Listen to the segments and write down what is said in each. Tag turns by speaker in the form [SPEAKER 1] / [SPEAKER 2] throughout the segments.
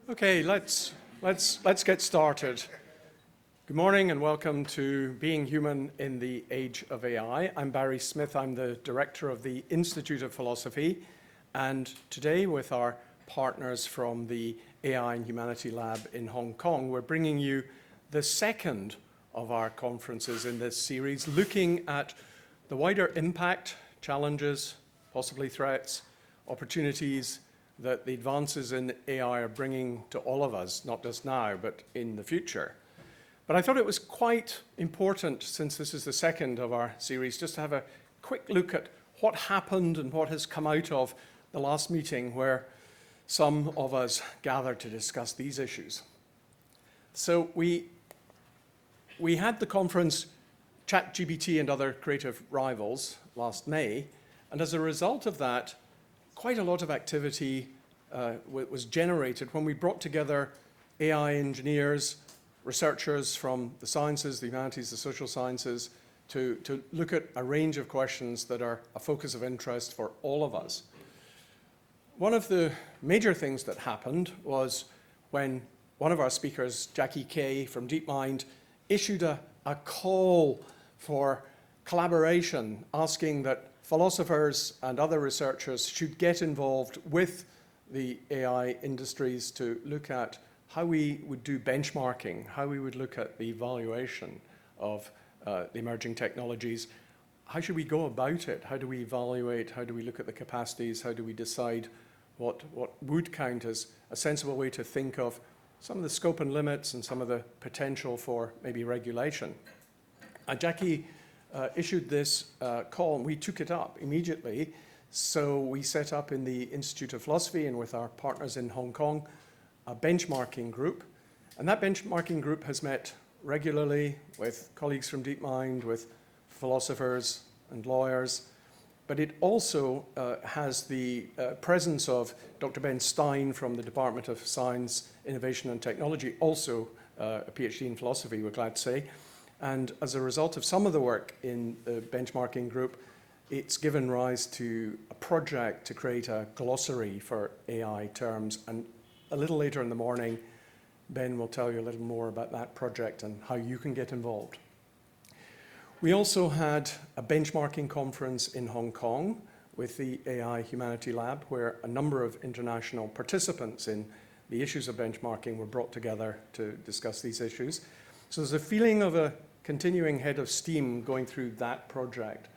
[SPEAKER 1] Okay, let's get started. Good morning and welcome to Being Human in the Age of AI. I'm Barry Smith. I'm the director of the Institute of Philosophy, and today with our partners from the AI&Humanity-Lab in Hong Kong, we're bringing you the second of our conferences in this series, looking at the wider impact, challenges, possibly threats, opportunities that the advances in AI are bringing to all of us, not just now, but in the future. But I thought it was quite important, since this is the second of our series, just to have a quick look at what happened and what has come out of the last meeting where some of us gathered to discuss these issues. So we had the conference ChatGPT and Other Creative Rivals last May, and as a result of that, quite a lot of activity was generated when we brought together AI engineers, researchers from the sciences, the humanities, the social sciences, to look at a range of questions that are a focus of interest for all of us. One of the major things that happened was when one of our speakers, Jackie Kay from DeepMind, issued a call for collaboration, asking that philosophers and other researchers should get involved with the AI industries to look at how we would do benchmarking, how we would look at the evaluation of the emerging technologies. How should we go about it? How do we evaluate? How do we look at the capacities? How do we decide what would count as a sensible way to think of some of the scope and limits and some of the potential for maybe regulation? Jackie issued this call, and we took it up immediately. So we set up in the Institute of Philosophy and with our partners in Hong Kong a benchmarking group. And that benchmarking group has met regularly with colleagues from DeepMind, with philosophers and lawyers. But it also has the presence of Dr. Ben Stein from the Department of Science, Innovation and Technology, also a PhD in philosophy, we're glad to say. And as a result of some of the work in the benchmarking group, it's given rise to a project to create a glossary for AI terms. And a little later in the morning, Ben will tell you a little more about that project and how you can get involved. We also had a benchmarking conference in Hong Kong with the AI&Humanity-Lab, where a number of international participants in the issues of benchmarking were brought together to discuss these issues. So there's a feeling of a continuing head of steam going through that project.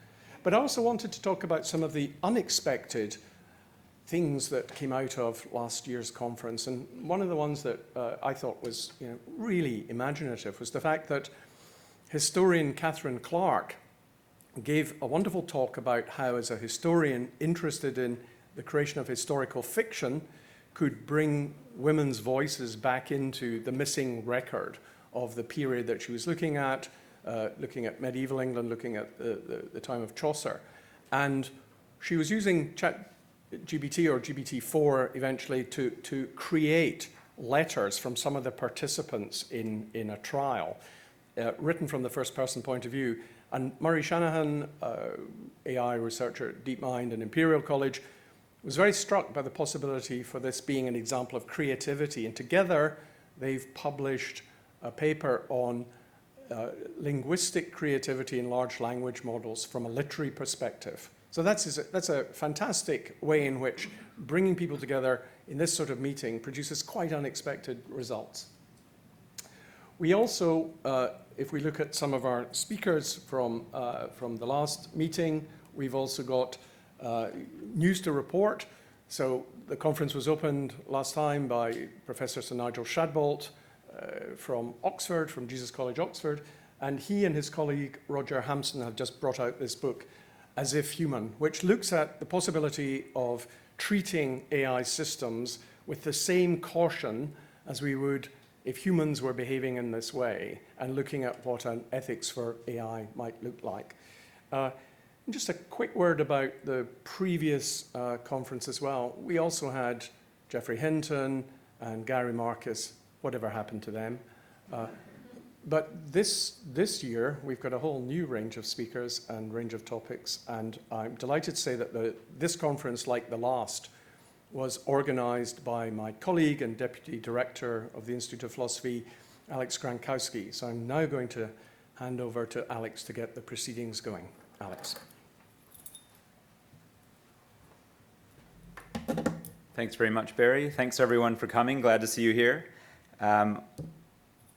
[SPEAKER 1] But I also wanted to talk about some of the unexpected things that came out of last year's conference. And one of the ones that I thought was really imaginative was the fact that historian Catherine Clark gave a wonderful talk about how, as a historian interested in the creation of historical fiction, could bring women's voices back into the missing record of the period that she was looking at medieval England, looking at the time of Chaucer. And she was using ChatGPT or GPT-4 eventually to create letters from some of the participants in a trial, written from the first-person point of view. And Murray Shanahan, AI researcher at DeepMind and Imperial College, was very struck by the possibility for this being an example of creativity. And together, they've published a paper on linguistic creativity in large language models from a literary perspective. So that's a fantastic way in which bringing people together in this sort of meeting produces quite unexpected results. We also, if we look at some of our speakers from the last meeting, we've also got news to report. So the conference was opened last time by Professor Sir Nigel Shadbolt, from Oxford, from Jesus College, Oxford, and he and his colleague Roger Hampson have just brought out this book, As If Human, which looks at the possibility of treating AI systems with the same caution as we would if humans were behaving in this way, and looking at what an ethics for AI might look like. Just a quick word about the previous conference as well. We also had Geoffrey Hinton and Gary Marcus. Whatever happened to them. But this year, we've got a whole new range of speakers and range of topics, and I'm delighted to say that this conference, like the last, was organized by my colleague and Deputy Director of the Institute of Philosophy, Alex Grankowski. So I'm now going to hand over to Alex to get the proceedings going. Alex.
[SPEAKER 2] Thanks very much, Barry. Thanks, everyone, for coming. Glad to see you here.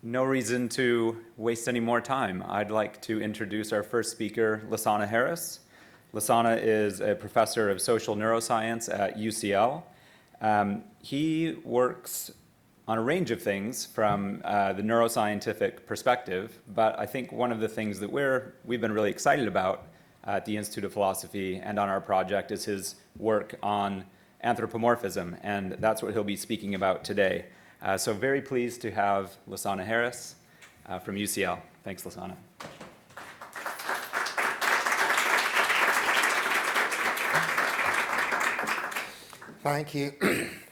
[SPEAKER 2] No reason to waste any more time. I'd like to introduce our first speaker, Lassana Harris. Lassana is a professor of social neuroscience at UCL. He works on a range of things from the neuroscientific perspective, but I think one of the things that we've been really excited about at the Institute of Philosophy and on our project is his work on anthropomorphism, and that's what he'll be speaking about today. So very pleased to have Lassana Harris from UCL. Thanks, Lassana.
[SPEAKER 3] Thank you.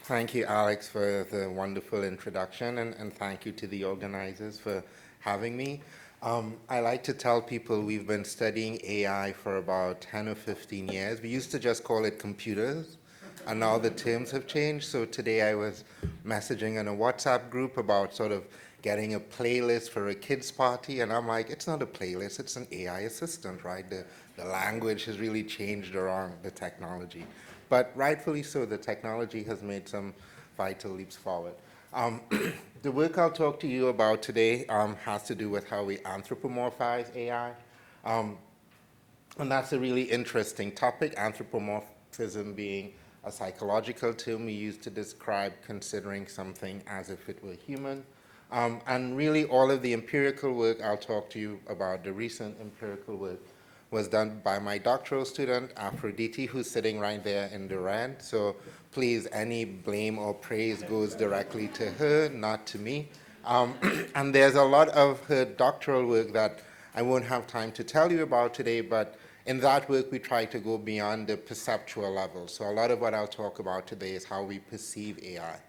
[SPEAKER 3] Thank you, Alex, for the wonderful introduction, and thank you to the organizers for having me. I like to tell people we've been studying AI for about 10 or 15 years. We used to just call it computers, and now the terms have changed. So today I was messaging in a WhatsApp group about sort of getting a playlist for a kid's party, and I'm like, it's not a playlist, it's an AI assistant, right? The language has really changed around the technology. But rightfully so, the technology has made some vital leaps forward. The work I'll talk to you about today has to do with how we anthropomorphize AI. And that's a really interesting topic, anthropomorphism being a psychological term we use to describe considering something as if it were human. And really all of the empirical work I'll talk to you about, the recent empirical work, was done by my doctoral student, Aphrodite, who's sitting right there in the red. So please, any blame or praise goes directly to her, not to me. And there's a lot of her doctoral work that I won't have time to tell you about today, but in that work, we try to go beyond the perceptual level. So a lot of what I'll talk about today is how we perceive AI.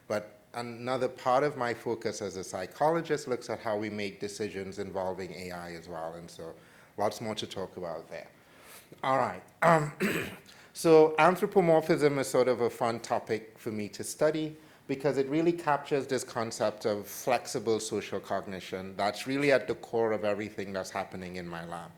[SPEAKER 3] But another part of my focus as a psychologist looks at how we make decisions involving AI as well. And so lots more to talk about there. All right. So anthropomorphism is sort of a fun topic for me to study because it really captures this concept of flexible social cognition that's really at the core of everything that's happening in my lab.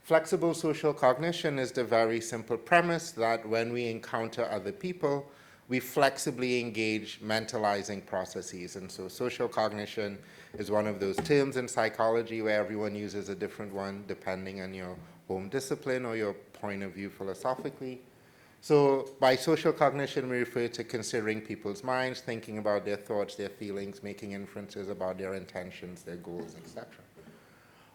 [SPEAKER 3] Flexible social cognition is the very simple premise that when we encounter other people, we flexibly engage mentalizing processes. And so social cognition is one of those terms in psychology where everyone uses a different one depending on your home discipline or your point of view philosophically. So by social cognition, we refer to considering people's minds, thinking about their thoughts, their feelings, making inferences about their intentions, their goals, etc.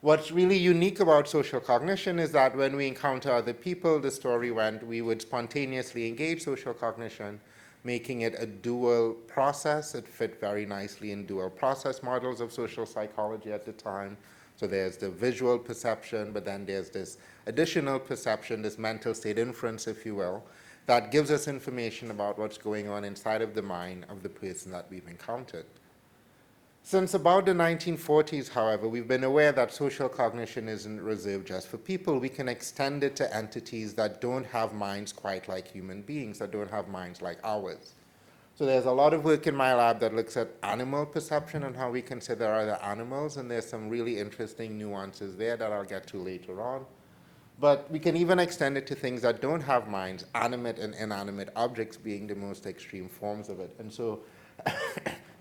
[SPEAKER 3] What's really unique about social cognition is that when we encounter other people, the story went, we would spontaneously engage social cognition, making it a dual process. It fit very nicely in dual process models of social psychology at the time. So there's the visual perception, but then there's this additional perception, this mental state inference, if you will, that gives us information about what's going on inside of the mind of the person that we've encountered. Since about the 1940s, however, we've been aware that social cognition isn't reserved just for people. We can extend it to entities that don't have minds quite like human beings, that don't have minds like ours. So there's a lot of work in my lab that looks at animal perception and how we consider other animals, and there's some really interesting nuances there that I'll get to later on. But we can even extend it to things that don't have minds, animate and inanimate objects being the most extreme forms of it. And so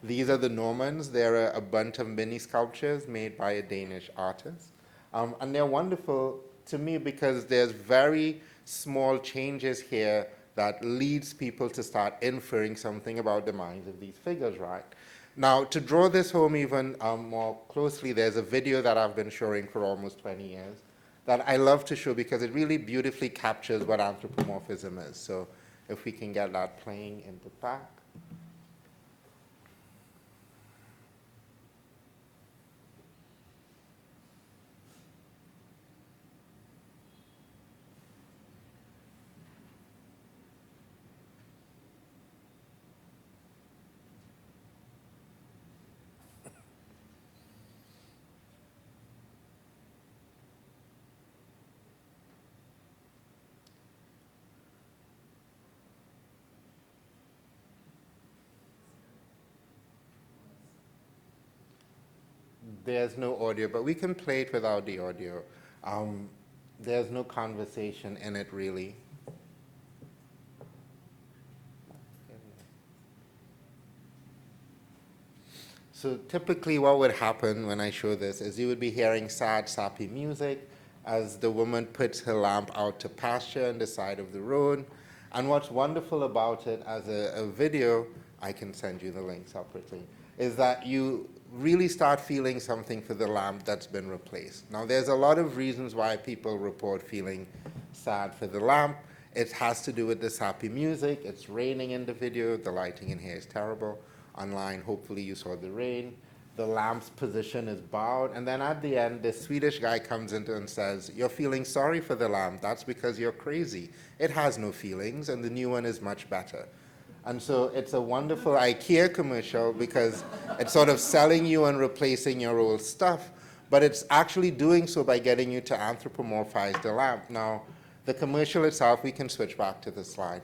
[SPEAKER 3] these are the Normans. They're a bunch of mini sculptures made by a Danish artist. And they're wonderful to me because there's very small changes here that leads people to start inferring something about the minds of these figures, right? Now, to draw this home even more closely, there's a video that I've been showing for almost 20 years that I love to show because it really beautifully captures what anthropomorphism is. So if we can get that playing in the back. There's no audio, but we can play it without the audio. There's no conversation in it, really. So typically what would happen when I show this is you would be hearing sad, sappy music as the woman puts her lamp out to pasture on the side of the road. And what's wonderful about it as a video, I can send you the link separately, is that you really start feeling something for the lamp that's been replaced. Now, there's a lot of reasons why people report feeling sad for the lamp. It has to do with the sappy music. It's raining in the video. The lighting in here is terrible. Online, hopefully you saw the rain. The lamp's position is bowed. And then at the end, this Swedish guy comes in and says, "You're feeling sorry for the lamp. That's because you're crazy. It has no feelings, and the new one is much better." And so it's a wonderful IKEA commercial because it's sort of selling you and replacing your old stuff, but it's actually doing so by getting you to anthropomorphize the lamp. Now, the commercial itself, we can switch back to the slide.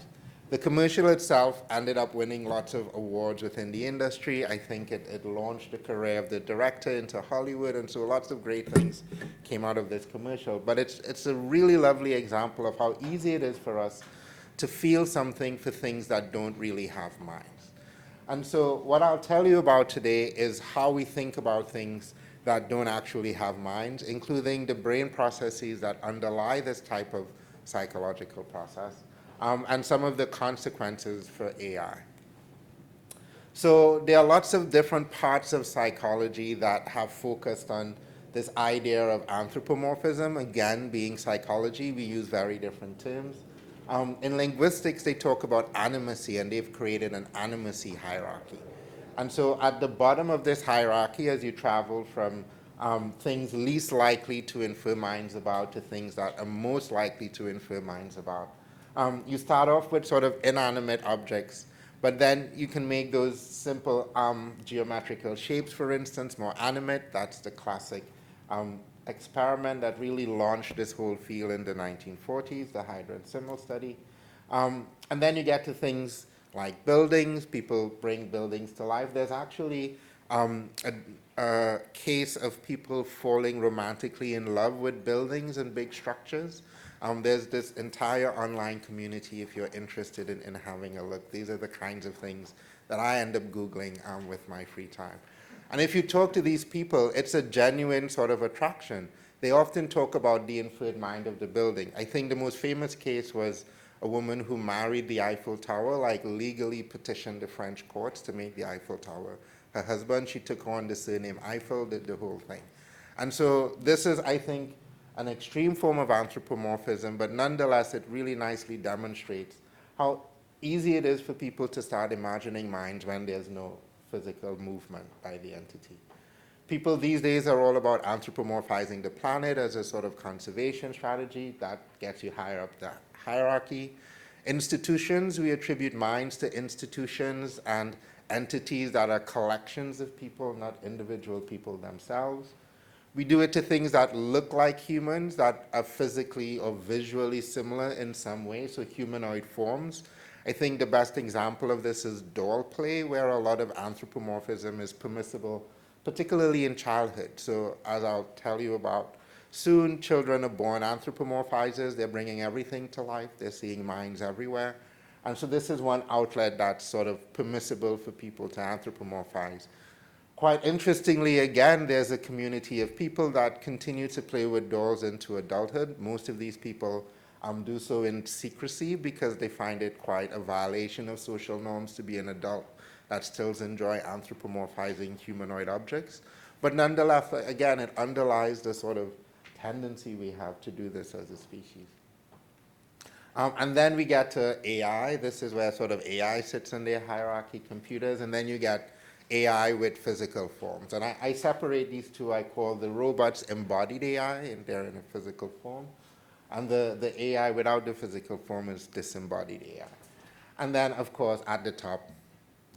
[SPEAKER 3] The commercial itself ended up winning lots of awards within the industry. I think it launched the career of the director into Hollywood, and so lots of great things came out of this commercial. But it's a really lovely example of how easy it is for us to feel something for things that don't really have minds. And so what I'll tell you about today is how we think about things that don't actually have minds, including the brain processes that underlie this type of psychological process, and some of the consequences for AI. So there are lots of different parts of psychology that have focused on this idea of anthropomorphism. Again, being psychology, we use very different terms. In linguistics, they talk about animacy, and they've created an animacy hierarchy. And so at the bottom of this hierarchy, as you travel from things least likely to infer minds about to things that are most likely to infer minds about, you start off with sort of inanimate objects, but then you can make those simple geometrical shapes, for instance, more animate. That's the classic experiment that really launched this whole field in the 1940s, the Hydra and Symbol study. And then you get to things like buildings. People bring buildings to life. There's actually a case of people falling romantically in love with buildings and big structures. There's this entire online community if you're interested in having a look. These are the kinds of things that I end up Googling with my free time. And if you talk to these people, it's a genuine sort of attraction. They often talk about the inferred mind of the building. I think the most famous case was a woman who married the Eiffel Tower, like legally petitioned the French courts to make the Eiffel Tower her husband. She took on the surname Eiffel, did the whole thing. And so this is, I think, an extreme form of anthropomorphism, but nonetheless, it really nicely demonstrates how easy it is for people to start imagining minds when there's no physical movement by the entity. People these days are all about anthropomorphizing the planet as a sort of conservation strategy. That gets you higher up the hierarchy. Institutions, we attribute minds to institutions and entities that are collections of people, not individual people themselves. We do it to things that look like humans, that are physically or visually similar in some way, so humanoid forms. I think the best example of this is doll play, where a lot of anthropomorphism is permissible, particularly in childhood. So as I'll tell you about soon, children are born anthropomorphizers. They're bringing everything to life. They're seeing minds everywhere. And so this is one outlet that's sort of permissible for people to anthropomorphize. Quite interestingly, again, there's a community of people that continue to play with dolls into adulthood. Most of these people do so in secrecy because they find it quite a violation of social norms to be an adult that still enjoy anthropomorphizing humanoid objects. But nonetheless, again, it underlies the sort of tendency we have to do this as a species. And then we get to AI. This is where sort of AI sits in their hierarchy, computers, and then you get AI with physical forms. And I separate these two. I call the robots embodied AI, and they're in a physical form. And the AI without the physical form is disembodied AI. And then, of course, at the top,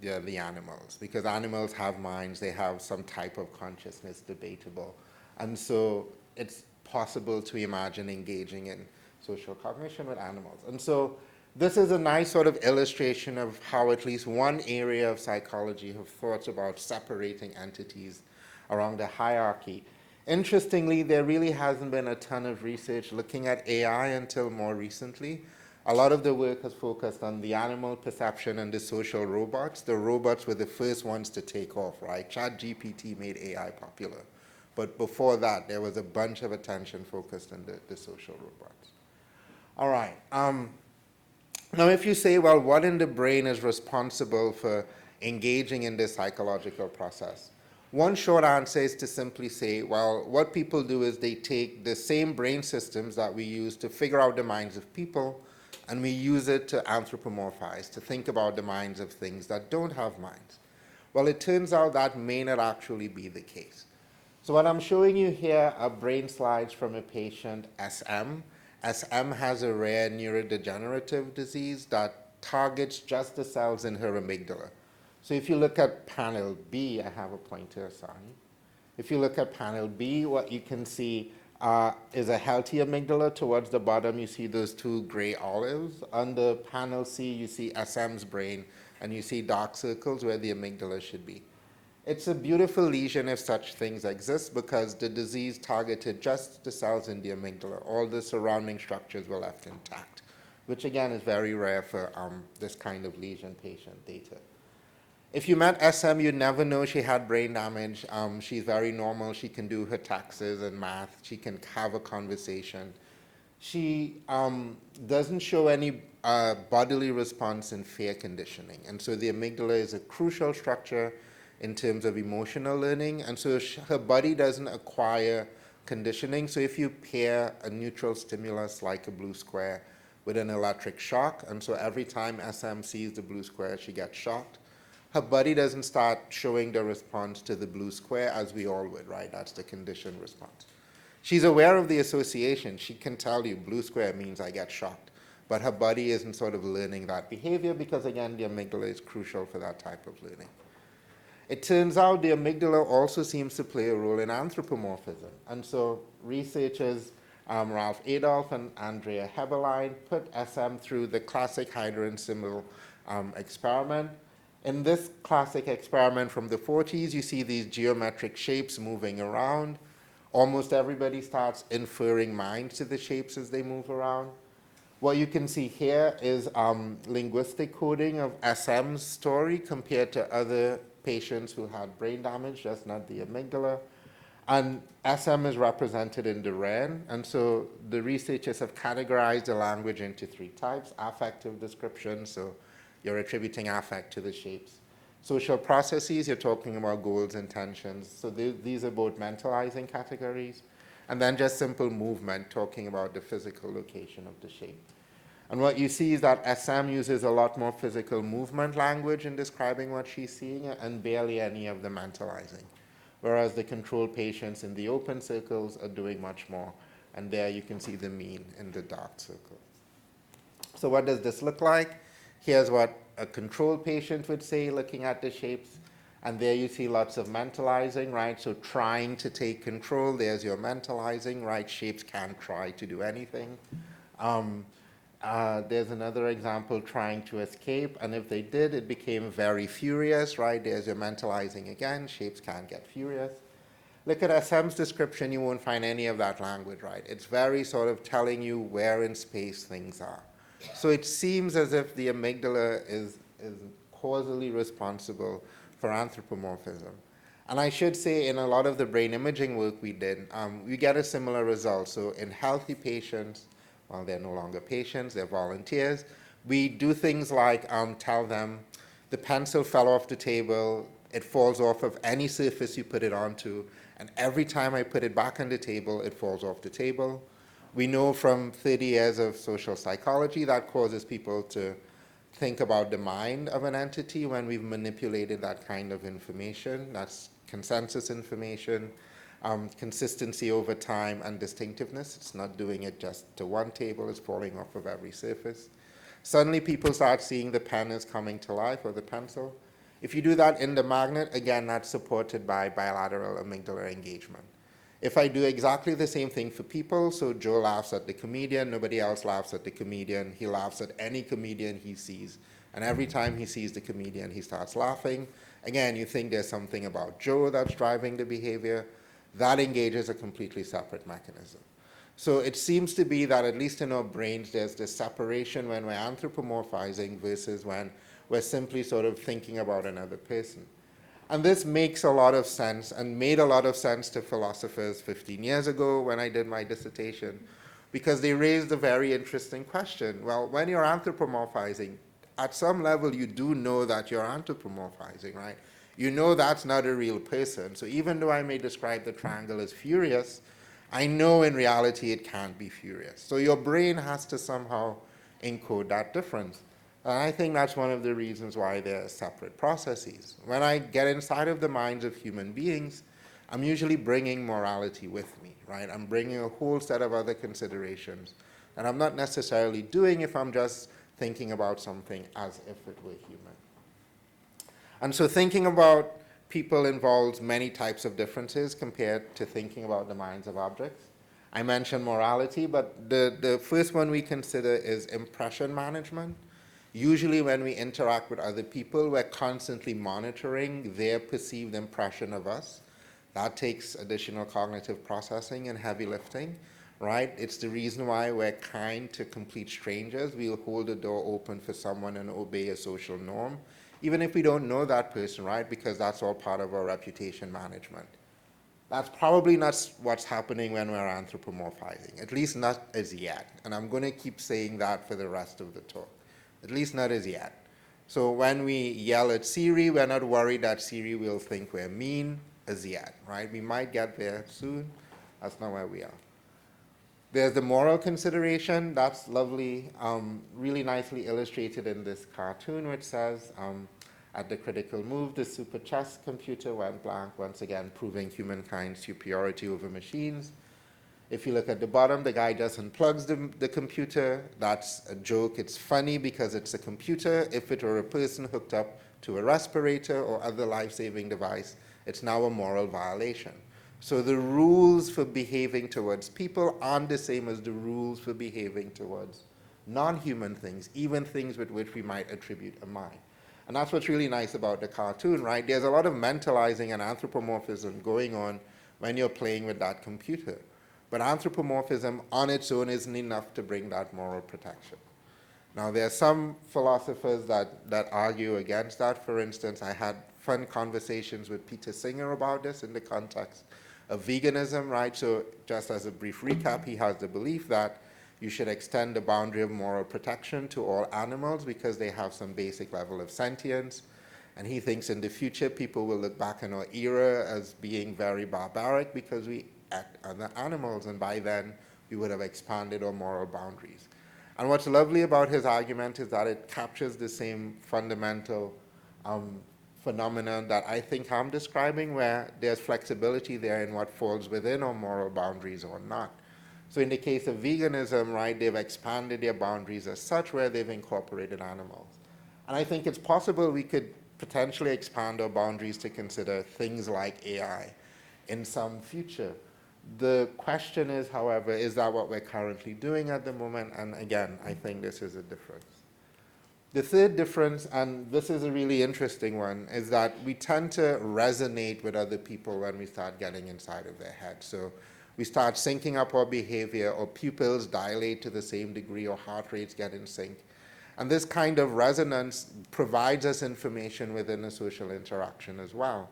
[SPEAKER 3] the animals, because animals have minds, they have some type of consciousness, debatable. And so it's possible to imagine engaging in social cognition with animals. And so this is a nice sort of illustration of how at least one area of psychology have thought about separating entities around the hierarchy. Interestingly, there really hasn't been a ton of research looking at AI until more recently. A lot of the work has focused on the animal perception and the social robots. The robots were the first ones to take off, right? ChatGPT made AI popular. But before that, there was a bunch of attention focused on the social robots. All right. Now, if you say, well, what in the brain is responsible for engaging in this psychological process? One short answer is to simply say, well, what people do is they take the same brain systems that we use to figure out the minds of people, and we use it to anthropomorphize, to think about the minds of things that don't have minds. Well, it turns out that may not actually be the case. So what I'm showing you here are brain slides from a patient, SM. SM has a rare neurodegenerative disease that targets just the cells in her amygdala. So if you look at panel B, I have a pointer, sorry. If you look at panel B, what you can see is a healthy amygdala. Towards the bottom, you see those two gray olives. On the panel C, you see SM's brain, and you see dark circles where the amygdala should be. It's a beautiful lesion if such things exist, because the disease targeted just the cells in the amygdala. All the surrounding structures were left intact, which again is very rare for this kind of lesion patient data. If you met SM, you'd never know she had brain damage. She's very normal. She can do her taxes and math. She can have a conversation. She doesn't show any bodily response in fear conditioning. And so the amygdala is a crucial structure in terms of emotional learning. And so her body doesn't acquire conditioning. So if you pair a neutral stimulus like a blue square with an electric shock, and so every time SM sees the blue square, she gets shocked, her body doesn't start showing the response to the blue square as we all would, right? That's the conditioned response. She's aware of the association. She can tell you blue square means I get shocked. But her body isn't sort of learning that behavior because, again, the amygdala is crucial for that type of learning. It turns out the amygdala also seems to play a role in anthropomorphism. And so researchers Ralph Adolph and Andrea Heberlein put SM through the classic hydra and symbol experiment. In this classic experiment from the 40s, you see these geometric shapes moving around. Almost everybody starts inferring minds to the shapes as they move around. What you can see here is linguistic coding of SM's story compared to other patients who had brain damage, just not the amygdala. And SM is represented in the red. And so the researchers have categorized the language into three types: affective description, so you're attributing affect to the shapes. Social processes, you're talking about goals, intentions. So these are both mentalizing categories. And then just simple movement, talking about the physical location of the shape. And what you see is that SM uses a lot more physical movement language in describing what she's seeing and barely any of the mentalizing. Whereas the control patients in the open circles are doing much more. And there you can see the mean in the dark circle. So what does this look like? Here's what a control patient would say looking at the shapes. And there you see lots of mentalizing, right? So trying to take control, there's your mentalizing, right? Shapes can't try to do anything. There's another example, trying to escape. And if they did, it became very furious, right? There's your mentalizing again. Shapes can't get furious. Look at SM's description, you won't find any of that language, right? It's very sort of telling you where in space things are. So it seems as if the amygdala is causally responsible for anthropomorphism. And I should say, in a lot of the brain imaging work we did, we get a similar result. So in healthy patients, well, they're no longer patients, they're volunteers, we do things like tell them the pencil fell off the table, it falls off of any surface you put it onto, and every time I put it back on the table, it falls off the table. We know from 30 years of social psychology that causes people to think about the mind of an entity when we've manipulated that kind of information. That's consensus information, consistency over time, and distinctiveness. It's not doing it just to one table, it's falling off of every surface. Suddenly people start seeing the pen is coming to life, or the pencil. If you do that in the magnet, again, that's supported by bilateral amygdala engagement. If I do exactly the same thing for people, so Joe laughs at the comedian, nobody else laughs at the comedian, he laughs at any comedian he sees. And every time he sees the comedian, he starts laughing. Again, you think there's something about Joe that's driving the behavior. That engages a completely separate mechanism. So it seems to be that at least in our brains, there's this separation when we're anthropomorphizing versus when we're simply sort of thinking about another person. And this makes a lot of sense and made a lot of sense to philosophers 15 years ago when I did my dissertation, because they raised a very interesting question. Well, when you're anthropomorphizing, at some level you do know that you're anthropomorphizing, right? You know that's not a real person. So even though I may describe the triangle as furious, I know in reality it can't be furious. So your brain has to somehow encode that difference. And I think that's one of the reasons why they're separate processes. When I get inside of the minds of human beings, I'm usually bringing morality with me, right? I'm bringing a whole set of other considerations. And I'm not necessarily doing if I'm just thinking about something as if it were human. And so thinking about people involves many types of differences compared to thinking about the minds of objects. I mentioned morality, but the first one we consider is impression management. Usually when we interact with other people, we're constantly monitoring their perceived impression of us. That takes additional cognitive processing and heavy lifting, right? It's the reason why we're kind to complete strangers. We'll hold the door open for someone and obey a social norm, even if we don't know that person, right? Because that's all part of our reputation management. That's probably not what's happening when we're anthropomorphizing, at least not as yet. And I'm going to keep saying that for the rest of the talk. At least not as yet. So when we yell at Siri, we're not worried that Siri will think we're mean as yet, right? We might get there soon. That's not where we are. There's the moral consideration. That's lovely, really nicely illustrated in this cartoon, which says, at the critical move, the super chess computer went blank, once again proving humankind's superiority over machines. If you look at the bottom, the guy just unplugs the computer. That's a joke. It's funny because it's a computer. If it were a person hooked up to a respirator or other life-saving device, it's now a moral violation. So the rules for behaving towards people aren't the same as the rules for behaving towards non-human things, even things with which we might attribute a mind. And that's what's really nice about the cartoon, right? There's a lot of mentalizing and anthropomorphism going on when you're playing with that computer. But anthropomorphism on its own isn't enough to bring that moral protection. Now, there are some philosophers that argue against that. For instance, I had fun conversations with Peter Singer about this in the context of veganism, right? So just as a brief recap, he has the belief that you should extend the boundary of moral protection to all animals because they have some basic level of sentience. And he thinks in the future, people will look back on our era as being very barbaric because we act on the animals, and by then we would have expanded our moral boundaries. And what's lovely about his argument is that it captures the same fundamental phenomenon that I think I'm describing, where there's flexibility there in what falls within our moral boundaries or not. So in the case of veganism, right, they've expanded their boundaries as such where they've incorporated animals. And I think it's possible we could potentially expand our boundaries to consider things like AI in some future. The question is, however, is that what we're currently doing at the moment? And again, I think this is a difference. The third difference, and this is a really interesting one, is that we tend to resonate with other people when we start getting inside of their head. So we start syncing up our behavior, or pupils dilate to the same degree, or heart rates get in sync. And this kind of resonance provides us information within a social interaction as well.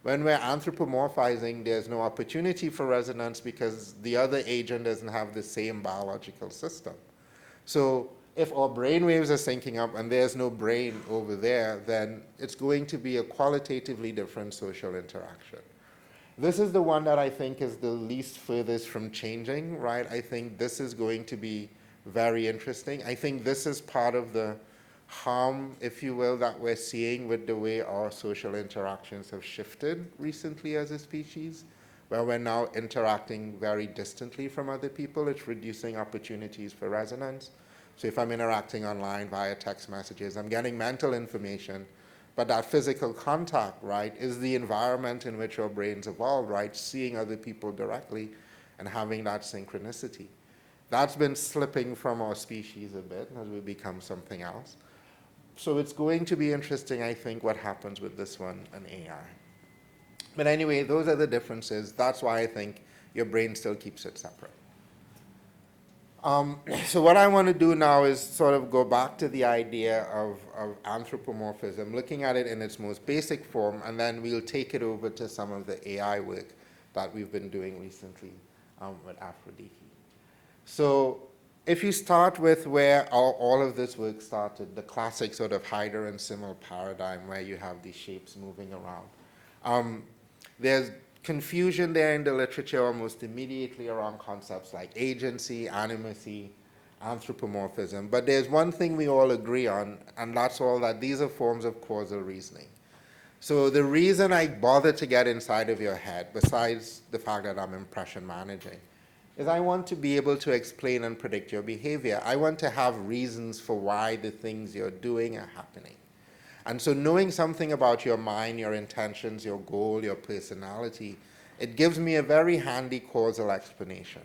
[SPEAKER 3] When we're anthropomorphizing, there's no opportunity for resonance because the other agent doesn't have the same biological system. So if our brain waves are syncing up and there's no brain over there, then it's going to be a qualitatively different social interaction. This is the one that I think is the least furthest from changing, right? I think this is going to be very interesting. I think this is part of the harm, if you will, that we're seeing with the way our social interactions have shifted recently as a species, where we're now interacting very distantly from other people. It's reducing opportunities for resonance. So if I'm interacting online via text messages, I'm getting mental information, but that physical contact, right, is the environment in which our brains evolved, right, seeing other people directly and having that synchronicity. That's been slipping from our species a bit as we become something else. So it's going to be interesting, I think, what happens with this one and AI. But anyway, those are the differences. That's why I think your brain still keeps it separate. So what I want to do now is sort of go back to the idea of anthropomorphism, looking at it in its most basic form, and then we'll take it over to some of the AI work that we've been doing recently with Aphrodite. So if you start with where all of this work started, the classic sort of Hyder and Simmel paradigm where you have these shapes moving around, there's confusion there in the literature almost immediately around concepts like agency, animacy, anthropomorphism. But there's one thing we all agree on, and that's all that these are forms of causal reasoning. So the reason I bother to get inside of your head, besides the fact that I'm impression managing, is I want to be able to explain and predict your behavior. I want to have reasons for why the things you're doing are happening. And so knowing something about your mind, your intentions, your goal, your personality, it gives me a very handy causal explanation.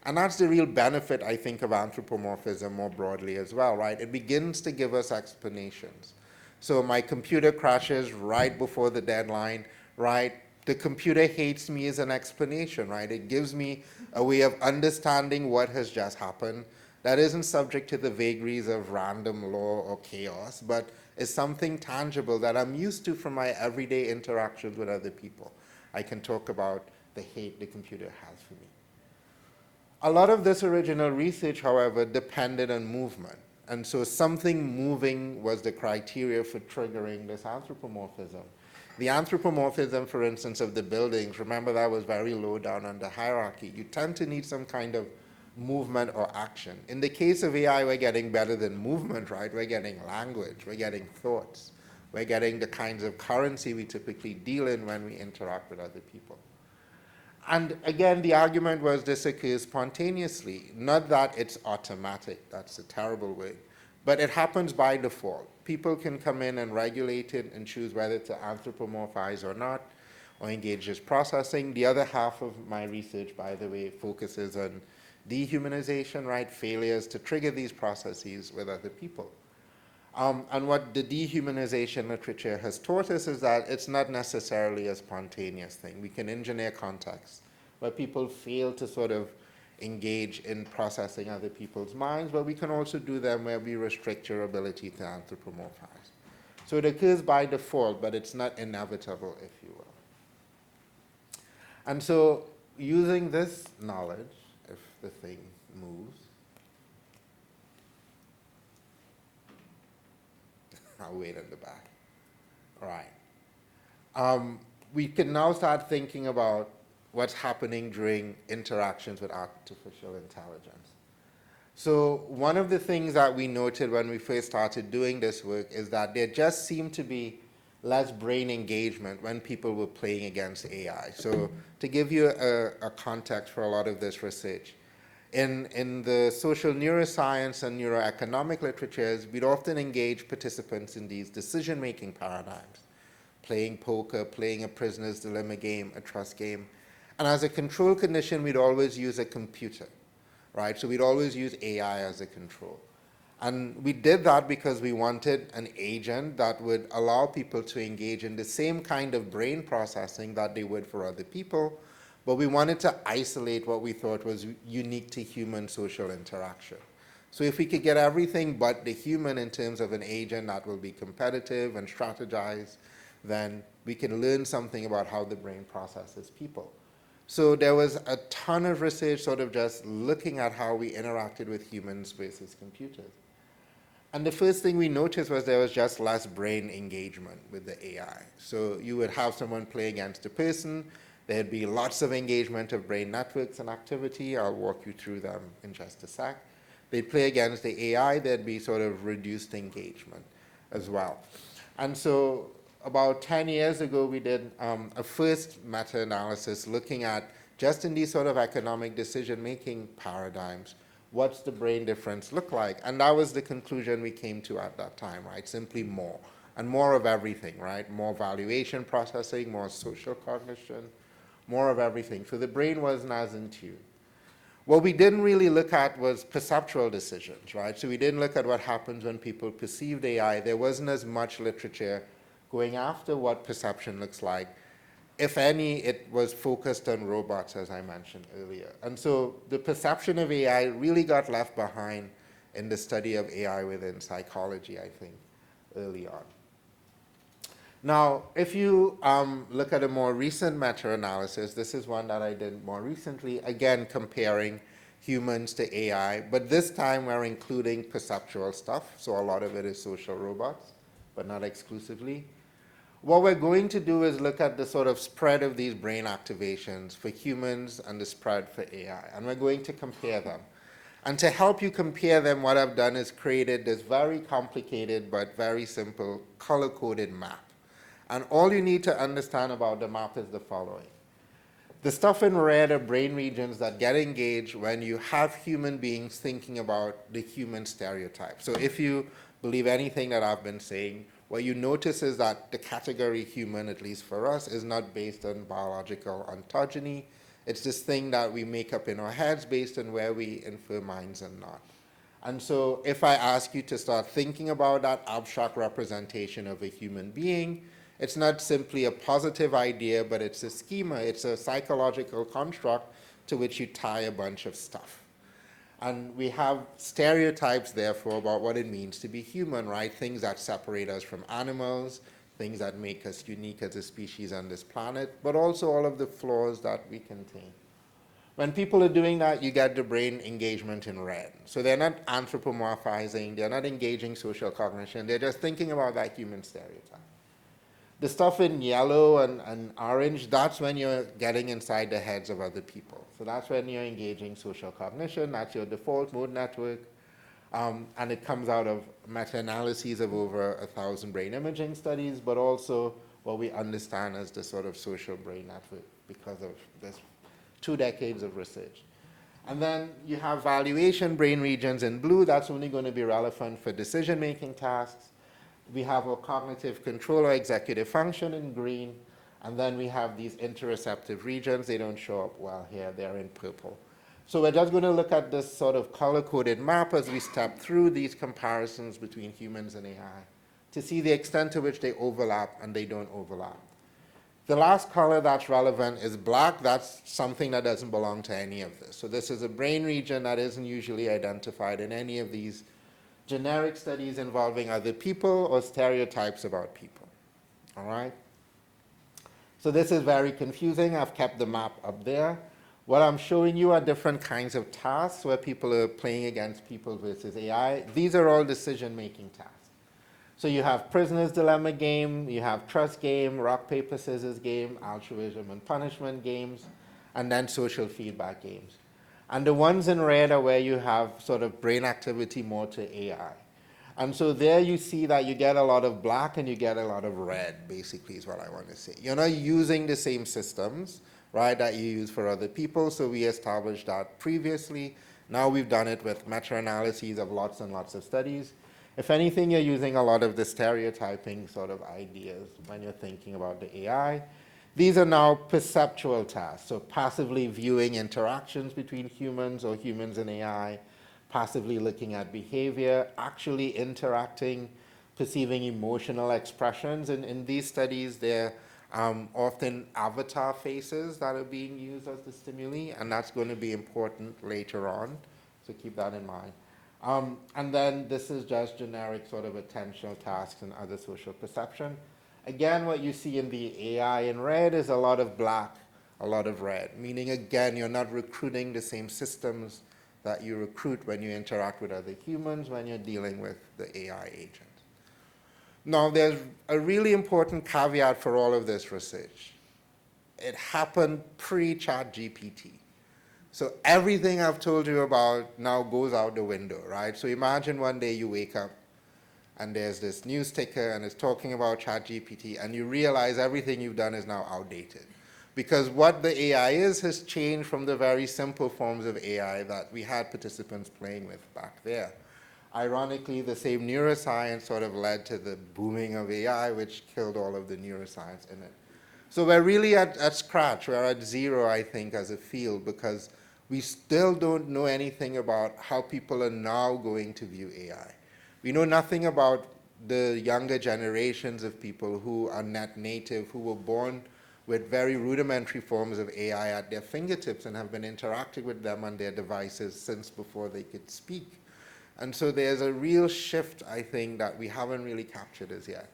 [SPEAKER 3] And that's the real benefit, I think, of anthropomorphism more broadly as well, right? It begins to give us explanations. So my computer crashes right before the deadline, right? The computer hates me is an explanation, right? It gives me a way of understanding what has just happened that isn't subject to the vagaries of random law or chaos, but is something tangible that I'm used to from my everyday interactions with other people. I can talk about the hate the computer has for me. A lot of this original research, however, depended on movement. And so something moving was the criteria for triggering this anthropomorphism. The anthropomorphism, for instance, of the buildings, remember that was very low down on the hierarchy. You tend to need some kind of movement or action. In the case of AI, we're getting better than movement, right? We're getting language, we're getting thoughts, we're getting the kinds of currency we typically deal in when we interact with other people. And again, the argument was this occurs spontaneously, not that it's automatic, that's a terrible word, but it happens by default. People can come in and regulate it and choose whether to anthropomorphize or not, or engage this processing. The other half of my research, by the way, focuses on dehumanization, right? Failures to trigger these processes with other people. And what the dehumanization literature has taught us is that it's not necessarily a spontaneous thing. We can engineer contexts where people fail to sort of engage in processing other people's minds, but we can also do them where we restrict your ability to anthropomorphize. So it occurs by default, but it's not inevitable, if you will. And so using this knowledge, if the thing moves, I'll wait in the back. All right. We can now start thinking about what's happening during interactions with artificial intelligence. So one of the things that we noted when we first started doing this work is that there just seemed to be less brain engagement when people were playing against AI. So to give you a context for a lot of this research, in the social neuroscience and neuroeconomic literatures, we'd often engage participants in these decision-making paradigms, playing poker, playing a prisoner's dilemma game, a trust game. And as a control condition, we'd always use a computer, right? So we'd always use AI as a control. And we did that because we wanted an agent that would allow people to engage in the same kind of brain processing that they would for other people, but we wanted to isolate what we thought was unique to human social interaction. So if we could get everything but the human in terms of an agent that will be competitive and strategize, then we can learn something about how the brain processes people. So there was a ton of research sort of just looking at how we interacted with humans versus computers. And the first thing we noticed was there was just less brain engagement with the AI. So you would have someone play against a person, there'd be lots of engagement of brain networks and activity. I'll walk you through them in just a sec. They'd play against the AI, there'd be sort of reduced engagement as well. And so about 10 years ago, we did a first meta-analysis looking at, just in these sort of economic decision-making paradigms, what's the brain difference look like? And that was the conclusion we came to at that time, right? Simply more, and more of everything, right? More valuation processing, more social cognition, more of everything. So the brain wasn't as in tune. What we didn't really look at was perceptual decisions, right? So we didn't look at what happens when people perceived AI. There wasn't as much literature going after what perception looks like. If any, it was focused on robots, as I mentioned earlier. And so the perception of AI really got left behind in the study of AI within psychology, I think, early on. Now, if you look at a more recent meta-analysis, this is one that I did more recently, again comparing humans to AI, but this time we're including perceptual stuff, so a lot of it is social robots, but not exclusively. What we're going to do is look at the sort of spread of these brain activations for humans and the spread for AI, and we're going to compare them. And to help you compare them, what I've done is created this very complicated but very simple color-coded map. And all you need to understand about the map is the following. The stuff in red are brain regions that get engaged when you have human beings thinking about the human stereotype. So if you believe anything that I've been saying, what you notice is that the category human, at least for us, is not based on biological ontogeny. It's this thing that we make up in our heads based on where we infer minds and not. And so if I ask you to start thinking about that abstract representation of a human being, it's not simply a positive idea, but it's a schema, it's a psychological construct to which you tie a bunch of stuff. And we have stereotypes, therefore, about what it means to be human, right? Things that separate us from animals, things that make us unique as a species on this planet, but also all of the flaws that we contain. When people are doing that, you get the brain engagement in red. So they're not anthropomorphizing, they're not engaging social cognition, they're just thinking about that human stereotype. The stuff in yellow and orange, that's when you're getting inside the heads of other people. So that's when you're engaging social cognition, that's your default mode network, and it comes out of meta-analyses of over 1,000 brain imaging studies, but also what we understand as the sort of social brain network because of this 2 decades of research. And then you have valuation brain regions in blue, that's only going to be relevant for decision-making tasks. We have a cognitive control or executive function in green, and then we have these interoceptive regions. They don't show up well here, they're in purple. So we're just going to look at this sort of color-coded map as we step through these comparisons between humans and AI to see the extent to which they overlap and they don't overlap. The last color that's relevant is black. That's something that doesn't belong to any of this. So this is a brain region that isn't usually identified in any of these generic studies involving other people or stereotypes about people, all right? So this is very confusing. I've kept the map up there. What I'm showing you are different kinds of tasks where people are playing against people versus AI. These are all decision-making tasks. So you have prisoner's dilemma game, you have trust game, rock, paper, scissors game, altruism and punishment games, and then social feedback games. And the ones in red are where you have sort of brain activity more to AI. And so there you see that you get a lot of black and you get a lot of red, basically is what I want to say. You're not using the same systems, right, that you use for other people. So we established that previously. Now we've done it with meta-analyses of lots and lots of studies. If anything, you're using a lot of the stereotyping sort of ideas when you're thinking about the AI. These are now perceptual tasks, so passively viewing interactions between humans or humans and AI, passively looking at behavior, actually interacting, perceiving emotional expressions. And in these studies, they're often avatar faces that are being used as the stimuli, and that's going to be important later on, so keep that in mind. And then this is just generic sort of attentional tasks and other social perception. Again, what you see in the AI in red is a lot of black, a lot of red, meaning, again, you're not recruiting the same systems that you recruit when you interact with other humans, when you're dealing with the AI agent. Now, there's a really important caveat for all of this research. It happened pre-ChatGPT. So everything I've told you about now goes out the window, right? So imagine one day you wake up and there's this news ticker and it's talking about ChatGPT, and you realize everything you've done is now outdated. Because what the AI is has changed from the very simple forms of AI that we had participants playing with back there. Ironically, the same neuroscience sort of led to the booming of AI, which killed all of the neuroscience in it. So we're really at scratch. We're at zero, I think, as a field, because we still don't know anything about how people are now going to view AI. We know nothing about the younger generations of people who are net native, who were born with very rudimentary forms of AI at their fingertips and have been interacting with them on their devices since before they could speak. And so there's a real shift, I think, that we haven't really captured as yet.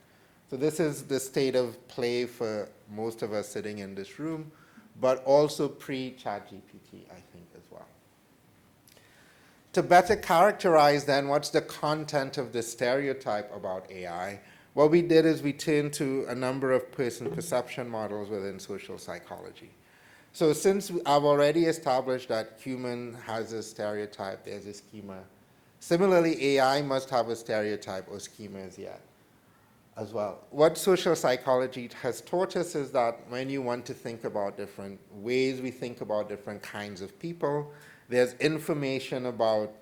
[SPEAKER 3] So this is the state of play for most of us sitting in this room, but also pre-ChatGPT, I think, as well. To better characterize then what's the content of the stereotype about AI, what we did is we turned to a number of person perception models within social psychology. So since I've already established that human has a stereotype, there's a schema, similarly AI must have a stereotype or schema as well. What social psychology has taught us is that when you want to think about different ways we think about different kinds of people, there's information about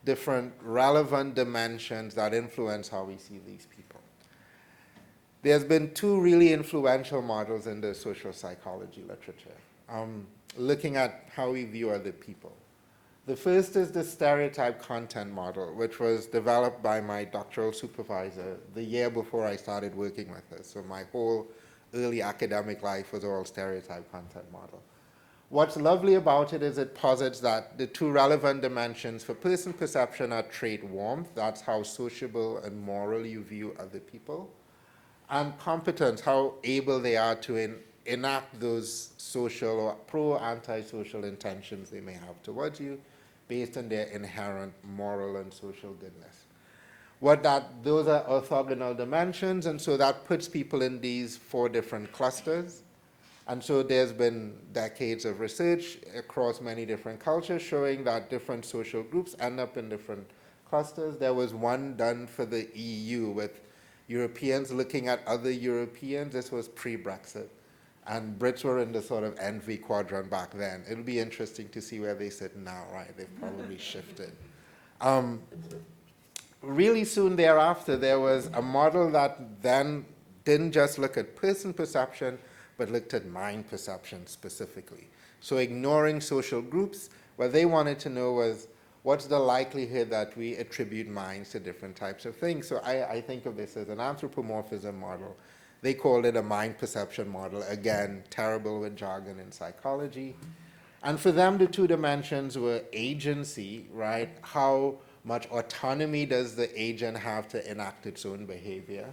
[SPEAKER 3] different relevant dimensions that influence how we see these people. There's been two really influential models in the social psychology literature, looking at how we view other people. The first is the stereotype content model, which was developed by my doctoral supervisor the year before I started working with her. So my whole early academic life was all stereotype content model. What's lovely about it is it posits that the two relevant dimensions for person perception are trait warmth, that's how sociable and moral you view other people, and competence, how able they are to enact those social or pro anti-social intentions they may have towards you based on their inherent moral and social goodness. Those are orthogonal dimensions, and so that puts people in these four different clusters. And so there's been decades of research across many different cultures showing that different social groups end up in different clusters. There was one done for the EU with Europeans looking at other Europeans. This was pre-Brexit. And Brits were in the sort of envy quadrant back then. It'll be interesting to see where they sit now, right? They've probably shifted. Really soon thereafter, there was a model that then didn't just look at person perception, but looked at mind perception specifically. So ignoring social groups, what they wanted to know was, what's the likelihood that we attribute minds to different types of things? So I think of this as an anthropomorphism model. They called it a mind perception model. Again, terrible with jargon in psychology. And for them, the two dimensions were agency, right? How much autonomy does the agent have to enact its own behavior?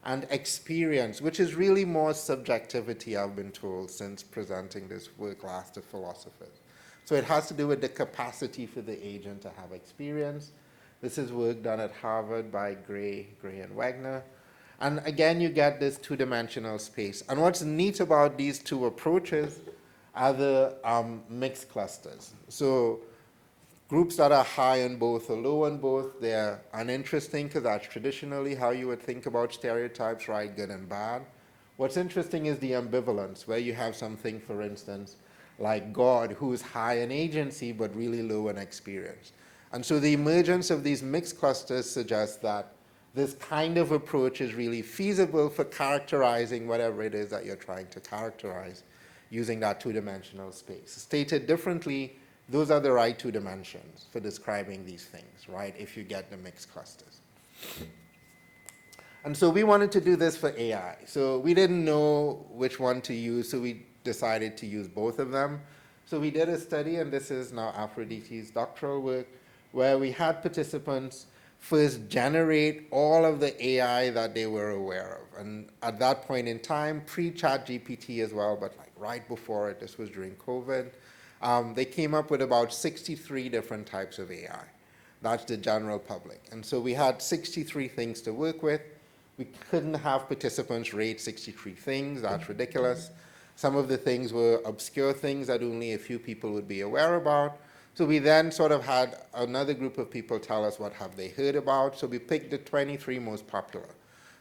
[SPEAKER 3] And experience, which is really more subjectivity, I've been told, since presenting this work last to philosophers. So it has to do with the capacity for the agent to have experience. This is work done at Harvard by Gray and Wegner. And again, you get this two-dimensional space. And what's neat about these two approaches are the mixed clusters. So groups that are high on both or low on both, they're uninteresting because that's traditionally how you would think about stereotypes, right, good and bad. What's interesting is the ambivalence, where you have something, for instance, like God, who's high in agency but really low in experience. And so the emergence of these mixed clusters suggests that this kind of approach is really feasible for characterizing whatever it is that you're trying to characterize using that two-dimensional space. Stated differently, those are the right two dimensions for describing these things, right, if you get the mixed clusters. And so we wanted to do this for AI. So we didn't know which one to use, so we decided to use both of them. So we did a study, and this is now Aphrodite's doctoral work, where we had participants first generate all of the AI that they were aware of. And at that point in time, pre-ChatGPT as well, but like right before it, this was during COVID, they came up with about 63 different types of AI. That's the general public. And so we had 63 things to work with. We couldn't have participants rate 63 things. That's ridiculous. Some of the things were obscure things that only a few people would be aware about. So we then sort of had another group of people tell us what have they heard about. So we picked the 23 most popular.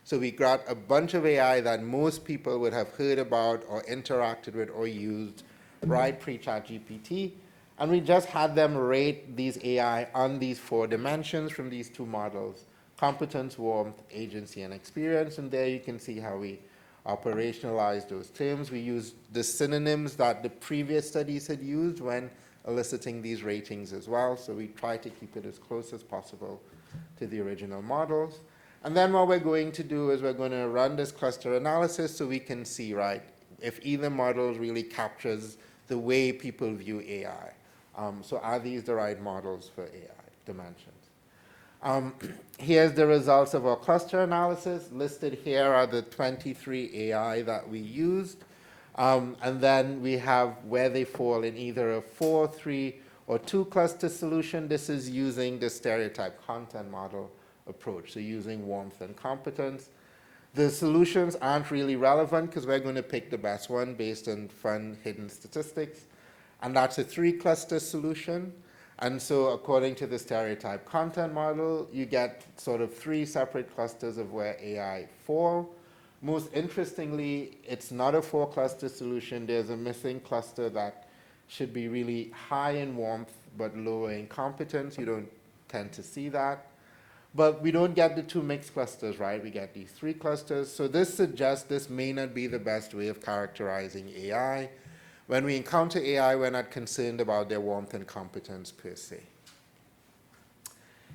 [SPEAKER 3] So we got a bunch of AI that most people would have heard about or interacted with or used right pre-ChatGPT. And we just had them rate these AI on these four dimensions from these two models: competence, warmth, agency, and experience. And there you can see how we operationalize those terms. We used the synonyms that the previous studies had used when eliciting these ratings as well. So we try to keep it as close as possible to the original models. And then what we're going to do is we're going to run this cluster analysis so we can see, right, if either model really captures the way people view AI. So are these the right models for AI dimensions? Here's the results of our cluster analysis. Listed here are the 23 AI that we used. And then we have where they fall in either a 4, 3, or 2 cluster solution. This is using the stereotype content model approach, so using warmth and competence. The solutions aren't really relevant because we're going to pick the best one based on fun hidden statistics. And that's a 3 cluster solution. And so according to the stereotype content model, you get sort of 3 separate clusters of where AI fall. Most interestingly, it's not a 4 cluster solution. There's a missing cluster that should be really high in warmth but lower in competence. You don't tend to see that. But we don't get the 2 mixed clusters, right? We get these 3 clusters. So this suggests this may not be the best way of characterizing AI. When we encounter AI, we're not concerned about their warmth and competence per se.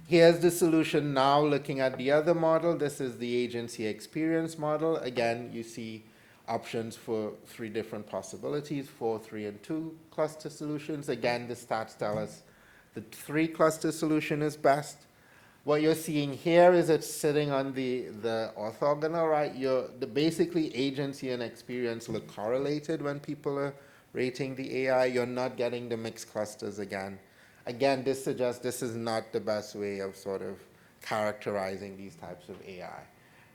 [SPEAKER 3] Here's the solution now looking at the other model. This is the agency experience model. Again, you see options for 3 different possibilities, 4, 3, and 2 cluster solutions. Again, the stats tell us the 3 cluster solution is best. What you're seeing here is it's sitting on the orthogonal, right? Basically, agency and experience look correlated when people are rating the AI. You're not getting the mixed clusters again. Again, this suggests this is not the best way of sort of characterizing these types of AI.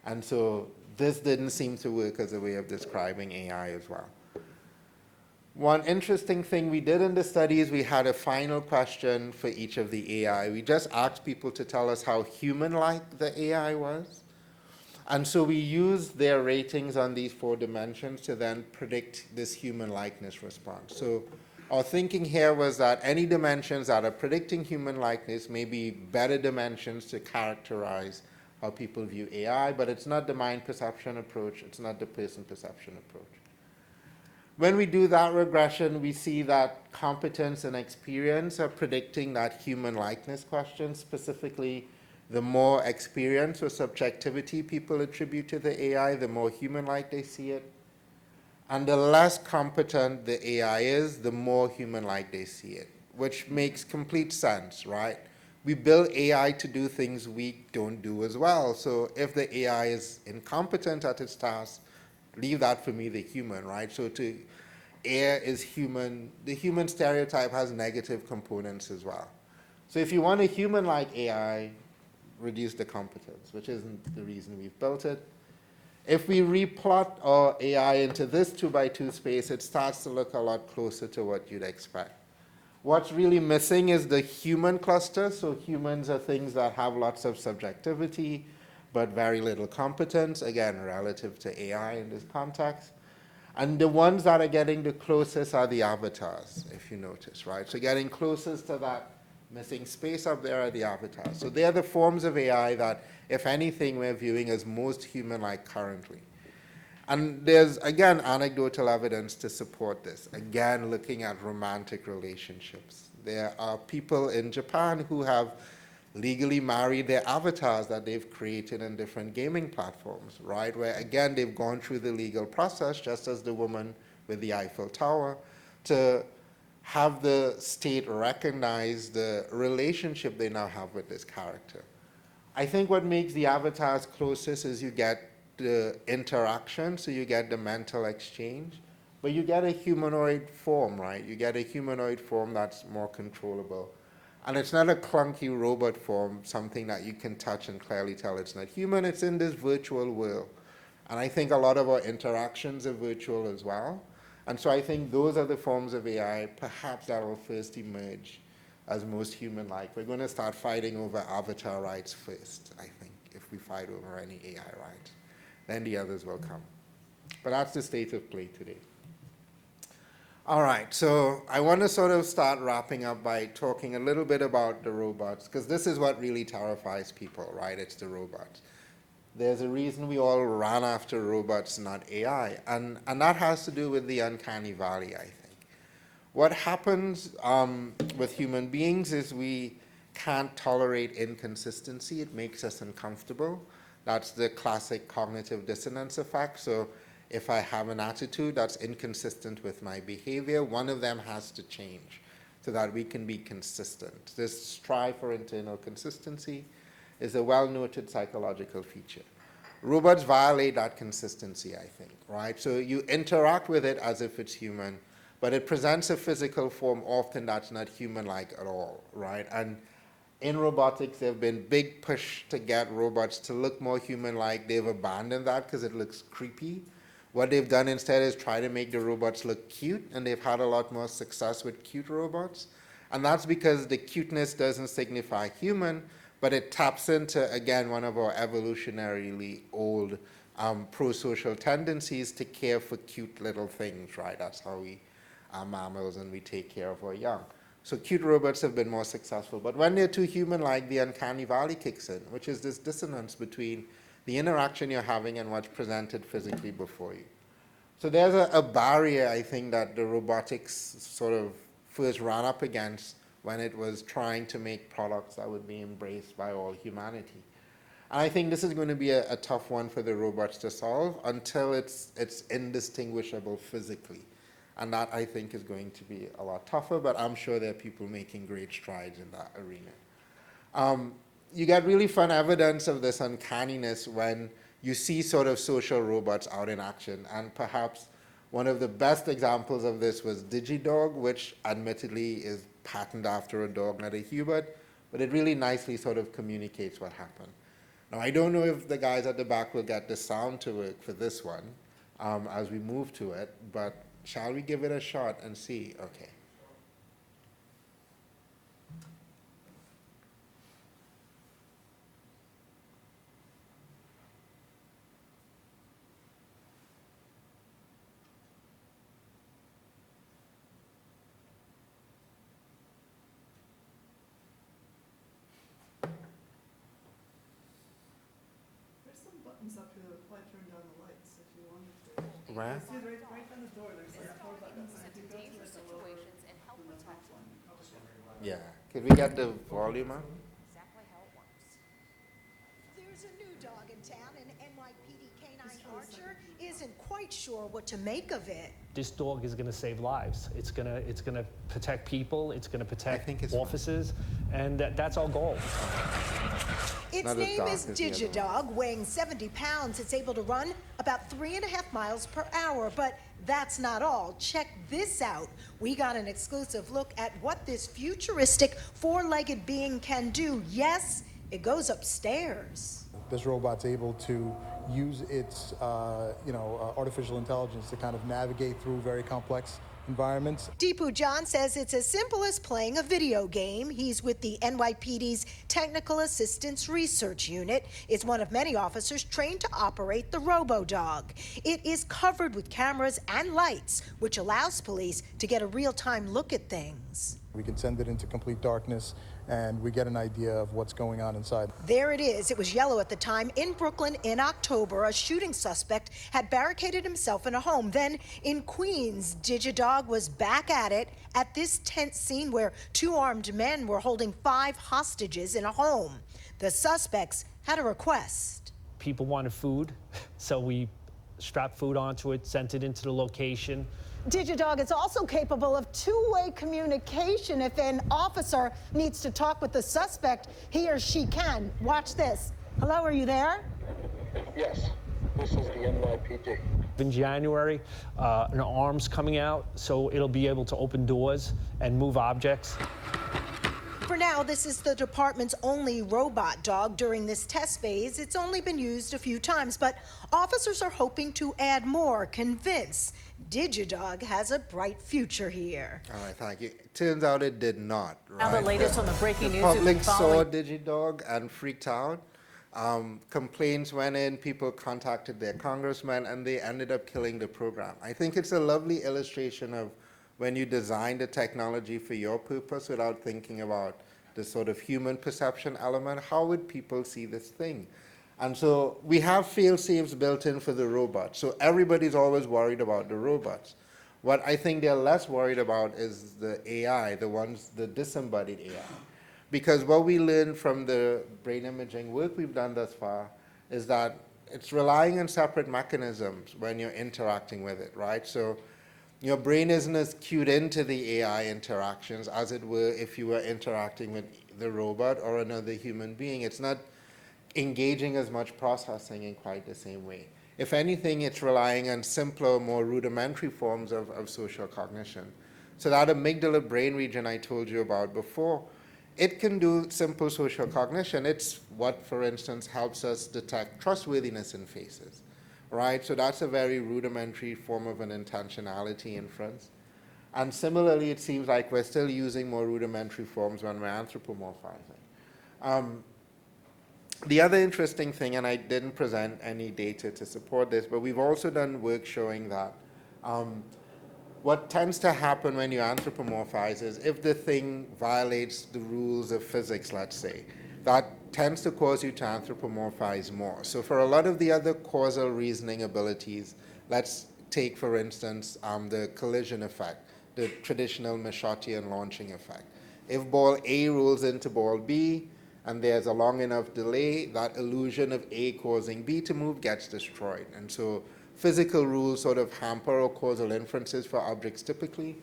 [SPEAKER 3] And so this didn't seem to work as a way of describing AI as well. One interesting thing we did in the study is we had a final question for each of the AI. We just asked people to tell us how human-like the AI was. And so we used their ratings on these 4 dimensions to then predict this human likeness response. So our thinking here was that any dimensions that are predicting human likeness may be better dimensions to characterize how people view AI, but it's not the mind perception approach, it's not the person perception approach. When we do that regression, we see that competence and experience are predicting that human likeness question, specifically the more experience or subjectivity people attribute to the AI, the more human-like they see it. And the less competent the AI is, the more human-like they see it, which makes complete sense, right? We build AI to do things we don't do as well. So if the AI is incompetent at its task, leave that for me, the human, right? So to err is human. The human stereotype has negative components as well. So if you want a human-like AI, reduce the competence, which isn't the reason we've built it. If we replot our AI into this 2x2 space, it starts to look a lot closer to what you'd expect. What's really missing is the human cluster. So humans are things that have lots of subjectivity, but very little competence, again, relative to AI in this context. And the ones that are getting the closest are the avatars, if you notice, right? So getting closest to that missing space up there are the avatars. So they're the forms of AI that, if anything, we're viewing as most human-like currently. And there's, again, anecdotal evidence to support this. Again, looking at romantic relationships. There are people in Japan who have legally married their avatars that they've created in different gaming platforms, right? Where, again, they've gone through the legal process, just as the woman with the Eiffel Tower, to have the state recognize the relationship they now have with this character. I think what makes the avatars closest is you get the interaction, so you get the mental exchange, but you get a humanoid form, right? You get a humanoid form that's more controllable. And it's not a clunky robot form, something that you can touch and clearly tell it's not human. It's in this virtual world. And I think a lot of our interactions are virtual as well. And so I think those are the forms of AI, perhaps, that will first emerge as most human-like. We're going to start fighting over avatar rights first, I think, if we fight over any AI rights. Then the others will come. But that's the state of play today. All right, so I want to sort of start wrapping up by talking a little bit about the robots, because this is what really terrifies people, right? It's the robots. There's a reason we all ran after robots, not AI, and that has to do with the uncanny valley, I think. What happens with human beings is we can't tolerate inconsistency. It makes us uncomfortable. That's the classic cognitive dissonance effect. So if I have an attitude that's inconsistent with my behavior, one of them has to change so that we can be consistent. This strive for internal consistency is a well-noted psychological feature. Robots violate that consistency, I think, right? So you interact with it as if it's human, but it presents a physical form often that's not human-like at all, right? And in robotics, there have been big push to get robots to look more human-like. They've abandoned that because it looks creepy. What they've done instead is try to make the robots look cute, and they've had a lot more success with cute robots. And that's because the cuteness doesn't signify human, but it taps into, again, one of our evolutionarily old pro-social tendencies to care for cute little things, right? That's how we are mammals and we take care of our young. So cute robots have been more successful. But when they're too human-like, the uncanny valley kicks in, which is this dissonance between the interaction you're having and what's presented physically before you. So there's a barrier, I think, that the robotics sort of first ran up against when it was trying to make products that would be embraced by all humanity. And I think this is going to be a tough one for the robots to solve until it's indistinguishable physically. And that, I think, is going to be a lot tougher, but I'm sure there are people making great strides in that arena. You get really fun evidence of this uncanniness when you see sort of social robots out in action. And perhaps one of the best examples of this was DigiDog, which admittedly is patterned after a dog, not a human, but it really nicely sort of communicates what happened. Now, I don't know if the guys at the back will get the sound to work for this one as we move to it, but shall we give it a shot and see? Okay.
[SPEAKER 4] There's some buttons up here that might turn down the lights if you wanted to.
[SPEAKER 3] Where?
[SPEAKER 4] See, right on the door, there's like 4 buttons. And if you go to like the lower,
[SPEAKER 5] and help
[SPEAKER 4] then the top
[SPEAKER 5] protect
[SPEAKER 4] one, probably.
[SPEAKER 3] Yeah. Could we get the volume up?
[SPEAKER 5] exactly how it works.
[SPEAKER 6] There's a new dog in town, and NYPD canine Archer isn't quite sure what to make of it.
[SPEAKER 7] This dog is going to save lives. It's going to protect people. It's going to protect
[SPEAKER 3] think it's
[SPEAKER 7] officers, and that's our goal.
[SPEAKER 6] Its
[SPEAKER 3] Not as
[SPEAKER 6] name
[SPEAKER 3] dark
[SPEAKER 6] is
[SPEAKER 3] as the other
[SPEAKER 6] DigiDog, weighing 70 pounds. It's able to run about 3.5 miles per hour, but that's not all. Check this out. We got an exclusive look at what this futuristic four-legged being can do. Yes, it goes upstairs.
[SPEAKER 8] This robot's able to use its artificial intelligence to kind of navigate through very complex environments.
[SPEAKER 6] Deepu John says it's as simple as playing a video game. He's with the NYPD's Technical Assistance Research Unit. It's one of many officers trained to operate the RoboDog. It is covered with cameras and lights, which allows police to get a real-time look at things.
[SPEAKER 8] We can send it into complete darkness, and we get an idea of what's going on inside.
[SPEAKER 6] There it is. It was yellow at the time. In Brooklyn in October, a shooting suspect had barricaded himself in a home. Then in Queens, DigiDog was back at it at this tense scene where 2 armed men were holding 5 hostages in a home. The suspects had a request.
[SPEAKER 7] People wanted food, so we strapped food onto it, sent it into the location.
[SPEAKER 6] DigiDog is also capable of two-way communication. If an officer needs to talk with the suspect, he or she can. Watch this. Hello, are you there?
[SPEAKER 9] Yes, this is the NYPD.
[SPEAKER 7] In January, an arm's coming out, so it'll be able to open doors and move objects.
[SPEAKER 6] For now, this is the department's only robot dog during this test phase. It's only been used a few times, but officers are hoping to add more, convince DigiDog has a bright future here.
[SPEAKER 3] All right, thank you. Turns out it did not. Right?
[SPEAKER 5] Now the latest on the breaking
[SPEAKER 3] The
[SPEAKER 5] news we've
[SPEAKER 3] public
[SPEAKER 5] been
[SPEAKER 3] saw
[SPEAKER 5] following.
[SPEAKER 3] DigiDog and freaked out. Complaints went in, people contacted their congressman, and they ended up killing the program. I think it's a lovely illustration of when you design the technology for your purpose without thinking about the sort of human perception element. How would people see this thing? And so we have fail-safes built in for the robots. So everybody's always worried about the robots. What I think they're less worried about is the AI, the disembodied AI. Because what we learned from the brain imaging work we've done thus far is that it's relying on separate mechanisms when you're interacting with it, right? So your brain isn't as cued into the AI interactions as it were if you were interacting with the robot or another human being. It's not engaging as much processing in quite the same way. If anything, it's relying on simpler, more rudimentary forms of social cognition. So that amygdala brain region I told you about before, it can do simple social cognition. It's what, for instance, helps us detect trustworthiness in faces, right? So that's a very rudimentary form of an intentionality inference. And similarly, it seems like we're still using more rudimentary forms when we're anthropomorphizing. The other interesting thing, and I didn't present any data to support this, but we've also done work showing that what tends to happen when you anthropomorphize is if the thing violates the rules of physics, let's say, that tends to cause you to anthropomorphize more. So for a lot of the other causal reasoning abilities, let's take, for instance, the collision effect, the traditional Michotian launching effect. If ball A rolls into ball B, and there's a long enough delay, that illusion of A causing B to move gets destroyed. And so physical rules sort of hamper or causal inferences for objects typically,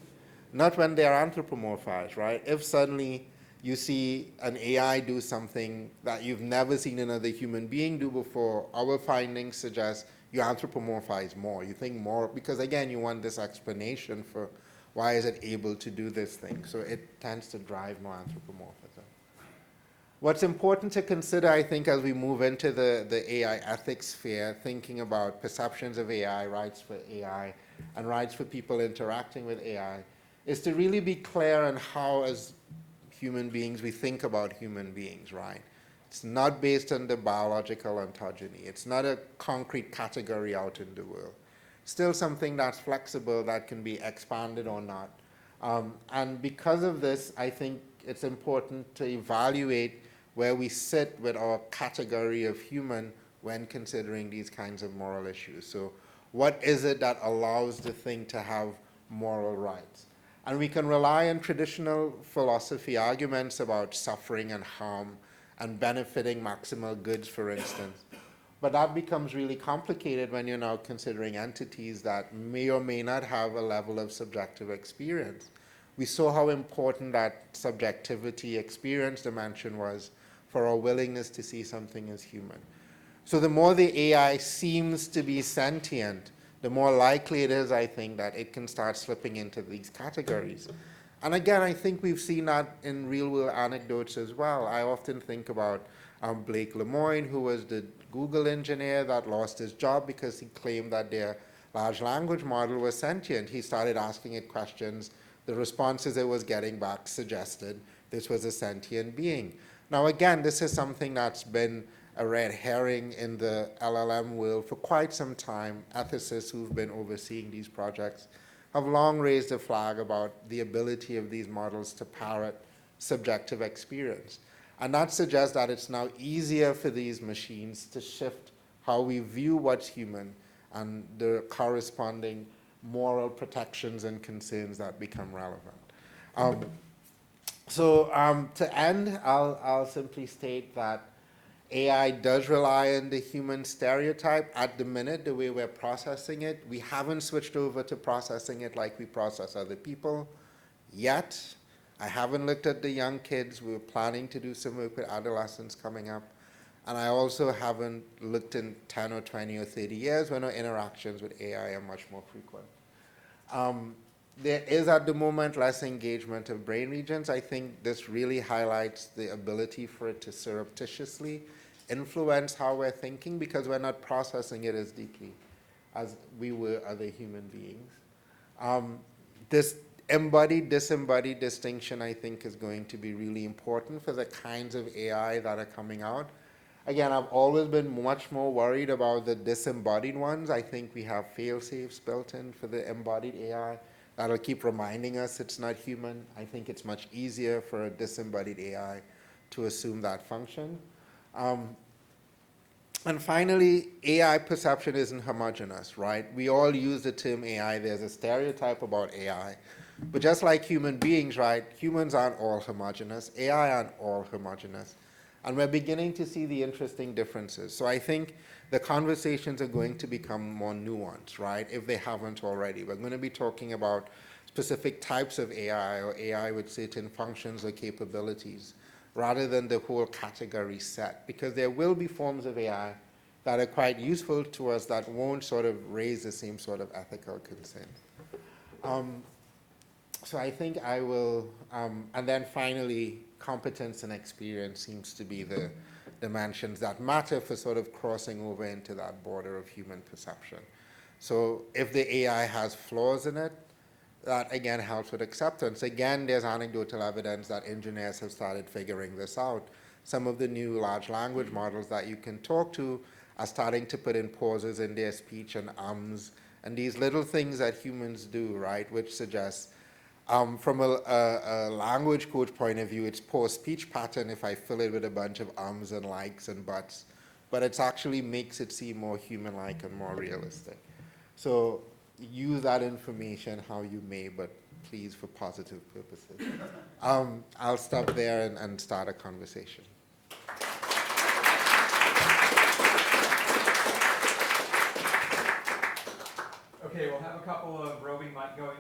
[SPEAKER 3] not when they're anthropomorphized, right? If suddenly you see an AI do something that you've never seen another human being do before, our findings suggest you anthropomorphize more. You think more, because again, you want this explanation for why is it able to do this thing. So it tends to drive more anthropomorphism. What's important to consider, I think, as we move into the AI ethics sphere, thinking about perceptions of AI, rights for AI, and rights for people interacting with AI, is to really be clear on how, as human beings, we think about human beings, right? It's not based on the biological ontogeny. It's not a concrete category out in the world. Still something that's flexible, that can be expanded or not. And because of this, I think it's important to evaluate where we sit with our category of human when considering these kinds of moral issues. So what is it that allows the thing to have moral rights? And we can rely on traditional philosophy arguments about suffering and harm and benefiting maximal goods, for instance. But that becomes really complicated when you're now considering entities that may or may not have a level of subjective experience. We saw how important that subjectivity experience dimension was for our willingness to see something as human. So the more the AI seems to be sentient, the more likely it is, I think, that it can start slipping into these categories. And again, I think we've seen that in real-world anecdotes as well. I often think about Blake Lemoine, who was the Google engineer that lost his job because he claimed that their large language model was sentient. He started asking it questions. The responses it was getting back suggested this was a sentient being. Now, again, this is something that's been a red herring in the LLM world for quite some time. Ethicists who've been overseeing these projects have long raised a flag about the ability of these models to parrot subjective experience. And that suggests that it's now easier for these machines to shift how we view what's human and the corresponding moral protections and concerns that become relevant. To end, I'll simply state that AI does rely on the human stereotype at the minute, the way we're processing it. We haven't switched over to processing it like we process other people yet. I haven't looked at the young kids. We're planning to do some work with adolescents coming up. And I also haven't looked in 10 or 20 or 30 years when our interactions with AI are much more frequent. There is at the moment less engagement of brain regions. I think this really highlights the ability for it to surreptitiously influence how we're thinking because we're not processing it as deeply as we were other human beings. This embodied-disembodied distinction, I think, is going to be really important for the kinds of AI that are coming out. Again, I've always been much more worried about the disembodied ones. I think we have fail-safes built in for the embodied AI that'll keep reminding us it's not human. I think it's much easier for a disembodied AI to assume that function. And finally, AI perception isn't homogeneous, right? We all use the term AI. There's a stereotype about AI. But just like human beings, right, humans aren't all homogeneous. AI aren't all homogeneous. And we're beginning to see the interesting differences. So I think the conversations are going to become more nuanced, right, if they haven't already. We're going to be talking about specific types of AI or AI with certain functions or capabilities rather than the whole category set, because there will be forms of AI that are quite useful to us that won't sort of raise the same sort of ethical concerns. So I think I will, and then finally, competence and experience seems to be the dimensions that matter for sort of crossing over into that border of human perception. So if the AI has flaws in it, that again helps with acceptance. Again, there's anecdotal evidence that engineers have started figuring this out. Some of the new large language models that you can talk to are starting to put in pauses in their speech and ums, and these little things that humans do, right, which suggests from a language coach point of view, it's poor speech pattern if I fill it with a bunch of ums and likes and buts, but it actually makes it seem more human-like and more realistic. So use that information how you may, but please for positive purposes. I'll stop there and start a conversation.
[SPEAKER 2] Okay, we'll have a couple of roving mics going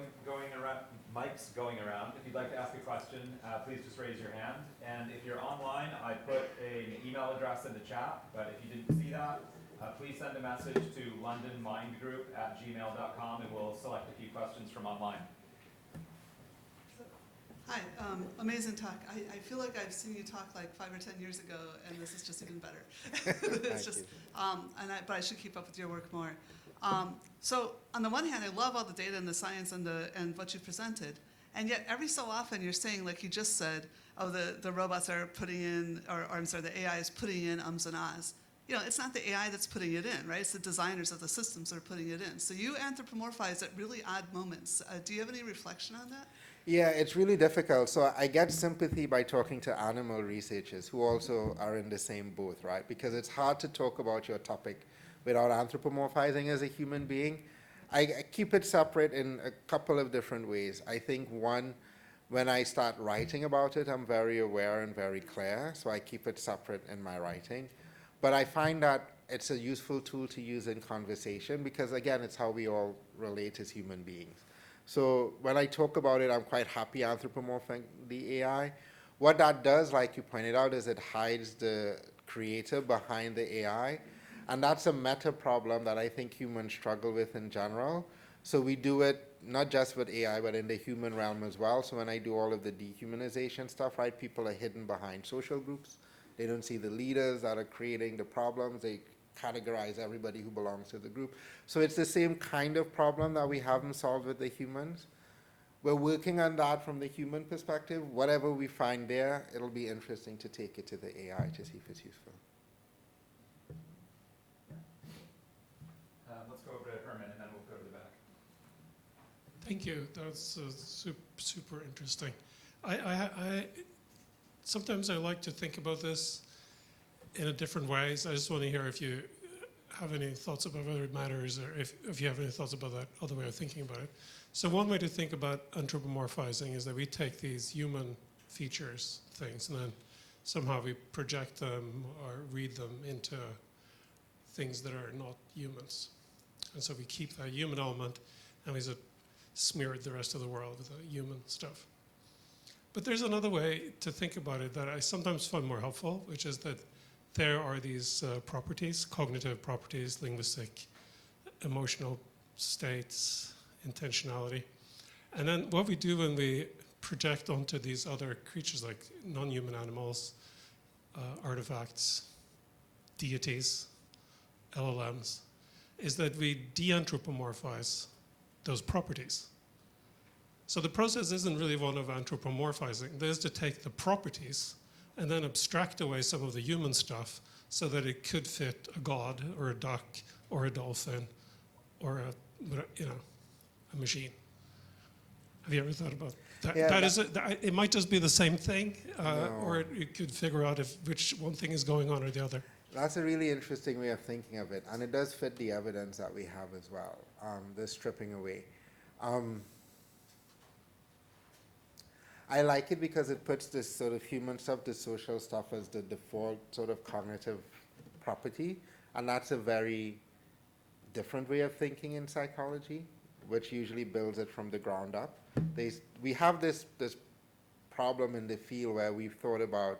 [SPEAKER 2] around. If you'd like to ask a question, please just raise your hand. And if you're online, I put an email address in the chat, but if you didn't see that, please send a message to londonmindgroup@gmail.com and we'll select a few questions from online.
[SPEAKER 4] Hi, amazing talk. I feel like I've seen you talk like 5 or 10 years ago, and this is just even better. It's just, but I should keep up with your work more. So on the one hand, I love all the data and the science and what you presented, and yet every so often you're saying, like you just said, oh, the robots are putting in, or I'm sorry, the AI is putting in ums and ahs. You know, it's not the AI that's putting it in, right? It's the designers of the systems that are putting it in. So you anthropomorphize at really odd moments. Do you have any reflection on that?
[SPEAKER 3] Yeah, it's really difficult. So I get sympathy by talking to animal researchers who also are in the same boat, right? Because it's hard to talk about your topic without anthropomorphizing as a human being. I keep it separate in a couple of different ways. I think one, when I start writing about it, I'm very aware and very clear, so I keep it separate in my writing. But I find that it's a useful tool to use in conversation because, again, it's how we all relate as human beings. So when I talk about it, I'm quite happy anthropomorphing the AI. What that does, like you pointed out, is it hides the creator behind the AI. And that's a meta problem that I think humans struggle with in general. So we do it not just with AI, but in the human realm as well. So when I do all of the dehumanization stuff, right, people are hidden behind social groups. They don't see the leaders that are creating the problems. They categorize everybody who belongs to the group. So it's the same kind of problem that we haven't solved with the humans. We're working on that from the human perspective. Whatever we find there, it'll be interesting to take it to the AI to see if it's useful.
[SPEAKER 2] Let's go over to Herman and then we'll go to the back.
[SPEAKER 10] Thank you. That's super interesting. Sometimes I like to think about this in a different ways. I just want to hear if you have any thoughts about whether it matters or if you have any thoughts about that other way of thinking about it. So one way to think about anthropomorphizing is that we take these human features, things, and then somehow we project them or read them into things that are not humans. And so we keep that human element and we smear the rest of the world with the human stuff. But there's another way to think about it that I sometimes find more helpful, which is that there are these properties, cognitive properties, linguistic, emotional states, intentionality. And then what we do when we project onto these other creatures like non-human animals, artifacts, deities, LLMs, is that we de-anthropomorphize those properties. So the process isn't really one of anthropomorphizing. There's to take the properties and then abstract away some of the human stuff so that it could fit a god or a duck or a dolphin or a machine. Have you ever thought about that?
[SPEAKER 3] Yeah,
[SPEAKER 10] it might just be the same thing,
[SPEAKER 3] No.
[SPEAKER 10] or you could figure out which one thing is going on or the other.
[SPEAKER 3] That's a really interesting way of thinking of it, and it does fit the evidence that we have as well, the stripping away. I like it because it puts this sort of human stuff, the social stuff, as the default sort of cognitive property, and that's a very different way of thinking in psychology, which usually builds it from the ground up. We have this problem in the field where we've thought about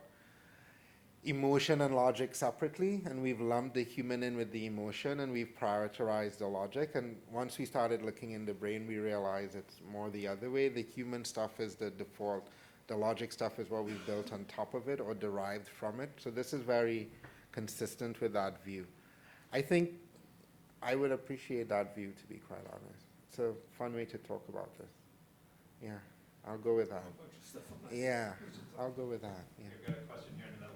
[SPEAKER 3] emotion and logic separately, and we've lumped the human in with the emotion, and we've prioritized the logic. And once we started looking in the brain, we realized it's more the other way. The human stuff is the default. The logic stuff is what we've built on top of it or derived from it. So this is very consistent with that view. I think I would appreciate that view, to be quite honest. It's a fun way to talk about this. Yeah, I'll go with that. Yeah, I'll go with that. Yeah.
[SPEAKER 2] You've got a question here in the middle.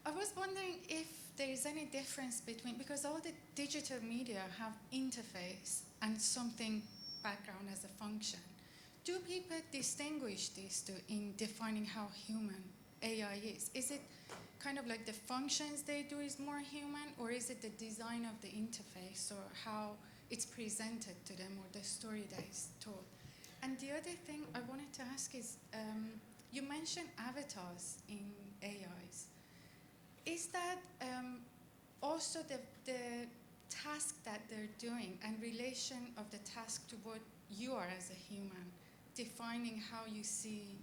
[SPEAKER 11] I was wondering if there is any difference between, because all the digital media have interface and something background as a function. Do people distinguish these two in defining how human AI is? Is it kind of like the functions they do is more human, or is it the design of the interface or how it's presented to them or the story that is told? And the other thing I wanted to ask is, you mentioned avatars in AIs. Is that also the task that they're doing and relation of the task to what you are as a human, defining how you see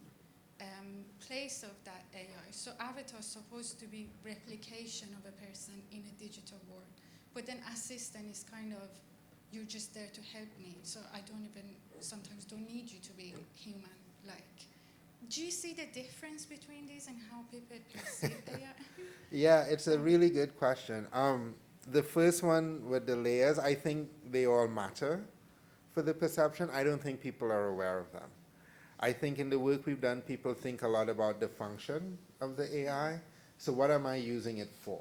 [SPEAKER 11] place of that AI? So avatar is supposed to be replication of a person in a digital world, but then assistant is kind of, you're just there to help me, so I sometimes don't need you to be human-like. Do you see the difference between these and how people perceive AI?
[SPEAKER 3] Yeah, it's a really good question. The first one with the layers, I think they all matter for the perception. I don't think people are aware of them. I think in the work we've done, people think a lot about the function of the AI. So what am I using it for?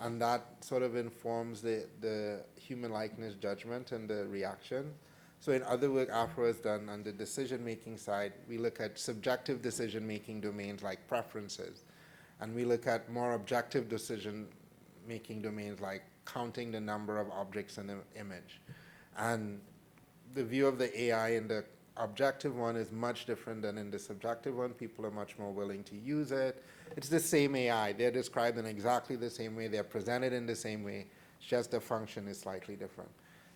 [SPEAKER 3] And that sort of informs the human likeness judgment and the reaction. So in other work Afro has done on the decision-making side, we look at subjective decision-making domains like preferences. And we look at more objective decision-making domains like counting the number of objects in an image. And the view of the AI in the objective one is much different than in the subjective one. People are much more willing to use it. It's the same AI. They're described in exactly the same way. They're presented in the same way. It's just the function is slightly different.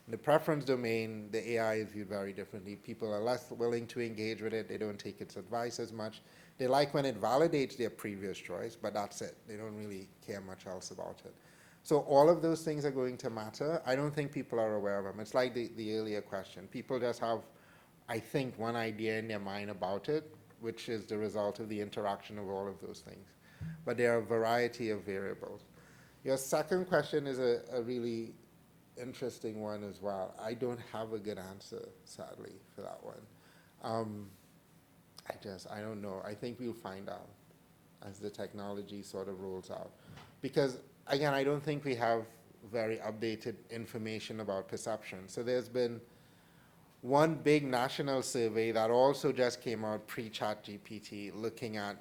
[SPEAKER 3] In the preference domain, the AI is viewed very differently. People are less willing to engage with it. They don't take its advice as much. They like when it validates their previous choice, but that's it. They don't really care much else about it. So all of those things are going to matter. I don't think people are aware of them. It's like the earlier question. People just have, I think, one idea in their mind about it, which is the result of the interaction of all of those things. But there are a variety of variables. Your second question is a really interesting one as well. I don't have a good answer, sadly, for that one. I don't know. I think we'll find out as the technology sort of rolls out. Because, again, I don't think we have very updated information about perception. So there's been one big national survey that also just came out pre-ChatGPT looking at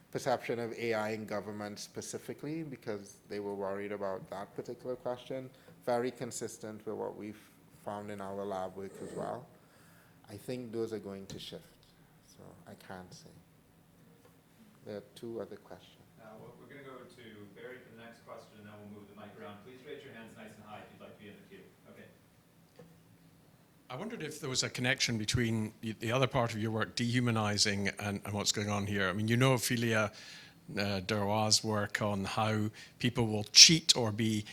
[SPEAKER 3] perception of AI in government specifically because they were worried about that particular question. Very consistent with what we've found in our lab work as well. I think those are going to shift, so I can't say. There are two other questions.
[SPEAKER 2] We're going to go to Barry for the next question, and then we'll move the mic around. Please raise your hands nice and high if you'd like to be in the queue. Okay.
[SPEAKER 1] I wondered if there was a connection between the other part of your work, dehumanizing, and what's going on here. I mean, you know Ophelia Deroy's work on how people will cheat or be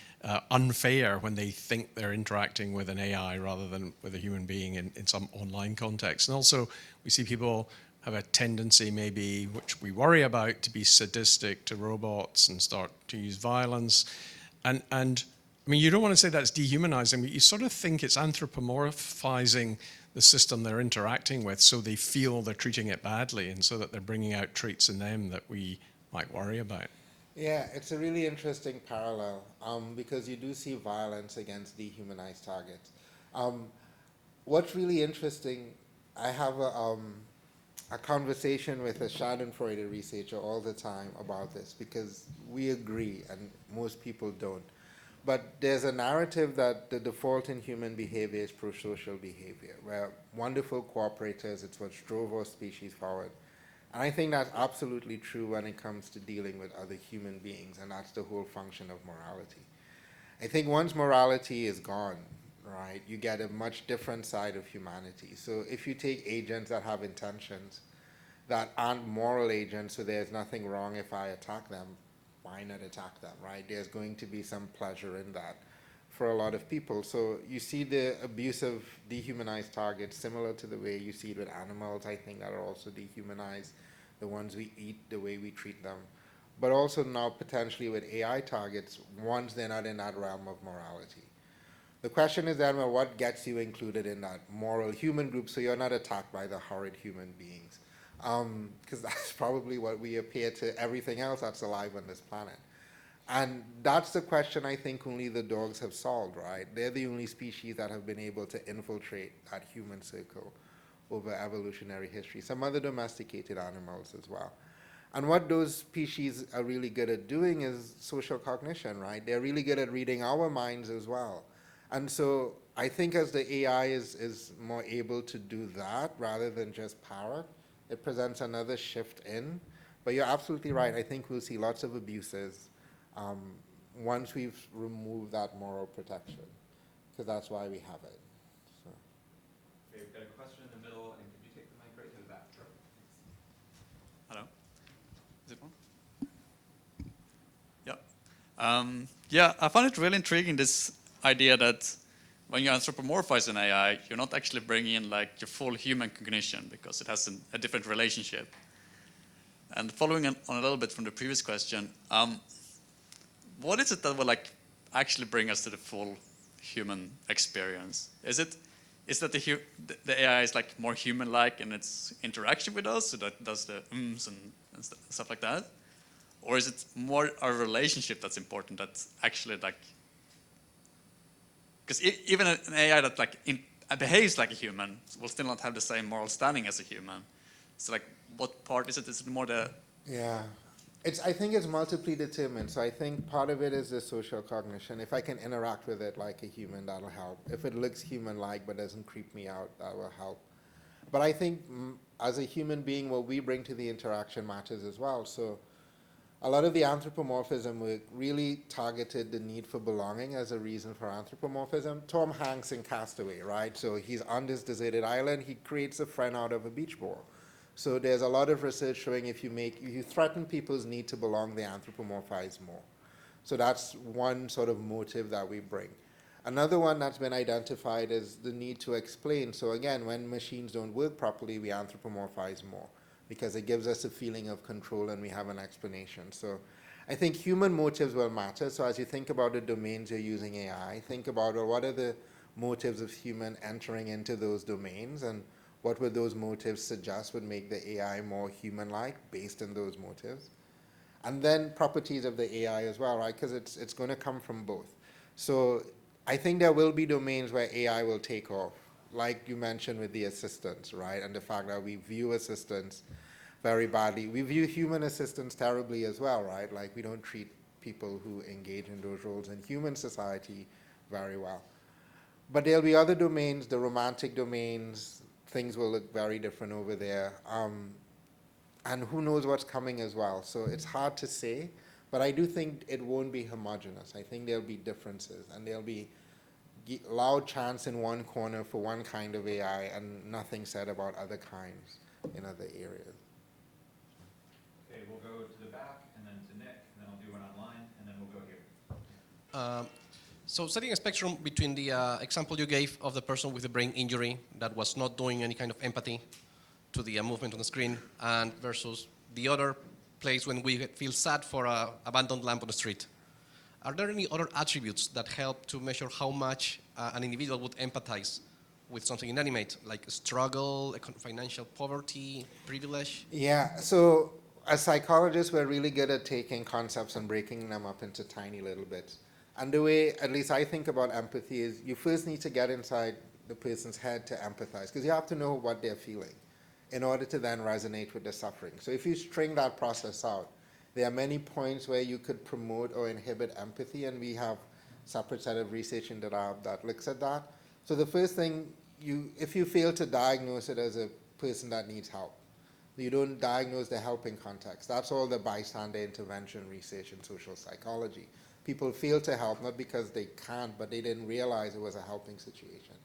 [SPEAKER 1] unfair when they think they're interacting with an AI rather than with a human being in some online context. And also, we see people have a tendency, maybe, which we worry about, to be sadistic to robots and start to use violence. And I mean, you don't want to say that's dehumanizing, but you sort of think it's anthropomorphizing the system they're interacting with so they feel they're treating it badly and so that they're bringing out traits in them that we might worry about.
[SPEAKER 3] Yeah, it's a really interesting parallel because you do see violence against dehumanized targets. what's really interesting, I have a conversation with a Schadenfreude researcher all the time about this because we agree and most people don't. But there's a narrative that the default in human behavior is pro-social behavior. We're wonderful cooperators, it's what drove our species forward. And I think that's absolutely true when it comes to dealing with other human beings, and that's the whole function of morality. I think once morality is gone, right, you get a much different side of humanity. So if you take agents that have intentions that aren't moral agents, so there's nothing wrong if I attack them, why not attack them, right? There's going to be some pleasure in that for a lot of people. So you see the abuse of dehumanized targets similar to the way you see it with animals, I think, that are also dehumanized, the ones we eat, the way we treat them. But also now potentially with AI targets, once they're not in that realm of morality. The question is then, well, what gets you included in that moral human group so you're not attacked by the horrid human beings? Because that's probably what we appear to everything else that's alive on this planet. And that's the question I think only the dogs have solved, right? They're the only species that have been able to infiltrate that human circle over evolutionary history. Some other domesticated animals as well. And what those species are really good at doing is social cognition, right? They're really good at reading our minds as well. And so I think as the AI is more able to do that rather than just parrot, it presents another shift in. But you're absolutely right. I think we'll see lots of abuses once we've removed that moral protection, because that's why we have it. So.
[SPEAKER 2] Okay, we've got a question in the middle, and could you take the mic right to the back? Sure.
[SPEAKER 12] Hello. Is it on? Yeah. Yeah, I find it really intriguing, this idea that when you anthropomorphize an AI, you're not actually bringing in like your full human cognition because it has a different relationship. And following on a little bit from the previous question, what is it that will like actually bring us to the full human experience? Is that the AI is like more human-like in its interaction with us, so that does the and stuff like that? Or is it more our relationship that's important, that's actually like, because even an AI that like behaves like a human will still not have the same moral standing as a human. So like, what part is it? Is it more the...
[SPEAKER 3] Yeah, I think it's multiply determined. So I think part of it is the social cognition. If I can interact with it like a human, that'll help. If it looks human-like but doesn't creep me out, that will help. But I think as a human being, what we bring to the interaction matters as well. So a lot of the anthropomorphism work really targeted the need for belonging as a reason for anthropomorphism. Tom Hanks in Castaway, right? So he's on this deserted island. He creates a friend out of a beach ball. So there's a lot of research showing if you threaten people's need to belong, they anthropomorphize more. So that's one sort of motive that we bring. Another one that's been identified is the need to explain. So again, when machines don't work properly, we anthropomorphize more, because it gives us a feeling of control and we have an explanation. So I think human motives will matter. So as you think about the domains you're using AI, think about, well, what are the motives of human entering into those domains, and what would those motives suggest would make the AI more human-like based on those motives? And then properties of the AI as well, right? Because it's going to come from both. So I think there will be domains where AI will take off, like you mentioned with the assistants, right? And the fact that we view assistants very badly. We view human assistants terribly as well, right? Like we don't treat people who engage in those roles in human society very well. But there'll be other domains, the romantic domains, things will look very different over there. And who knows what's coming as well. So it's hard to say, but I do think it won't be homogeneous. I think there'll be differences, and there'll be loud chants in one corner for one kind of AI and nothing said about other kinds in other areas.
[SPEAKER 2] Okay, we'll go to the back, and then to Nick, and then I'll do one online, and then we'll go here.
[SPEAKER 13] So setting a spectrum between the example you gave of the person with a brain injury that was not doing any kind of empathy to the movement on the screen, and versus the other place when we feel sad for an abandoned lamp on the street. Are there any other attributes that help to measure how much an individual would empathize with something inanimate, like struggle, financial poverty, privilege?
[SPEAKER 3] Yeah, so as psychologists, we're really good at taking concepts and breaking them up into tiny little bits. And the way, at least I think about empathy, is you first need to get inside the person's head to empathize, because you have to know what they're feeling in order to then resonate with the suffering. So if you string that process out, there are many points where you could promote or inhibit empathy, and we have separate set of research in the lab that looks at that. So the first thing, if you fail to diagnose it as a person that needs help, you don't diagnose the helping context. That's all the bystander intervention research in social psychology. People fail to help not because they can't, but they didn't realize it was a helping situation.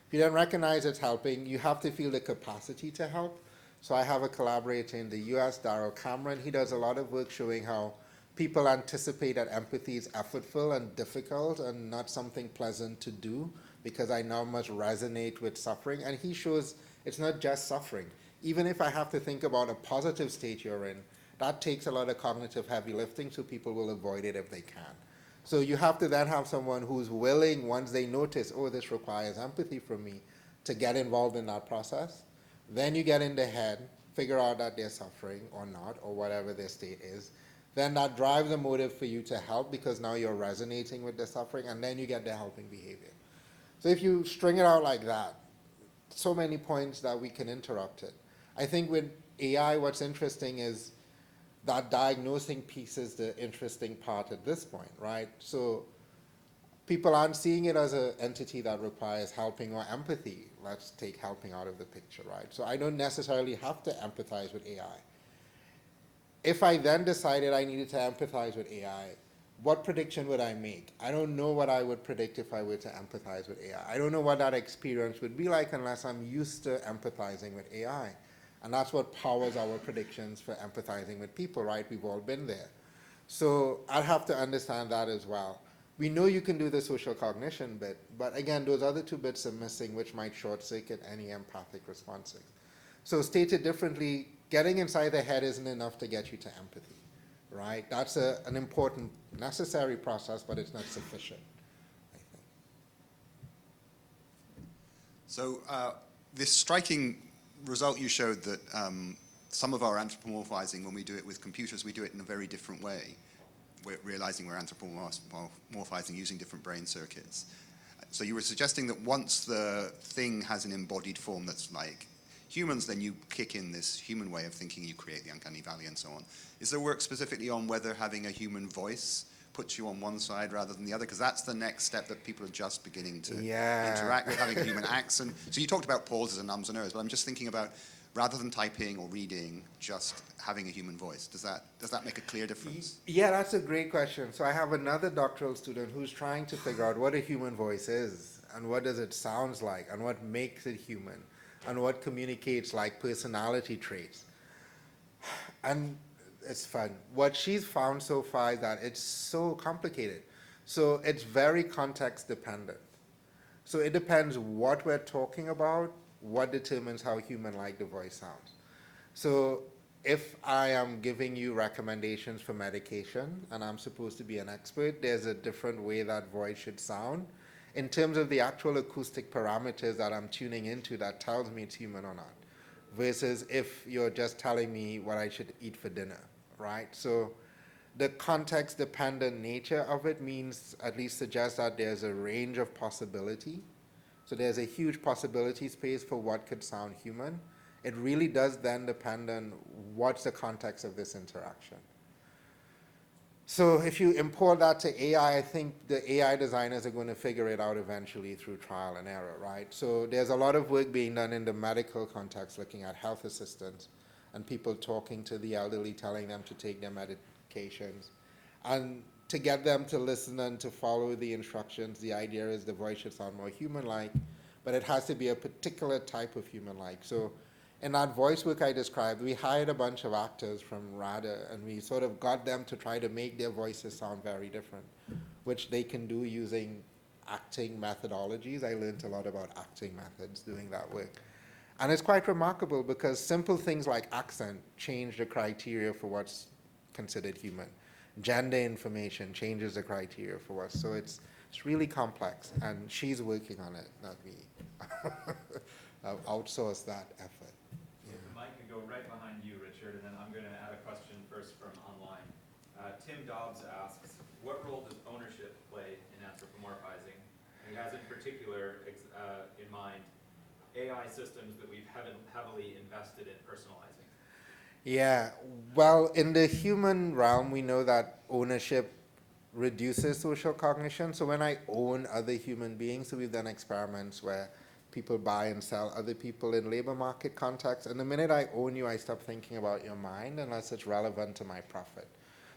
[SPEAKER 3] If you don't recognize it's helping, you have to feel the capacity to help. So I have a collaborator in the US, Darryl Cameron. He does a lot of work showing how people anticipate that empathy is effortful and difficult and not something pleasant to do because I now must resonate with suffering. And he shows it's not just suffering. Even if I have to think about a positive state you're in, that takes a lot of cognitive heavy lifting, so people will avoid it if they can. So you have to then have someone who's willing, once they notice, oh, this requires empathy from me, to get involved in that process. Then you get in their head, figure out that they're suffering or not, or whatever their state is. Then that drives a motive for you to help because now you're resonating with the suffering, and then you get the helping behavior. So if you string it out like that, so many points that we can interrupt it. I think with AI, what's interesting is that diagnosing piece is the interesting part at this point, right? So people aren't seeing it as an entity that requires helping or empathy. Let's take helping out of the picture, right? So I don't necessarily have to empathize with AI. If I then decided I needed to empathize with AI, what prediction would I make? I don't know what I would predict if I were to empathize with AI. I don't know what that experience would be like unless I'm used to empathizing with AI. And that's what powers our predictions for empathizing with people, right? We've all been there. So I'll have to understand that as well. We know you can do the social cognition bit, but again, those other two bits are missing, which might short-circuit any empathic responses. So stated differently, getting inside the head isn't enough to get you to empathy, right? That's an important, necessary process, but it's not sufficient, I think.
[SPEAKER 14] So this striking result you showed that some of our anthropomorphizing, when we do it with computers, we do it in a very different way. We're realizing we're anthropomorphizing using different brain circuits. So you were suggesting that once the thing has an embodied form that's like humans, then you kick in this human way of thinking, you create the uncanny valley and so on. Is there work specifically on whether having a human voice puts you on one side rather than the other? Because that's the next step that people are just beginning to interact with, having a human accent. So you talked about pauses and ums and ers, but I'm just thinking about, rather than typing or reading, just having a human voice. Does that make a clear difference?
[SPEAKER 3] Yeah, that's a great question. So I have another doctoral student who's trying to figure out what a human voice is, and what does it sound like, and what makes it human, and what communicates like personality traits. And it's fun. What she's found so far is that it's so complicated. So it's very context dependent. So it depends what we're talking about, what determines how human-like the voice sounds. So if I am giving you recommendations for medication and I'm supposed to be an expert, there's a different way that voice should sound in terms of the actual acoustic parameters that I'm tuning into that tells me it's human or not, versus if you're just telling me what I should eat for dinner, right? So the context-dependent nature of it means, at least suggests that there's a range of possibility. So there's a huge possibility space for what could sound human. It really does then depend on what's the context of this interaction. So if you import that to AI, I think the AI designers are going to figure it out eventually through trial and error, right? So there's a lot of work being done in the medical context, looking at health assistants and people talking to the elderly, telling them to take their medications. And to get them to listen and to follow the instructions, the idea is the voice should sound more human-like, but it has to be a particular type of human-like. So in that voice work I described, we hired a bunch of actors from RADA, and we sort of got them to try to make their voices sound very different, which they can do using acting methodologies. I learned a lot about acting methods doing that work. And it's quite remarkable because simple things like accent change the criteria for what's considered human. Gender information changes the criteria for us. So it's really complex, and she's working on it, not me. I've outsourced that effort.
[SPEAKER 2] So the mic can go right behind you, Richard, and then I'm going to add a question first from online. Tim Dobbs asks, what role does ownership play in anthropomorphizing? He has in particular in mind AI systems that we've heavily invested in personalizing.
[SPEAKER 3] Yeah, well, in the human realm, we know that ownership reduces social cognition. So when I own other human beings, so we've done experiments where people buy and sell other people in labor market contexts. And the minute I own you, I stop thinking about your mind unless it's relevant to my profit.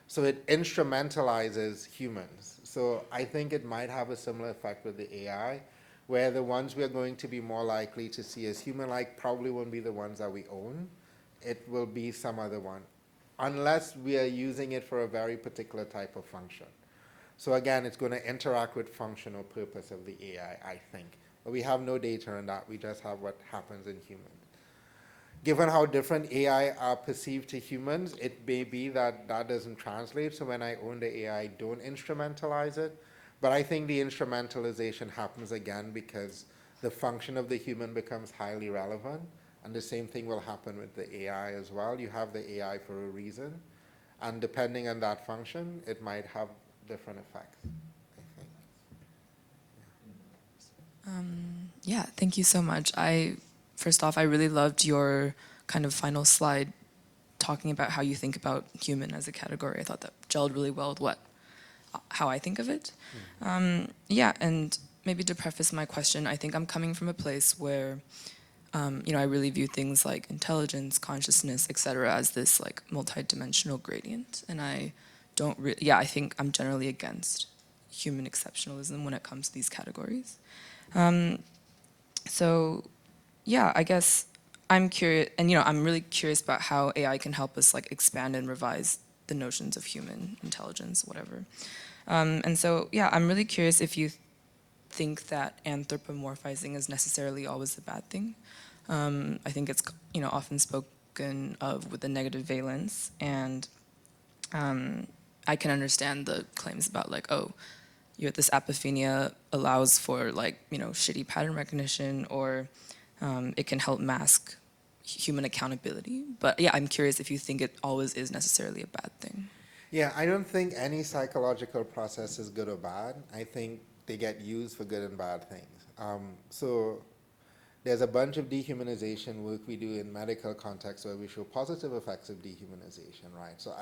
[SPEAKER 3] So it instrumentalizes humans. So I think it might have a similar effect with the AI, where the ones we're going to be more likely to see as human-like probably won't be the ones that we own. It will be some other one, unless we are using it for a very particular type of function. So again, it's going to interact with function or purpose of the AI, I think. But we have no data on that. We just have what happens in humans. Given how different AI are perceived to humans, it may be that that doesn't translate. So when I own the AI, I don't instrumentalize it. But I think the instrumentalization happens again because the function of the human becomes highly relevant. And the same thing will happen with the AI as well. You have the AI for a reason. And depending on that function, it might have different effects, I think.
[SPEAKER 15] Yeah, thank you so much. First off, I really loved your kind of final slide talking about how you think about human as a category. I thought that gelled really well with how I think of it. Yeah, and maybe to preface my question, I think I'm coming from a place where I really view things like intelligence, consciousness, etc., as this like multidimensional gradient, and I think I'm generally against human exceptionalism when it comes to these categories. So, yeah, I guess I'm curious, and I'm really curious about how AI can help us like expand and revise the notions of human intelligence, whatever. And so, yeah, I'm really curious if you think that anthropomorphizing is necessarily always a bad thing. I think it's often spoken of with a negative valence, and I can understand the claims about like, oh, this apophenia allows for like shitty pattern recognition, or it can help mask human accountability. But yeah, I'm curious if you think it always is necessarily a bad thing.
[SPEAKER 3] Yeah, I don't think any psychological process is good or bad. I think they get used for good and bad things. So there's a bunch of dehumanization work we do in medical contexts where we show positive effects of dehumanization, right? So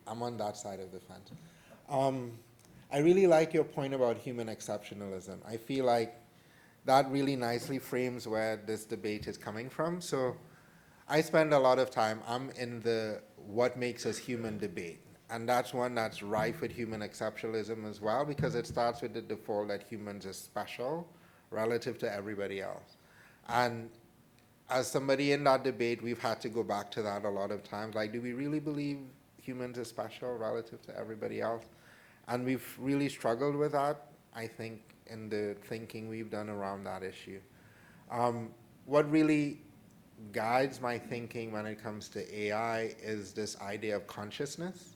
[SPEAKER 3] I'm on that side of the fence. I really like your point about human exceptionalism. I feel like that really nicely frames where this debate is coming from. So I spend a lot of time, I'm in the what makes us human debate. And that's one that's rife with human exceptionalism as well, because it starts with the default that humans are special relative to everybody else. And as somebody in that debate, we've had to go back to that a lot of times. Like, do we really believe humans are special relative to everybody else? And we've really struggled with that, I think, in the thinking we've done around that issue. What really guides my thinking when it comes to AI is this idea of consciousness,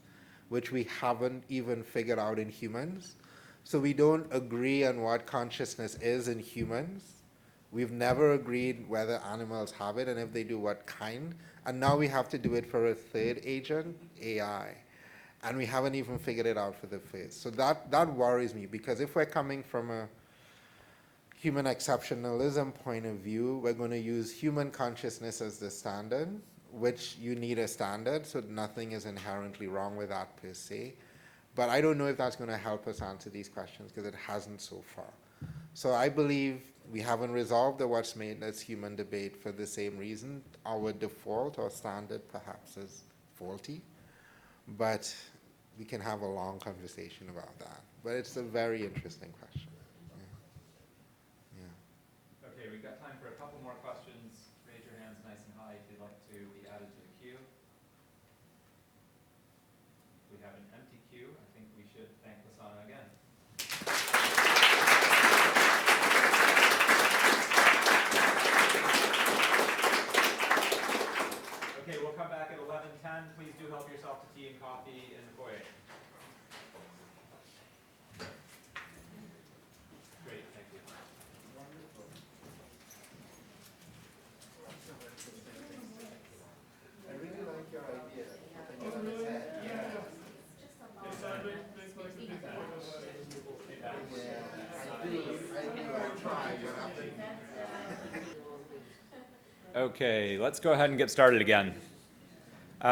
[SPEAKER 3] which we haven't even figured out in humans. So we don't agree on what consciousness is in humans. We've never agreed whether animals have it, and if they do, what kind. And now we have to do it for a third agent, AI. And we haven't even figured it out for the first. So that worries me, because if we're coming from a human exceptionalism point of view, we're going to use human consciousness as the standard, which you need a standard, so nothing is inherently wrong with that per se. But I don't know if that's going to help us answer these questions, because it hasn't so far. So I believe we haven't resolved the what's made us human debate for the same reason. Our default or standard perhaps is faulty, but we can have a long conversation about that. But it's a very interesting question. Yeah.
[SPEAKER 2] Okay, we've got time for a couple more questions. Raise your hands nice and high if you'd like to be added to the queue. If we have an empty queue, I think we should thank Lasana again. Okay, we'll come back at 11:10. Please do help yourself to tea and coffee in the foyer. Great, thank you. Okay, let's go ahead and get started again.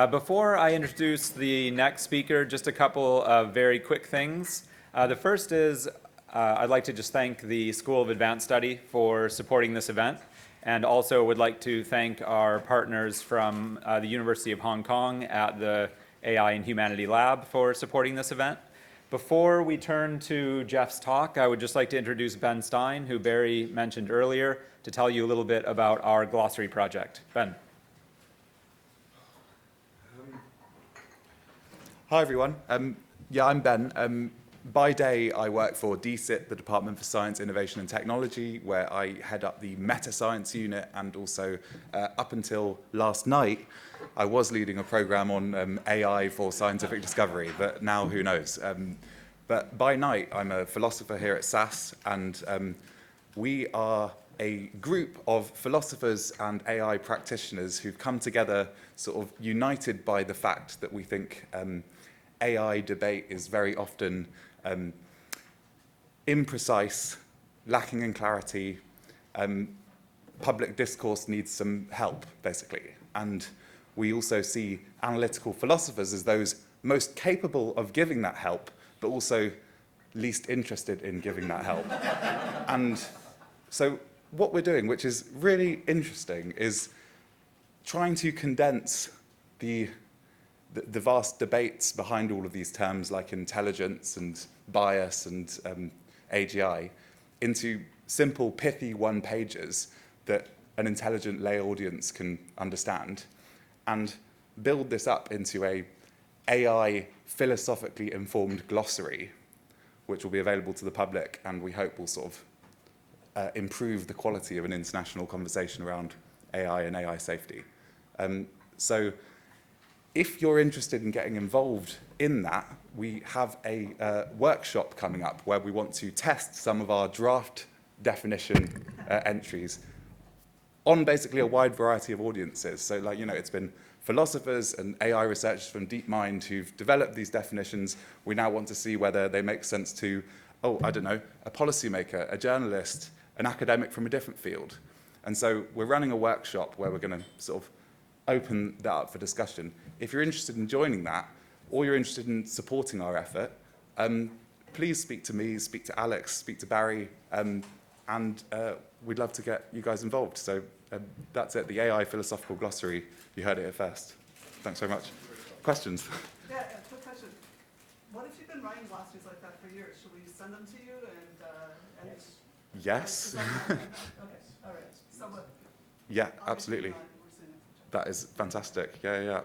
[SPEAKER 2] Before I introduce the next speaker, just a couple of very quick things. The first is I'd like to just thank the School of Advanced Study for supporting this event, and also would like to thank our partners from the University of Hong Kong at the AI&Humanity-Lab for supporting this event. Before we turn to Jeff's talk, I would just like to introduce Ben Stein, who Barry mentioned earlier, to tell you a little bit about our glossary project. Ben.
[SPEAKER 16] Hi, everyone. Yeah, I'm Ben. By day, I work for DSIT, the Department for Science, Innovation and Technology, where I head up the meta-science unit, and also up until last night, I was leading a program on AI for scientific discovery, but now who knows? But by night, I'm a philosopher here at SAS, and we are a group of philosophers and AI practitioners who've come together sort of united by the fact that we think AI debate is very often imprecise, lacking in clarity. Public discourse needs some help, basically. And we also see analytical philosophers as those most capable of giving that help, but also least interested in giving that help. And so what we're doing, which is really interesting, is trying to condense the vast debates behind all of these terms like intelligence and bias and AGI into simple, pithy one-pagers that an intelligent lay audience can understand, and build this up into a AI philosophically informed glossary, which will be available to the public, and we hope will sort of improve the quality of an international conversation around AI and AI safety. So if you're interested in getting involved in that, we have a workshop coming up where we want to test some of our draft definition entries on basically a wide variety of audiences. So, like, you know, it's been philosophers and AI researchers from DeepMind who've developed these definitions. We now want to see whether they make sense to, I don't know, a policymaker, a journalist, an academic from a different field. And so we're running a workshop where we're going to sort of open that up for discussion. If you're interested in joining that, or you're interested in supporting our effort, please speak to me, speak to Alex, speak to Barry, and we'd love to get you guys involved. So that's it, the AI Philosophical Glossary. You heard it here first. Thanks very much. Questions?
[SPEAKER 4] Yeah, a quick question. What if you've been writing glossaries like that for years? Should we send them to you and
[SPEAKER 16] Yes.
[SPEAKER 4] Okay, all right. So
[SPEAKER 16] Yeah, absolutely. That is fantastic. Yeah.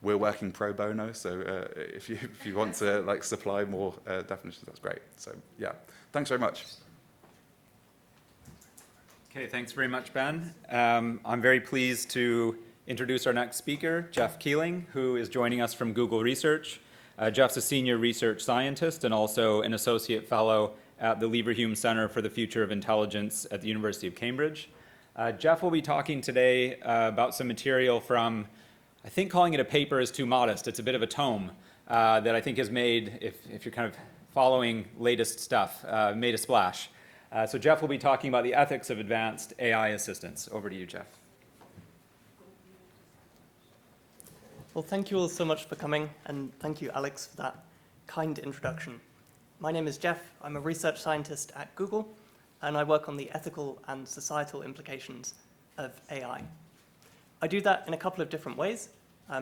[SPEAKER 16] We're working pro bono, so if you want to like supply more definitions, that's great. So yeah, thanks very much.
[SPEAKER 2] Okay, thanks very much, Ben. I'm very pleased to introduce our next speaker, Jeff Keeling, who is joining us from Google Research. Jeff's a senior research scientist and also an associate fellow at the Leverhulme Center for the Future of Intelligence at the University of Cambridge. Jeff will be talking today about some material from, I think calling it a paper is too modest. It's a bit of a tome that I think has made, if you're kind of following latest stuff, made a splash. So Jeff will be talking about the ethics of advanced AI assistance. Over to you, Jeff.
[SPEAKER 17] Well, thank you all so much for coming, and thank you, Alex, for that kind introduction. My name is Jeff. I'm a research scientist at Google, and I work on the ethical and societal implications of AI. I do that in a couple of different ways.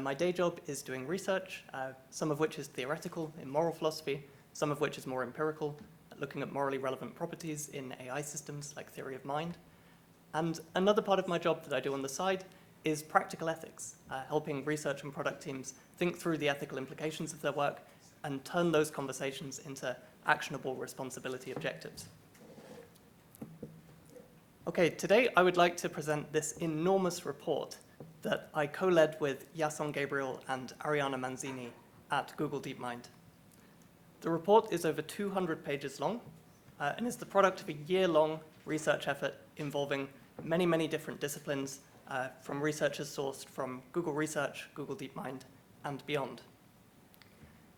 [SPEAKER 17] My day job is doing research, some of which is theoretical in moral philosophy, some of which is more empirical, looking at morally relevant properties in AI systems like theory of mind. And another part of my job that I do on the side is practical ethics, helping research and product teams think through the ethical implications of their work and turn those conversations into actionable responsibility objectives. Okay, today I would like to present this enormous report that I co-led with Yason Gabriel and Ariana Manzini at Google DeepMind. The report is over 200 pages long and is the product of a year-long research effort involving many, many different disciplines from researchers sourced from Google Research, Google DeepMind, and beyond.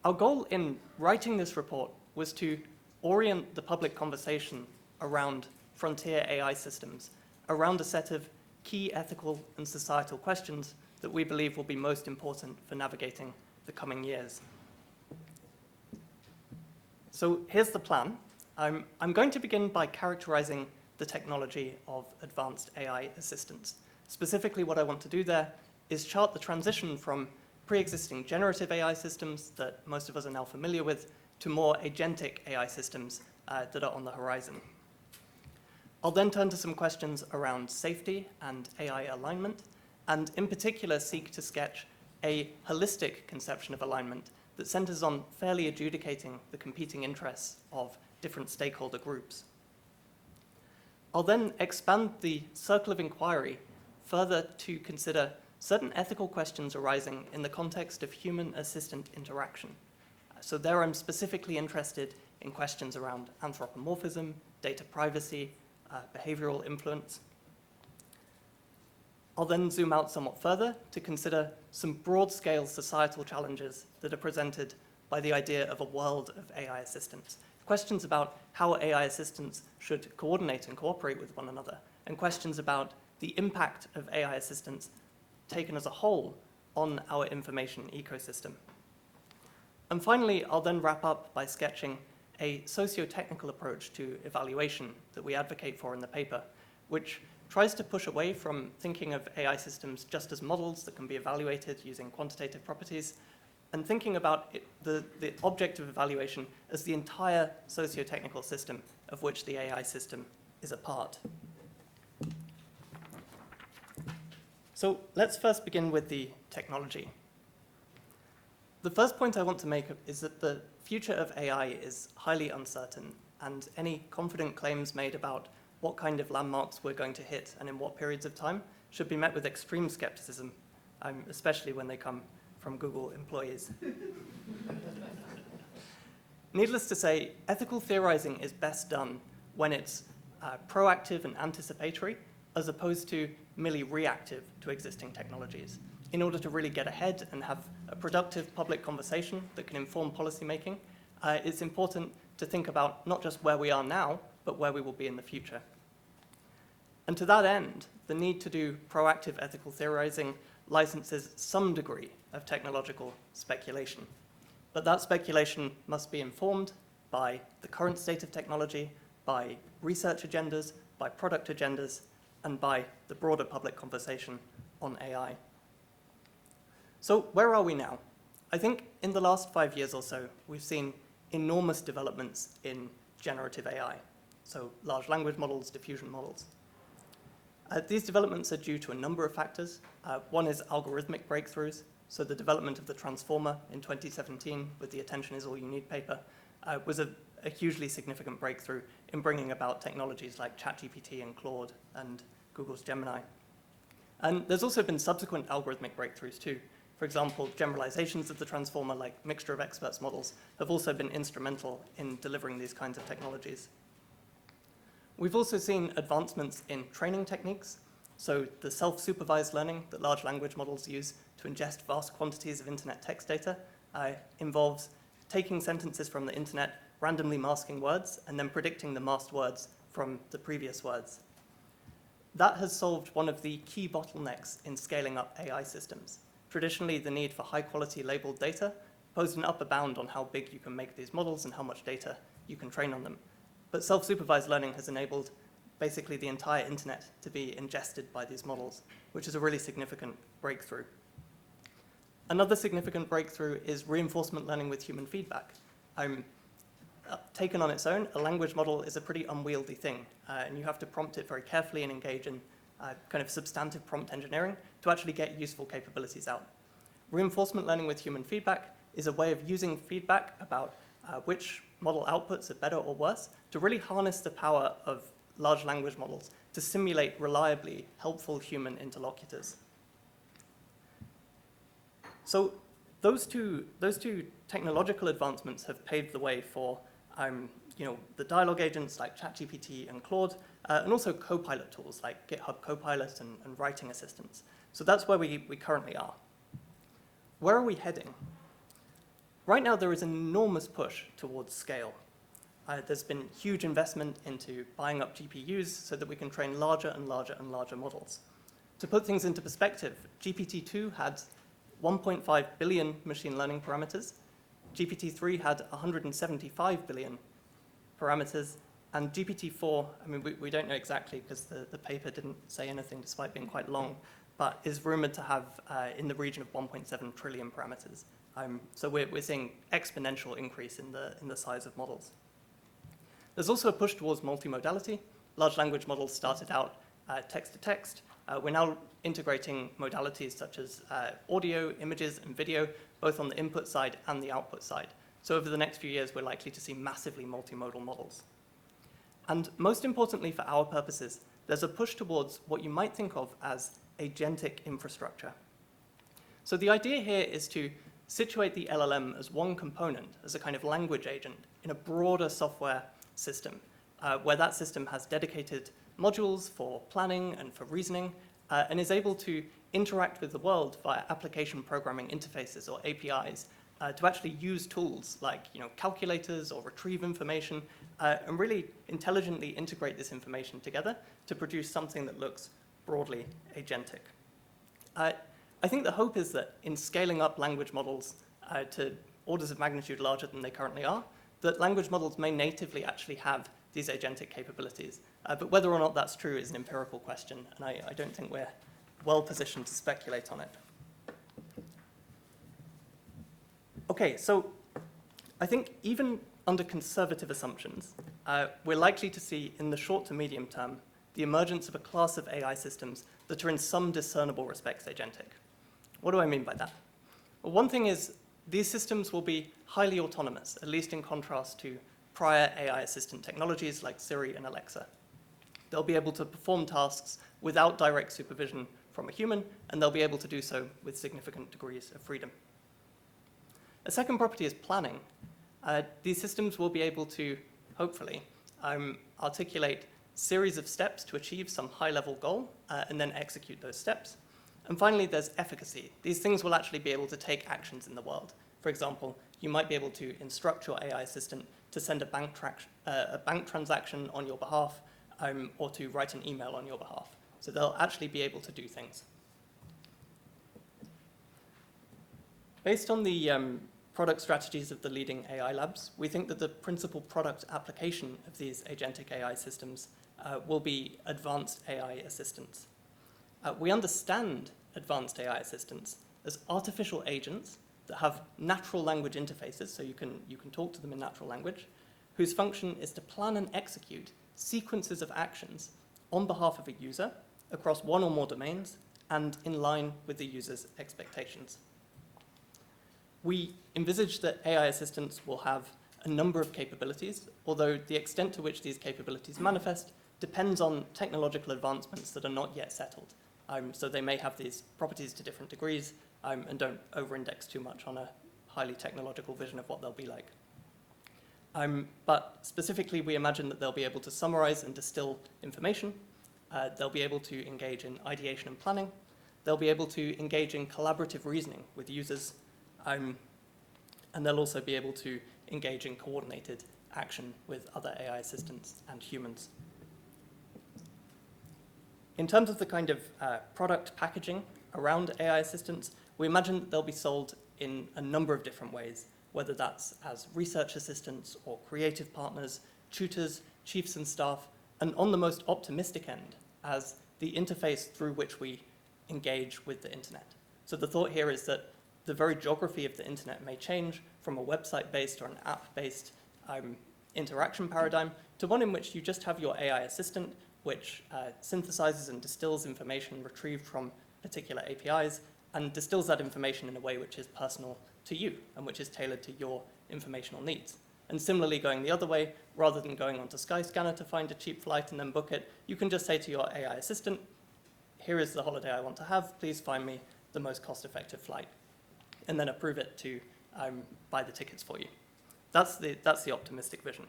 [SPEAKER 17] Our goal in writing this report was to orient the public conversation around frontier AI systems around a set of key ethical and societal questions that we believe will be most important for navigating the coming years. So here's the plan. I'm going to begin by characterizing the technology of advanced AI assistants. Specifically, what I want to do there is chart the transition from pre-existing generative AI systems that most of us are now familiar with to more agentic AI systems that are on the horizon. I'll then turn to some questions around safety and AI alignment, and in particular seek to sketch a holistic conception of alignment that centers on fairly adjudicating the competing interests of different stakeholder groups. I'll then expand the circle of inquiry further to consider certain ethical questions arising in the context of human-assistant interaction. So there I'm specifically interested in questions around anthropomorphism, data privacy, behavioral influence. I'll then zoom out somewhat further to consider some broad-scale societal challenges that are presented by the idea of a world of AI assistants. Questions about how AI assistants should coordinate and cooperate with one another, and questions about the impact of AI assistants taken as a whole on our information ecosystem. And finally, I'll then wrap up by sketching a socio-technical approach to evaluation that we advocate for in the paper, which tries to push away from thinking of AI systems just as models that can be evaluated using quantitative properties, and thinking about the object of evaluation as the entire socio-technical system of which the AI system is a part. So let's first begin with the technology. The first point I want to make is that the future of AI is highly uncertain, and any confident claims made about what kind of landmarks we're going to hit and in what periods of time should be met with extreme skepticism, especially when they come from Google employees. Needless to say, ethical theorizing is best done when it's proactive and anticipatory, as opposed to merely reactive to existing technologies. In order to really get ahead and have a productive public conversation that can inform policymaking, it's important to think about not just where we are now, but where we will be in the future. And to that end, the need to do proactive ethical theorizing licenses some degree of technological speculation. But that speculation must be informed by the current state of technology, by research agendas, by product agendas, and by the broader public conversation on AI. So where are we now? I think in the last 5 years or so, we've seen enormous developments in generative AI, so large language models, diffusion models. These developments are due to a number of factors. One is algorithmic breakthroughs. So the development of the transformer in 2017 with the Attention is All You Need paper was a hugely significant breakthrough in bringing about technologies like ChatGPT and Claude and Google's Gemini. And there's also been subsequent algorithmic breakthroughs too. For example, generalizations of the transformer like mixture of experts models have also been instrumental in delivering these kinds of technologies. We've also seen advancements in training techniques. So the self-supervised learning that large language models use to ingest vast quantities of internet text data involves taking sentences from the internet, randomly masking words, and then predicting the masked words from the previous words. That has solved one of the key bottlenecks in scaling up AI systems. Traditionally, the need for high-quality labeled data posed an upper bound on how big you can make these models and how much data you can train on them. But self-supervised learning has enabled basically the entire internet to be ingested by these models, which is a really significant breakthrough. Another significant breakthrough is reinforcement learning with human feedback. Taken on its own, a language model is a pretty unwieldy thing, and you have to prompt it very carefully and engage in kind of substantive prompt engineering to actually get useful capabilities out. Reinforcement learning with human feedback is a way of using feedback about which model outputs are better or worse to really harness the power of large language models to simulate reliably helpful human interlocutors. So those two technological advancements have paved the way for the dialogue agents like ChatGPT and Claude, and also Copilot tools like GitHub Copilot and writing assistants. So that's where we currently are. Where are we heading? Right now, there is an enormous push towards scale. there's been huge investment into buying up GPUs so that we can train larger and larger and larger models. To put things into perspective, GPT-2 had 1.5 billion machine learning parameters, GPT-3 had 175 billion parameters, and GPT-4, I mean, we don't know exactly because the paper didn't say anything despite being quite long, but is rumored to have in the region of 1.7 trillion parameters. So we're seeing exponential increase in the size of models. There's also a push towards multimodality. Large language models started out text-to-text. We're now integrating modalities such as audio, images, and video, both on the input side and the output side. So over the next few years, we're likely to see massively multimodal models. And most importantly for our purposes, there's a push towards what you might think of as agentic infrastructure. So the idea here is to situate the LLM as one component, as a kind of language agent, in a broader software system, where that system has dedicated modules for planning and for reasoning, and is able to interact with the world via application programming interfaces or APIs to actually use tools like calculators or retrieve information and really intelligently integrate this information together to produce something that looks broadly agentic. I think the hope is that in scaling up language models to orders of magnitude larger than they currently are, that language models may natively actually have these agentic capabilities. But whether or not that's true is an empirical question, and I don't think we're well positioned to speculate on it. Okay, so I think even under conservative assumptions, we're likely to see in the short to medium term the emergence of a class of AI systems that are in some discernible respects agentic. What do I mean by that? Well, one thing is these systems will be highly autonomous, at least in contrast to prior AI assistant technologies like Siri and Alexa. They'll be able to perform tasks without direct supervision from a human, and they'll be able to do so with significant degrees of freedom. A second property is planning. These systems will be able to, hopefully, articulate series of steps to achieve some high-level goal and then execute those steps. And finally, there's efficacy. These things will actually be able to take actions in the world. For example, you might be able to instruct your AI assistant to send a bank transaction on your behalf or to write an email on your behalf. So they'll actually be able to do things. Based on the product strategies of the leading AI labs, we think that the principal product application of these agentic AI systems will be advanced AI assistants. We understand advanced AI assistants as artificial agents that have natural language interfaces, so you can talk to them in natural language, whose function is to plan and execute sequences of actions on behalf of a user across one or more domains and in line with the user's expectations. We envisage that AI assistants will have a number of capabilities, although the extent to which these capabilities manifest depends on technological advancements that are not yet settled. So they may have these properties to different degrees and don't over-index too much on a highly technological vision of what they'll be like. But specifically, we imagine that they'll be able to summarize and distill information. They'll be able to engage in ideation and planning. They'll be able to engage in collaborative reasoning with users. And they'll also be able to engage in coordinated action with other AI assistants and humans. In terms of the kind of product packaging around AI assistants, we imagine that they'll be sold in a number of different ways, whether that's as research assistants or creative partners, tutors, chiefs and staff, and on the most optimistic end, as the interface through which we engage with the internet. So the thought here is that the very geography of the internet may change from a website-based or an app-based interaction paradigm to one in which you just have your AI assistant, which synthesizes and distills information retrieved from particular APIs and distills that information in a way which is personal to you and which is tailored to your informational needs. And similarly, going the other way, rather than going onto Skyscanner to find a cheap flight and then book it, you can just say to your AI assistant, here is the holiday I want to have, please find me the most cost-effective flight, and then approve it to buy the tickets for you. That's the optimistic vision.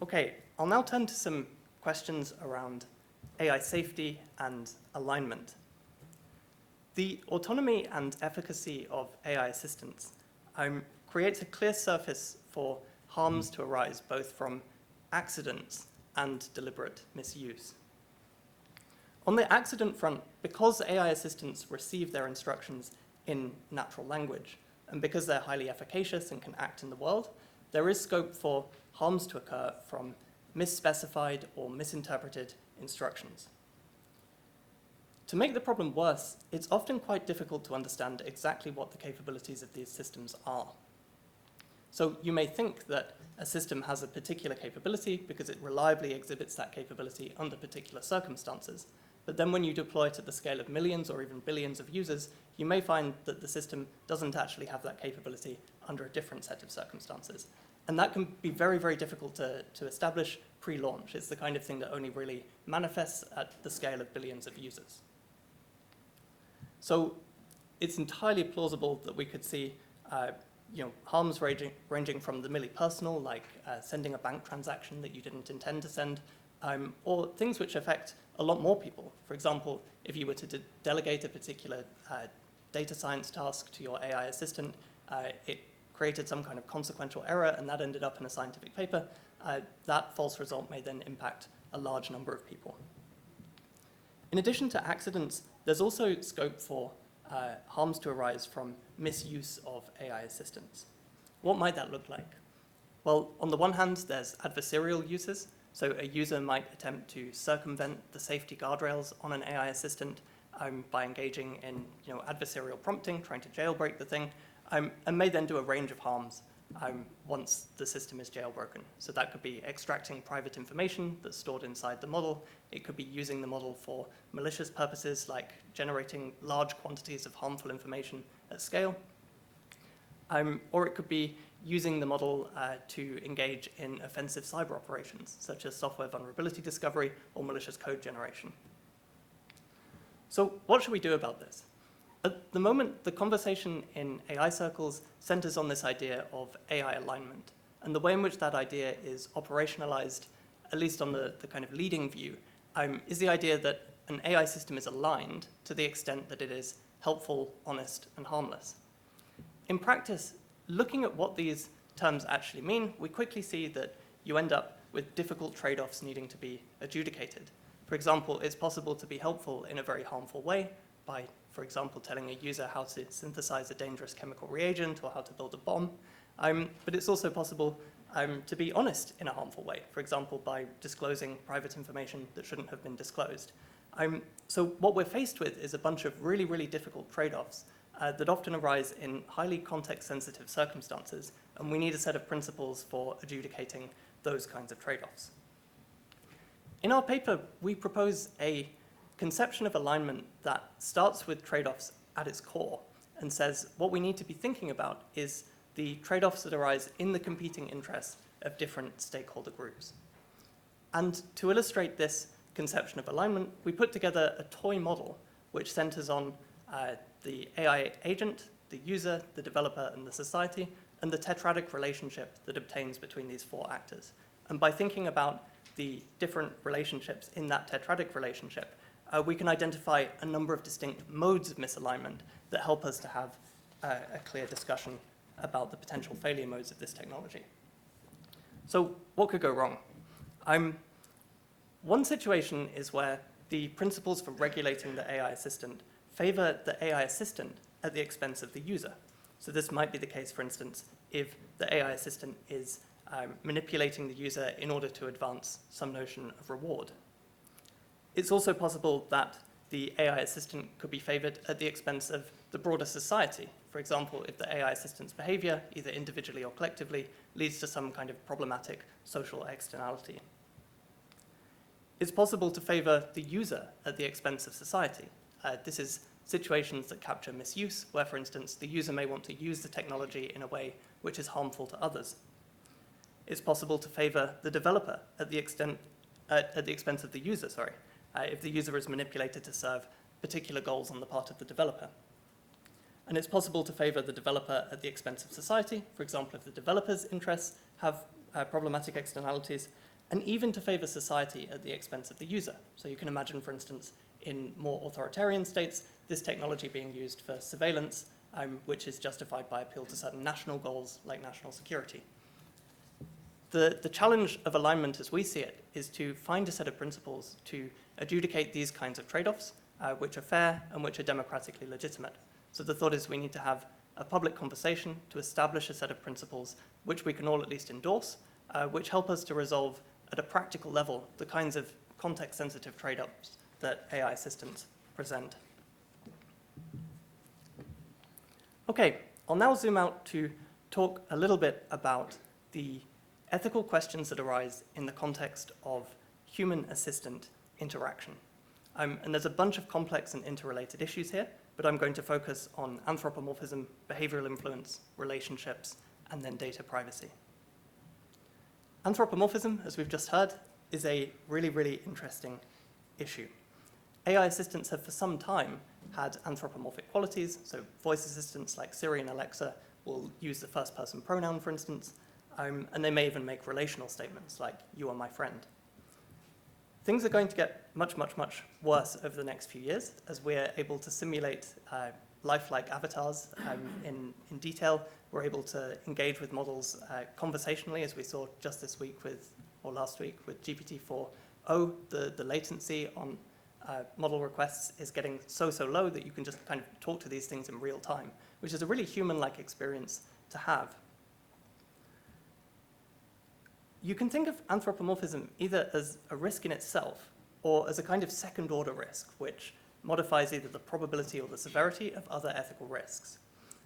[SPEAKER 17] Okay, I'll now turn to some questions around AI safety and alignment. The autonomy and efficacy of AI assistants creates a clear surface for harms to arise both from accidents and deliberate misuse. On the accident front, because AI assistants receive their instructions in natural language, and because they're highly efficacious and can act in the world, there is scope for harms to occur from misspecified or misinterpreted instructions. To make the problem worse, it's often quite difficult to understand exactly what the capabilities of these systems are. So you may think that a system has a particular capability because it reliably exhibits that capability under particular circumstances. But then when you deploy it at the scale of millions or even billions of users, you may find that the system doesn't actually have that capability under a different set of circumstances. And that can be very, very difficult to establish pre-launch. It's the kind of thing that only really manifests at the scale of billions of users. So it's entirely plausible that we could see harms ranging from the merely personal, like sending a bank transaction that you didn't intend to send, or things which affect a lot more people. For example, if you were to delegate a particular data science task to your AI assistant, it created some kind of consequential error, and that ended up in a scientific paper. That false result may then impact a large number of people. In addition to accidents, there's also scope for harms to arise from misuse of AI assistants. What might that look like? Well, on the one hand, there's adversarial uses. So a user might attempt to circumvent the safety guardrails on an AI assistant by engaging in adversarial prompting, trying to jailbreak the thing, and may then do a range of harms once the system is jailbroken. So that could be extracting private information that's stored inside the model. It could be using the model for malicious purposes, like generating large quantities of harmful information at scale. Or it could be using the model to engage in offensive cyber operations, such as software vulnerability discovery or malicious code generation. So what should we do about this? At the moment, the conversation in AI circles centers on this idea of AI alignment. And the way in which that idea is operationalized, at least on the kind of leading view, is the idea that an AI system is aligned to the extent that it is helpful, honest, and harmless. In practice, looking at what these terms actually mean, we quickly see that you end up with difficult trade-offs needing to be adjudicated. For example, it's possible to be helpful in a very harmful way by, for example, telling a user how to synthesize a dangerous chemical reagent or how to build a bomb. But it's also possible to be honest in a harmful way, for example, by disclosing private information that shouldn't have been disclosed. So what we're faced with is a bunch of really, really difficult trade-offs that often arise in highly context-sensitive circumstances, and we need a set of principles for adjudicating those kinds of trade-offs. In our paper, we propose a conception of alignment that starts with trade-offs at its core and says what we need to be thinking about is the trade-offs that arise in the competing interests of different stakeholder groups. And to illustrate this conception of alignment, we put together a toy model which centers on the AI agent, the user, the developer, and the society, and the tetradic relationship that obtains between these four actors. And by thinking about the different relationships in that tetradic relationship, we can identify a number of distinct modes of misalignment that help us to have a clear discussion about the potential failure modes of this technology. So what could go wrong? One situation is where the principles for regulating the AI assistant favor the AI assistant at the expense of the user. So this might be the case, for instance, if the AI assistant is manipulating the user in order to advance some notion of reward. It's also possible that the AI assistant could be favored at the expense of the broader society. For example, if the AI assistant's behavior, either individually or collectively, leads to some kind of problematic social externality. It's possible to favor the user at the expense of society. This is situations that capture misuse, where, for instance, the user may want to use the technology in a way which is harmful to others. It's possible to favor the developer at the expense of the user, if the user is manipulated to serve particular goals on the part of the developer. And it's possible to favor the developer at the expense of society, for example, if the developer's interests have problematic externalities, and even to favor society at the expense of the user. So you can imagine, for instance, in more authoritarian states, this technology being used for surveillance which is justified by appeal to certain national goals like national security. The challenge of alignment as we see it is to find a set of principles to adjudicate these kinds of trade-offs, which are fair and which are democratically legitimate. So the thought is we need to have a public conversation to establish a set of principles which we can all at least endorse, which help us to resolve at a practical level the kinds of context-sensitive trade-offs that AI assistants present. Okay, I'll now zoom out to talk a little bit about the ethical questions that arise in the context of human-assistant interaction. And there's a bunch of complex and interrelated issues here, but I'm going to focus on anthropomorphism, behavioral influence, relationships, and then data privacy. Anthropomorphism, as we've just heard, is a really, really interesting issue. AI assistants have for some time had anthropomorphic qualities, so voice assistants like Siri and Alexa will use the first-person pronoun, for instance, and they may even make relational statements like, "You are my friend." Things are going to get much, much, much worse over the next few years as we're able to simulate lifelike avatars in detail. We're able to engage with models conversationally, as we saw just this week or last week with GPT-4o. The latency on model requests is getting so low that you can just kind of talk to these things in real time, which is a really human-like experience to have. You can think of anthropomorphism either as a risk in itself or as a kind of second-order risk, which modifies either the probability or the severity of other ethical risks.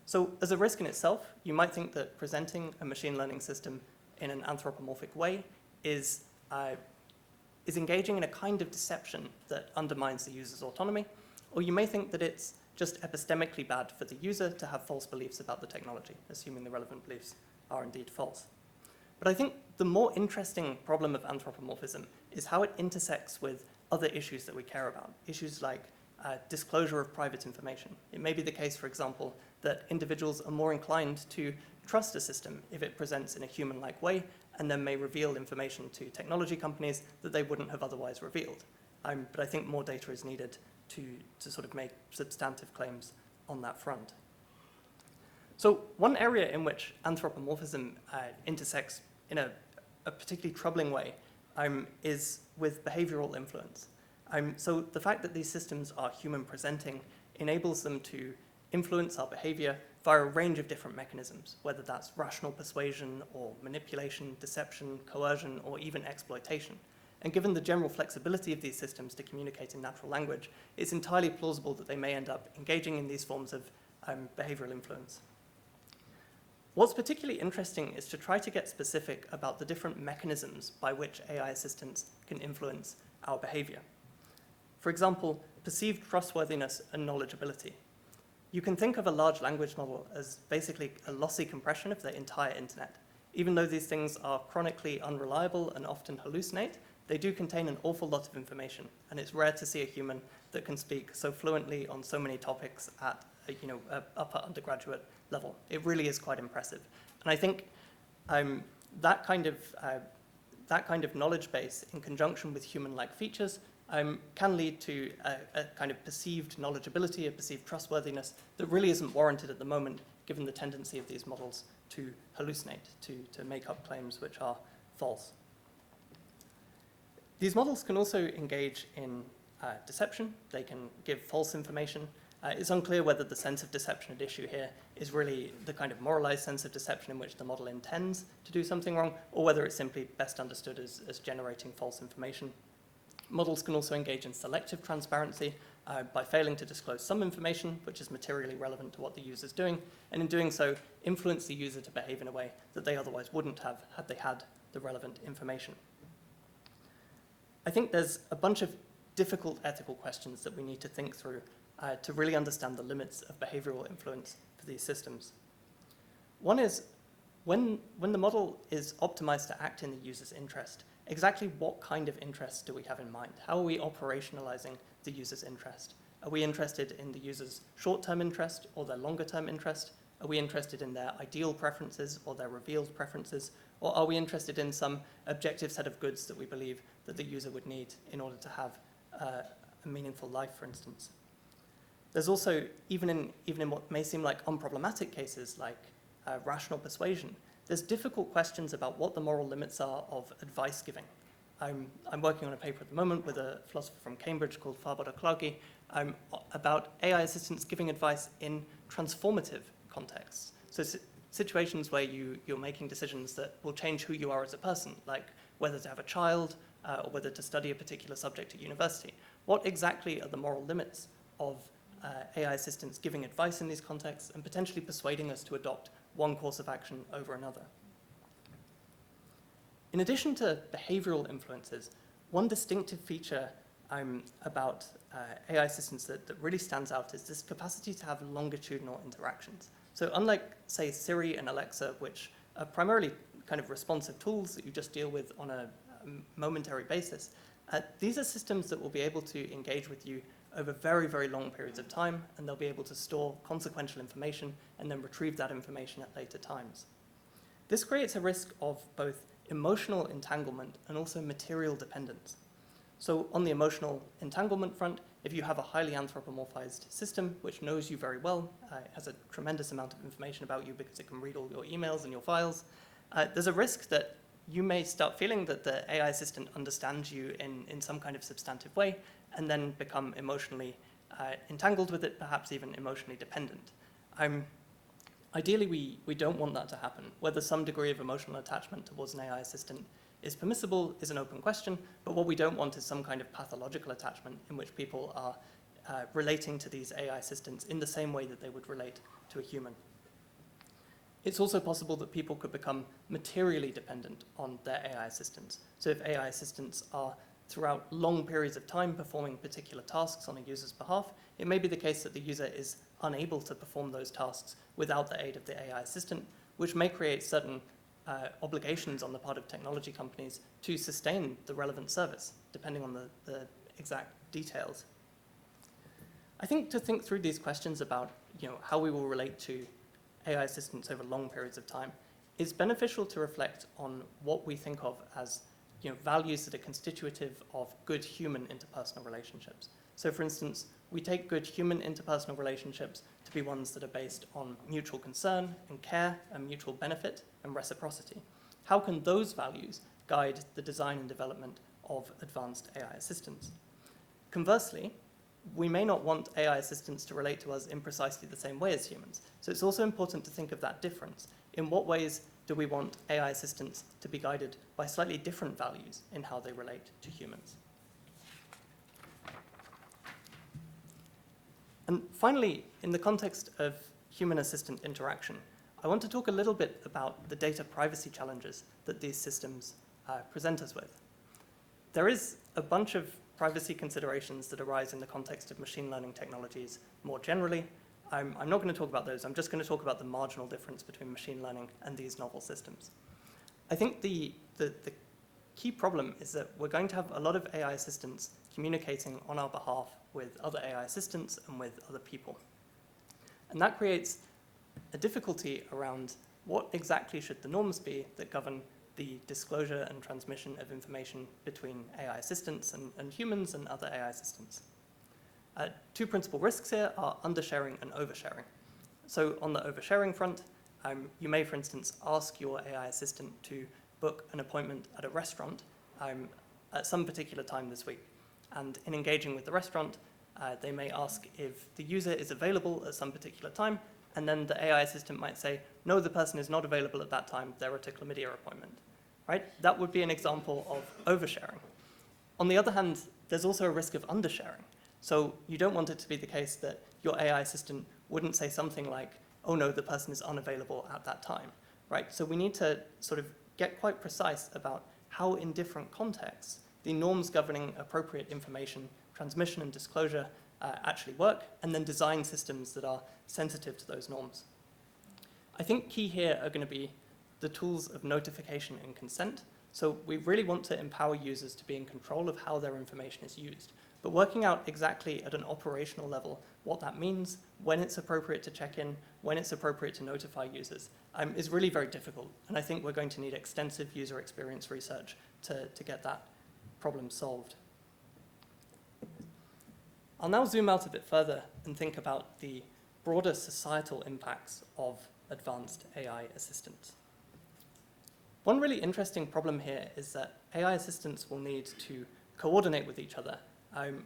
[SPEAKER 17] So as a risk in itself, you might think that presenting a machine learning system in an anthropomorphic way is engaging in a kind of deception that undermines the user's autonomy, or you may think that it's just epistemically bad for the user to have false beliefs about the technology, assuming the relevant beliefs are indeed false. But I think the more interesting problem of anthropomorphism is how it intersects with other issues that we care about, issues like disclosure of private information. It may be the case, for example, that individuals are more inclined to trust a system if it presents in a human-like way and then may reveal information to technology companies that they wouldn't have otherwise revealed. But I think more data is needed to sort of make substantive claims on that front. So one area in which anthropomorphism intersects in a particularly troubling way is with behavioral influence. So the fact that these systems are human presenting enables them to influence our behavior via a range of different mechanisms, whether that's rational persuasion or manipulation, deception, coercion, or even exploitation. And given the general flexibility of these systems to communicate in natural language, it's entirely plausible that they may end up engaging in these forms of behavioral influence. What's particularly interesting is to try to get specific about the different mechanisms by which AI assistants can influence our behavior. For example, perceived trustworthiness and knowledgeability. You can think of a large language model as basically a lossy compression of the entire internet. Even though these things are chronically unreliable and often hallucinate, they do contain an awful lot of information, and it's rare to see a human that can speak so fluently on so many topics at a upper undergraduate level. It really is quite impressive. And I think that kind of knowledge base in conjunction with human-like features can lead to a kind of perceived knowledgeability, a perceived trustworthiness that really isn't warranted at the moment, given the tendency of these models to hallucinate, to make up claims which are false. These models can also engage in deception. They can give false information. It's unclear whether the sense of deception at issue here is really the kind of moralized sense of deception in which the model intends to do something wrong, or whether it's simply best understood as generating false information. Models can also engage in selective transparency by failing to disclose some information which is materially relevant to what the user is doing, and in doing so, influence the user to behave in a way that they otherwise wouldn't have had they had the relevant information. I think there's a bunch of difficult ethical questions that we need to think through to really understand the limits of behavioral influence for these systems. One is, when the model is optimized to act in the user's interest, exactly what kind of interest do we have in mind? How are we operationalizing the user's interest? Are we interested in the user's short-term interest or their longer-term interest? Are we interested in their ideal preferences or their revealed preferences? Or are we interested in some objective set of goods that we believe that the user would need in order to have a meaningful life, for instance? There's also, even in what may seem like unproblematic cases like rational persuasion, there's difficult questions about what the moral limits are of advice giving. I'm working on a paper at the moment with a philosopher from Cambridge called Farbod Clarke about AI assistants giving advice in transformative contexts. So situations where you're making decisions that will change who you are as a person, like whether to have a child or whether to study a particular subject at university. What exactly are the moral limits of AI assistants giving advice in these contexts and potentially persuading us to adopt one course of action over another? In addition to behavioral influences, one distinctive feature about AI assistants that really stands out is this capacity to have longitudinal interactions. So unlike, say, Siri and Alexa, which are primarily kind of responsive tools that you just deal with on a momentary basis, these are systems that will be able to engage with you over very, very long periods of time, and they'll be able to store consequential information and then retrieve that information at later times. This creates a risk of both emotional entanglement and also material dependence. So on the emotional entanglement front, if you have a highly anthropomorphized system which knows you very well, has a tremendous amount of information about you because it can read all your emails and your files, there's a risk that you may start feeling that the AI assistant understands you in some kind of substantive way and then become emotionally entangled with it, perhaps even emotionally dependent. Ideally, we don't want that to happen. Whether some degree of emotional attachment towards an AI assistant is permissible is an open question, but what we don't want is some kind of pathological attachment in which people are relating to these AI assistants in the same way that they would relate to a human. It's also possible that people could become materially dependent on their AI assistants. So if AI assistants are throughout long periods of time performing particular tasks on a user's behalf, it may be the case that the user is unable to perform those tasks without the aid of the AI assistant, which may create certain obligations on the part of technology companies to sustain the relevant service, depending on the exact details. I think to think through these questions about how we will relate to AI assistants over long periods of time is beneficial to reflect on what we think of as values that are constitutive of good human interpersonal relationships. So for instance, we take good human interpersonal relationships to be ones that are based on mutual concern and care and mutual benefit and reciprocity. How can those values guide the design and development of advanced AI assistants? Conversely, we may not want AI assistants to relate to us in precisely the same way as humans. So it's also important to think of that difference. In what ways do we want AI assistants to be guided by slightly different values in how they relate to humans? And finally, in the context of human-assistant interaction, I want to talk a little bit about the data privacy challenges that these systems present us with. There is a bunch of privacy considerations that arise in the context of machine learning technologies more generally. I'm not going to talk about those. I'm just going to talk about the marginal difference between machine learning and these novel systems. I think the key problem is that we're going to have a lot of AI assistants communicating on our behalf with other AI assistants and with other people. And that creates a difficulty around what exactly should the norms be that govern the disclosure and transmission of information between AI assistants and humans and other AI assistants. Two principal risks here are undersharing and oversharing. So on the oversharing front, you may, for instance, ask your AI assistant to book an appointment at a restaurant at some particular time this week. And in engaging with the restaurant, they may ask if the user is available at some particular time, and then the AI assistant might say, no, the person is not available at that time, they're at a chlamydia appointment. Right? That would be an example of oversharing. On the other hand, there's also a risk of undersharing. So you don't want it to be the case that your AI assistant wouldn't say something like, oh no, the person is unavailable at that time. Right? So we need to sort of get quite precise about how in different contexts the norms governing appropriate information transmission and disclosure actually work, and then design systems that are sensitive to those norms. I think key here are going to be the tools of notification and consent. So we really want to empower users to be in control of how their information is used. But working out exactly at an operational level what that means, when it's appropriate to check in, when it's appropriate to notify users, is really very difficult. And I think we're going to need extensive user experience research to get that problem solved. I'll now zoom out a bit further and think about the broader societal impacts of advanced AI assistants. One really interesting problem here is that AI assistants will need to coordinate with each other,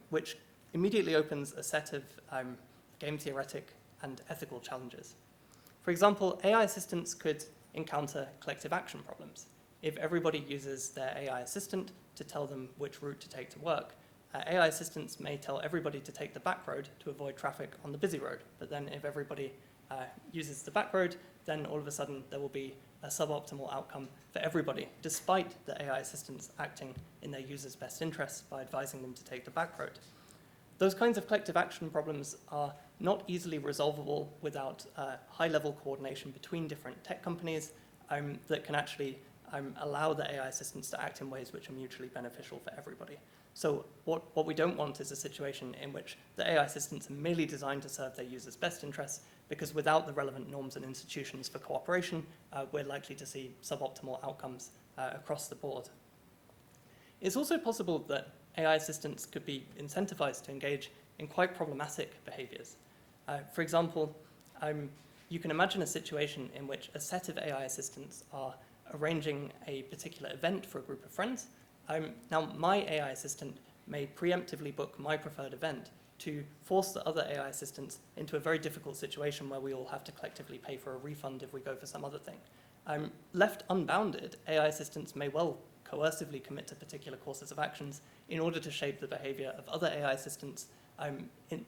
[SPEAKER 17] which immediately opens a set of game theoretic and ethical challenges. For example, AI assistants could encounter collective action problems. If everybody uses their AI assistant to tell them which route to take to work, AI assistants may tell everybody to take the back road to avoid traffic on the busy road. But then if everybody uses the back road, then all of a sudden there will be a suboptimal outcome for everybody, despite the AI assistants acting in their users' best interests by advising them to take the back road. Those kinds of collective action problems are not easily resolvable without high-level coordination between different tech companies that can actually allow the AI assistants to act in ways which are mutually beneficial for everybody. So what we don't want is a situation in which the AI assistants are merely designed to serve their users' best interests, because without the relevant norms and institutions for cooperation, we're likely to see suboptimal outcomes across the board. It's also possible that AI assistants could be incentivized to engage in quite problematic behaviors. For example, you can imagine a situation in which a set of AI assistants are arranging a particular event for a group of friends. Now, my AI assistant may preemptively book my preferred event to force the other AI assistants into a very difficult situation where we all have to collectively pay for a refund if we go for some other thing. Left unbounded, AI assistants may well coercively commit to particular courses of actions in order to shape the behavior of other AI assistants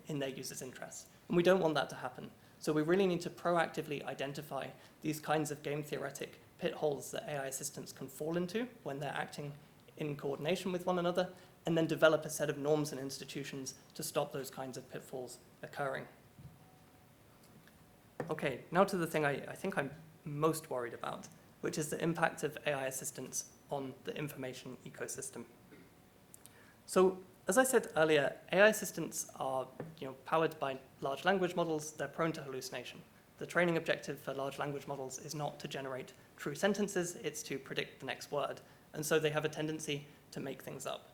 [SPEAKER 17] in their users' interests. And we don't want that to happen. So we really need to proactively identify these kinds of game theoretic pitfalls that AI assistants can fall into when they're acting in coordination with one another, and then develop a set of norms and institutions to stop those kinds of pitfalls occurring. Okay, now to the thing I think I'm most worried about, which is the impact of AI assistants on the information ecosystem. So, as I said earlier, AI assistants are powered by large language models. They're prone to hallucination. The training objective for large language models is not to generate true sentences, it's to predict the next word. And so they have a tendency to make things up.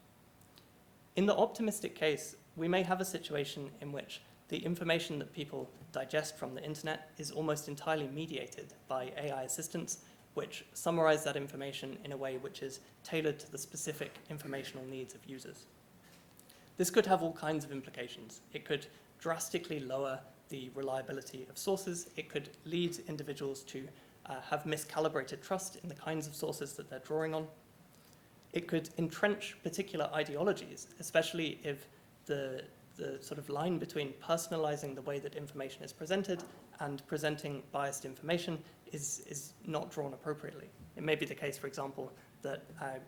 [SPEAKER 17] In the optimistic case, we may have a situation in which the information that people digest from the internet is almost entirely mediated by AI assistants, which summarize that information in a way which is tailored to the specific informational needs of users. This could have all kinds of implications. It could drastically lower the reliability of sources. It could lead individuals to have miscalibrated trust in the kinds of sources that they're drawing on. It could entrench particular ideologies, especially if the sort of line between personalizing the way that information is presented and presenting biased information is not drawn appropriately. It may be the case, for example, that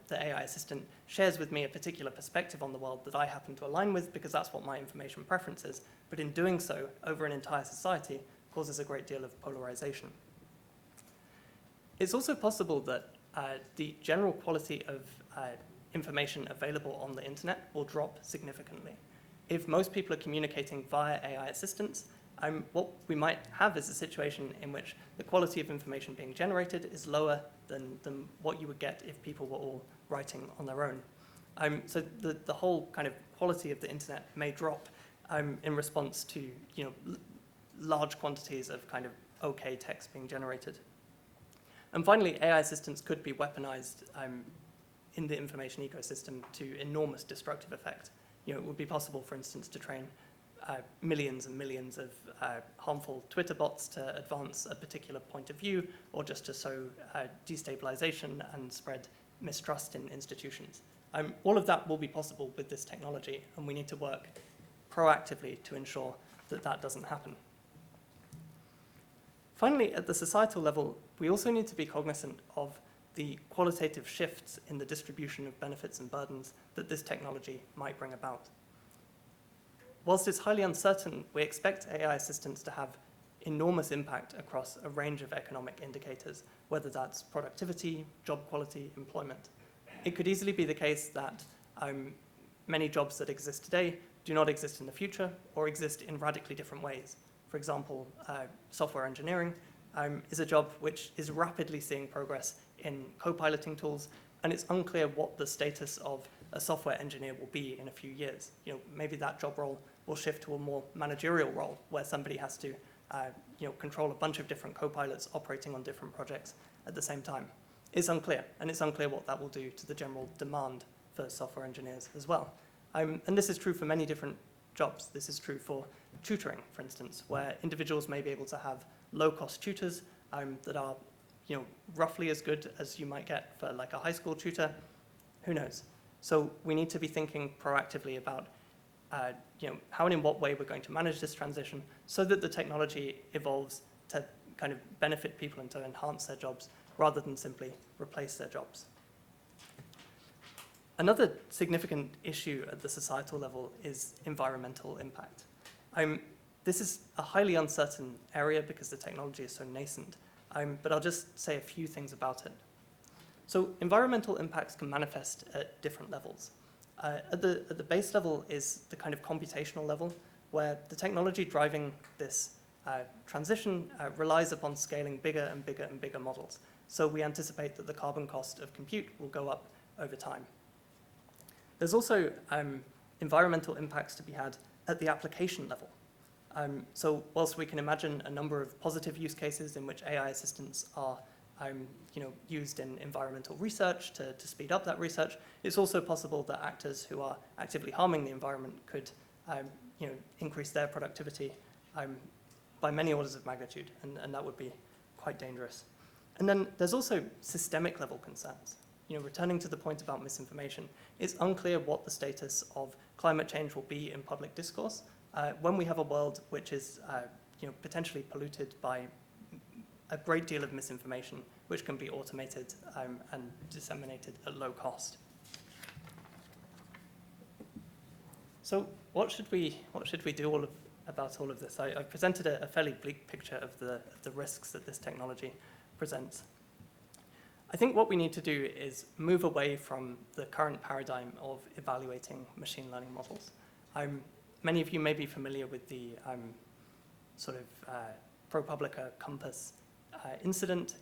[SPEAKER 17] the AI assistant shares with me a particular perspective on the world that I happen to align with because that's what my information preference is, but in doing so, over an entire society, causes a great deal of polarization. It's also possible that the general quality of information available on the internet will drop significantly. If most people are communicating via AI assistants, what we might have is a situation in which the quality of information being generated is lower than what you would get if people were all writing on their own. So the whole kind of quality of the internet may drop in response to large quantities of kind of okay text being generated. And finally, AI assistants could be weaponized in the information ecosystem to enormous destructive effect. It would be possible, for instance, to train millions and millions of harmful Twitter bots to advance a particular point of view, or just to sow destabilization and spread mistrust in institutions. All of that will be possible with this technology, and we need to work proactively to ensure that that doesn't happen. Finally, at the societal level, we also need to be cognizant of the qualitative shifts in the distribution of benefits and burdens that this technology might bring about. Whilst it's highly uncertain, we expect AI assistants to have enormous impact across a range of economic indicators, whether that's productivity, job quality, employment. It could easily be the case that many jobs that exist today do not exist in the future or exist in radically different ways. For example, software engineering is a job which is rapidly seeing progress in co-piloting tools, and it's unclear what the status of a software engineer will be in a few years. Maybe that job role will shift to a more managerial role where somebody has to control a bunch of different co-pilots operating on different projects at the same time. It's unclear, and it's unclear what that will do to the general demand for software engineers as well. And this is true for many different jobs. This is true for tutoring, for instance, where individuals may be able to have low-cost tutors that are roughly as good as you might get for like a high school tutor. Who knows? So we need to be thinking proactively about how and in what way we're going to manage this transition so that the technology evolves to kind of benefit people and to enhance their jobs rather than simply replace their jobs. Another significant issue at the societal level is environmental impact. This is a highly uncertain area because the technology is so nascent, but I'll just say a few things about it. So environmental impacts can manifest at different levels. At the base level is the kind of computational level, where the technology driving this transition relies upon scaling bigger and bigger and bigger models. So we anticipate that the carbon cost of compute will go up over time. There's also environmental impacts to be had at the application level. So whilst we can imagine a number of positive use cases in which AI assistants are used in environmental research to speed up that research, it's also possible that actors who are actively harming the environment could increase their productivity by many orders of magnitude, and that would be quite dangerous. And then there's also systemic level concerns. Returning to the point about misinformation, it's unclear what the status of climate change will be in public discourse when we have a world which is potentially polluted by a great deal of misinformation, which can be automated and disseminated at low cost. So what should we do about all of this? I presented a fairly bleak picture of the risks that this technology presents. I think what we need to do is move away from the current paradigm of evaluating machine learning models. Many of you may be familiar with the ProPublica Compass incident.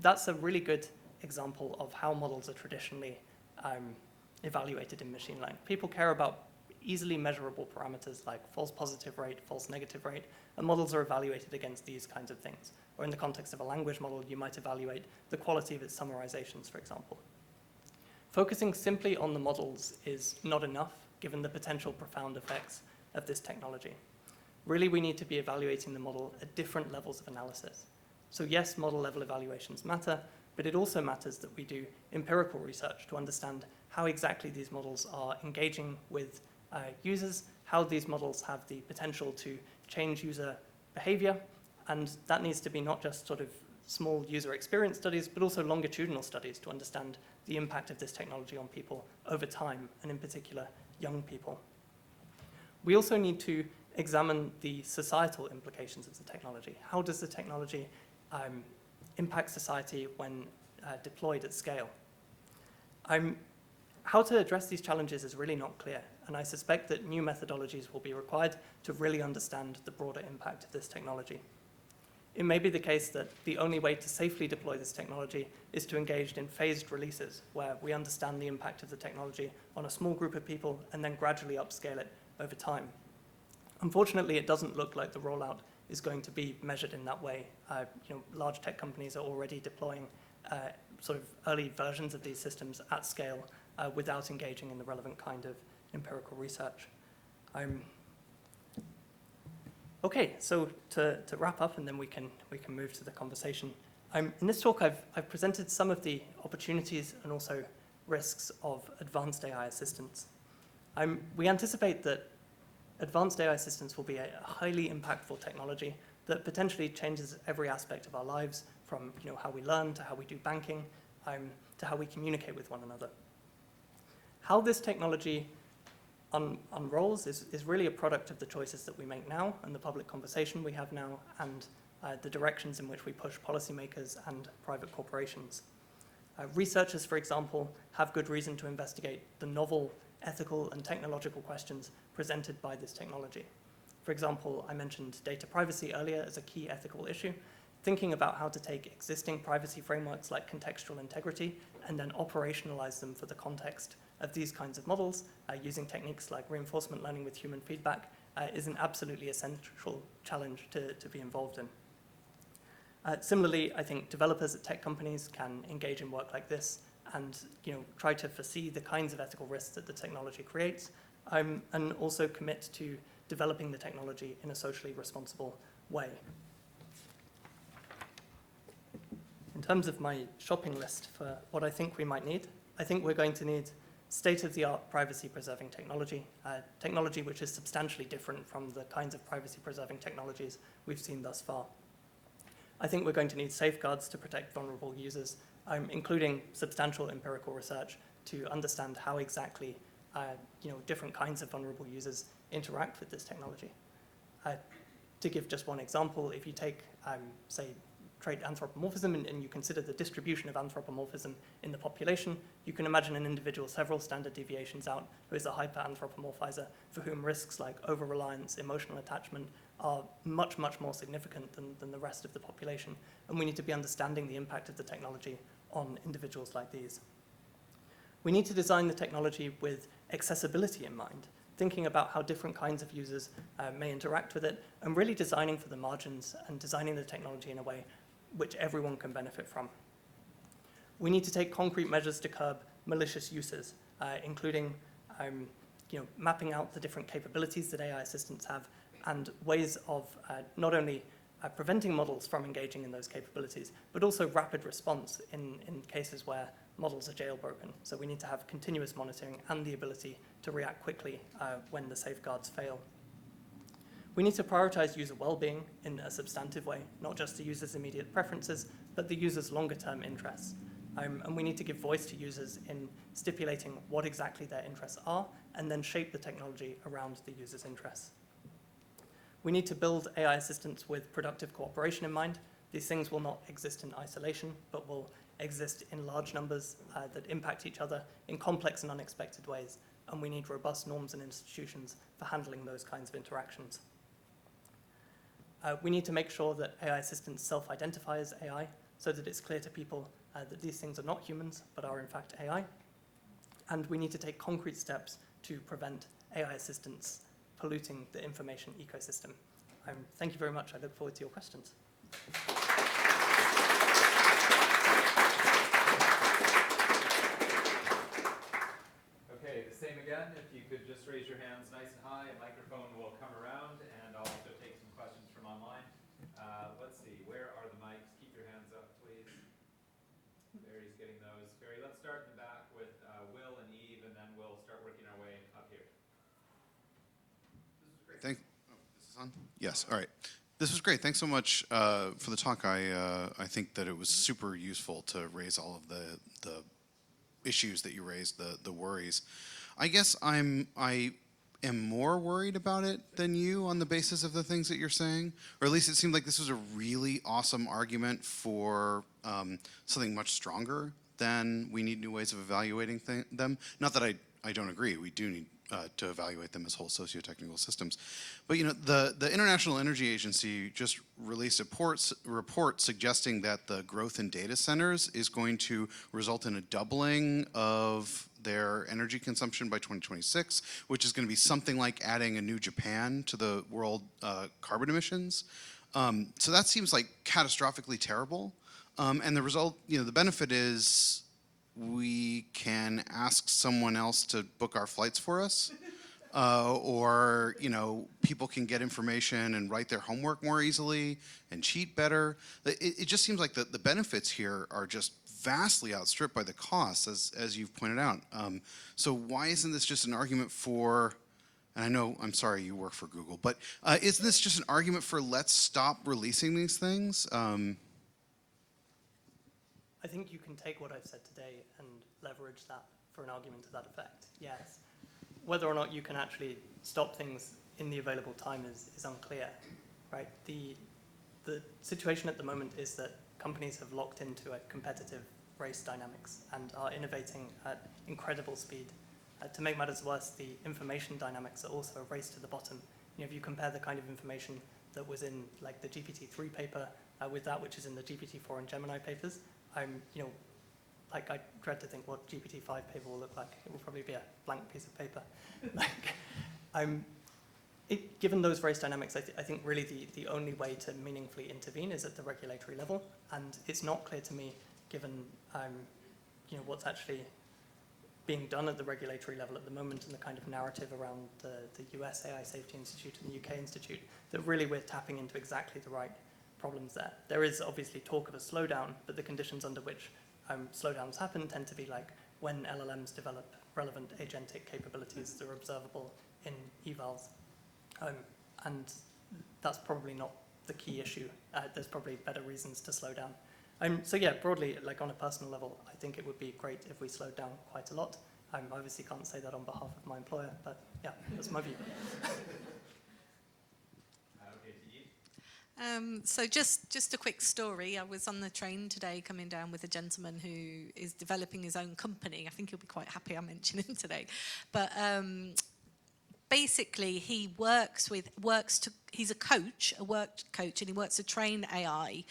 [SPEAKER 17] That's a really good example of how models are traditionally evaluated in machine learning. People care about easily measurable parameters like false positive rate, false negative rate, and models are evaluated against these kinds of things. Or in the context of a language model, you might evaluate the quality of its summarizations, for example. Focusing simply on the models is not enough, given the potential profound effects of this technology. Really, we need to be evaluating the model at different levels of analysis. So yes, model level evaluations matter, but it also matters that we do empirical research to understand how exactly these models are engaging with users, how these models have the potential to change user behavior, and that needs to be not just sort of small user experience studies, but also longitudinal studies to understand the impact of this technology on people over time, and in particular, young people. We also need to examine the societal implications of the technology. How does the technology impact society when deployed at scale? How to address these challenges is really not clear, and I suspect that new methodologies will be required to really understand the broader impact of this technology. It may be the case that the only way to safely deploy this technology is to engage in phased releases, where we understand the impact of the technology on a small group of people and then gradually upscale it over time. Unfortunately, it doesn't look like the rollout is going to be measured in that way. Large tech companies are already deploying sort of early versions of these systems at scale without engaging in the relevant kind of empirical research. Okay, so to wrap up, and then we can move to the conversation. In this talk, I've presented some of the opportunities and also risks of advanced AI assistants. We anticipate that advanced AI assistants will be a highly impactful technology that potentially changes every aspect of our lives, from how we learn to how we do banking, to how we communicate with one another. How this technology unrolls is really a product of the choices that we make now and the public conversation we have now and the directions in which we push policymakers and private corporations. Researchers, for example, have good reason to investigate the novel ethical and technological questions presented by this technology. For example, I mentioned data privacy earlier as a key ethical issue. Thinking about how to take existing privacy frameworks like contextual integrity and then operationalize them for the context of these kinds of models using techniques like reinforcement learning with human feedback is an absolutely essential challenge to be involved in. Similarly, I think developers at tech companies can engage in work like this and try to foresee the kinds of ethical risks that the technology creates, and also commit to developing the technology in a socially responsible way. In terms of my shopping list for what I think we might need, I think we're going to need state-of-the-art privacy-preserving technology, technology which is substantially different from the kinds of privacy-preserving technologies we've seen thus far. I think we're going to need safeguards to protect vulnerable users, including substantial empirical research to understand how exactly different kinds of vulnerable users interact with this technology. To give just one example, if you take, say, trait anthropomorphism and you consider the distribution of anthropomorphism in the population, you can imagine an individual several standard deviations out who is a hyper-anthropomorphizer for whom risks like over-reliance, emotional attachment are much, much more significant than the rest of the population. And we need to be understanding the impact of the technology on individuals like these. We need to design the technology with accessibility in mind, thinking about how different kinds of users may interact with it, and really designing for the margins and designing the technology in a way which everyone can benefit from. We need to take concrete measures to curb malicious uses, including mapping out the different capabilities that AI assistants have and ways of not only preventing models from engaging in those capabilities, but also rapid response in cases where models are jailbroken. So we need to have continuous monitoring and the ability to react quickly when the safeguards fail. We need to prioritize user well-being in a substantive way, not just the user's immediate preferences, but the user's longer-term interests. And we need to give voice to users in stipulating what exactly their interests are, and then shape the technology around the user's interests. We need to build AI assistants with productive cooperation in mind. These things will not exist in isolation, but will exist in large numbers that impact each other in complex and unexpected ways. And we need robust norms and institutions for handling those kinds of interactions. We need to make sure that AI assistants self-identify as AI so that it's clear to people that these things are not humans, but are in fact AI. And we need to take concrete steps to prevent AI assistants polluting the information ecosystem. Thank you very much. I look forward to your questions.
[SPEAKER 2] Okay, the same again. If you could just raise your hands nice and high, a microphone will come around, and I'll also take some questions from online. Let's see, where are the mics? Keep your hands up, please. Barry's getting those. Barry, let's start in the back with Will and Eve, and then we'll start working our way up here.
[SPEAKER 18] This is on? Yes, all right. This was great. Thanks so much for the talk. I think that it was super useful to raise all of the issues that you raised, the worries. I guess I am more worried about it than you on the basis of the things that you're saying, or at least it seemed like this was a really awesome argument for something much stronger than we need new ways of evaluating them. Not that I don't agree. We do need to evaluate them as whole socio-technical systems. But the International Energy Agency just released a report suggesting that the growth in data centers is going to result in a doubling of their energy consumption by 2026, which is going to be something like adding a new Japan to the world carbon emissions. So that seems like catastrophically terrible. And the result, the benefit is we can ask someone else to book our flights for us, or people can get information and write their homework more easily and cheat better. It just seems like the benefits here are just vastly outstripped by the costs, as you've pointed out. So why isn't this just an argument for, and I know, I'm sorry you work for Google, but isn't this just an argument for let's stop releasing these things?
[SPEAKER 17] I think you can take what I've said today and leverage that for an argument to that effect, yes. Whether or not you can actually stop things in the available time is unclear, right? The situation at the moment is that companies have locked into a competitive race dynamics and are innovating at incredible speed. To make matters worse, the information dynamics are also a race to the bottom. If you compare the kind of information that was in like the GPT-3 paper with that which is in the GPT-4 and Gemini papers, like, I dread to think what GPT-5 paper will look like. It will probably be a blank piece of paper. Like, given those race dynamics, I think really the only way to meaningfully intervene is at the regulatory level, and it's not clear to me, given what's actually being done at the regulatory level at the moment and the kind of narrative around the US AI Safety Institute and the UK Institute, that really we're tapping into exactly the right problems there. There is obviously talk of a slowdown, but the conditions under which slowdowns happen tend to be like when LLMs develop relevant agentic capabilities that are observable in evals. And that's probably not the key issue. There's probably better reasons to slow down. So yeah, broadly, like on a personal level, I think it would be great if we slowed down quite a lot. I obviously can't say that on behalf of my employer, but yeah, that's my view.
[SPEAKER 19] So just a quick story. I was on the train today coming down with a gentleman who is developing his own company. I think he'll be quite happy I mentioned him today. But basically, he he's a coach, a work coach, and he works to train AI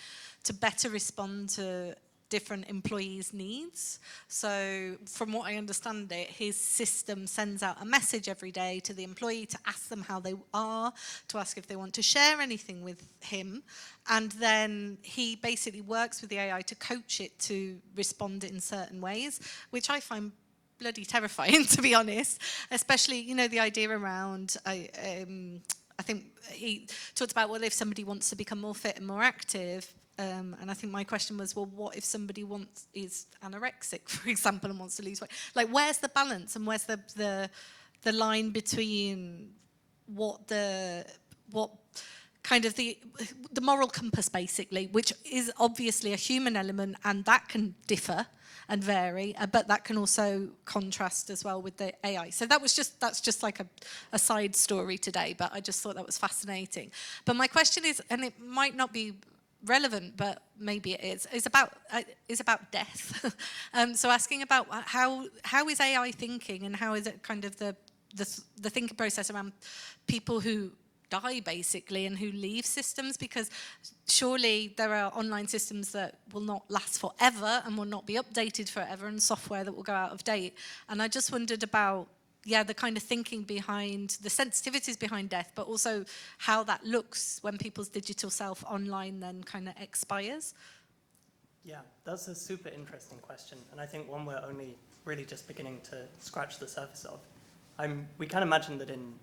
[SPEAKER 19] to better respond to different employees' needs. So from what I understand it, his system sends out a message every day to the employee to ask them how they are, to ask if they want to share anything with him. And then he basically works with the AI to coach it to respond in certain ways, which I find bloody terrifying, to be honest, especially, the idea around, I think he talked about, well, if somebody wants to become more fit and more active, and I think my question was, well, what if somebody is anorexic, for example, and wants to lose weight? Like, where's the balance, and where's the line between what kind of the moral compass, basically, which is obviously a human element, and that can differ and vary, but that can also contrast as well with the AI. So that's just like a side story today, but I just thought that was fascinating. But my question is, and it might not be relevant, but maybe it is about death. So asking about how is AI thinking, and how is it kind of the thinking process around people who die, basically, and who leave systems, because surely there are online systems that will not last forever and will not be updated forever, and software that will go out of date. And I just wondered about, the kind of thinking behind the sensitivities behind death, but also how that looks when people's digital self online then kind of expires.
[SPEAKER 17] Yeah, that's a super interesting question, and I think one we're only really just beginning to scratch the surface of. We can imagine that in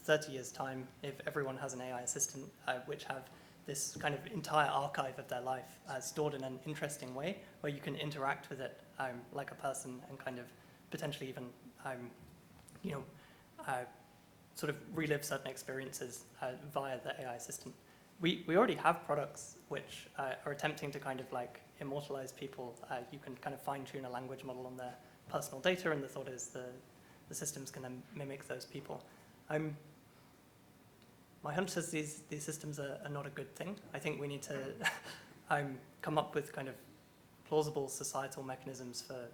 [SPEAKER 17] 30 years' time, if everyone has an AI assistant which have this kind of entire archive of their life stored in an interesting way, where you can interact with it like a person and kind of potentially even sort of relive certain experiences via the AI assistant. We already have products which are attempting to kind of like immortalize people. You can kind of fine-tune a language model on their personal data, and the thought is the system's going to mimic those people. My hunch says these systems are not a good thing. I think we need to come up with kind of plausible societal mechanisms for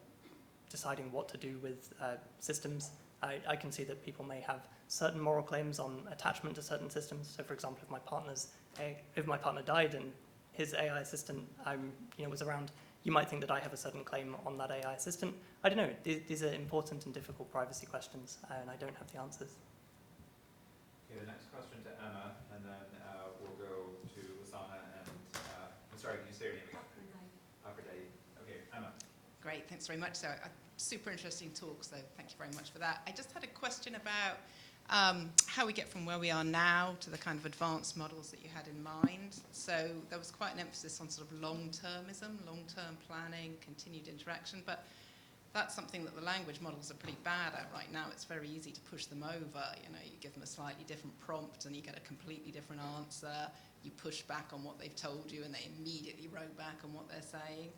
[SPEAKER 17] deciding what to do with systems. I can see that people may have certain moral claims on attachment to certain systems. So, for example, if my partner died and his AI assistant was around, you might think that I have a certain claim on that AI assistant. I don't know. These are important and difficult privacy questions, and I don't have the answers.
[SPEAKER 2] Okay, the next question to Emma, and then we'll go to Lasana and, I'm sorry, can you say your name again? Aphrodite. Okay, Emma.
[SPEAKER 20] Great, thanks very much. So, super interesting talk, so thank you very much for that. I just had a question about how we get from where we are now to the kind of advanced models that you had in mind. So there was quite an emphasis on sort of long-termism, long-term planning, continued interaction, but that's something that the language models are pretty bad at right now. It's very easy to push them over. You give them a slightly different prompt and you get a completely different answer. You push back on what they've told you and they immediately row back on what they're saying.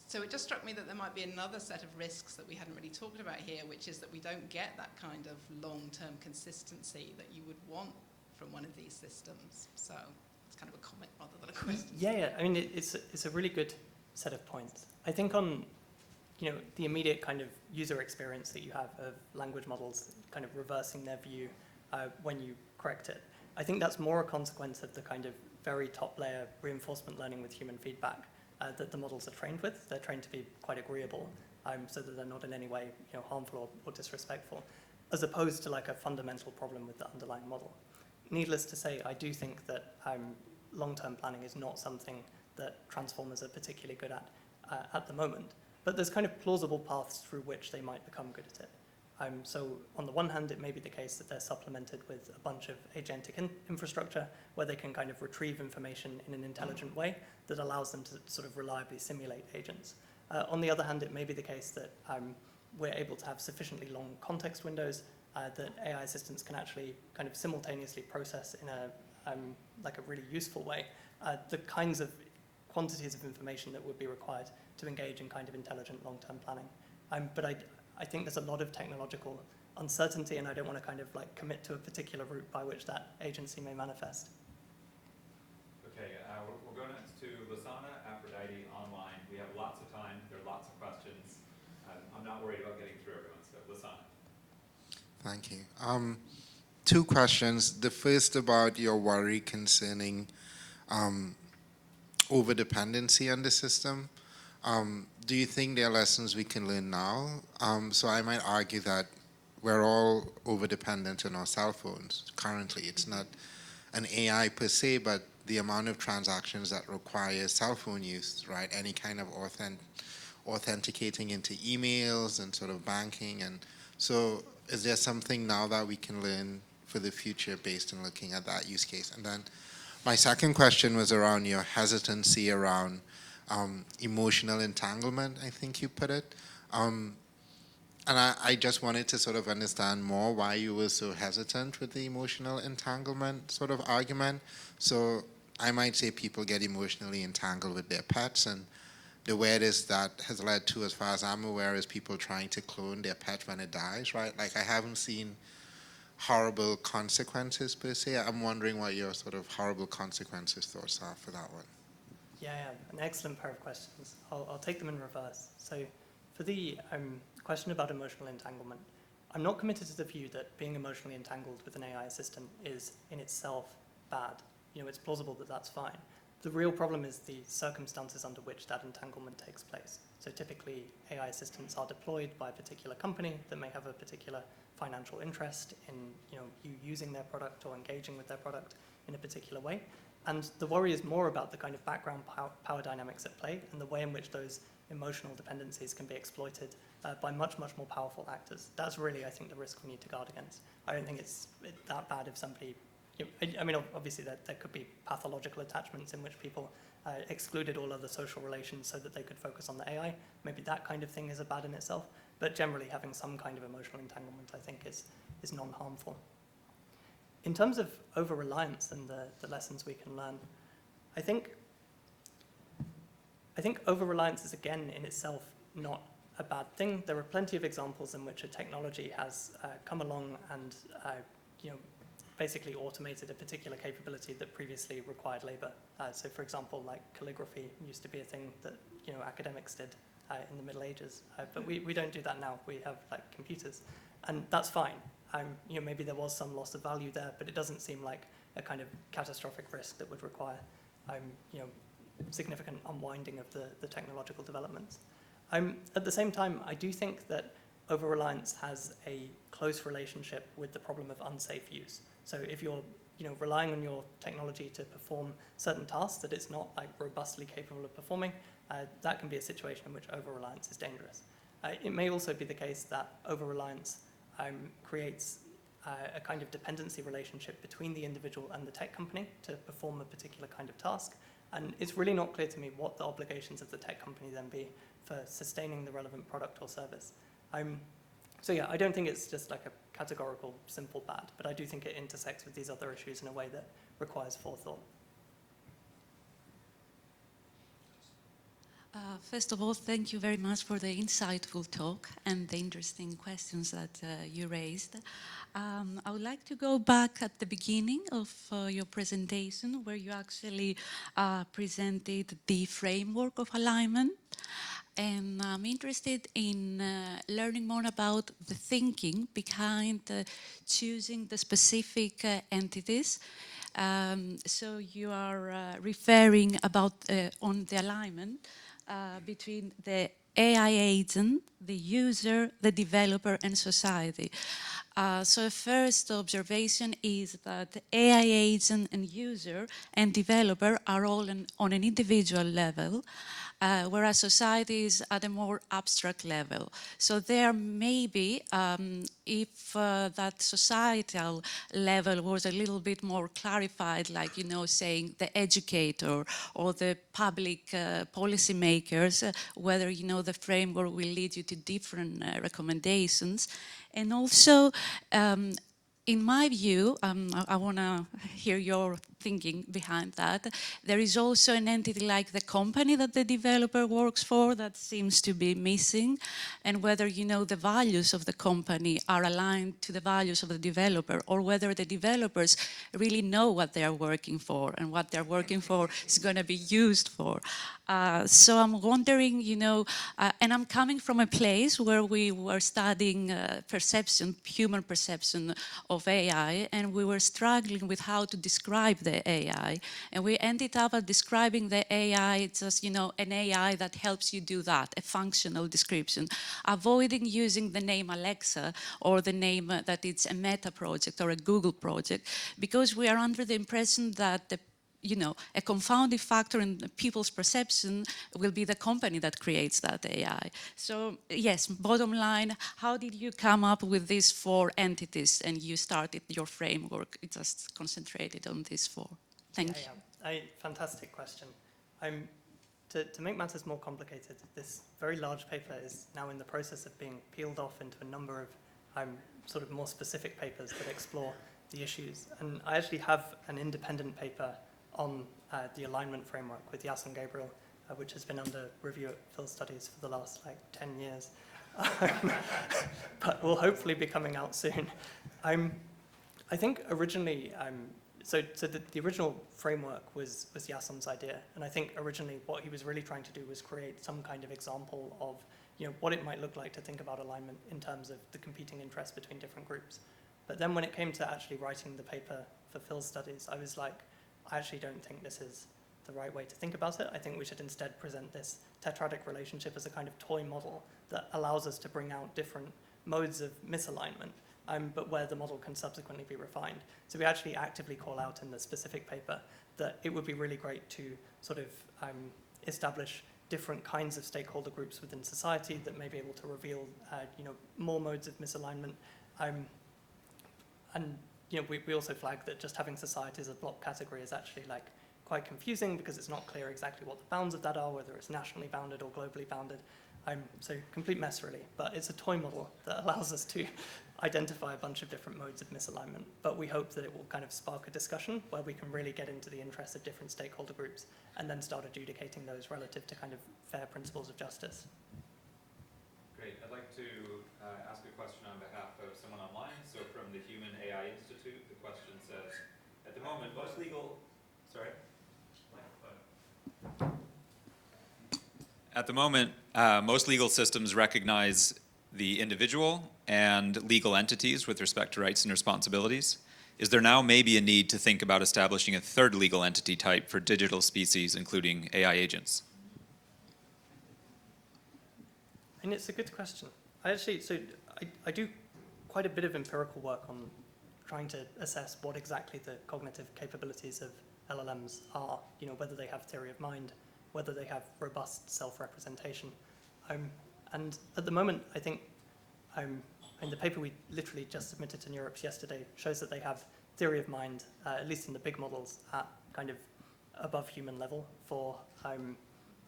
[SPEAKER 20] So it just struck me that there might be another set of risks that we hadn't really talked about here, which is that we don't get that kind of long-term consistency that you would want from one of these systems. So it's kind of a comment rather than a question.
[SPEAKER 17] Yeah. I mean, it's a really good set of points. I think on the immediate kind of user experience that you have of language models kind of reversing their view when you correct it, I think that's more a consequence of the kind of very top layer reinforcement learning with human feedback. that the models are trained with. They're trained to be quite agreeable, so that they're not in any way harmful or disrespectful, as opposed to like a fundamental problem with the underlying model. Needless to say, I do think that long-term planning is not something that transformers are particularly good at the moment. But there's kind of plausible paths through which they might become good at it. So on the one hand, it may be the case that they're supplemented with a bunch of agentic infrastructure where they can kind of retrieve information in an intelligent way that allows them to sort of reliably simulate agents. On the other hand, it may be the case that we're able to have sufficiently long context windows that AI assistants can actually kind of simultaneously process in like a really useful way the kinds of quantities of information that would be required to engage in kind of intelligent long-term planning. But I think there's a lot of technological uncertainty, and I don't want to kind of like commit to a particular route by which that agency may manifest.
[SPEAKER 2] Okay, we'll go next to Lasana, Aphrodite, online. We have lots of time. There are lots of questions. I'm not worried about getting through everyone, so Lasana.
[SPEAKER 3] Thank you. Two questions. The first about your worry concerning over-dependency on the system. Do you think there are lessons we can learn now? So I might argue that we're all over-dependent on our cell phones currently. It's not an AI per se, but the amount of transactions that require cell phone use, right? Any kind of authenticating into emails and sort of banking. And so is there something now that we can learn for the future based on looking at that use case? And then my second question was around your hesitancy around emotional entanglement, I think you put it. And I just wanted to sort of understand more why you were so hesitant with the emotional entanglement sort of argument. So I might say people get emotionally entangled with their pets, and the weirdest that has led to, as far as I'm aware, is people trying to clone their pet when it dies, right? Like I haven't seen horrible consequences per se. I'm wondering what your sort of horrible consequences thoughts are for that one.
[SPEAKER 17] Yeah, an excellent pair of questions. I'll take them in reverse. So for the question about emotional entanglement, I'm not committed to the view that being emotionally entangled with an AI assistant is in itself bad. It's plausible that that's fine. The real problem is the circumstances under which that entanglement takes place. So typically, AI assistants are deployed by a particular company that may have a particular financial interest in you using their product or engaging with their product in a particular way. And the worry is more about the kind of background power dynamics at play and the way in which those emotional dependencies can be exploited by much, much more powerful actors. That's really, I think, the risk we need to guard against. I don't think it's that bad if somebody, I mean, obviously there could be pathological attachments in which people excluded all other social relations so that they could focus on the AI. Maybe that kind of thing is bad in itself. But generally, having some kind of emotional entanglement, I think, is non-harmful. In terms of over-reliance and the lessons we can learn, I think over-reliance is, again, in itself not a bad thing. There are plenty of examples in which a technology has come along and basically automated a particular capability that previously required labor. So for example, like calligraphy used to be a thing that academics did in the Middle Ages. But we don't do that now. We have like computers. And that's fine. Maybe there was some loss of value there, but it doesn't seem like a kind of catastrophic risk that would require significant unwinding of the technological developments. At the same time, I do think that over-reliance has a close relationship with the problem of unsafe use. So if you're relying on your technology to perform certain tasks that it's not like robustly capable of performing, that can be a situation in which over-reliance is dangerous. It may also be the case that over-reliance creates a kind of dependency relationship between the individual and the tech company to perform a particular kind of task. And it's really not clear to me what the obligations of the tech company then be for sustaining the relevant product or service. So yeah, I don't think it's just like a categorical simple bad, but I do think it intersects with these other issues in a way that requires forethought.
[SPEAKER 21] First of all, thank you very much for the insightful talk and the interesting questions that you raised. I would like to go back at the beginning of your presentation where you actually presented the framework of alignment. And I'm interested in learning more about the thinking behind choosing the specific entities So you are referring about on the alignment between the AI agent, the user, the developer, and society. So first observation is that the AI agent and user and developer are all on an individual level, whereas society is at a more abstract level. So there may be, if that societal level was a little bit more clarified, like, you know, saying the educator or the public policy makers, whether, you know, the framework will lead you to different recommendations. And also, in my view, I want to hear your thinking behind that. There is also an entity like the company that the developer works for that seems to be missing, and whether, you know, the values of the company are aligned to the values of the developer, or whether the developers really know what they are working for and what they're working for is going to be used for. So I'm wondering, you know, and I'm coming from a place where we were studying perception, human perception of AI, and we were struggling with how to describe the AI. And we ended up at describing the AI as, you know, an AI that helps you do that, a functional description, avoiding using the name Alexa or the name that it's a Meta project or a Google project, because we are under the impression that the, you know, a confounding factor in people's perception will be the company that creates that AI. So yes, bottom line, how did you come up with these 4 entities and you started your framework? It just concentrated on these 4. Thank you.
[SPEAKER 17] Yeah. Fantastic question. To make matters more complicated, this very large paper is now in the process of being peeled off into a number of sort of more specific papers that explore the issues. And I actually have an independent paper on the alignment framework with Yas and Gabriel, which has been under review at Phil Studies for the last 10 years, but will hopefully be coming out soon. I think originally, so the original framework was Yasson's idea, and I think originally what he was really trying to do was create some kind of example of, you know, what it might look like to think about alignment in terms of the competing interests between different groups. But then when it came to actually writing the paper for Phil's Studies, I was like, I actually don't think this is the right way to think about it. I think we should instead present this tetradic relationship as a kind of toy model that allows us to bring out different modes of misalignment, but where the model can subsequently be refined. So we actually actively call out in the specific paper that it would be really great to sort of establish different kinds of stakeholder groups within society that may be able to reveal you know, more modes of misalignment. And you know, we also flag that just having society as a block category is actually quite confusing because it's not clear exactly what the bounds of that are, whether it's nationally bounded or globally bounded. So complete mess really, but it's a toy model that allows us to identify a bunch of different modes of misalignment. But we hope that it will kind of spark a discussion where we can really get into the interests of different stakeholder groups and then start adjudicating those relative to kind of fair principles of justice.
[SPEAKER 2] Great. I'd like to ask a question on behalf of someone online. So from the Human AI Institute, the question says, at the moment, most legal... Sorry? At the moment, most legal systems recognize the individual and legal entities with respect to rights and responsibilities. Is there now maybe a need to think about establishing a third legal entity type for digital species, including AI agents?
[SPEAKER 17] And it's a good question. I do quite a bit of empirical work on trying to assess what exactly the cognitive capabilities of LLMs are, you know, whether they have theory of mind, whether they have robust self-representation. And at the moment, I think, in the paper we literally just submitted to NeurIPS yesterday shows that they have theory of mind, at least in the big models, at kind of above human level for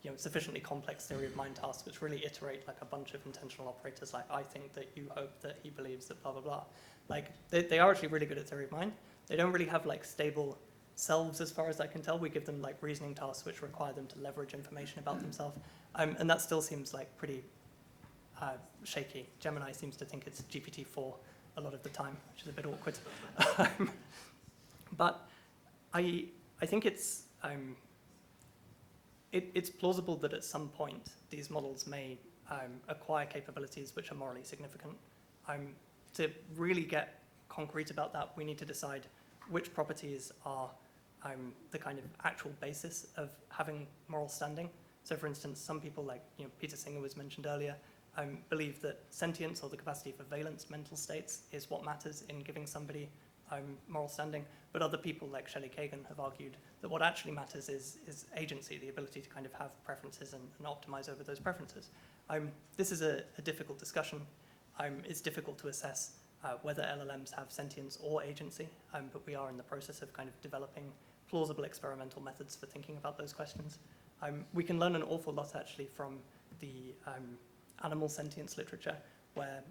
[SPEAKER 17] you know, sufficiently complex theory of mind tasks which really iterate like a bunch of intentional operators, like I think that, you hope that, he believes that, blah, blah, blah. Like, they are actually really good at theory of mind. They don't really have like stable selves as far as I can tell. We give them like reasoning tasks which require them to leverage information about themselves. And that still seems like pretty shaky. Gemini seems to think it's GPT-4 a lot of the time, which is a bit awkward. But I think it's plausible that at some point these models may acquire capabilities which are morally significant. To really get concrete about that, we need to decide which properties are the kind of actual basis of having moral standing. So for instance, some people like Peter Singer was mentioned earlier, believe that sentience or the capacity for valence mental states is what matters in giving somebody moral standing. But other people like Shelley Kagan have argued that what actually matters is agency, the ability to kind of have preferences and optimize over those preferences. This is a difficult discussion. It's difficult to assess whether LLMs have sentience or agency, but we are in the process of kind of developing plausible experimental methods for thinking about those questions. We can learn an awful lot actually from the animal sentience literature, where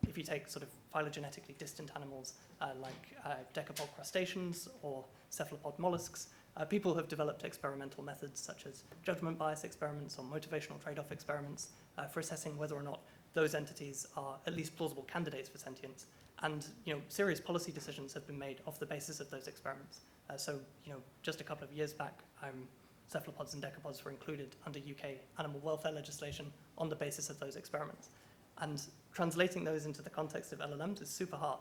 [SPEAKER 17] if you take sort of phylogenetically distant animals like decapod crustaceans or cephalopod mollusks, people have developed experimental methods such as judgment bias experiments or motivational trade-off experiments for assessing whether or not those entities are at least plausible candidates for sentience. And serious policy decisions have been made off the basis of those experiments. So just a couple of years back, cephalopods and decapods were included under UK animal welfare legislation on the basis of those experiments. And translating those into the context of LLMs is super hard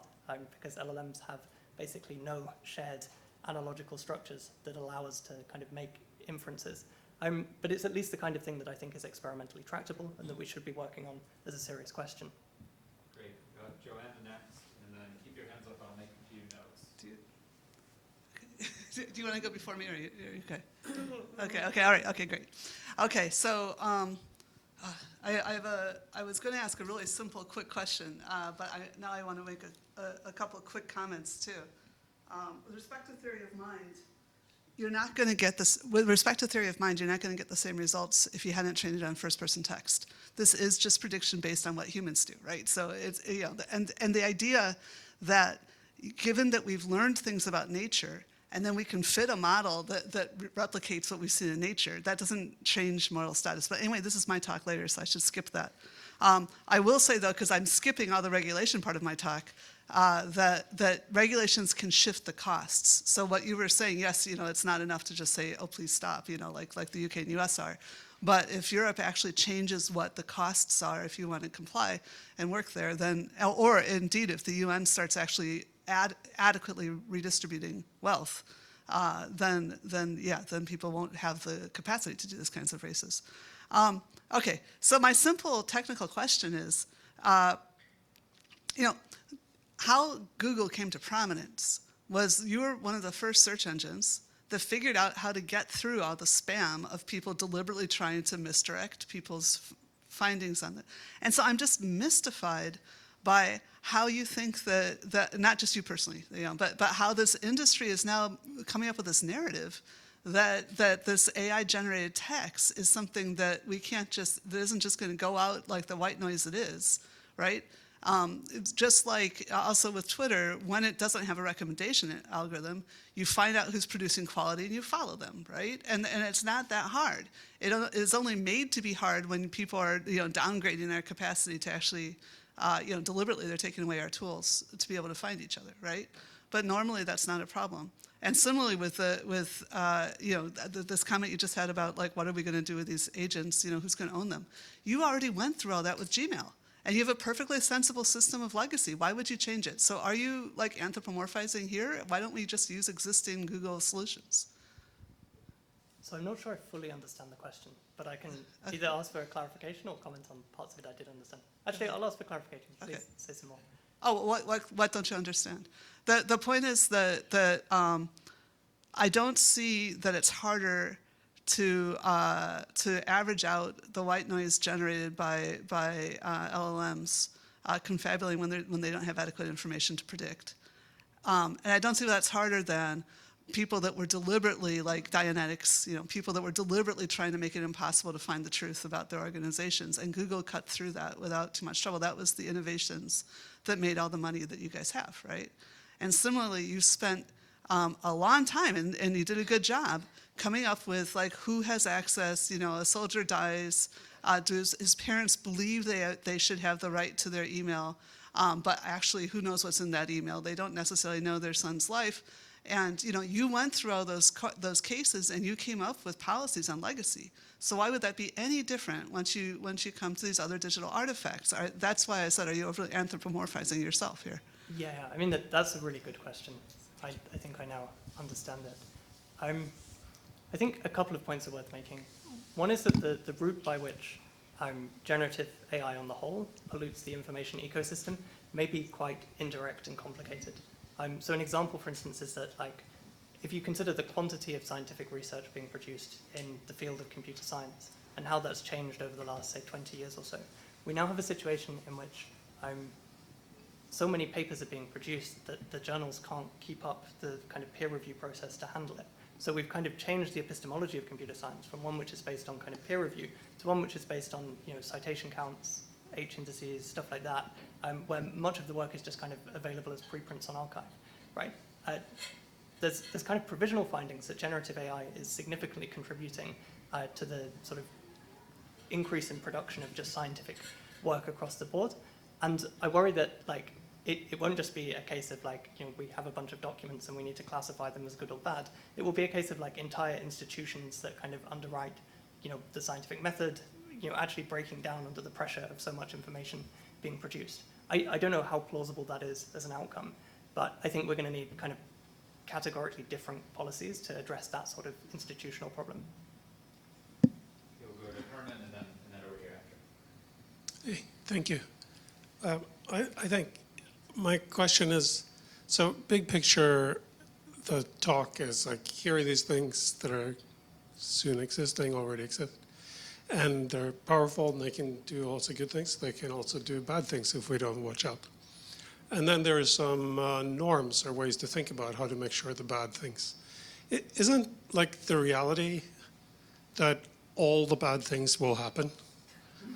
[SPEAKER 17] because LLMs have basically no shared analogical structures that allow us to kind of make inferences. But it's at least the kind of thing that I think is experimentally tractable and that we should be working on as a serious question.
[SPEAKER 2] Great. We've got Joanna next, and then keep your hands up, I'll make a few notes.
[SPEAKER 4] Do you want to go before me, or are you okay? Okay, all right, okay, great. Okay, so I was going to ask a really simple, quick question, but now I want to make a couple of quick comments, too. With respect to theory of mind, you're not going to get this, with respect to theory of mind, you're not going to get the same results if you hadn't trained it on first-person text. This is just prediction based on what humans do, right? So it's, and the idea that given that we've learned things about nature, and then we can fit a model that replicates what we've seen in nature, that doesn't change moral status. But anyway, this is my talk later, so I should skip that. I will say, though, because I'm skipping all the regulation part of my talk, that regulations can shift the costs. So what you were saying, yes, it's not enough to just say, oh, please stop, like the UK and US are. But if Europe actually changes what the costs are if you want to comply and work there, then, or indeed if the UN starts actually adequately redistributing wealth, then people won't have the capacity to do these kinds of races. Okay, so my simple technical question is, how Google came to prominence was you were one of the first search engines that figured out how to get through all the spam of people deliberately trying to misdirect people's findings on it. And so I'm just mystified by how you think that not just you personally, but how this industry is now coming up with this narrative that this AI-generated text is something that we can't just, that isn't just going to go out like the white noise it is, right? It's just like also with Twitter, when it doesn't have a recommendation algorithm, you find out who's producing quality and you follow them, right? And it's not that hard. It is only made to be hard when people are downgrading our capacity to actually, deliberately they're taking away our tools to be able to find each other, right? But normally that's not a problem. And similarly with this comment you just had about like, what are we going to do with these agents? Who's going to own them? You already went through all that with Gmail. And you have a perfectly sensible system of legacy. Why would you change it? So are you like anthropomorphizing here? Why don't we just use existing Google solutions?
[SPEAKER 17] So I'm not sure I fully understand the question, but I can either ask for a clarification or comment on parts of it I did understand. Actually, I'll ask for clarification. Please say some more.
[SPEAKER 4] Oh, what don't you understand? The point is that I don't see that it's harder to average out the white noise generated by LLMs confabulating when they don't have adequate information to predict. And I don't see that's harder than people that were deliberately, like Dianetics, people that were deliberately trying to make it impossible to find the truth about their organizations. And Google cut through that without too much trouble. That was the innovations that made all the money that you guys have, right? And similarly, you spent a long time, and you did a good job, coming up with like who has access, a soldier dies, does his parents believe they should have the right to their email, but actually who knows what's in that email? They don't necessarily know their son's life. And you went through all those cases and you came up with policies on legacy. So why would that be any different once you come to these other digital artifacts? That's why I said, are you overly anthropomorphizing yourself here?
[SPEAKER 17] Yeah, I mean, that's a really good question. I think I now understand it. I think a couple of points are worth making. One is that the route by which generative AI on the whole pollutes the information ecosystem may be quite indirect and complicated. So an example, for instance, is that if you consider the quantity of scientific research being produced in the field of computer science and how that's changed over the last, say, 20 years or so, we now have a situation in which so many papers are being produced that the journals can't keep up the kind of peer review process to handle it. So we've kind of changed the epistemology of computer science from one which is based on kind of peer review to one which is based on citation counts, H indices, stuff like that, where much of the work is just kind of available as preprints on archive, right? There's kind of provisional findings that generative AI is significantly contributing to the sort of increase in production of just scientific work across the board. And I worry that it won't just be a case of we have a bunch of documents and we need to classify them as good or bad. It will be a case of entire institutions that kind of underwrite the scientific method, actually breaking down under the pressure of so much information being produced. I don't know how plausible that is as an outcome, but I think we're going to need kind of categorically different policies to address that sort of institutional problem.
[SPEAKER 2] We'll go to Herman and then over here after.
[SPEAKER 10] Hey, thank you. I think my question is, so big picture, the talk is here are these things that are soon existing, already exist, and they're powerful and they can do also good things. They can also do bad things if we don't watch out. And then there are some norms or ways to think about how to make sure the bad things. It isn't the reality that all the bad things will happen.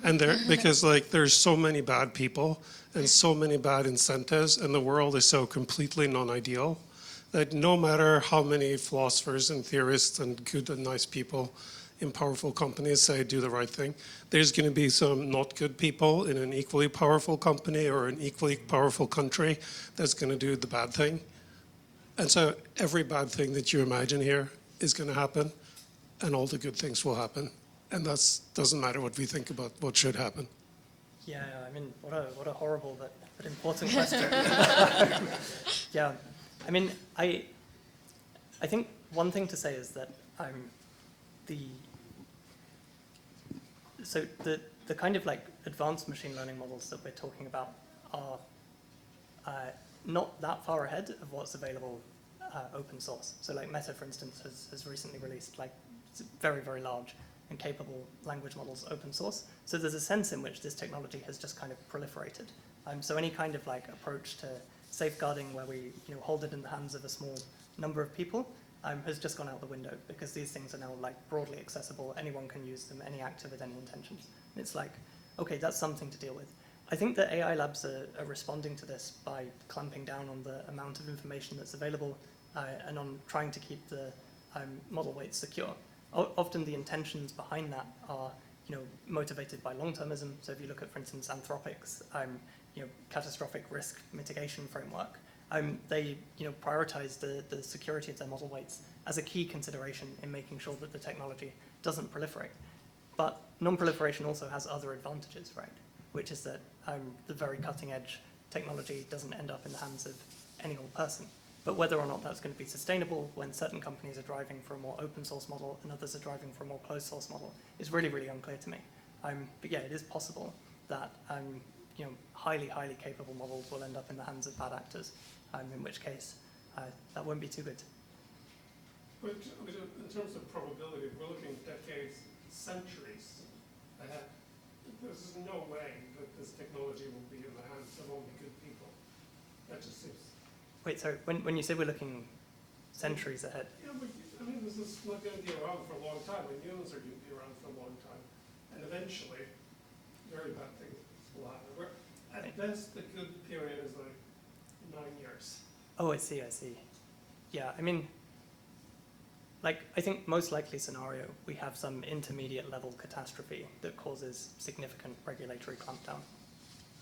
[SPEAKER 10] And because there's so many bad people and so many bad incentives, and the world is so completely non-ideal that no matter how many philosophers and theorists and good and nice people in powerful companies say do the right thing, there's going to be some not good people in an equally powerful company or an equally powerful country that's going to do the bad thing. And so every bad thing that you imagine here is going to happen, and all the good things will happen. And that doesn't matter what we think about what should happen.
[SPEAKER 17] Yeah, I mean, what a horrible but important question. Yeah, I mean, I think one thing to say is that the kind of advanced machine learning models that we're talking about are not that far ahead of what's available open source. So Meta, for instance, has recently released very, very large and capable language models open source. So there's a sense in which this technology has just kind of proliferated. So any kind of approach to safeguarding where we hold it in the hands of a small number of people has just gone out the window, because these things are now broadly accessible. Anyone can use them, any actor with any intentions. And it's okay, that's something to deal with. I think that AI labs are responding to this by clamping down on the amount of information that's available and on trying to keep the model weights secure. Often the intentions behind that are motivated by long-termism. So if you look at, for instance, Anthropic's catastrophic risk mitigation framework, they prioritize the security of their model weights as a key consideration in making sure that the technology doesn't proliferate. But non-proliferation also has other advantages, right? Which is that the very cutting-edge technology doesn't end up in the hands of any old person. But whether or not that's going to be sustainable when certain companies are driving for a more open source model and others are driving for a more closed source model is really, really unclear to me. But yeah, it is possible that highly, highly capable models will end up in the hands of bad actors, in which case that won't be too good.
[SPEAKER 10] But in terms of probability, we're looking decades, centuries ahead. There's no way that this technology will be in the hands of only good people. That just seems...
[SPEAKER 17] Wait, so when you say we're looking centuries ahead?
[SPEAKER 10] Yeah, but I mean, this is not going to be around for a long time, and humans are going to be around for a long time. And eventually, very bad things will happen. At best, the good period is 9 years.
[SPEAKER 17] Oh, I see. Yeah, I mean, I think most likely scenario, we have some intermediate level catastrophe that causes significant regulatory clampdown.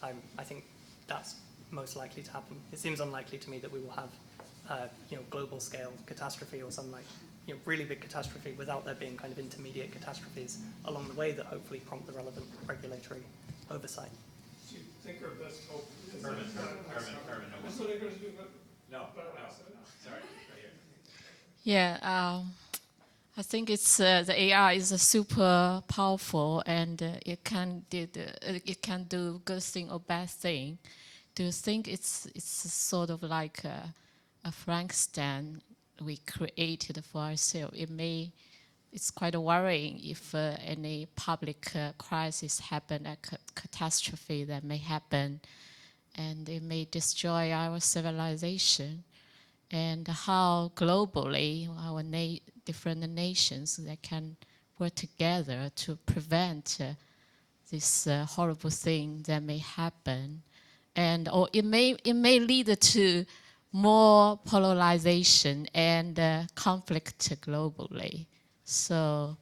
[SPEAKER 17] I think that's most likely to happen. It seems unlikely to me that we will have global scale catastrophe or some really big catastrophe without there being kind of intermediate catastrophes along the way that hopefully prompt the relevant regulatory oversight.
[SPEAKER 10] Do you think our best hope is
[SPEAKER 2] Herman.
[SPEAKER 10] that's what I'm going to do, but
[SPEAKER 2] No, sorry.
[SPEAKER 8] Yeah, I think it's the AI is super powerful and it can do good thing or bad thing. Do you think it's sort of like a Frankenstein we created for ourselves? It's quite worrying if any public crisis happen, a catastrophe that may happen, and it may destroy our civilization. And how globally our different nations that can work together to prevent this horrible thing that may happen, and or it may lead to more polarization and conflict globally. So,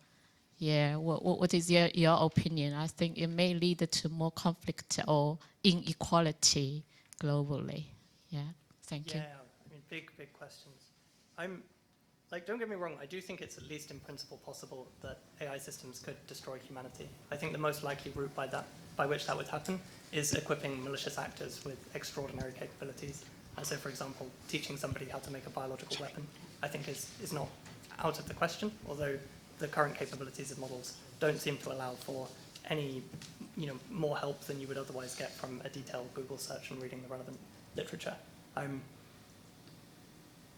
[SPEAKER 8] yeah, what is your opinion? I think it may lead to more conflict or inequality globally. Yeah, thank you.
[SPEAKER 17] Yeah, I mean, big questions. Don't get me wrong, I do think it's at least in principle possible that AI systems could destroy humanity. I think the most likely route by which that would happen is equipping malicious actors with extraordinary capabilities. And so, for example, teaching somebody how to make a biological weapon, I think is not out of the question, although the current capabilities of models don't seem to allow for any more help than you would otherwise get from a detailed Google search and reading the relevant literature.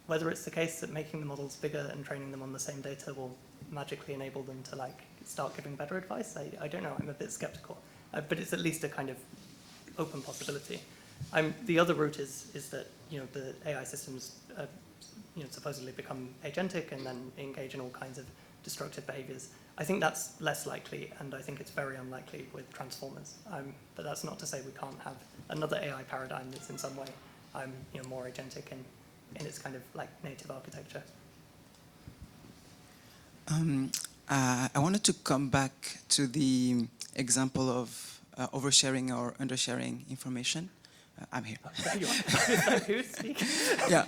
[SPEAKER 17] Whether it's the case that making the models bigger and training them on the same data will magically enable them to start giving better advice, I don't know. I'm a bit skeptical, but it's at least a kind of open possibility. The other route is that the AI systems supposedly become agentic and then engage in all kinds of destructive behaviors. I think that's less likely, and I think it's very unlikely with transformers. But that's not to say we can't have another AI paradigm that's in some way more agentic and in its kind of native architecture.
[SPEAKER 22] I wanted to come back to the example of oversharing or undersharing information. I'm here.
[SPEAKER 17] Who's speaking?
[SPEAKER 22] Yeah.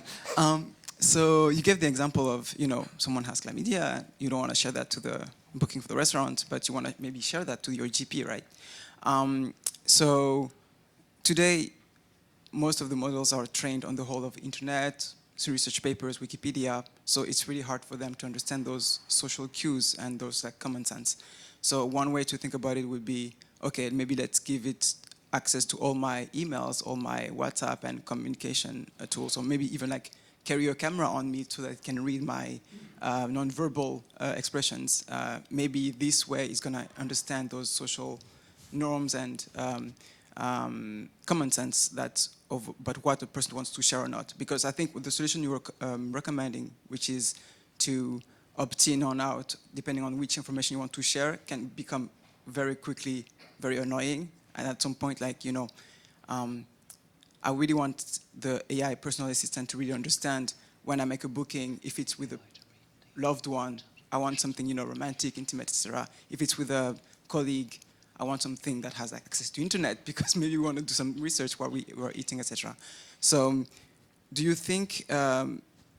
[SPEAKER 22] So you gave the example of, someone has chlamydia, you don't want to share that to the booking for the restaurant, but you want to maybe share that to your GP, right? So today, most of the models are trained on the whole of internet, research papers, Wikipedia, so it's really hard for them to understand those social cues and those common sense. So one way to think about it would be, okay, maybe let's give it access to all my emails, all my WhatsApp and communication tools, or maybe even carry a camera on me so that it can read my non-verbal expressions. Maybe this way it's going to understand those social norms and common sense but what a person wants to share or not. Because I think with the solution you were recommending, which is to opt in or out, depending on which information you want to share, can become very quickly very annoying. And at some point, I really want the AI personal assistant to really understand when I make a booking, if it's with a loved one, I want something, romantic, intimate, etc. If it's with a colleague, I want something that has access to internet because maybe we want to do some research while we're eating, etc. So do you think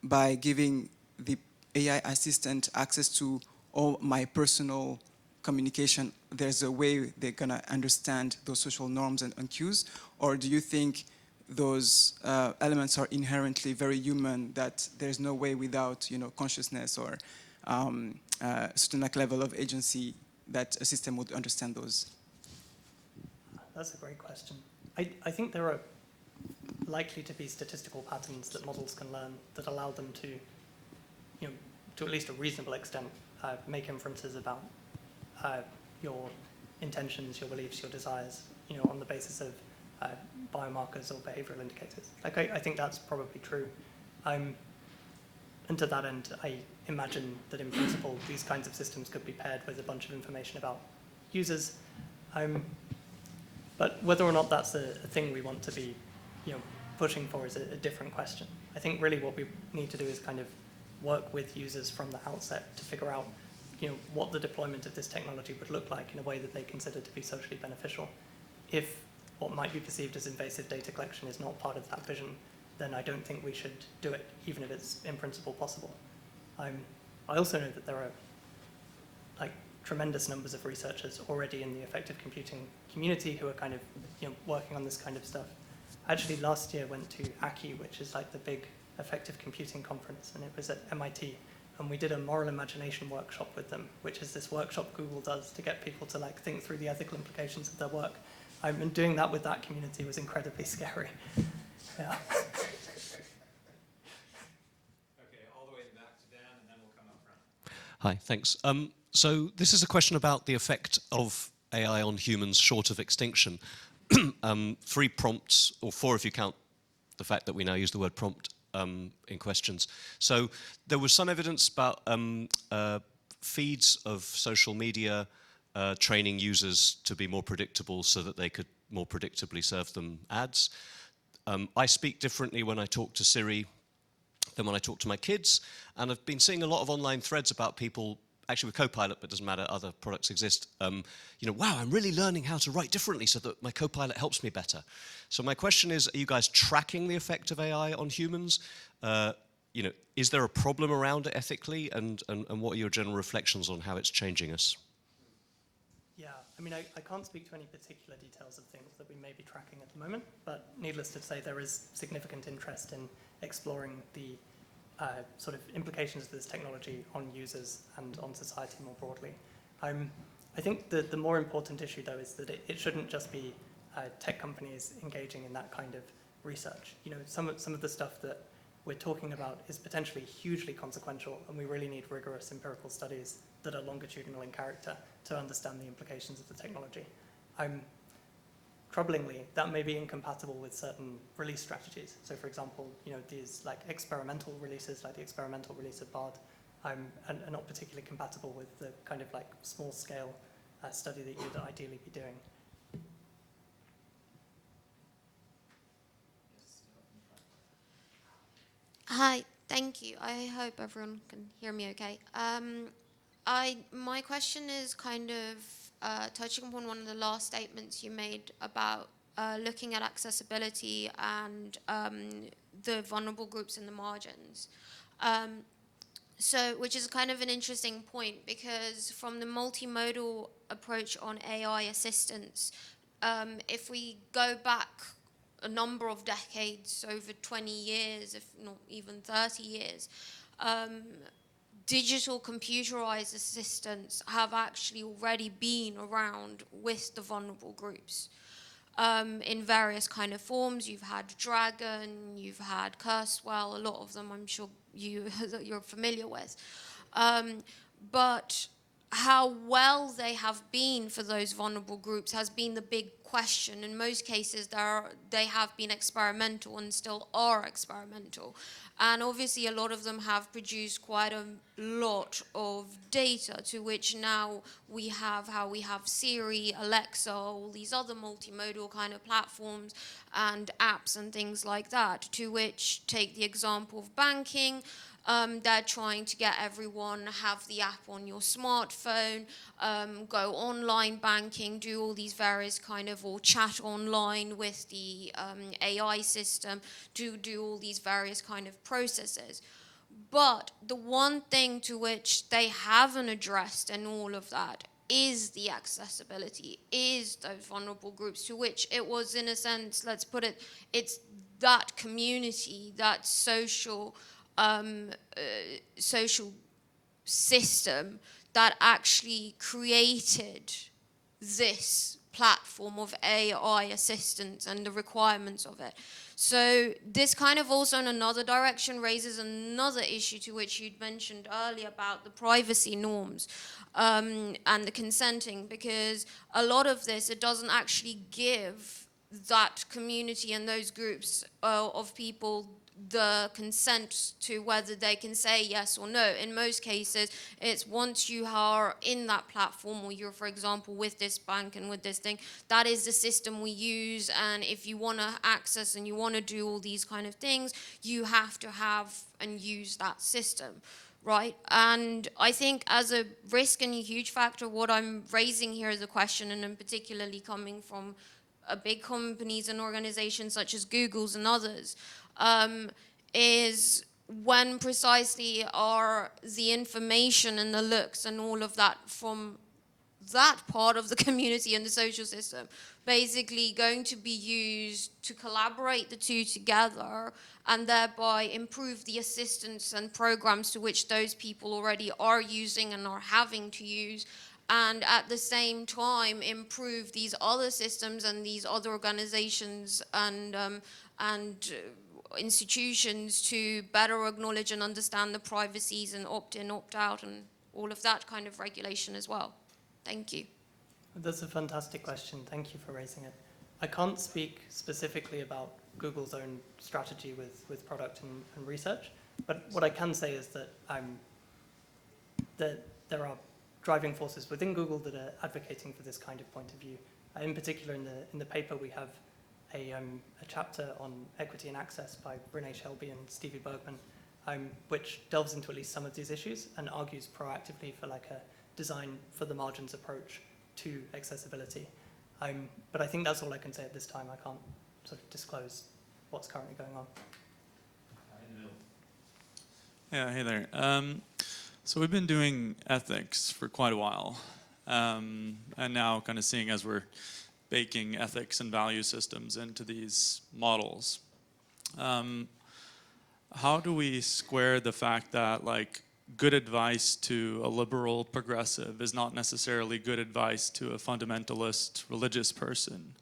[SPEAKER 22] by giving the AI assistant access to all my personal communication, there's a way they're going to understand those social norms and cues? Or do you think those elements are inherently very human, that there's no way without consciousness or a certain level of agency that a system would understand those?
[SPEAKER 17] That's a great question. I think there are likely to be statistical patterns that models can learn that allow them to, to at least a reasonable extent, make inferences about your intentions, your beliefs, your desires, on the basis of biomarkers or behavioral indicators. I think that's probably true. And to that end, I imagine that in principle, these kinds of systems could be paired with a bunch of information about users. But whether or not that's a thing we want to be, pushing for is a different question. I think really what we need to do is kind of work with users from the outset to figure out, what the deployment of this technology would look like in a way that they consider to be socially beneficial. If what might be perceived as invasive data collection is not part of that vision, then I don't think we should do it, even if it's in principle possible. I also know that there are tremendous numbers of researchers already in the effective computing community who are kind of working on this kind of stuff. actually last year went to ACU, which is like the big effective computing conference, and it was at MIT. And we did a moral imagination workshop with them, which is this workshop Google does to get people to like think through the ethical implications of their work. And doing that with that community was incredibly scary. Yeah.
[SPEAKER 7] Hi, thanks. So this is a question about the effect of AI on humans short of extinction. 3 prompts, or 4 if you count the fact that we now use the word prompt in questions. So there was some evidence about feeds of social media training users to be more predictable so that they could more predictably serve them ads. I speak differently when I talk to Siri than when I talk to my kids, and I've been seeing a lot of online threads about people, actually with Copilot, but it doesn't matter, other products exist, wow, I'm really learning how to write differently so that my Copilot helps me better. So my question is, are you guys tracking the effect of AI on humans? Is there a problem around it ethically, and what are your general reflections on how it's changing us?
[SPEAKER 17] Yeah, I mean, I can't speak to any particular details of things that we may be tracking at the moment, but needless to say, there is significant interest in exploring the sort of implications of this technology on users and on society more broadly. I think the more important issue, though, is that it shouldn't just be tech companies engaging in that kind of research. Some of the stuff that we're talking about is potentially hugely consequential, and we really need rigorous empirical studies that are longitudinal in character to understand the implications of the technology. Troublingly, that may be incompatible with certain release strategies. So for example, these like experimental releases, like the experimental release of BARD, are not particularly compatible with the kind of like small scale study that you'd ideally be doing.
[SPEAKER 9] Hi, thank you. I hope everyone can hear me okay. My question is kind of touching upon one of the last statements you made about looking at accessibility and the vulnerable groups in the margins. Which is kind of an interesting point, because from the multimodal approach on AI assistance, if we go back a number of decades, over 20 years, if not even 30 years, digital computerized assistants have actually already been around with the vulnerable groups in various kind of forms. You've had Dragon, you've had Kurzweil, a lot of them I'm sure you're familiar with. But how well they have been for those vulnerable groups has been the big question. In most cases, they have been experimental and still are experimental. And obviously, a lot of them have produced quite a lot of data, to which now we have Siri, Alexa, all these other multimodal kind of platforms and apps and things like that, to which, take the example of banking. They're trying to get everyone have the app on your smartphone, go online banking, do all these various kind of, or chat online with the AI system, do all these various kind of processes. But the one thing to which they haven't addressed in all of that is the accessibility, is those vulnerable groups, to which it was, in a sense, let's put it, it's that community, that social system that actually created this platform of AI assistance and the requirements of it. So this kind of also in another direction raises another issue, to which you'd mentioned earlier about the privacy norms and the consenting, because a lot of this, it doesn't actually give that community and those groups of people the consent to whether they can say yes or no. In most cases, it's once you are in that platform, or you're, for example, with this bank and with this thing, that is the system we use, and if you want to access and you want to do all these kind of things, you have to have and use that system, right? And I think as a risk and a huge factor, what I'm raising here is a question, and particularly coming from big companies and organizations such as Google's and others, is when precisely are the information and the looks and all of that from that part of the community and the social system basically going to be used to collaborate the two together and thereby improve the assistance and programs to which those people already are using and are having to use, and at the same time improve these other systems and these other organizations and institutions to better acknowledge and understand the privacies and opt-in, opt-out and all of that kind of regulation as well. Thank you.
[SPEAKER 17] That's a fantastic question. Thank you for raising it. I can't speak specifically about Google's own strategy with product and research, but what I can say is that there are driving forces within Google that are advocating for this kind of point of view. In particular, in the paper, we have a chapter on equity and access by Renee Shelby and Stevie Bergman, which delves into at least some of these issues and argues proactively for like a design for the margins approach to accessibility. But I think that's all I can say at this time. I can't sort of disclose what's currently going on.
[SPEAKER 5] Yeah, hey there. So we've been doing ethics for quite a while, and now kind of seeing as we're baking ethics and value systems into these models. How do we square the fact that like good advice to a liberal progressive is not necessarily good advice to a fundamentalist religious person?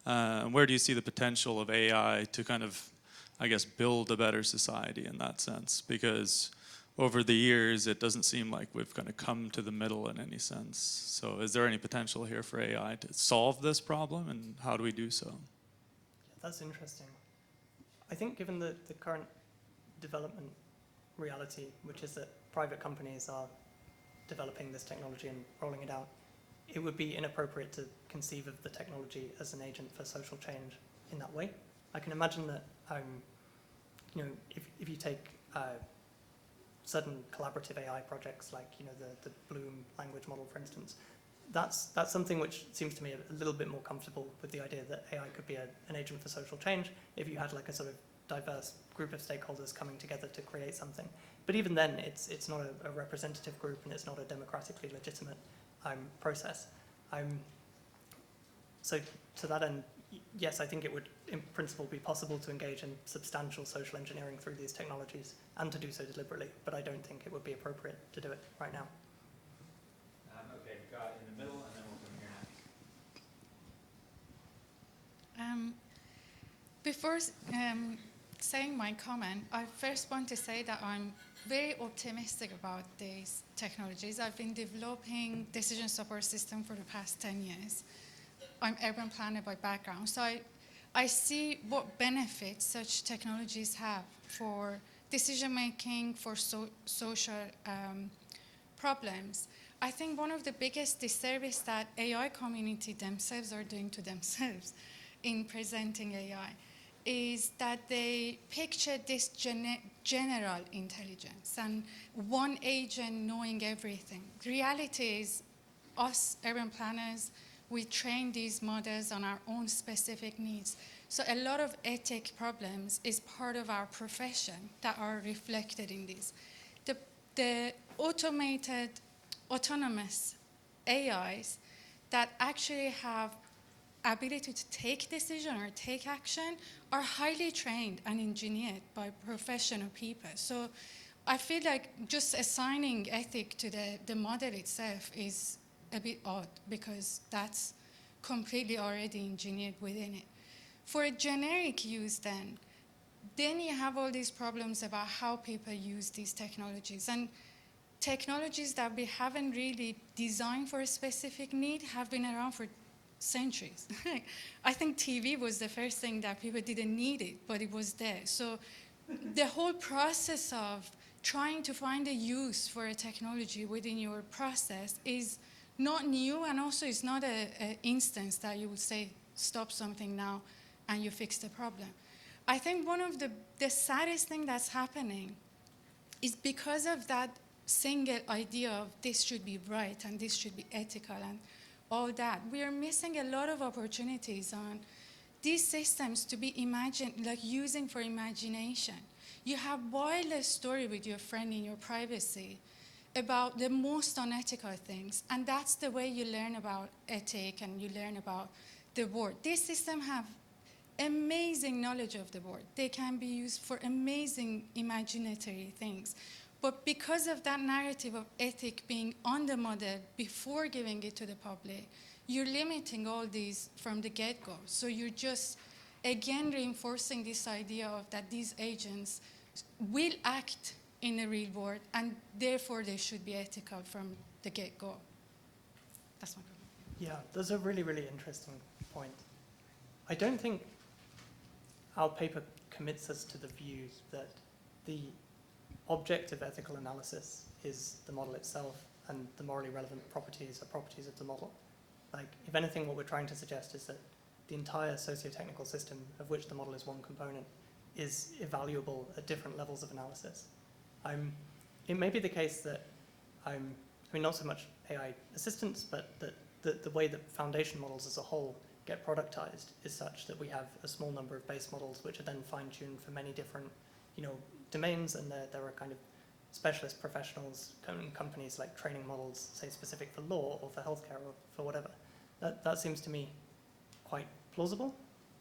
[SPEAKER 5] Where do you see the potential of AI to kind of, I guess, build a better society in that sense? Because over the years, it doesn't seem like we've kind of come to the middle in any sense. So is there any potential here for AI to solve this problem, and how do we do so?
[SPEAKER 17] Yeah, that's interesting. I think given the current development reality, which is that private companies are developing this technology and rolling it out, it would be inappropriate to conceive of the technology as an agent for social change in that way. I can imagine that, if you take certain collaborative AI projects like, the Bloom language model, for instance, that's something which seems to me a little bit more comfortable with the idea that AI could be an agent for social change if you had like a sort of diverse group of stakeholders coming together to create something. But even then, it's not a representative group and it's not a democratically legitimate process. So to that end, yes, I think it would in principle be possible to engage in substantial social engineering through these technologies and to do so deliberately, but I don't think it would be appropriate to do it right now.
[SPEAKER 2] Okay, we've got in the middle and then we'll come here next.
[SPEAKER 11] Before saying my comment, I first want to say that I'm very optimistic about these technologies. I've been developing decision support system for the past 10 years. I'm urban planner by background, so I see what benefits such technologies have for decision making, for social problems. I think one of the biggest disservice that AI community themselves are doing to themselves in presenting AI is that they picture this general intelligence and one agent knowing everything. The reality is us urban planners, we train these models on our own specific needs. So a lot of ethic problems is part of our profession that are reflected in this. The autonomous AIs that actually have ability to take decision or take action are highly trained and engineered by professional people. So I feel like just assigning ethic to the model itself is a bit odd because that's completely already engineered within it. For a generic use then you have all these problems about how people use these technologies. And technologies that we haven't really designed for a specific need have been around for centuries. I think TV was the first thing that people didn't need it, but it was there. So the whole process of trying to find a use for a technology within your process is not new, and also it's not an instance that you would say, stop something now and you fix the problem. I think one of the saddest thing that's happening is because of that single idea of this should be right and this should be ethical and all that, we are missing a lot of opportunities on these systems to be imagined, like using for imagination. You have wildest story with your friend in your privacy about the most unethical things. And that's the way you learn about ethic and you learn about the world. This system have amazing knowledge of the world. They can be used for amazing imaginatory things. But because of that narrative of ethic being on the model before giving it to the public, you're limiting all these from the get-go. So you're just, again, reinforcing this idea of that these agents will act in the real world, and therefore they should be ethical from the get-go. That's my comment.
[SPEAKER 17] Yeah, that's a really, really interesting point. I don't think our paper commits us to the view that the object of ethical analysis is the model itself and the morally relevant properties are properties of the model. Like, if anything, what we're trying to suggest is that the entire socio-technical system, of which the model is one component, is evaluable at different levels of analysis. It may be the case that not so much AI assistants, but that the way that foundation models as a whole get productized is such that we have a small number of base models which are then fine-tuned for many different, domains, and there are kind of specialist professionals, companies like training models, say specific for law or for healthcare or for whatever. That seems to me quite plausible.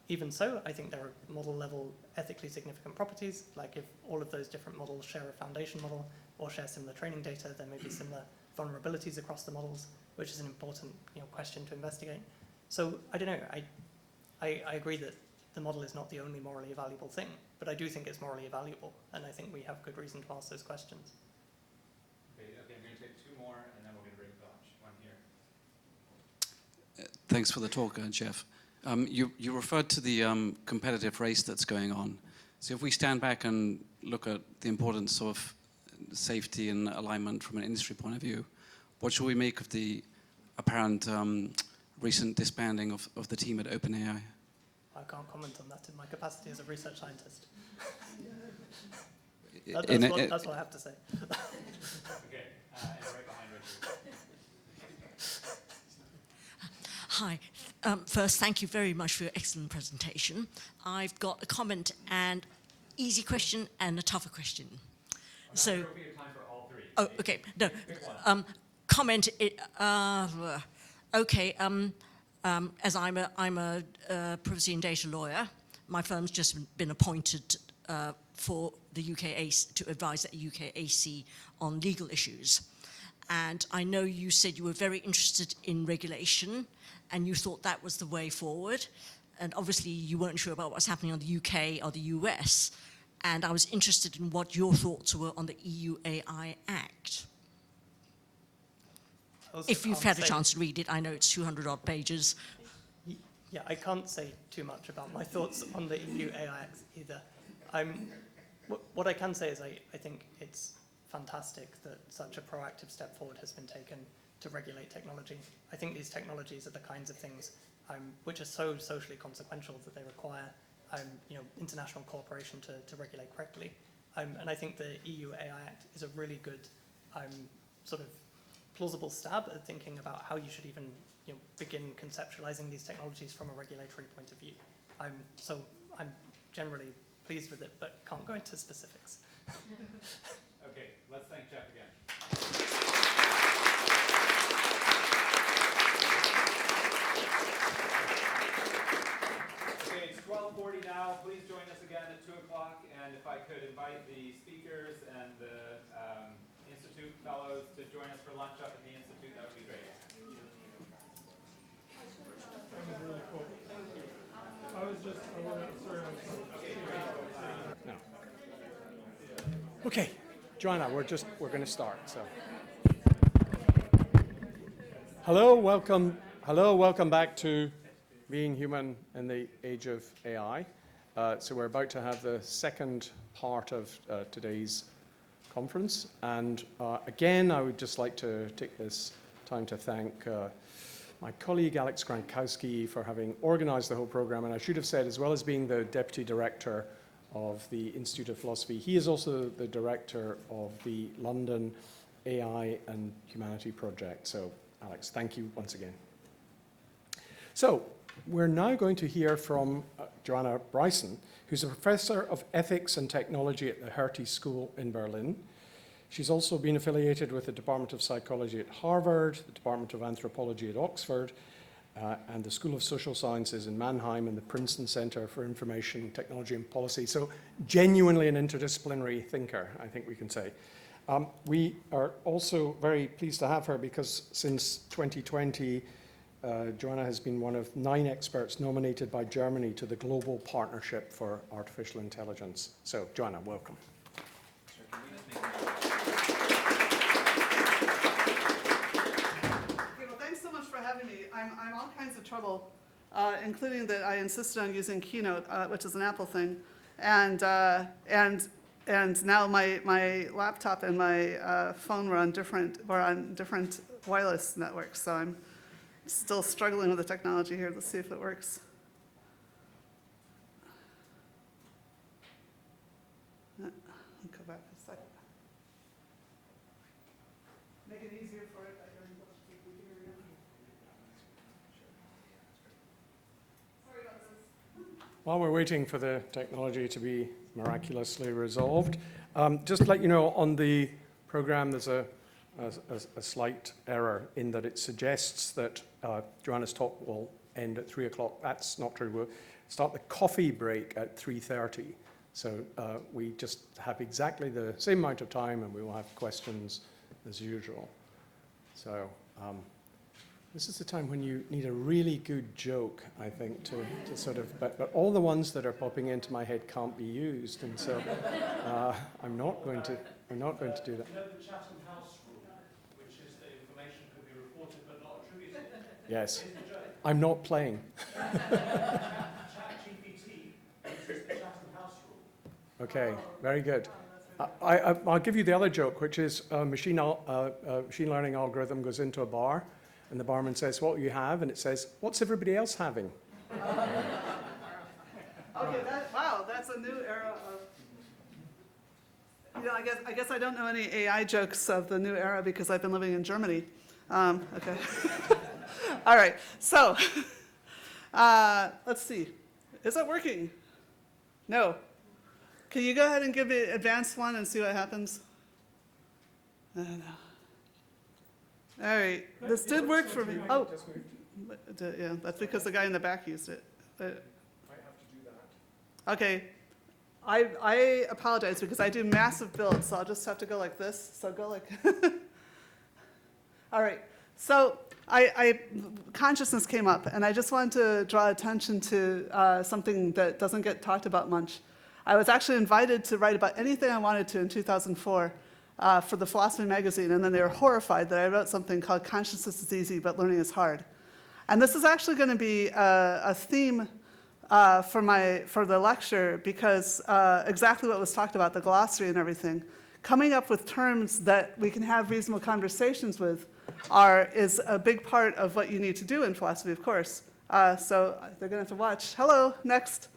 [SPEAKER 17] Even so, I think there are model-level ethically significant properties, like if all of those different models share a foundation model or share similar training data, there may be similar vulnerabilities across the models, which is an important question to investigate. So I don't know, I agree that the model is not the only morally valuable thing, but I do think it's morally valuable, and I think we have good reason to ask those questions.
[SPEAKER 2] Okay, I'm going to take two more, and then we're going to break lunch. One here.
[SPEAKER 1] Thanks for the talk, Jeff. You referred to the competitive race that's going on. So if we stand back and look at the importance of safety and alignment from an industry point of view, what should we make of the apparent recent disbanding of the team at OpenAI?
[SPEAKER 17] I can't comment on that in my capacity as a research scientist. That's what I have to say.
[SPEAKER 2] Okay, and right behind Richard.
[SPEAKER 6] Hi. First, thank you very much for your excellent presentation. I've got a comment and easy question and a tougher question. So,
[SPEAKER 2] time for all three.
[SPEAKER 6] Oh, okay. No. Comment. Okay. As I'm a privacy and data lawyer, my firm's just been appointed for the UK AC to advise the UK AC on legal issues. And I know you said you were very interested in regulation and you thought that was the way forward. And obviously you weren't sure about what's happening on the UK or the US. And I was interested in what your thoughts were on the EU AI Act. If you've had a chance to read it, I know it's 200 odd pages.
[SPEAKER 17] Yeah, I can't say too much about my thoughts on the EU AI Act either. What I can say is I think it's fantastic that such a proactive step forward has been taken to regulate technology. I think these technologies are the kinds of things which are so socially consequential that they require international cooperation to regulate correctly. And I think the EU AI Act is a really good sort of plausible stab at thinking about how you should even begin conceptualizing these technologies from a regulatory point of view. So I'm generally pleased with it, but can't go into specifics.
[SPEAKER 2] Okay, let's thank Jeff again. Okay, it's 12:40 now. Please join us again at 2 o'clock. And if I could invite the speakers and the Institute fellows to join us for lunch up in the Institute, that would be great.
[SPEAKER 10] Really cool. I was just, sorry.
[SPEAKER 23] No. Okay, Joanna, we're going to start. So, hello, welcome back to Being Human in the Age of AI. So we're about to have the second part of today's conference, and again, I would just like to take this time to thank my colleague Alex Grankowski for having organized the whole program, and I should have said, as well as being the Deputy Director of the Institute of Philosophy, he is also the Director of the London AI and Humanity Project. So, Alex, thank you once again. So, we're now going to hear from Joanna Bryson, who's a Professor of Ethics and Technology at the Hertie School in Berlin. She's also been affiliated with the Department of Psychology at Harvard, the Department of Anthropology at Oxford, and the School of Social Sciences in Mannheim and the Princeton Center for Information Technology and Policy. So genuinely an interdisciplinary thinker, I think we can say. We are also very pleased to have her because since 2020, Joanna has been one of 9 experts nominated by Germany to the Global Partnership for Artificial Intelligence. So, Joanna, welcome.
[SPEAKER 4] Okay, well, thanks so much for having me. I'm all kinds of trouble, including that I insisted on using Keynote, which is an Apple thing, and now my laptop and my phone were on different wireless networks, so I'm still struggling with the technology here. Let's see if it works. I'll go back a second. Make it easier for it. Sorry about this.
[SPEAKER 23] While we're waiting for the technology to be miraculously resolved, just to let you know, on the program there's a slight error in that it suggests that Joanna's talk will end at 3 o'clock. That's not true. We'll start the coffee break at 3:30. So we just have exactly the same amount of time and we will have questions as usual. So this is the time when you need a really good joke, I think, to sort of, but all the ones that are popping into my head can't be used, and so I'm not going to do that.
[SPEAKER 7] You know the Chatham House rule, which is that information could be reported but not attributed?
[SPEAKER 23] Yes. I'm not playing.
[SPEAKER 7] ChatGPT uses the Chatham House rule.
[SPEAKER 23] Okay, very good. I'll give you the other joke, which is a machine learning algorithm goes into a bar, and the barman says, "What will you have?" And it says, "What's everybody else having?"
[SPEAKER 4] Okay, wow, that's a new era of. You know, I guess I don't know any AI jokes of the new era because I've been living in Germany. Okay. All right. So, let's see. Is it working? No. Can you go ahead and give me an advanced one and see what happens? I don't know. All right. This did work for me. Oh, yeah. That's because the guy in the back used it. Okay. I apologize because I do massive builds, so I'll just have to go like this. So go like. All right. So consciousness came up, and I just wanted to draw attention to something that doesn't get talked about much. I was actually invited to write about anything I wanted to in 2004 for the Philosophy magazine, and then they were horrified that I wrote something called Consciousness is Easy, but Learning is Hard. And this is actually going to be a theme for the lecture because exactly what was talked about, the glossary and everything, coming up with terms that we can have reasonable conversations with is a big part of what you need to do in philosophy, of course. So they're going to have to watch. Hello, next.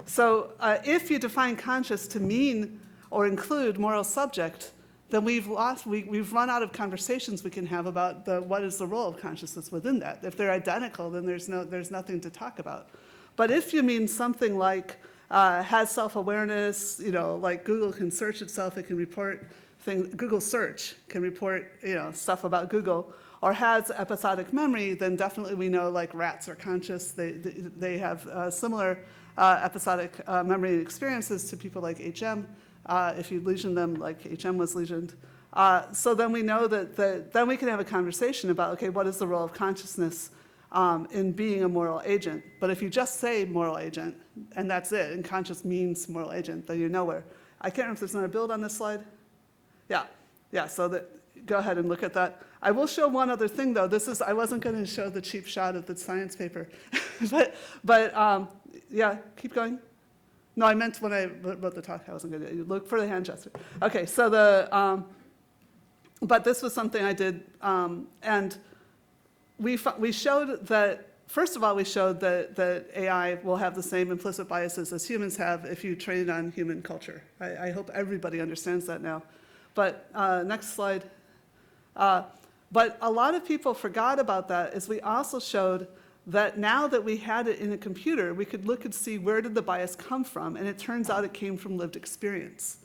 [SPEAKER 4] So if you define conscious to mean or include moral subject, then we've run out of conversations we can have about what is the role of consciousness within that. If they're identical, then there's nothing to talk about. But if you mean something like has self-awareness, like Google can search itself, it can report things, Google search can report, stuff about Google, or has episodic memory, then definitely we know like rats are conscious. They have similar episodic memory experiences to people like HM. If you lesion them like HM was lesioned. So then we know that then we can have a conversation about, okay, what is the role of consciousness in being a moral agent? But if you just say moral agent, and that's it, and conscious means moral agent, then you're nowhere. I can't remember if there's another build on this slide. Yeah, so go ahead and look at that. I will show one other thing, though. I wasn't going to show the cheap shot of the science paper. but yeah, keep going. No, I meant when I wrote the talk, I wasn't going to look for the hand gesture. Okay, so but this was something I did, and we showed that, first of all, we showed that AI will have the same implicit biases as humans have if you train it on human culture. I hope everybody understands that now. But next slide. But a lot of people forgot about that, is we also showed that now that we had it in a computer, we could look and see where did the bias come from, and it turns out it came from lived experience.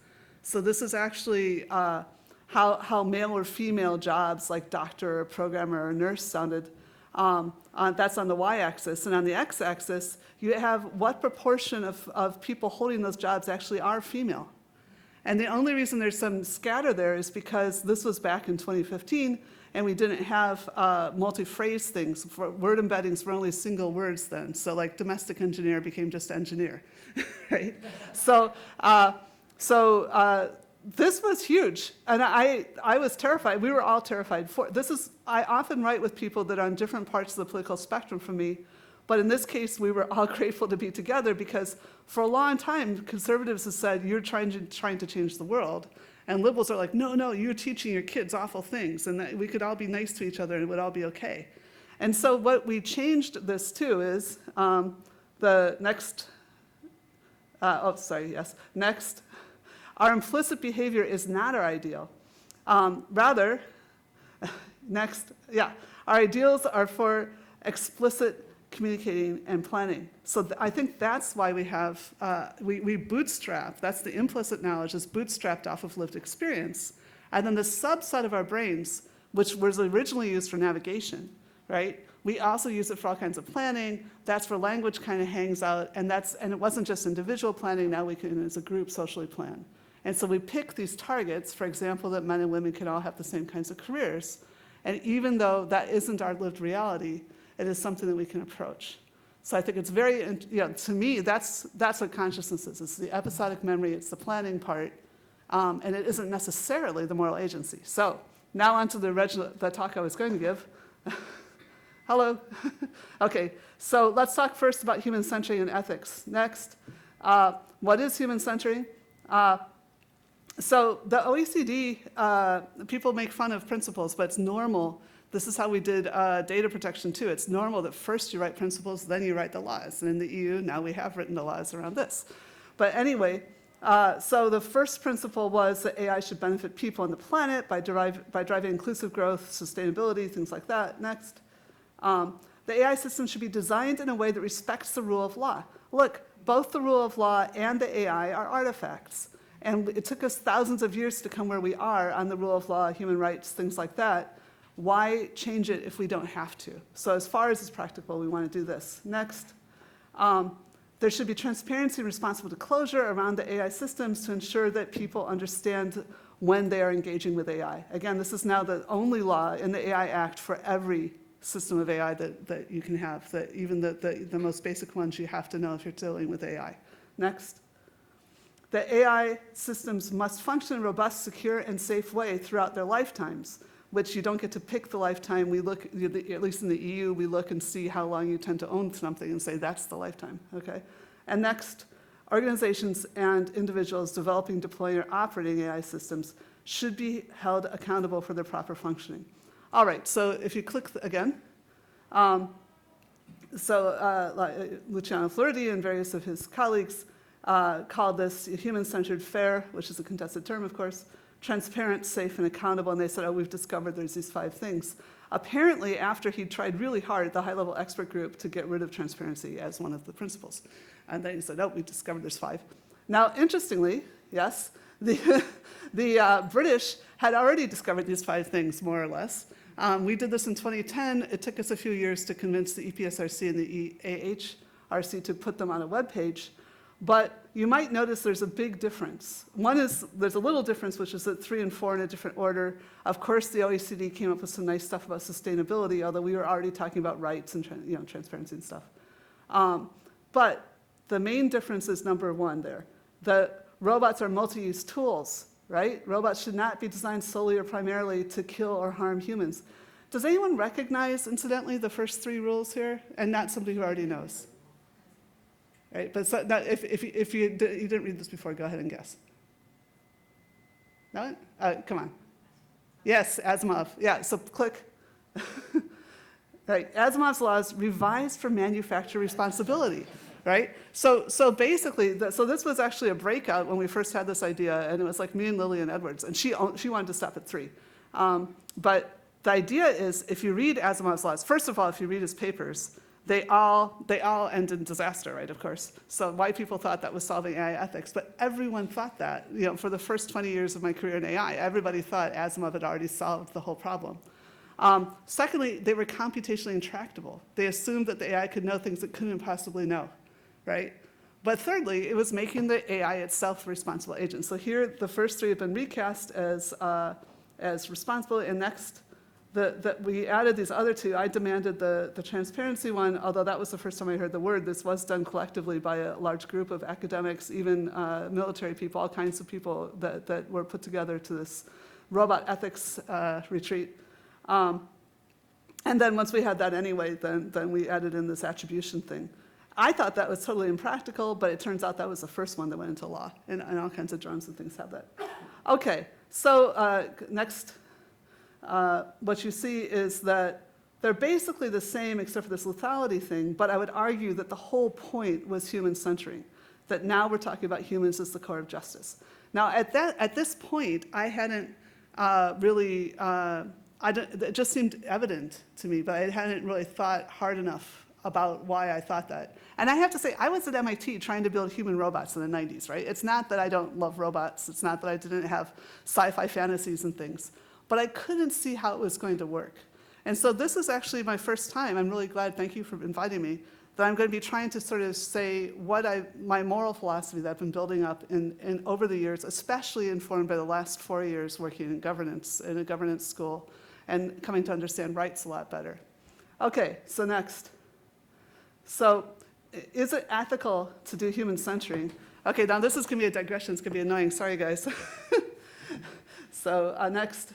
[SPEAKER 4] So this is actually how male or female jobs like doctor or programmer or nurse sounded. That's on the y-axis. And on the x-axis, you have what proportion of people holding those jobs actually are female. And the only reason there's some scatter there is because this was back in 2015, and we didn't have multi-phrase things. For word embeddings were only single words then. So like domestic engineer became just engineer, right? So this was huge, and I was terrified. We were all terrified. I often write with people that are on different parts of the political spectrum from me, but in this case, we were all grateful to be together because for a long time, conservatives have said, you're trying to change the world, and liberals are like, no, you're teaching your kids awful things, and that we could all be nice to each other and it would all be okay. And so what we changed this to is the next, next. Our implicit behavior is not our ideal. Rather, our ideals are for explicit communicating and planning. So I think that's why we have, we bootstrap, that's the implicit knowledge is bootstrapped off of lived experience. And then the subset of our brains, which was originally used for navigation, right? We also use it for all kinds of planning. That's where language kind of hangs out. And it wasn't just individual planning, now we can, as a group, socially plan. And so we pick these targets, for example, that men and women can all have the same kinds of careers. And even though that isn't our lived reality, it is something that we can approach. So I think it's very, to me, that's what consciousness is. It's the episodic memory, it's the planning part, and it isn't necessarily the moral agency. So now on to the talk I was going to give. Hello. Okay, so let's talk first about human centering and ethics. Next, what is human centering? So the OECD, people make fun of principles, but it's normal. This is how we did data protection too. It's normal that first you write principles, then you write the laws. And in the EU, now we have written the laws around this. But anyway, so the first principle was that AI should benefit people on the planet by driving inclusive growth, sustainability, things like that. Next, the AI system should be designed in a way that respects the rule of law. Look, both the rule of law and the AI are artifacts. And it took us thousands of years to come where we are on the rule of law, human rights, things like that. Why change it if we don't have to? So as far as it's practical, we want to do this. Next, there should be transparency and responsible disclosure around the AI systems to ensure that people understand when they are engaging with AI. Again, this is now the only law in the AI Act for every system of AI that you can have, that even the most basic ones you have to know if you're dealing with AI. Next. The AI systems must function in a robust, secure, and safe way throughout their lifetimes, which you don't get to pick the lifetime. We look, at least in the EU, we look and see how long you tend to own something and say that's the lifetime, okay? And next, organizations and individuals developing, deploying, or operating AI systems should be held accountable for their proper functioning. All right, so if you click again, Luciano Floridi and various of his colleagues called this human-centered fair, which is a contested term, of course, transparent, safe, and accountable, and they said, oh, we've discovered there's these 5 things. Apparently, after he tried really hard, the high-level expert group, to get rid of transparency as one of the principles. And then he said, oh, we've discovered there's 5. Now, interestingly, yes, the British had already discovered these 5 things, more or less. We did this in 2010. It took us a few years to convince the EPSRC and the EAHRC to put them on a web page. But you might notice there's a big difference. One is, there's a little difference, which is that 3 and 4 in a different order. Of course, the OECD came up with some nice stuff about sustainability, although we were already talking about rights and transparency and stuff. But the main difference is number 1 there. The robots are multi-use tools, right? Robots should not be designed solely or primarily to kill or harm humans. Does anyone recognize, incidentally, the first 3 rules here? And not somebody who already knows. Right? But so, if you didn't read this before, go ahead and guess. No? Come on. Yes, Asimov. Yeah, so click. Right, Asimov's laws revised for manufacturer responsibility, right? So basically, so this was actually a breakout when we first had this idea, and it was like me and Lillian Edwards, and she wanted to stop at 3. But the idea is, if you read Asimov's laws, first of all, if you read his papers, they all end in disaster, right, of course. So white people thought that was solving AI ethics, but everyone thought that. You know, for the first 20 years of my career in AI, everybody thought Asimov had already solved the whole problem. Secondly, they were computationally intractable. They assumed that the AI could know things it couldn't possibly know, right? But thirdly, it was making the AI itself a responsible agent. So here, the first three have been recast as responsible, and next, we added these other two. I demanded the transparency one, although that was the first time I heard the word. This was done collectively by a large group of academics, even military people, all kinds of people that were put together to this robot ethics retreat. And then once we had that anyway, then we added in this attribution thing. I thought that was totally impractical, but it turns out that was the first one that went into law, and all kinds of drones and things have that. Okay, so next, what you see is that they're basically the same except for this lethality thing, but I would argue that the whole point was human centering, that now we're talking about humans as the core of justice. Now, at this point, I hadn't really, it just seemed evident to me, but I hadn't really thought hard enough about why I thought that. And I have to say, I was at MIT trying to build human robots in the 90s, right? It's not that I don't love robots. It's not that I didn't have sci-fi fantasies and things. But I couldn't see how it was going to work. And so this is actually my first time. I'm really glad, thank you for inviting me, that I'm going to be trying to sort of say what my moral philosophy that I've been building up in over the years, especially informed by the last 4 years working in governance, in a governance school, and coming to understand rights a lot better. Okay, so next. So is it ethical to do human centering? Okay, now this is going to be a digression. It's going to be annoying. Sorry, guys. So next.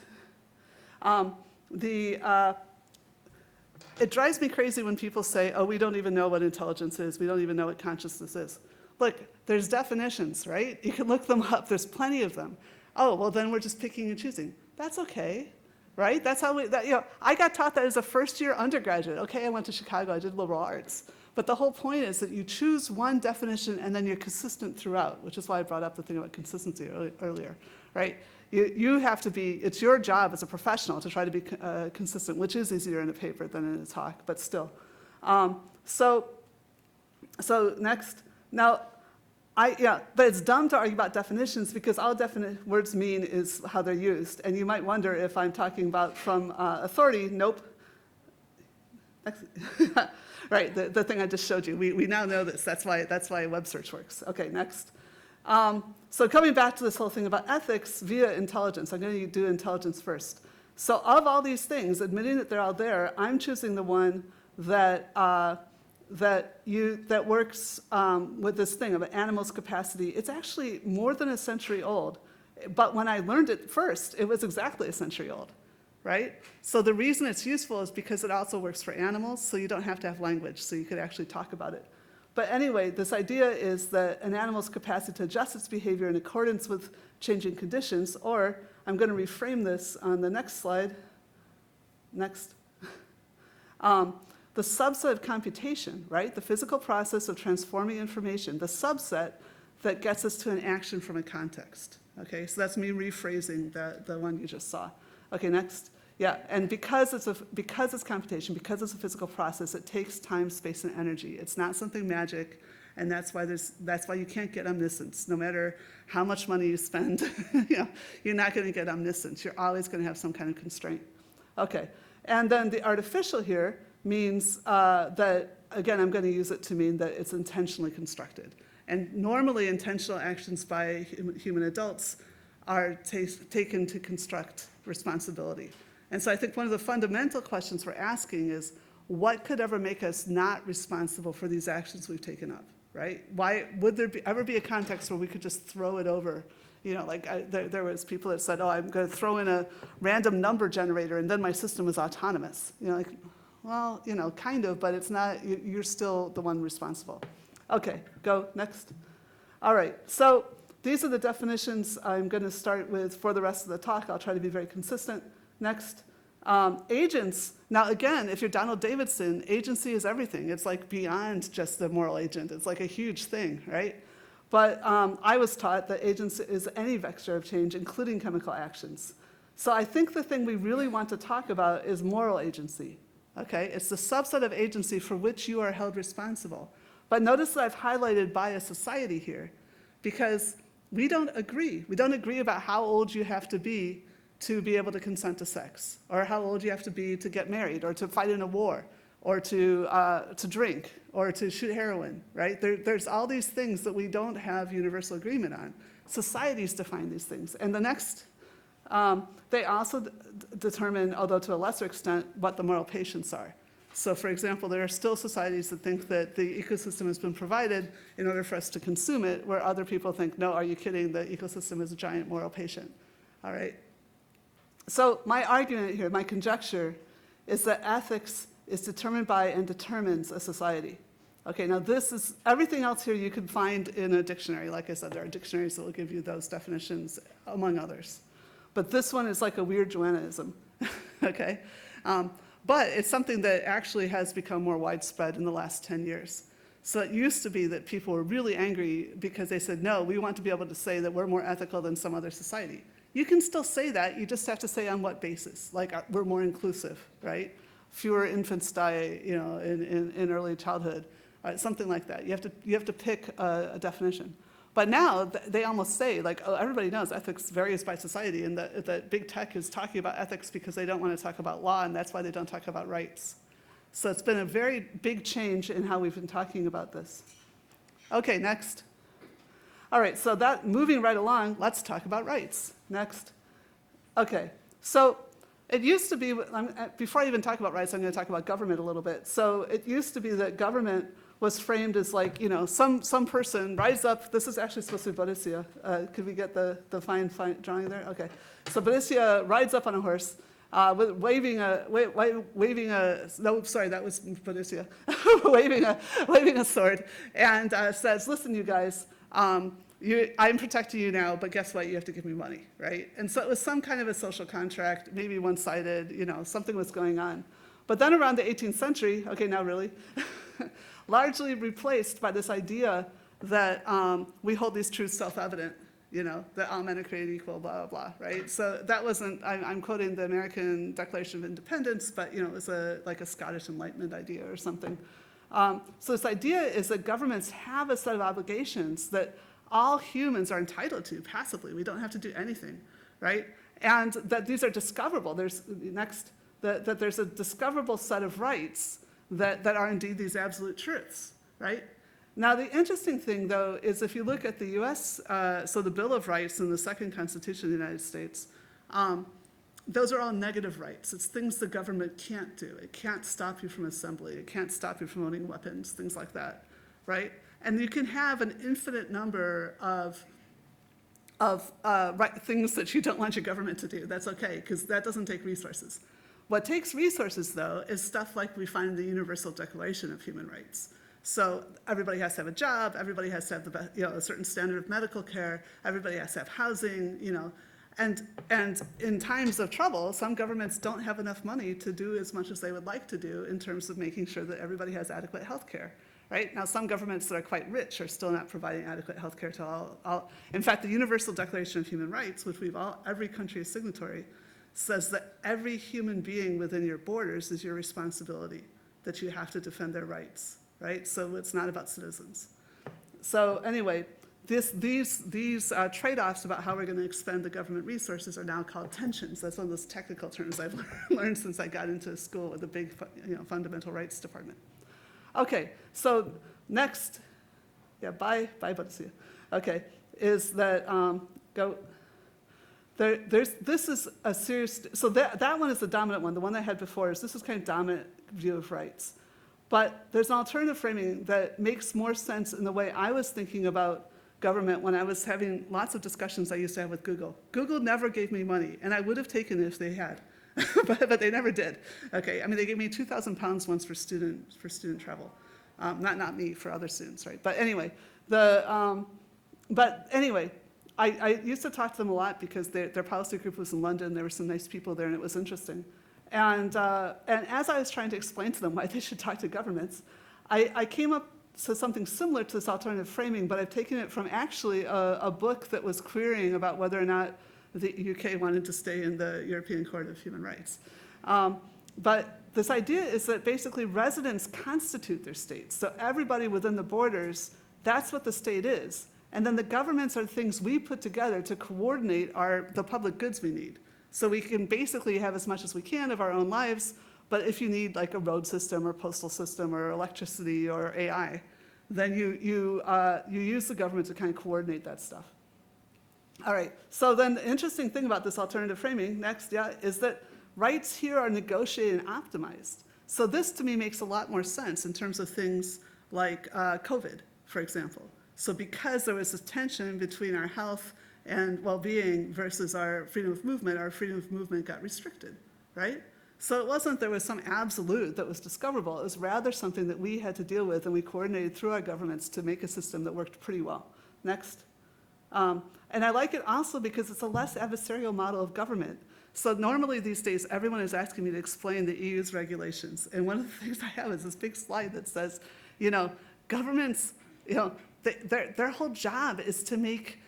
[SPEAKER 4] It drives me crazy when people say, oh, we don't even know what intelligence is. We don't even know what consciousness is. Look, there's definitions, right? You can look them up. There's plenty of them. Oh, well, then we're just picking and choosing. That's okay, right? That's how I got taught that as a first-year undergraduate. Okay, I went to Chicago. I did liberal arts. But the whole point is that you choose one definition and then you're consistent throughout, which is why I brought up the thing about consistency earlier, right? You have to be, it's your job as a professional to try to be consistent, which is easier in a paper than in a talk, but still. So next, now, but it's dumb to argue about definitions because all words mean is how they're used. And you might wonder if I'm talking about from authority. Nope. Right, the thing I just showed you. We now know this. That's why web search works. Okay, next. So coming back to this whole thing about ethics via intelligence, I'm going to do intelligence first. So of all these things, admitting that they're all there, I'm choosing the one that works with this thing of an animal's capacity. It's actually more than a century old, but when I learned it first, it was exactly a century old, right? So the reason it's useful is because it also works for animals, so you don't have to have language, so you could actually talk about it. But anyway, this idea is that an animal's capacity to adjust its behavior in accordance with changing conditions, or I'm going to reframe this on the next slide. Next. The subset of computation, right? The physical process of transforming information, the subset that gets us to an action from a context. Okay, so that's me rephrasing the one you just saw. Okay, next. Yeah, and because it's computation, because it's a physical process, it takes time, space, and energy. It's not something magic, and that's why you can't get omniscience. No matter how much money you spend, you're not going to get omniscience. You're always going to have some kind of constraint. Okay, and then the artificial here means that, again, I'm going to use it to mean that it's intentionally constructed. And normally intentional actions by human adults are taken to construct responsibility. And so I think one of the fundamental questions we're asking is, what could ever make us not responsible for these actions we've taken up, right? Why would there ever be a context where we could just throw it over? There was people that said, oh, I'm going to throw in a random number generator and then my system is autonomous. Well, kind of, but it's not, you're still the one responsible. Okay, go next. All right, so these are the definitions I'm going to start with for the rest of the talk. I'll try to be very consistent. Next. Agents. Now, again, if you're Donald Davidson, agency is everything. It's like beyond just the moral agent. It's like a huge thing, right? But I was taught that agency is any vector of change, including chemical actions. So I think the thing we really want to talk about is moral agency, Okay, it's the subset of agency for which you are held responsible. But notice that I've highlighted by a society here, because we don't agree. We don't agree about how old you have to be able to consent to sex, or how old you have to be to get married, or to fight in a war, or to drink, or to shoot heroin, right? There's all these things that we don't have universal agreement on. Societies define these things. And the next, they also determine, although to a lesser extent, what the moral patients are. So for example, there are still societies that think that the ecosystem has been provided in order for us to consume it, where other people think, no, are you kidding? The ecosystem is a giant moral patient, all right? So my argument here, my conjecture, is that ethics is determined by and determines a society. Okay, now this is, everything else here you can find in a dictionary. Like I said, there are dictionaries that will give you those definitions, among others. But this one is like a weird Joannaism, okay? But it's something that actually has become more widespread in the last 10 years. So it used to be that people were really angry because they said, no, we want to be able to say that we're more ethical than some other society. You can still say that, you just have to say on what basis. Like, we're more inclusive, right? Fewer infants die, you know, in early childhood, right? Something like that. You have to pick a definition. But now they almost say, like, oh, everybody knows ethics varies by society, and that big tech is talking about ethics because they don't want to talk about law, and that's why they don't talk about rights. So it's been a very big change in how we've been talking about this. Okay, next. All right, so that moving right along, let's talk about rights. Next. Okay, so it used to be, before I even talk about rights, I'm going to talk about government a little bit. So it used to be that government was framed as like, you know, some person rides up. This is actually supposed to be Boadicea. Could we get the fine drawing there? Okay. So Boadicea rides up on a horse, waving a, no, sorry, that was Boadicea, waving a sword, and says, listen, you guys, I'm protecting you now, but guess what? You have to give me money, right? And so it was some kind of a social contract, maybe one-sided, you know, something was going on. But then around the 18th century, okay, now really, largely replaced by this idea that we hold these truths self-evident, you know, that all men are created equal, blah, blah, blah, right? So that wasn't, I'm quoting the American Declaration of Independence, but, you know, it was like a Scottish Enlightenment idea or something. So this idea is that governments have a set of obligations that all humans are entitled to passively. We don't have to do anything, right? And that these are discoverable. There's, next, that there's a discoverable set of rights that are indeed these absolute truths, right? Now, the interesting thing, though, is if you look at the US, so the Bill of Rights and the Second Constitution of the United States, those are all negative rights. It's things the government can't do. It can't stop you from assembly. It can't stop you from owning weapons, things like that, right? And you can have an infinite number of things that you don't want your government to do. That's okay, because that doesn't take resources. What takes resources, though, is stuff like we find in the Universal Declaration of Human Rights. So everybody has to have a job, everybody has to have a certain standard of medical care, everybody has to have housing, you know. And in times of trouble, some governments don't have enough money to do as much as they would like to do in terms of making sure that everybody has adequate health care. Right? Now, some governments that are quite rich are still not providing adequate health care to all. In fact, the Universal Declaration of Human Rights, which every country is signatory, says that every human being within your borders is your responsibility, that you have to defend their rights, right? So it's not about citizens. So anyway, these trade-offs about how we're going to expend the government resources are now called tensions. That's one of those technical terms I've learned since I got into school with a big, fundamental rights department. Okay, so next, yeah, bye, Boadicea. Okay, is that this is a serious, so that one is the dominant one. The one I had before is this is kind of dominant view of rights. But there's an alternative framing that makes more sense in the way I was thinking about government when I was having lots of discussions I used to have with Google. Google never gave me money, and I would have taken it if they had. but they never did. Okay, I mean, they gave me £2,000 once for student travel. Not me, for other students, right? But anyway, I used to talk to them a lot because their policy group was in London. There were some nice people there, and it was interesting. And as I was trying to explain to them why they should talk to governments, I came up to something similar to this alternative framing, but I've taken it from actually a book that was querying about whether or not the UK wanted to stay in the European Court of Human Rights. But this idea is that basically residents constitute their states. So everybody within the borders, that's what the state is. And then the governments are things we put together to coordinate the public goods we need. So we can basically have as much as we can of our own lives, but if you need like a road system or postal system or electricity or AI, then you use the government to kind of coordinate that stuff. All right, so then the interesting thing about this alternative framing, next, is that rights here are negotiated and optimized. So this to me makes a lot more sense in terms of things like COVID, for example. So because there was this tension between our health and well-being versus our freedom of movement got restricted, right? So it wasn't there was some absolute that was discoverable. It was rather something that we had to deal with, and we coordinated through our governments to make a system that worked pretty well. Next. And I like it also because it's a less adversarial model of government. So normally these days, everyone is asking me to explain the EU's regulations. And one of the things I have is this big slide that says, governments, their whole job is to make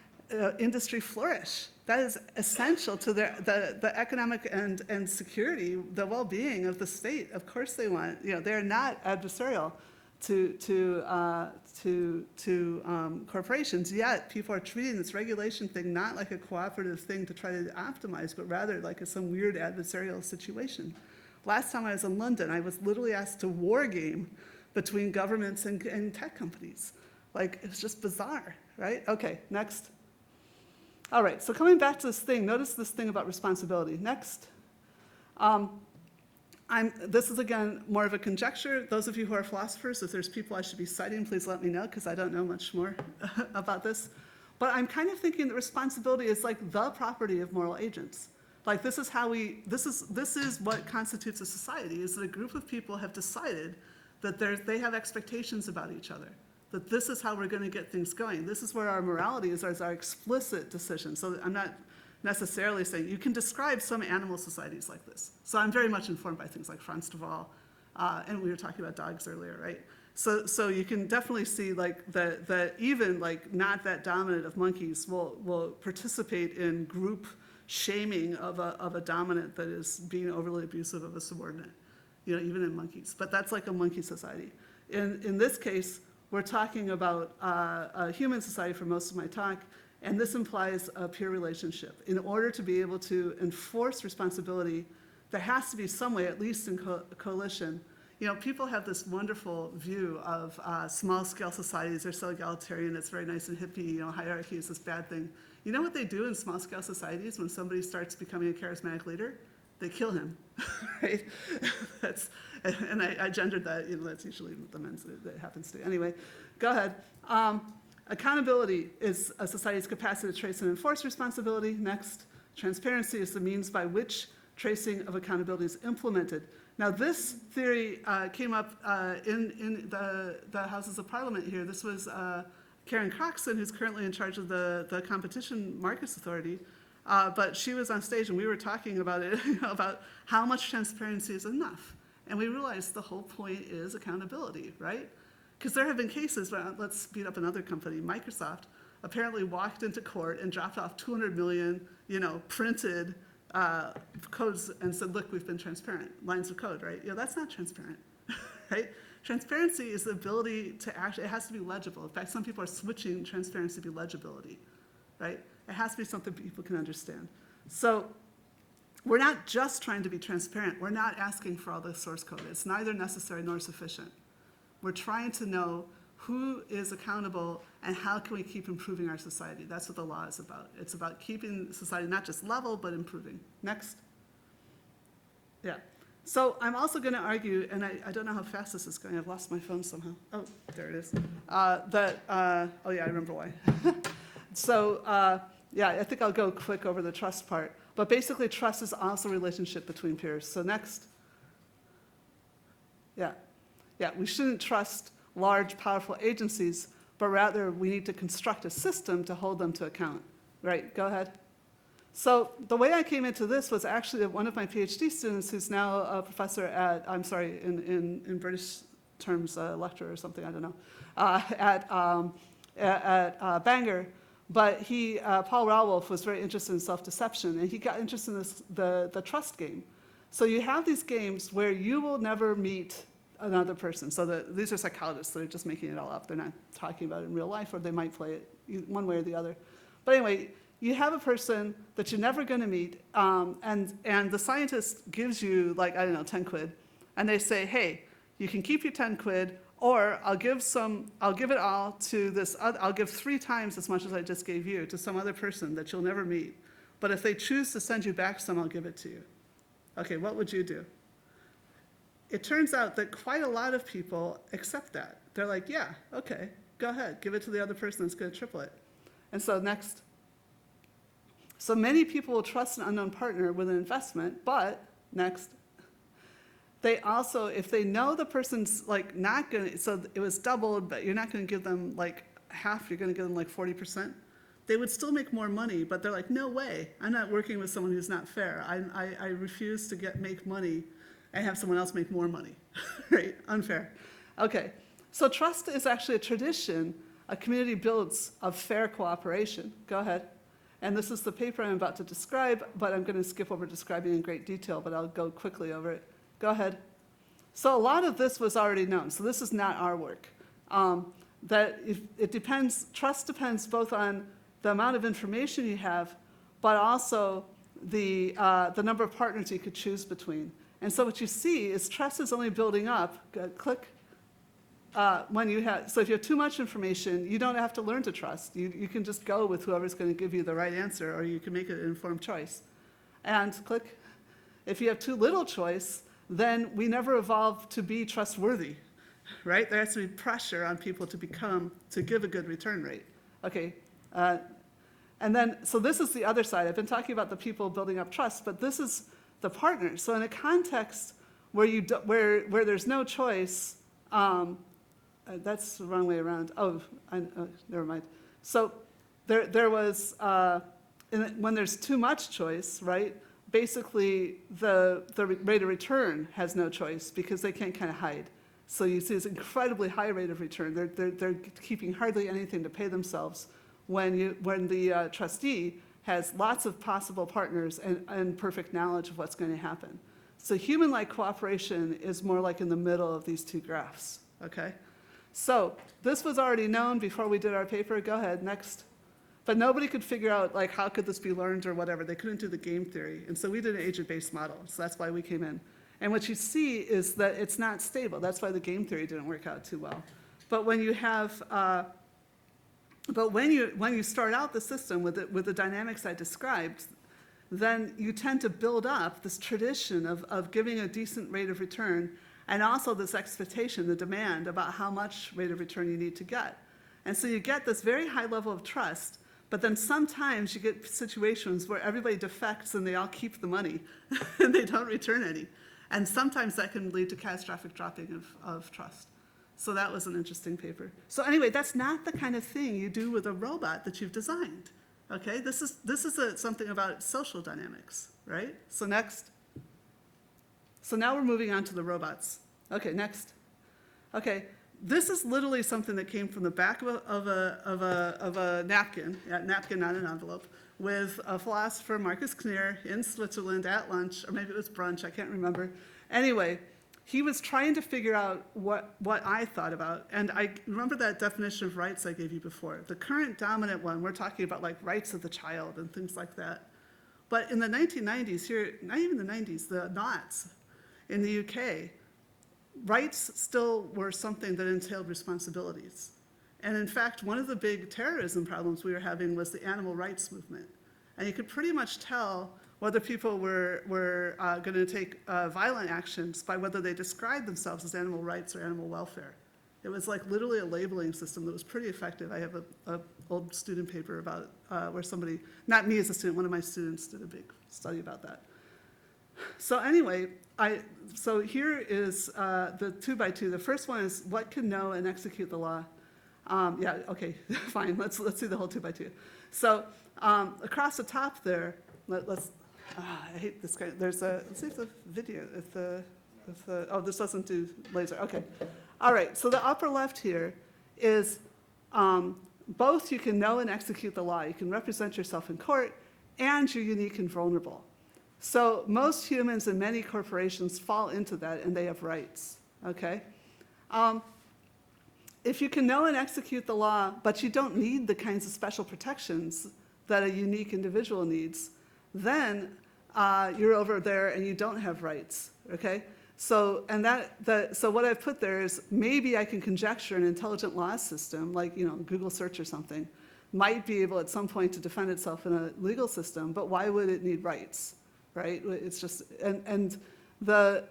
[SPEAKER 4] industry flourish. That is essential to the economic and security, the well-being of the state. Of course they want, they're not adversarial to corporations, yet people are treating this regulation thing not like a cooperative thing to try to optimize, but rather like some weird adversarial situation. Last time I was in London, I was literally asked to war game between governments and tech companies. Like, it's just bizarre, right? Okay, next. All right, so coming back to this thing, notice this thing about responsibility. Next. This is, again, more of a conjecture. Those of you who are philosophers, if there's people I should be citing, please let me know, because I don't know much more about this. But I'm kind of thinking that responsibility is like the property of moral agents. Like, this is what constitutes a society, is that a group of people have decided that they have expectations about each other, that this is how we're going to get things going. This is where our morality is our explicit decision. So I'm not necessarily saying, you can describe some animal societies like this. So I'm very much informed by things like Franz de Waal, and we were talking about dogs earlier, right? So you can definitely see like that even like not that dominant of monkeys will participate in group shaming of a dominant that is being overly abusive of a subordinate, even in monkeys. But that's like a monkey society. In this case, we're talking about a human society for most of my talk, and this implies a peer relationship. In order to be able to enforce responsibility, there has to be some way, at least in coalition. People have this wonderful view of small-scale societies. They're so egalitarian, it's very nice and hippie, hierarchy is this bad thing. You know what they do in small-scale societies when somebody starts becoming a charismatic leader? They kill him, right? And I gendered that, that's usually the men's that happens to. Anyway, go ahead. Accountability is a society's capacity to trace and enforce responsibility. Next, transparency is the means by which tracing of accountability is implemented. Now, this theory came up in the Houses of Parliament here. This was Karen Croxton, who's currently in charge of the Competition Markets Authority. But she was on stage and we were talking about it, about how much transparency is enough. And we realized the whole point is accountability, right? Because there have been cases where, let's speed up another company, Microsoft apparently walked into court and dropped off 200 million, printed codes and said, look, we've been transparent, lines of code, right? That's not transparent, right? Transparency is the ability to actually, it has to be legible. In fact, some people are switching transparency to be legibility, right? It has to be something people can understand. So we're not just trying to be transparent. We're not asking for all the source code. It's neither necessary nor sufficient. We're trying to know who is accountable and how can we keep improving our society. That's what the law is about. It's about keeping society not just level, but improving. Next. Yeah. So I'm also going to argue, and I don't know how fast this is going. I've lost my phone somehow. Oh, there it is. Oh yeah, I remember why. So yeah, I think I'll go quick over the trust part. But basically, trust is also a relationship between peers. So next. Yeah. Yeah, we shouldn't trust large, powerful agencies, but rather we need to construct a system to hold them to account. Right, go ahead. So the way I came into this was actually one of my PhD students who's now a professor at, in British terms, lecturer or something, I don't know, at Bangor. But Paul Rauwolf was very interested in self-deception, and he got interested in the trust game. So you have these games where you will never meet another person. So these are psychologists that are just making it all up. They're not talking about it in real life, or they might play it one way or the other. But anyway, you have a person that you're never going to meet, and the scientist gives you, like, I don't know, 10 quid, and they say, hey, you can keep your 10 quid, or I'll give it all to this, I'll give 3 times as much as I just gave you to some other person that you'll never meet. But if they choose to send you back some, I'll give it to you. Okay, what would you do? It turns out that quite a lot of people accept that. They're like, yeah, okay, go ahead, give it to the other person that's going to triple it. And so next. So many people will trust an unknown partner with an investment, but next. They also, if they know the person's like not going to, so it was doubled, but you're not going to give them like half, you're going to give them like 40%. They would still make more money, but they're like, no way, I'm not working with someone who's not fair. I refuse to make money and have someone else make more money, right? Unfair. Okay, so trust is actually a tradition a community builds of fair cooperation. Go ahead. And this is the paper I'm about to describe, but I'm going to skip over describing in great detail, but I'll go quickly over it. Go ahead. So a lot of this was already known, so this is not our work. It depends, trust depends both on the amount of information you have, but also the number of partners you could choose between. And so what you see is trust is only building up, click, when you have, so if you have too much information, you don't have to learn to trust. You can just go with whoever's going to give you the right answer, or you can make an informed choice. And click, if you have too little choice, then we never evolved to be trustworthy, right? There has to be pressure on people to give a good return rate. Okay, and then, so this is the other side. I've been talking about the people building up trust, but this is the partners. So in a context where there's no choice, that's the wrong way around. Never mind. So there was, when there's too much choice, right? Basically, the rate of return has no choice because they can't kind of hide. So you see this incredibly high rate of return. They're keeping hardly anything to pay themselves when the trustee has lots of possible partners and perfect knowledge of what's going to happen. So human-like cooperation is more like in the middle of these two graphs, okay? So this was already known before we did our paper. Go ahead, next. But nobody could figure out, like, how could this be learned or whatever. They couldn't do the game theory. And so we did an agent-based model, so that's why we came in. And what you see is that it's not stable. That's why the game theory didn't work out too well. But when you have, when you start out the system with the dynamics I described, then you tend to build up this tradition of giving a decent rate of return, and also this expectation, the demand about how much rate of return you need to get. And so you get this very high level of trust, but then sometimes you get situations where everybody defects and they all keep the money and they don't return any. And sometimes that can lead to catastrophic dropping of trust. So that was an interesting paper. So anyway, that's not the kind of thing you do with a robot that you've designed. Okay, this is something about social dynamics, right? So next. So now we're moving on to the robots. Okay, next. Okay, this is literally something that came from the back of a napkin, napkin, not an envelope, with a philosopher, Marcus Kneer, in Switzerland at lunch, or maybe it was brunch, I can't remember. Anyway, he was trying to figure out what I thought about, and I remember that definition of rights I gave you before. The current dominant one, we're talking about like rights of the child and things like that. But in the 1990s here, not even the 90s, the noughts in the UK, rights still were something that entailed responsibilities. And in fact, one of the big terrorism problems we were having was the animal rights movement. And you could pretty much tell whether people were going to take violent actions by whether they described themselves as animal rights or animal welfare. It was like literally a labeling system that was pretty effective. I have an old student paper about where somebody, not me as a student, one of my students did a big study about that. So anyway, so here is the 2x2. The first one is what can know and execute the law. Yeah, okay, fine. Let's see the whole 2x2. So across the top there, I hate this guy. Let's see if the video, oh, this doesn't do laser. Okay. All right, so the upper left here is both you can know and execute the law. You can represent yourself in court, and you're unique and vulnerable. So most humans and many corporations fall into that, and they have rights, okay? If you can know and execute the law, but you don't need the kinds of special protections that a unique individual needs, then you're over there and you don't have rights, okay? So, so what I've put there is maybe I can conjecture an intelligent law system, like, Google search or something, might be able at some point to defend itself in a legal system, but why would it need rights, right? It's just, and the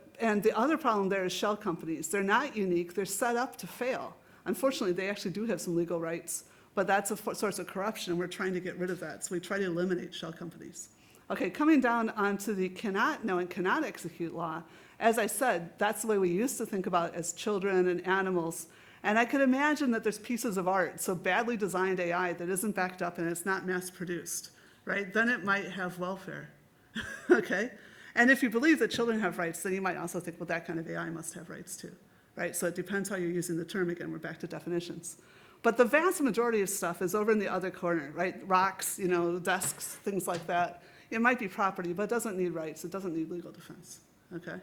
[SPEAKER 4] other problem there is shell companies. They're not unique, they're set up to fail. Unfortunately, they actually do have some legal rights, but that's a source of corruption, and we're trying to get rid of that. So we try to eliminate shell companies. Okay, coming down onto the cannot know and cannot execute law, as I said, that's the way we used to think about it as children and animals. And I could imagine that there's pieces of art, so badly designed AI that isn't backed up and it's not mass produced, right? Then it might have welfare, okay? And if you believe that children have rights, then you might also think, well, that kind of AI must have rights too, right? So it depends how you're using the term. Again, we're back to definitions. But the vast majority of stuff is over in the other corner, right? Rocks, desks, things like that. It might be property, but it doesn't need rights. It doesn't need legal defense, okay?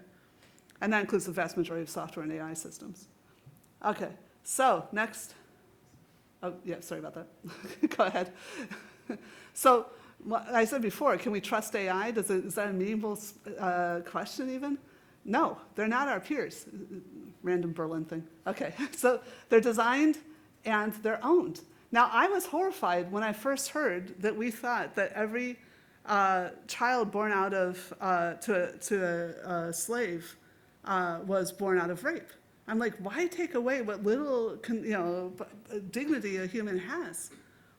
[SPEAKER 4] And that includes the vast majority of software and AI systems. Okay, so next. Oh, yeah, sorry about that. Go ahead. So I said before, can we trust AI? Is that a meaningful question even? No, they're not our peers. Random Berlin thing. Okay, so they're designed and they're owned. Now, I was horrified when I first heard that we thought that every child born out of, to a slave was born out of rape. I'm like, why take away what little dignity a human has?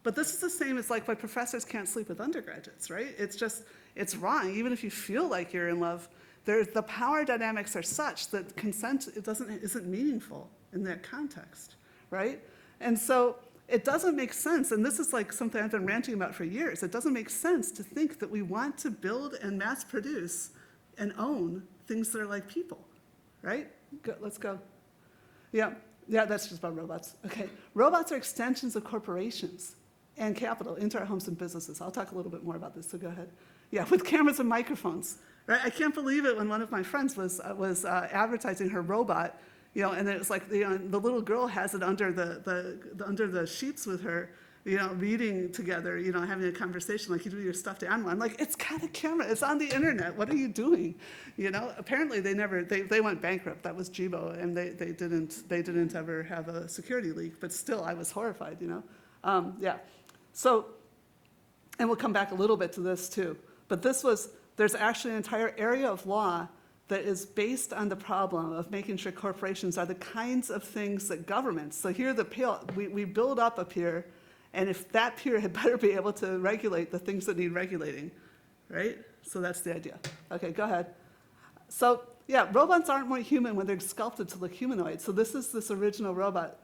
[SPEAKER 4] But this is the same as like why professors can't sleep with undergraduates, right? It's just, it's wrong. Even if you feel like you're in love, the power dynamics are such that consent isn't meaningful in that context, right? And so it doesn't make sense, and this is like something I've been ranting about for years. It doesn't make sense to think that we want to build and mass produce and own things that are like people, right? Let's go. Yeah, that's just about robots. Okay, robots are extensions of corporations and capital into our homes and businesses. I'll talk a little bit more about this, so go ahead. Yeah, with cameras and microphones, right? I can't believe it when one of my friends was advertising her robot, and it was like the little girl has it under the sheets with her, reading together, having a conversation like you do with your stuffed animal. I'm like, it's got a camera, it's on the internet, what are you doing? Apparently they went bankrupt. That was Jibo, and they didn't ever have a security leak, but still I was horrified, yeah. So, and we'll come back a little bit to this too, but there's actually an entire area of law that is based on the problem of making sure corporations are the kinds of things that governments, so here we build up a peer, and if that peer had better be able to regulate the things that need regulating, right? So that's the idea. Okay, go ahead. So yeah, robots aren't more human when they're sculpted to look humanoid. So this is this original robot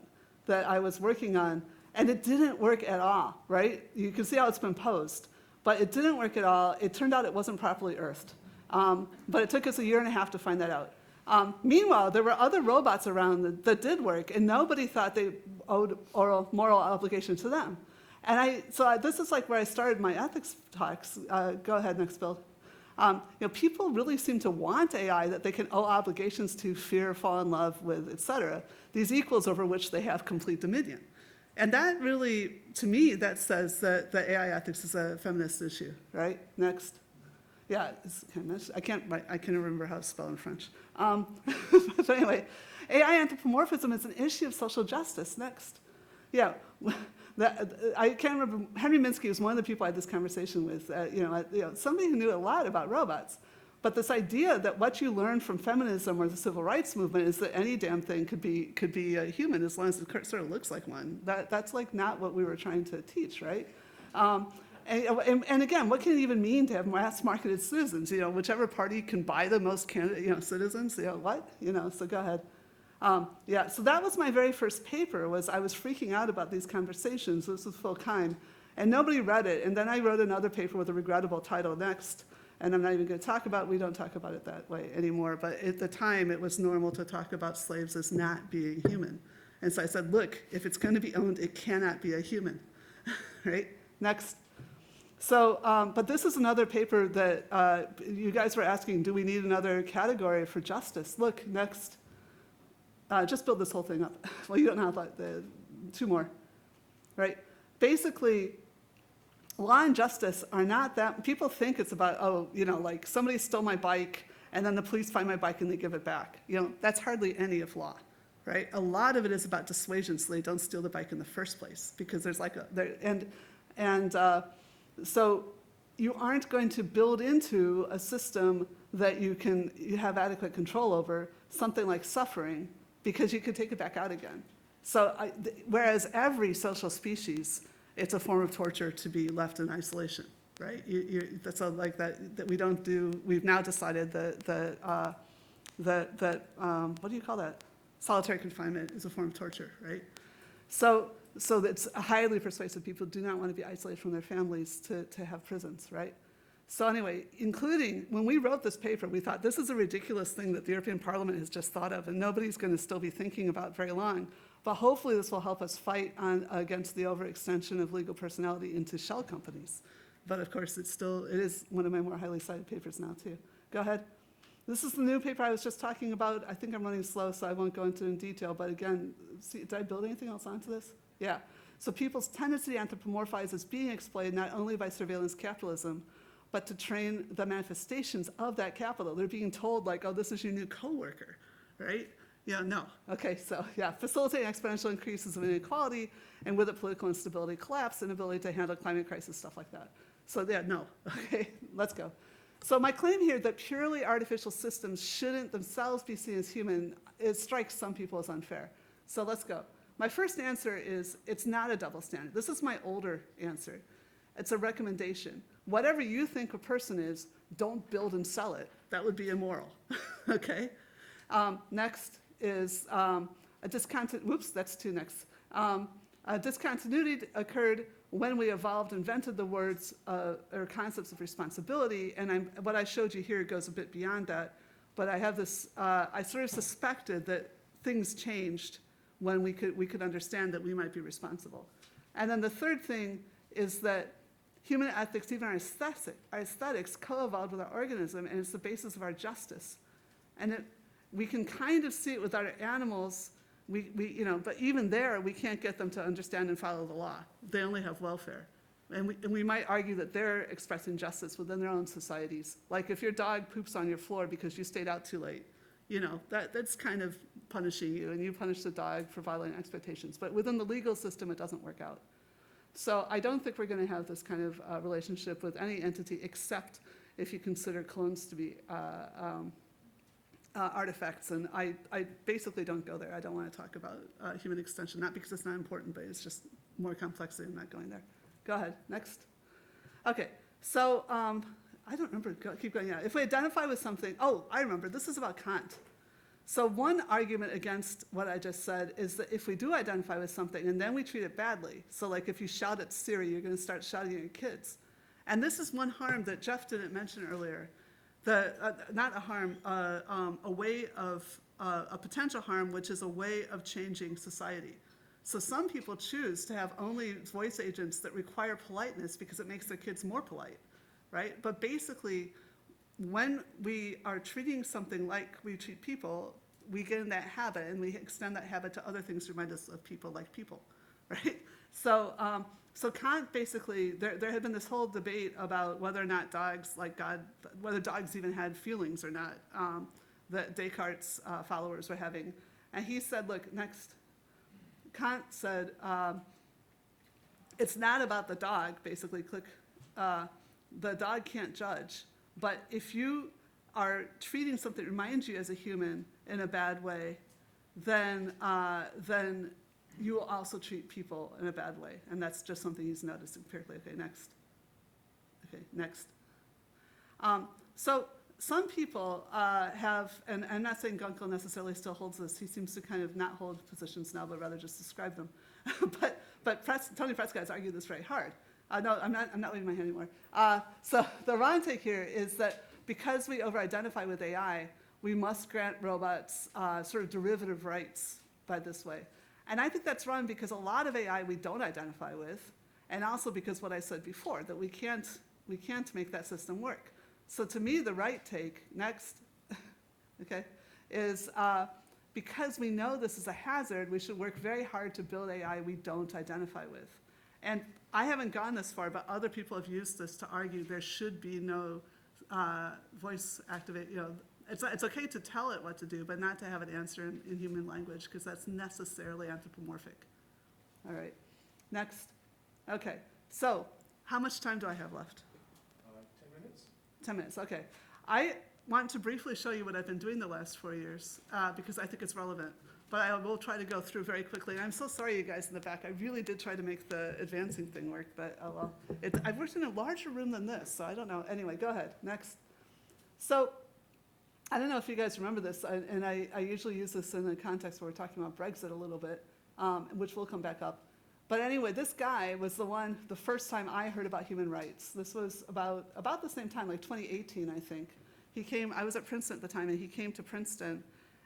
[SPEAKER 4] that I was working on, and it didn't work at all, right? You can see how it's been posed, but it didn't work at all. It turned out it wasn't properly earthed. But it took us 1.5 years to find that out. Meanwhile, there were other robots around that did work, and nobody thought they owed moral obligation to them. And this is like where I started my ethics talks. Go ahead, next Bill. People really seem to want AI that they can owe obligations to, fear, fall in love with, et cetera, these equals over which they have complete dominion. And that really, to me, that says that the AI ethics is a feminist issue, right? Next. Yeah, I can't remember how to spell in French. But anyway, AI anthropomorphism is an issue of social justice. Next. Yeah, I can't remember. Henry Minsky was one of the people I had this conversation with. Somebody who knew a lot about robots. But this idea that what you learn from feminism or the civil rights movement is that any damn thing could be a human as long as it sort of looks like one. That's like not what we were trying to teach, right? And again, what can it even mean to have mass-marketed citizens? Whichever party can buy the most citizens. What? So go ahead. Yeah. So that was my very first paper. I was freaking out about these conversations. This was full time, and nobody read it. And then I wrote another paper with a regrettable title, Next. And I'm not even going to talk about it. We don't talk about it that way anymore. But at the time, it was normal to talk about slaves as not being human. And so I said, look, if it's going to be owned, it cannot be a human, right? Next. So, but this is another paper that you guys were asking, do we need another category for justice? Look, next. Just build this whole thing up. Well, you don't have like the 2 more, right? Basically, law and justice are not that, people think it's about, oh, you know, like somebody stole my bike and then the police find my bike and they give it back. You know, that's hardly any of law, right? A lot of it is about dissuasion so they don't steal the bike in the first place because there's like so you aren't going to build into a system that you have adequate control over something like suffering because you could take it back out again. So whereas every social species, it's a form of torture to be left in isolation, right? That's like that we don't do. We've now decided that what do you call that? Solitary confinement is a form of torture, right? So it's highly persuasive. People do not want to be isolated from their families to have prisons, right? So anyway, including when we wrote this paper, we thought this is a ridiculous thing that the European Parliament has just thought of, and nobody's going to still be thinking about very long. But hopefully this will help us fight against the overextension of legal personality into shell companies. But of course, it is one of my more highly cited papers now too. Go ahead. This is the new paper I was just talking about. I think I'm running slow, so I won't go into it in detail. But again, did I build anything else onto this? Yeah. So people's tendency to anthropomorphize is being exploited not only by surveillance capitalism, but to train the manifestations of that capital. They're being told like, oh, this is your new coworker, right? Yeah, no. Okay, so yeah, facilitating exponential increases of inequality, and with it, political instability, collapse, inability to handle climate crisis, stuff like that. So yeah, no. Okay, let's go. So my claim here that purely artificial systems shouldn't themselves be seen as human, it strikes some people as unfair. So let's go. My first answer is it's not a double standard. This is my older answer. It's a recommendation. Whatever you think a person is, don't build and sell it. That would be immoral, okay? Next is a discontinuity, whoops, that's 2 next. A discontinuity occurred when we invented the words or concepts of responsibility, and what I showed you here goes a bit beyond that, but I have this, I sort of suspected that things changed when we could understand that we might be responsible. And then the third thing is that human ethics, even our aesthetics, co-evolved with our organism, and it's the basis of our justice. And we can kind of see it with our animals, but even there, we can't get them to understand and follow the law. They only have welfare. And we might argue that they're expressing justice within their own societies. Like if your dog poops on your floor because you stayed out too late, that's kind of punishing you, and you punish the dog for violating expectations. But within the legal system, it doesn't work out. So I don't think we're going to have this kind of relationship with any entity except if you consider clones to be artifacts. And I basically don't go there. I don't want to talk about human extension, not because it's not important, but it's just more complexity. I'm not going there. Go ahead. Next. Okay. So I don't remember. Keep going. Yeah. If we identify with something, oh, I remember. This is about Kant. So one argument against what I just said is that if we do identify with something and then we treat it badly, so like if you shout at Siri, you're going to start shouting at your kids. And this is one harm that Jeff didn't mention earlier. Not a harm, a way of, a potential harm, which is a way of changing society. So some people choose to have only voice agents that require politeness because it makes their kids more polite, right? But basically, when we are treating something like we treat people, we get in that habit and we extend that habit to other things to remind us of people like people, right? So Kant basically, there had been this whole debate about whether or not dogs, like God, whether dogs even had feelings or not, that Descartes' followers were having. And he said, look, next, Kant said, it's not about the dog, basically, the dog can't judge. But if you are treating something that reminds you as a human in a bad way, then you will also treat people in a bad way. And that's just something he's noticed empirically. Okay, next. Okay, next. So some people have, and I'm not saying Gunkel necessarily still holds this. He seems to kind of not hold positions now, but rather just describe them. but Tony Prescott has argued this very hard. No, I'm not waving my hand anymore. So the wrong take here is that because we over-identify with AI, we must grant robots sort of derivative rights by this way. And I think that's wrong because a lot of AI we don't identify with, And also because what I said before, that we can't make that system work. So to me, the right take, next, okay, is because we know this is a hazard, we should work very hard to build AI we don't identify with. And I haven't gone this far, but other people have used this to argue there should be no voice activate, it's okay to tell it what to do, but not to have it answer in human language, because that's necessarily anthropomorphic. All right, next. Okay, so how much time do I have left?
[SPEAKER 23] 10 minutes.
[SPEAKER 4] 10 minutes, okay. I want to briefly show you what I've been doing the last 4 years, because I think it's relevant. But I will try to go through very quickly. And I'm so sorry, you guys in the back. I really did try to make the advancing thing work, but oh well. I've worked in a larger room than this, so I don't know. Anyway, go ahead, next. So I don't know if you guys remember this, and I usually use this in the context where we're talking about Brexit a little bit, which will come back up. But anyway, this guy was the first time I heard about human rights. This was about the same time, like 2018, I think. He came, I was at Princeton at the time, and he came to Princeton.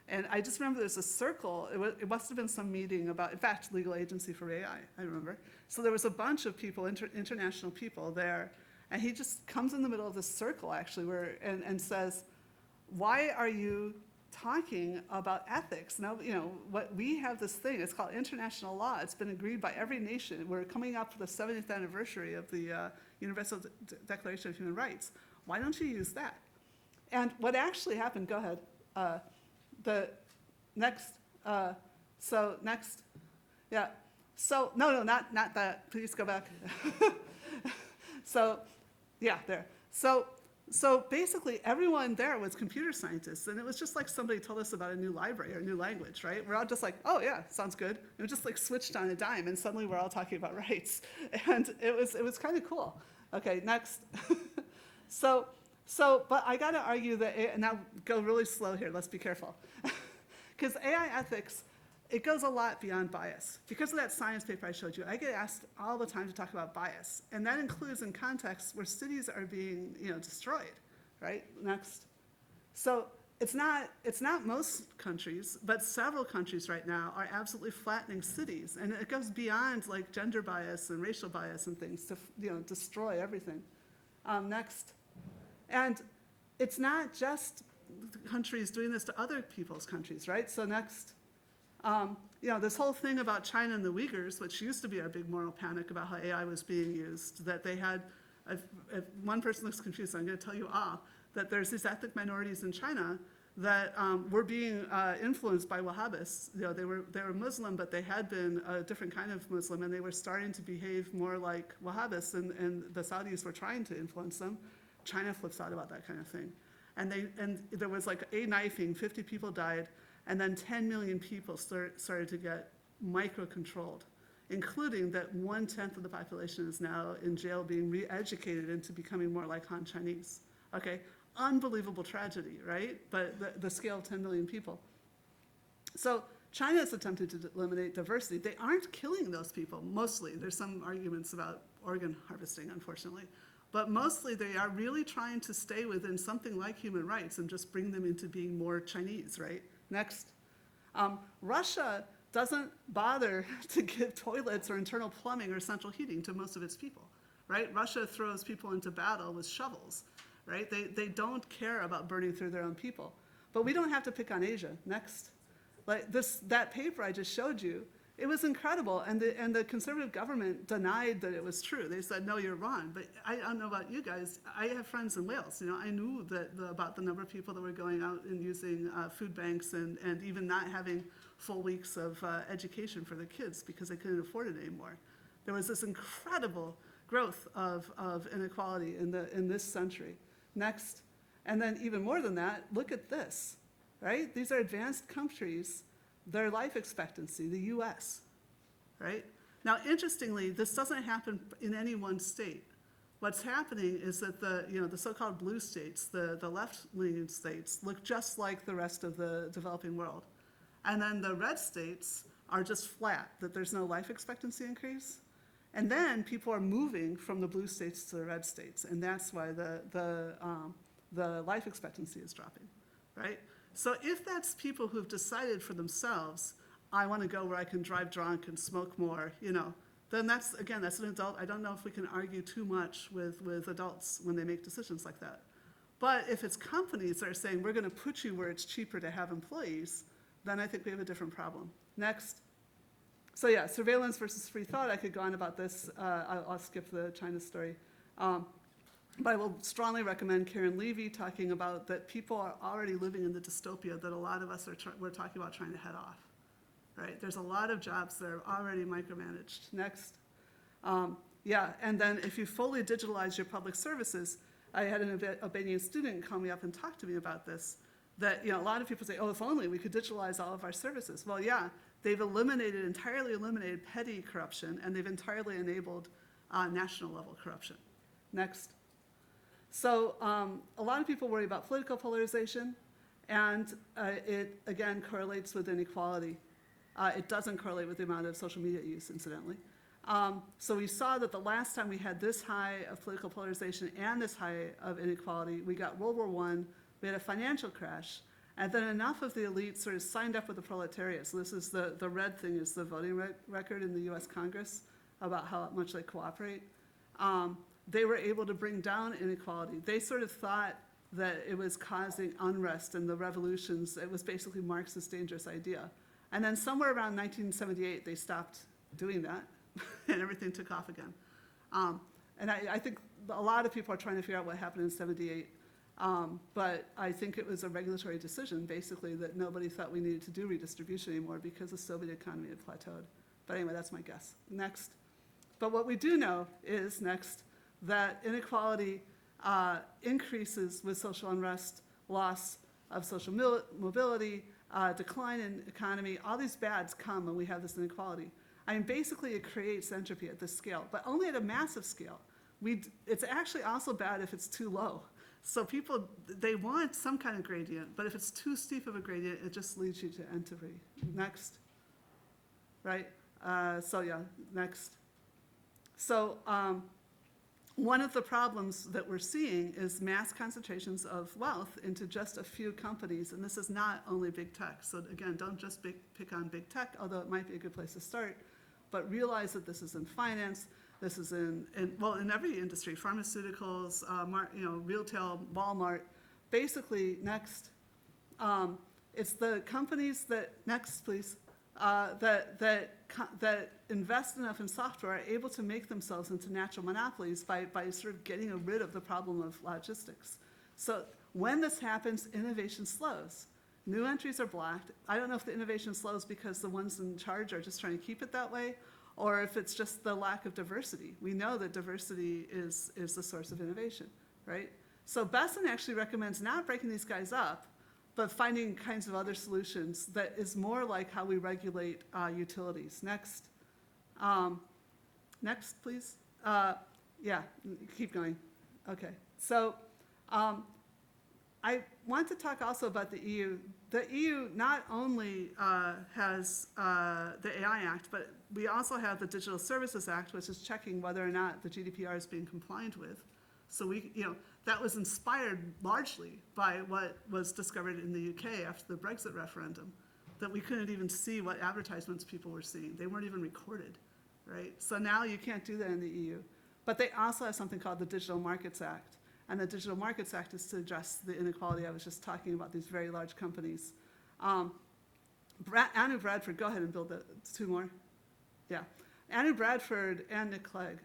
[SPEAKER 4] And I just remember there's a circle, it must have been some meeting about, in fact, Legal Agency for AI, I remember. So there was a bunch of people, international people there, and he just comes in the middle of this circle, actually, and says, why are you talking about ethics? Now, we have this thing, it's called international law. It's been agreed by every nation. We're coming up for the 70th anniversary of the Universal Declaration of Human Rights. Why don't you use that? And what actually happened, go ahead, the next, so next, yeah. So, no, not that, please go back. So, yeah, there. So basically everyone there was computer scientists, and it was just like somebody told us about a new library or a new language, right? We're all just like, oh yeah, sounds good. And it just like switched on a dime, and suddenly we're all talking about rights. And it was kind of cool. Okay, next. But I gotta argue that, now go really slow here, let's be careful. Because AI ethics, it goes a lot beyond bias. Because of that science paper I showed you, I get asked all the time to talk about bias. And that includes in contexts where cities are being destroyed, right? Next. So it's not most countries, but several countries right now are absolutely flattening cities. And it goes beyond like gender bias and racial bias and things to destroy everything. Next. And it's not just countries doing this to other people's countries, right? So next, this whole thing about China and the Uyghurs, which used to be our big moral panic about how AI was being used, that they had, if one person looks confused, I'm going to tell you all, that there's these ethnic minorities in China that were being influenced by Wahhabists. They were Muslim, but they had been a different kind of Muslim, and they were starting to behave more like Wahhabists, and the Saudis were trying to influence them. China flips out about that kind of thing. And there was like a knifing, 50 people died, and then 10 million people started to get micro-controlled, including that 1/10 of the population is now in jail being re-educated into becoming more like Han Chinese. Okay, unbelievable tragedy, right? But the scale of 10 million people. So China has attempted to eliminate diversity. They aren't killing those people, mostly. There's some arguments about organ harvesting, unfortunately. But mostly they are really trying to stay within something like human rights and just bring them into being more Chinese, right? Next. Russia doesn't bother to give toilets or internal plumbing or central heating to most of its people, right? Russia throws people into battle with shovels, right? They don't care about burning through their own people. But we don't have to pick on Asia. Next. Like that paper I just showed you, it was incredible, and the conservative government denied that it was true. They said, no, you're wrong. But I don't know about you guys. I have friends in Wales. I knew about the number of people that were going out and using food banks and even not having full weeks of education for their kids because they couldn't afford it anymore. There was this incredible growth of inequality in this century. Next. And then even more than that, look at this, right? These are advanced countries. Their life expectancy, the US, right? Now, interestingly, this doesn't happen in any one state. What's happening is that the so-called blue states, the left-leaning states, look just like the rest of the developing world. And then the red states are just flat, that there's no life expectancy increase. And then people are moving from the blue states to the red states, and that's why the life expectancy is dropping, right? So if that's people who've decided for themselves, I want to go where I can drive drunk and smoke more, then that's an adult. I don't know if we can argue too much with adults when they make decisions like that. But if it's companies that are saying, we're going to put you where it's cheaper to have employees, then I think we have a different problem. Next. So yeah, surveillance versus free thought. I could go on about this. I'll skip the China story. But I will strongly recommend Karen Levy talking about that people are already living in the dystopia that a lot of us we're talking about trying to head off. Right? There's a lot of jobs that are already micromanaged. Next. Yeah, and then if you fully digitalize your public services, I had an Albanian student call me up and talk to me about this, that a lot of people say, oh, if only we could digitalize all of our services. Well, yeah, they've entirely eliminated petty corruption, and they've entirely enabled national level corruption. Next. So a lot of people worry about political polarization, and it, again, correlates with inequality. It doesn't correlate with the amount of social media use, incidentally. So we saw that the last time we had this high of political polarization and this high of inequality, we got World War I, we had a financial crash, and then enough of the elites sort of signed up with the proletariat. So this is the red thing is the voting record in the US Congress about how much they cooperate. They were able to bring down inequality. They sort of thought that it was causing unrest and the revolutions. It was basically Marx's dangerous idea. And then somewhere around 1978, they stopped doing that, and everything took off again. And I think a lot of people are trying to figure out what happened in '78, but I think it was a regulatory decision, basically, that nobody thought we needed to do redistribution anymore because the Soviet economy had plateaued. But anyway, that's my guess. Next. But what we do know is, next, that inequality increases with social unrest, loss of social mobility, decline in economy. All these bads come when we have this inequality. I mean, basically, it creates entropy at this scale, but only at a massive scale. It's actually also bad if it's too low. So people, they want some kind of gradient, but if it's too steep of a gradient, it just leads you to entropy. Next. Right? So yeah, next. So one of the problems that we're seeing is mass concentrations of wealth into just a few companies, and this is not only big tech. So again, don't just pick on big tech, although it might be a good place to start, but realize that this is in finance, this is in every industry, pharmaceuticals, retail, Walmart. Basically, next, it's the companies that, next please, that invest enough in software are able to make themselves into natural monopolies by sort of getting rid of the problem of logistics. So when this happens, innovation slows. New entries are blocked. I don't know if the innovation slows because the ones in charge are just trying to keep it that way, or if it's just the lack of diversity. We know that diversity is the source of innovation, right? So Besson actually recommends not breaking these guys up, but finding kinds of other solutions that is more like how we regulate utilities. Next. Next, please. Yeah, keep going. Okay. So I want to talk also about the EU. The EU not only has the AI Act, but we also have the Digital Services Act, which is checking whether or not the GDPR is being compliant with. So that was inspired largely by what was discovered in the UK after the Brexit referendum, that we couldn't even see what advertisements people were seeing. They weren't even recorded, right? So now you can't do that in the EU. But they also have something called the Digital Markets Act. And the Digital Markets Act is to address the inequality I was just talking about, these very large companies. Anu Bradford, go ahead and build two more. Yeah. Anu Bradford and Nick Clegg.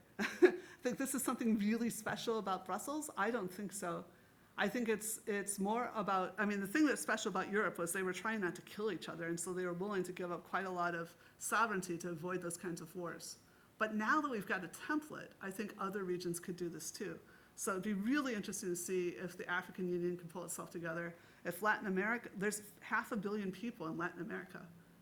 [SPEAKER 4] Think this is something really special about Brussels? I don't think so. I think it's more about, the thing that's special about Europe was they were trying not to kill each other, and so they were willing to give up quite a lot of sovereignty to avoid those kinds of wars. But now that we've got a template, I think other regions could do this too. So it'd be really interesting to see if the African Union can pull itself together. If Latin America, there's 500 million people in Latin America,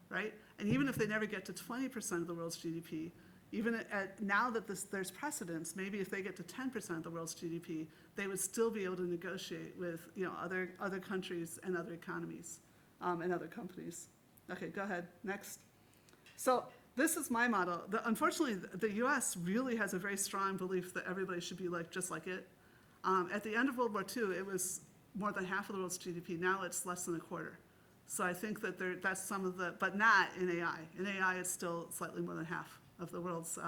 [SPEAKER 4] right? And even if they never get to 20% of the world's GDP, even now that there's precedence, maybe if they get to 10% of the world's GDP, they would still be able to negotiate with other countries and other economies and other companies. Okay, go ahead, next. So this is my model. Unfortunately, the US really has a very strong belief that everybody should be just like it. At the end of World War II, it was more than half of the world's GDP. Now it's less than a quarter. So I think that that's some of the, but not in AI. In AI, it's still slightly more than half. of the world's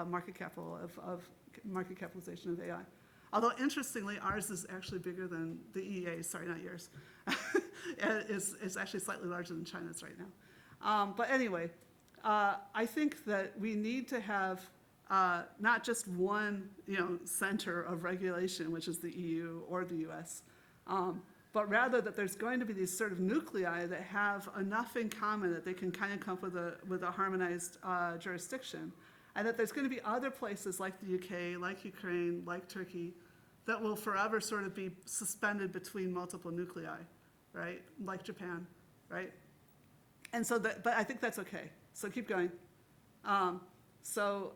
[SPEAKER 4] market market capitalization of AI. Although interestingly, ours is actually bigger than the EEA. Sorry, not yours. It's actually slightly larger than China's right now. But anyway, I think that we need to have not just one, center of regulation, which is the EU or the US, but rather that there's going to be these sort of nuclei that have enough in common that they can kind of come up with a harmonized jurisdiction, and that there's going to be other places like the UK, like Ukraine, like Turkey, that will forever sort of be suspended between multiple nuclei, right? Like Japan, right? And so, but I think that's okay. So keep going. Yeah. So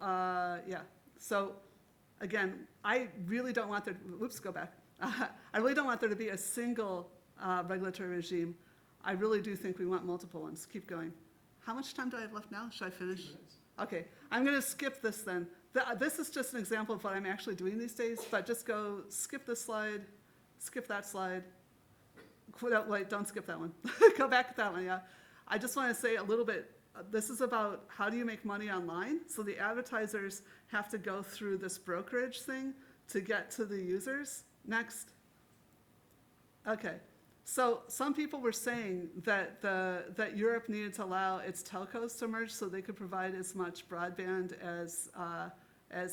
[SPEAKER 4] again, I really don't want there, go back. I really don't want there to be a single regulatory regime. I really do think we want multiple ones. Keep going. How much time do I have left now? Should I finish? Okay, I'm going to skip this then. This is just an example of what I'm actually doing these days, but just go skip this slide, skip that slide. Wait, don't skip that one. Go back to that one, yeah. I just want to say a little bit, this is about how do you make money online? So the advertisers have to go through this brokerage thing to get to the users. Next. Okay. So some people were saying that that Europe needed to allow its telcos to merge so they could provide as much broadband as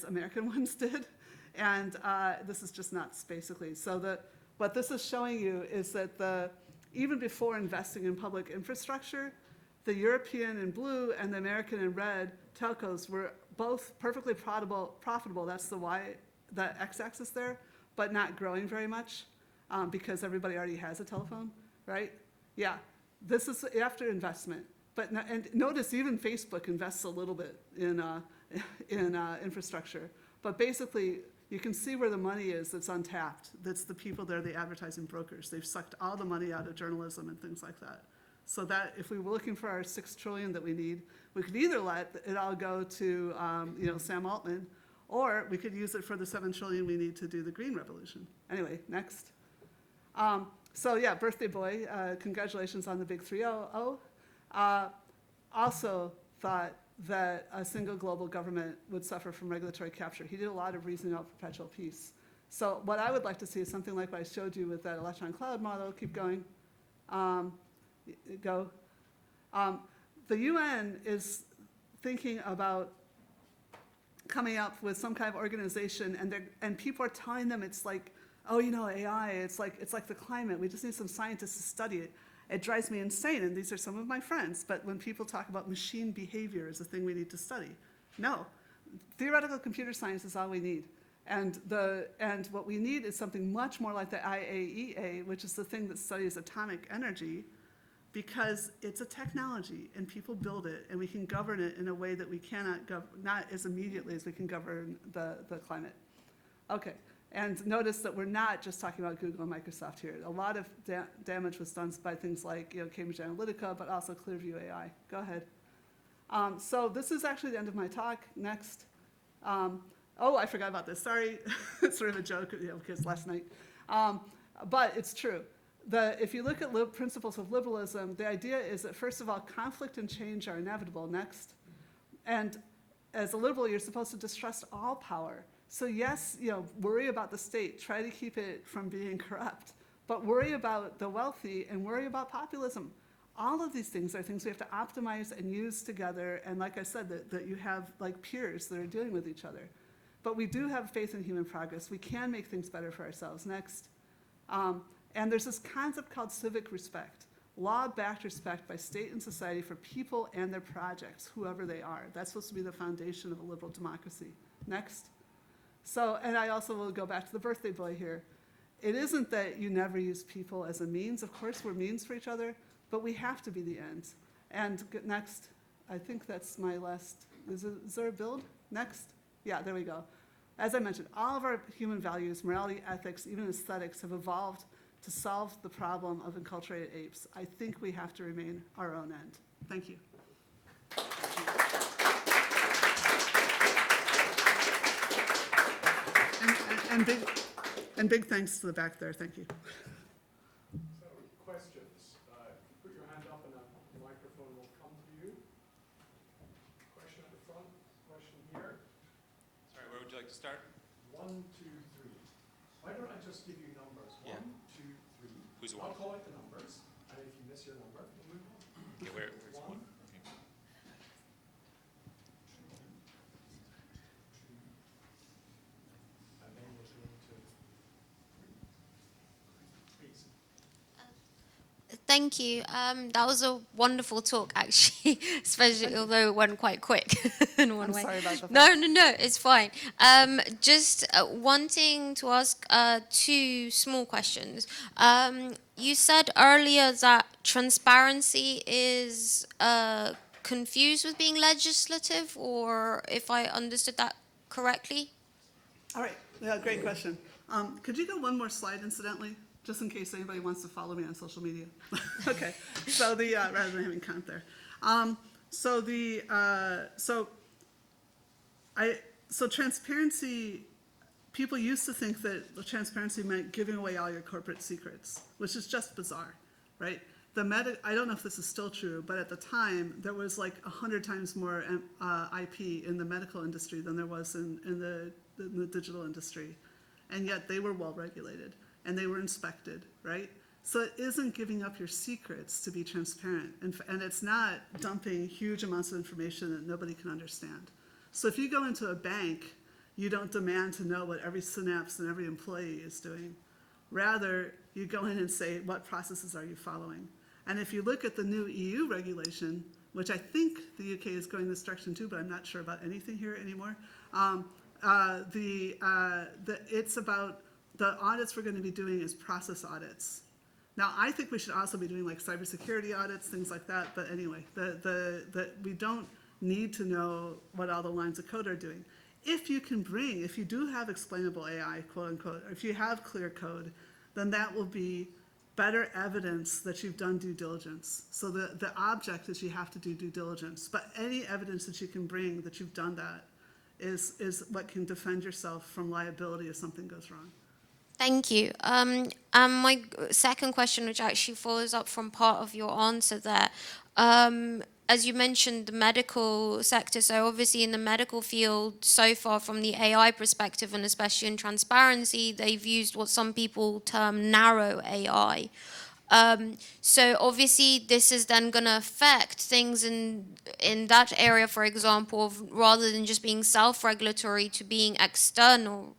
[SPEAKER 4] American ones did, and this is just nuts, basically. So what this is showing you is that even before investing in public infrastructure, the European in blue and the American in red telcos were both perfectly profitable. That's the x-axis there, but not growing very much. Because everybody already has a telephone, right? Yeah, this is after investment. And notice even Facebook invests a little bit in infrastructure. But basically, you can see where the money is that's untapped. That's the people that are the advertising brokers. They've sucked all the money out of journalism and things like that. So that if we were looking for our $6 trillion that we need, we could either let it all go to Sam Altman, or we could use it for the $7 trillion we need to do the green revolution. Anyway, next. So yeah, birthday boy, congratulations on the big 3-0. Also thought that a single global government would suffer from regulatory capture. He did a lot of reasoning about perpetual peace. So what I would like to see is something like what I showed you with that electron cloud model. Keep going. Go. The UN is thinking about coming up with some kind of organization, and people are telling them it's like, oh, AI, it's like the climate. We just need some scientists to study it. It drives me insane, and these are some of my friends. But when people talk about machine behavior as a thing we need to study, no. Theoretical computer science is all we need. And what we need is something much more like the IAEA, which is the thing that studies atomic energy, because it's a technology, and people build it, and we can govern it in a way that we cannot not as immediately as we can govern the climate. Okay. And notice that we're not just talking about Google and Microsoft here. A lot of damage was done by things like Cambridge Analytica, but also Clearview AI. Go ahead. So this is actually the end of my talk. Next. Oh, I forgot about this. Sorry. It's sort of a joke because last night. But it's true. If you look at principles of liberalism, the idea is that, first of all, conflict and change are inevitable. Next. And as a liberal, you're supposed to distrust all power. So yes, worry about the state, try to keep it from being corrupt, but worry about the wealthy and worry about populism. All of these things are things we have to optimize and use together, and like I said, that you have like peers that are dealing with each other. But we do have faith in human progress. We can make things better for ourselves. Next. And there's this concept called civic respect, law-backed respect by state and society for people and their projects, whoever they are. That's supposed to be the foundation of a liberal democracy. Next. So, and I also will go back to the birthday boy here. It isn't that you never use people as a means. Of course, we're means for each other, but we have to be the ends. And next, I think that's my last, is there a build? Next? Yeah, there we go. As I mentioned, all of our human values, morality, ethics, even aesthetics have evolved to solve the problem of enculturated apes. I think we have to remain our own end. Thank you. And big thanks to the back there. Thank you.
[SPEAKER 23] So, questions. Put your hand up and a microphone will come to you. Question at the front, like to start? 1, 2, 3. Why don't I just give you numbers? 1, 2, 3.
[SPEAKER 7] Who's
[SPEAKER 23] I'll
[SPEAKER 7] one?
[SPEAKER 23] call out the numbers, and if you miss your number, we'll move on.
[SPEAKER 7] Okay, where's one? Okay.
[SPEAKER 23] And then we're going to 3. Please.
[SPEAKER 9] Thank you. That was a wonderful talk, actually, especially although it went quite quick in one way.
[SPEAKER 4] Sorry about the
[SPEAKER 9] No, it's fine. Just wanting to ask 2 small questions. You said earlier that transparency is confused with being legislative, or if I understood that correctly?
[SPEAKER 4] All right, yeah, great question. Could you go one more slide, incidentally, just in case anybody wants to follow me on social media? Okay, so rather than having count there. So transparency, people used to think that transparency meant giving away all your corporate secrets, which is just bizarre, right? I don't know if this is still true, but at the time, there was like 100 times more IP in the medical industry than there was in the digital industry. And yet they were well regulated and they were inspected, right? So it isn't giving up your secrets to be transparent. And it's not dumping huge amounts of information that nobody can understand. So if you go into a bank, you don't demand to know what every synapse and every employee is doing. Rather, you go in and say, what processes are you following? And if you look at the new EU regulation, which I think the UK is going this direction too, but I'm not sure about anything here anymore, it's about the audits we're going to be doing is process audits. Now, I think we should also be doing like cybersecurity audits, things like that, but anyway, we don't need to know what all the lines of code are doing. If you do have explainable AI, quote unquote, or if you have clear code, then that will be better evidence that you've done due diligence. So the object is you have to do due diligence, but any evidence that you can bring that you've done that is what can defend yourself from liability if something goes wrong.
[SPEAKER 9] Thank you. My second question, which actually follows up from part of your answer there, as you mentioned, the medical sector, so obviously in the medical field, so far from the AI perspective, and especially in transparency, they've used what some people term narrow AI. So obviously this is then going to affect things in that area, for example, rather than just being self-regulatory to being external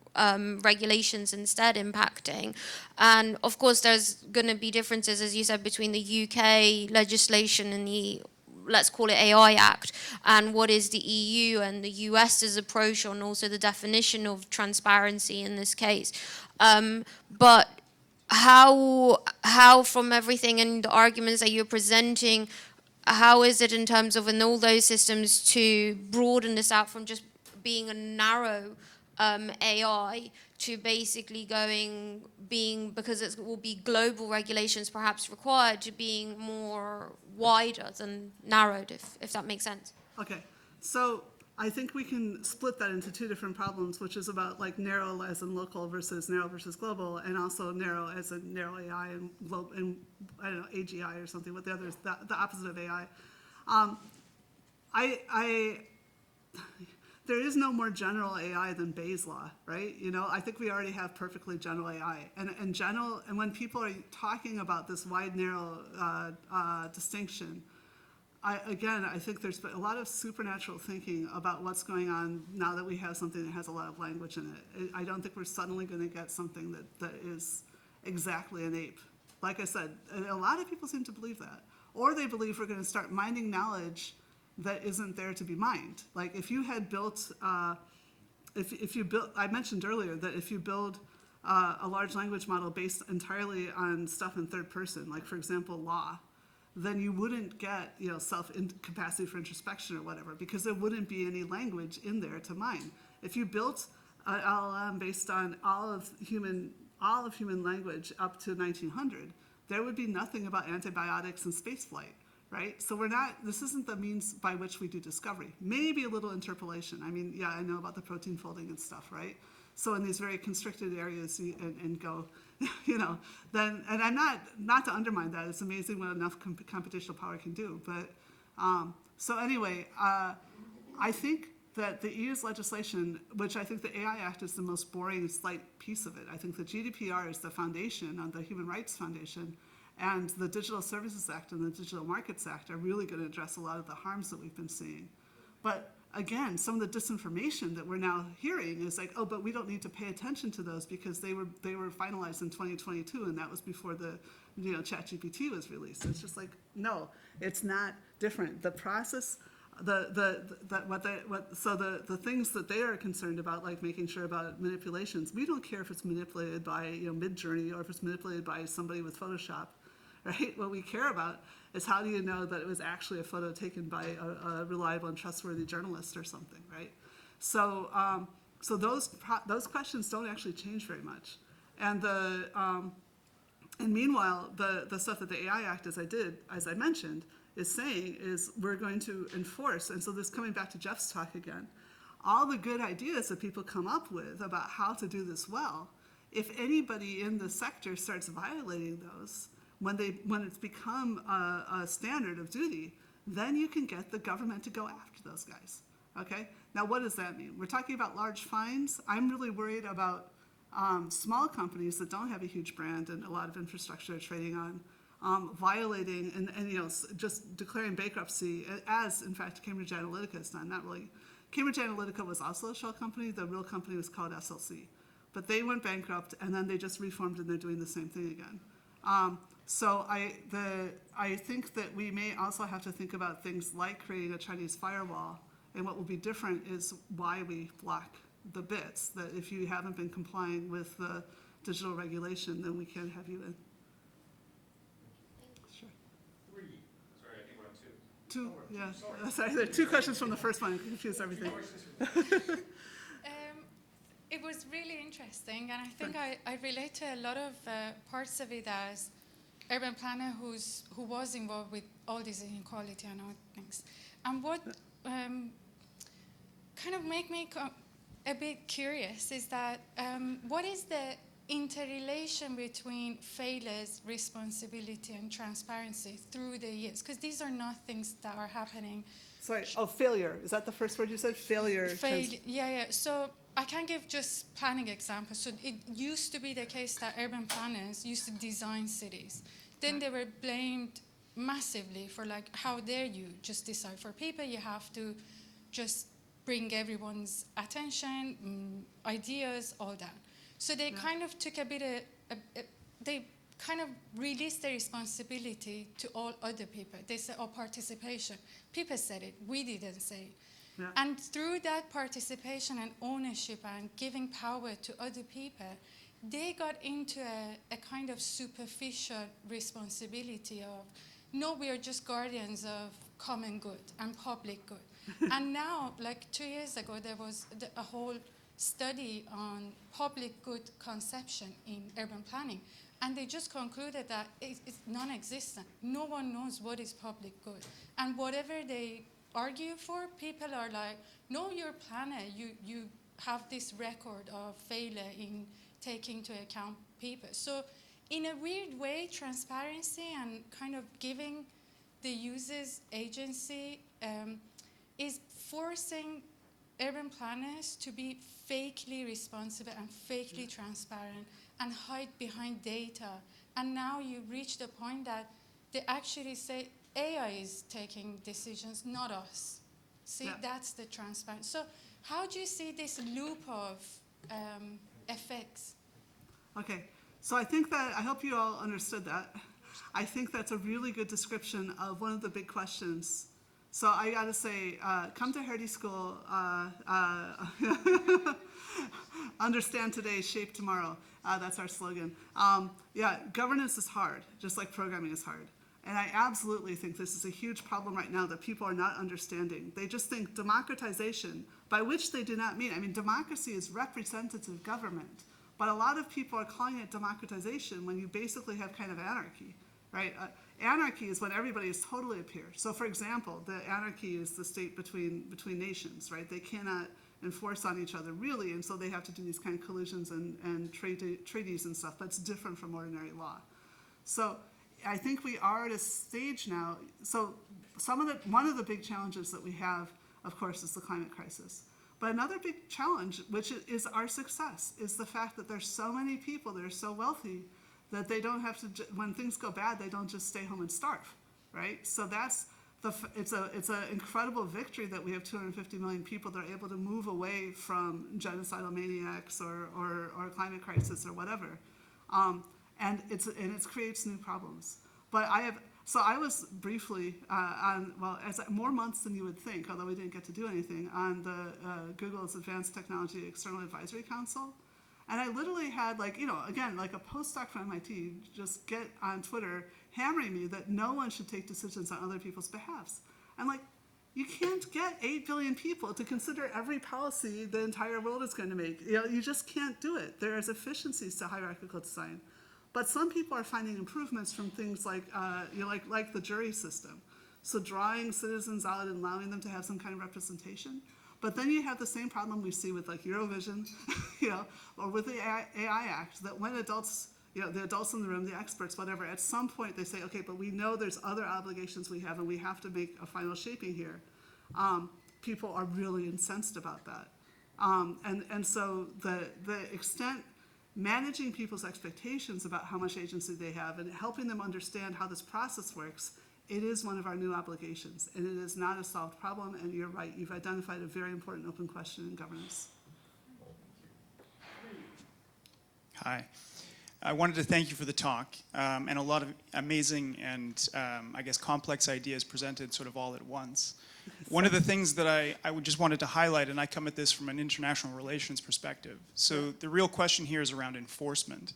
[SPEAKER 9] regulations instead impacting. And of course there's going to be differences, as you said, between the UK legislation and the, let's call it AI Act, and what is the EU and the US's approach on also the definition of transparency in this case. But how from everything and the arguments that you're presenting, how is it in terms of in all those systems to broaden this out from just being a narrow AI to basically being, because it will be global regulations perhaps required, to being more wider than narrowed, if that makes sense?
[SPEAKER 4] Okay, so I think we can split that into 2 different problems, which is about like narrow as in local versus narrow versus global, and also narrow as in narrow AI and I don't know, AGI or something, what the other is, the opposite of AI. There is no more general AI than Bayes' law, right? You know, I think we already have perfectly general AI. And when people are talking about this wide, narrow distinction, I think there's been a lot of supernatural thinking about what's going on now that we have something that has a lot of language in it. I don't think we're suddenly going to get something that is exactly an ape. Like I said, a lot of people seem to believe that. Or they believe we're going to start mining knowledge that isn't there to be mined. Like if you had built, I mentioned earlier that if you build a large language model based entirely on stuff in third person, like for example, law, then you wouldn't get, capacity for introspection or whatever, because there wouldn't be any language in there to mine. If you built an LLM based on all of human language up to 1900, there would be nothing about antibiotics and spaceflight. Right? So this isn't the means by which we do discovery. Maybe a little interpolation. I mean, yeah, I know about the protein folding and stuff, right? So in these very constricted areas and go, then, and I'm not to undermine that. It's amazing what enough computational power can do. But, so anyway, I think that the EU's legislation, which I think the AI Act is the most boring, slight piece of it. I think the GDPR is the foundation, on the Human Rights Foundation, and the Digital Services Act and the Digital Markets Act are really going to address a lot of the harms that we've been seeing. But again, some of the disinformation that we're now hearing is like, oh, but we don't need to pay attention to those because they were finalized in 2022, and that was before the ChatGPT was released. It's just like, no, it's not different. The process, the things that they are concerned about, like making sure about manipulations, we don't care if it's manipulated by Mid-Journey or if it's manipulated by somebody with Photoshop. Right? What we care about is how do you know that it was actually a photo taken by a reliable and trustworthy journalist or something, right? So, so those questions don't actually change very much. And meanwhile, the stuff that the AI Act, as I mentioned, is saying is we're going to enforce. And so this coming back to Jeff's talk again, all the good ideas that people come up with about how to do this well, if anybody in the sector starts violating those, when it's become a standard of duty, then you can get the government to go after those guys, okay? Now, what does that mean? We're talking about large fines. I'm really worried about small companies that don't have a huge brand and a lot of infrastructure they're trading on, violating and just declaring bankruptcy, as, in fact, Cambridge Analytica has done. Not really. Cambridge Analytica was also a shell company. The real company was called SLC. But they went bankrupt, and then they just reformed, and they're doing the same thing again. So I think that we may also have to think about things like creating a Chinese firewall, and what will be different is why we block the bits, that if you haven't been complying with the digital regulation, then we can't have you in. Sure.
[SPEAKER 7] Three. Sorry, I think we're on two.
[SPEAKER 4] Two, yeah. Sorry, there are two questions from the first one. I confused everything.
[SPEAKER 11] It was really interesting, and I think I relate to a lot of parts of it as urban planner who was involved with all this inequality and all things. And what kind of make me a bit curious is that what is the interrelation between failures, responsibility, and transparency through the years? Because these are not things that are happening.
[SPEAKER 4] Sorry, failure. Is that the first word you said? Failure.
[SPEAKER 11] Yeah. So I can give just planning examples. So it used to be the case that urban planners used to design cities. Then they were blamed massively for like, how dare you just decide for people? You have to just bring everyone's attention, ideas, all that. So they kind of took they kind of released the responsibility to all other people. They said, oh, participation. People said it, we didn't say it. Yeah. And through that participation and ownership and giving power to other people, they got into a kind of superficial responsibility of, no, we are just guardians of common good and public good. And now, like 2 years ago, there was a whole study on public good conception in urban planning. And they just concluded that it's non-existent. No one knows what is public good. And whatever they argue for, people are like, no, you're a planner. You have this record of failure in taking into account people. So in a weird way, transparency and kind of giving the users agency is forcing urban planners to be fakely responsible and fakely transparent and hide behind data. And now you reach the point that they actually say AI is taking decisions, not us. See, that's the transparency. So how do you see this loop of effects?
[SPEAKER 4] Okay, so I think that, I hope you all understood that. I think that's a really good description of one of the big questions. So I gotta say, come to Hardy School, understand today, shape tomorrow. That's our slogan. Yeah, governance is hard, just like programming is hard. And I absolutely think this is a huge problem right now that people are not understanding. They just think democratization, by which they do not mean, I mean, democracy is representative government, but a lot of people are calling it democratization when you basically have kind of anarchy, right? Anarchy is when everybody is totally a peer. So for example, the anarchy is the state between nations, right? They cannot enforce on each other really, and so they have to do these kind of collisions and treaties and stuff, but it's different from ordinary law. So I think we are at a stage now, so one of the big challenges that we have, of course, is the climate crisis. But another big challenge, which is our success, is the fact that there's so many people that are so wealthy that they don't have to, when things go bad, they don't just stay home and starve, right? So that's, it's an incredible victory that we have 250 million people that are able to move away from genocidal maniacs or climate crisis or whatever. And it creates new problems. But I was briefly more months than you would think, although we didn't get to do anything, on the Google's Advanced Technology External Advisory Council. And I literally had again, like a postdoc from MIT just get on Twitter hammering me that no one should take decisions on other people's behalfs. I'm like, you can't get 8 billion people to consider every policy the entire world is going to make. You just can't do it. There is efficiencies to hierarchical design. But some people are finding improvements from things like the jury system. So drawing citizens out and allowing them to have some kind of representation. But then you have the same problem we see with Eurovision, or with the AI Act, that when adults, the adults in the room, the experts, whatever, at some point they say, okay, but we know there's other obligations we have and we have to make a final shaping here. People are really incensed about that. And so the extent, managing people's expectations about how much agency they have and helping them understand how this process works, it is one of our new obligations, and it is not a solved problem, and you're right, you've identified a very important open question in governance.
[SPEAKER 12] Hi. I wanted to thank you for the talk, and a lot of amazing and, I guess, complex ideas presented sort of all at once. One of the things that I would just wanted to highlight, and I come at this from an international relations perspective. So the real question here is around enforcement.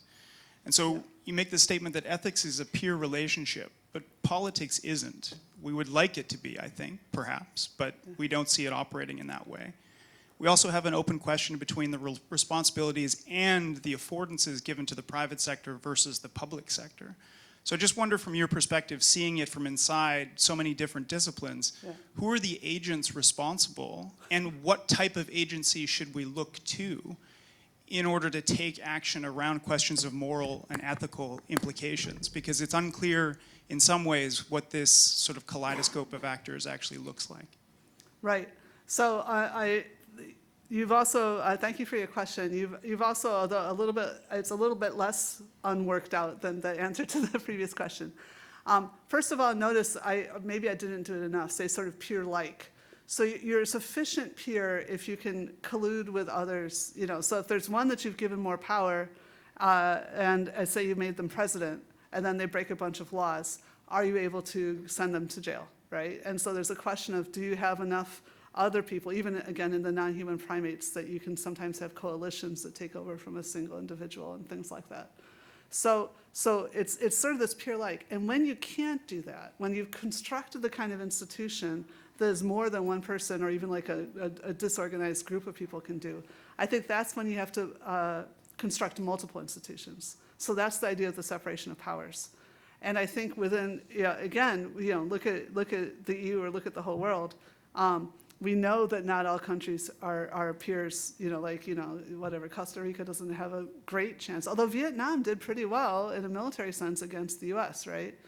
[SPEAKER 12] And so you make the statement that ethics is a peer relationship, but politics isn't. We would like it to be, I think, perhaps, but we don't see it operating in that way. We also have an open question between the responsibilities and the affordances given to the private sector versus the public sector. So I just wonder, from your perspective, seeing it from inside so many different disciplines, who are the agents responsible, and what type of agency should we look to in order to take action around questions of moral and ethical implications? Because it's unclear in some ways what this sort of kaleidoscope of actors actually looks like.
[SPEAKER 4] Right. So you've also, thank you for your question. You've also, although it's a little bit less unworked out than the answer to the previous question. First of all, notice, maybe I didn't do it enough, say sort of peer-like. So you're a sufficient peer if you can collude with others. So if there's one that you've given more power, and say you made them president, and then they break a bunch of laws, are you able to send them to jail, right? And so there's a question of, do you have enough other people, even again in the non-human primates, that you can sometimes have coalitions that take over from a single individual and things like that. So it's sort of this peer-like. And when you can't do that, when you've constructed the kind of institution that is more than one person or even like a disorganized group of people can do, I think that's when you have to construct multiple institutions. So that's the idea of the separation of powers. And I think within, again, look at the EU or look at the whole world. We know that not all countries are peers, whatever, Costa Rica doesn't have a great chance, although Vietnam did pretty well in a military sense against the US, right?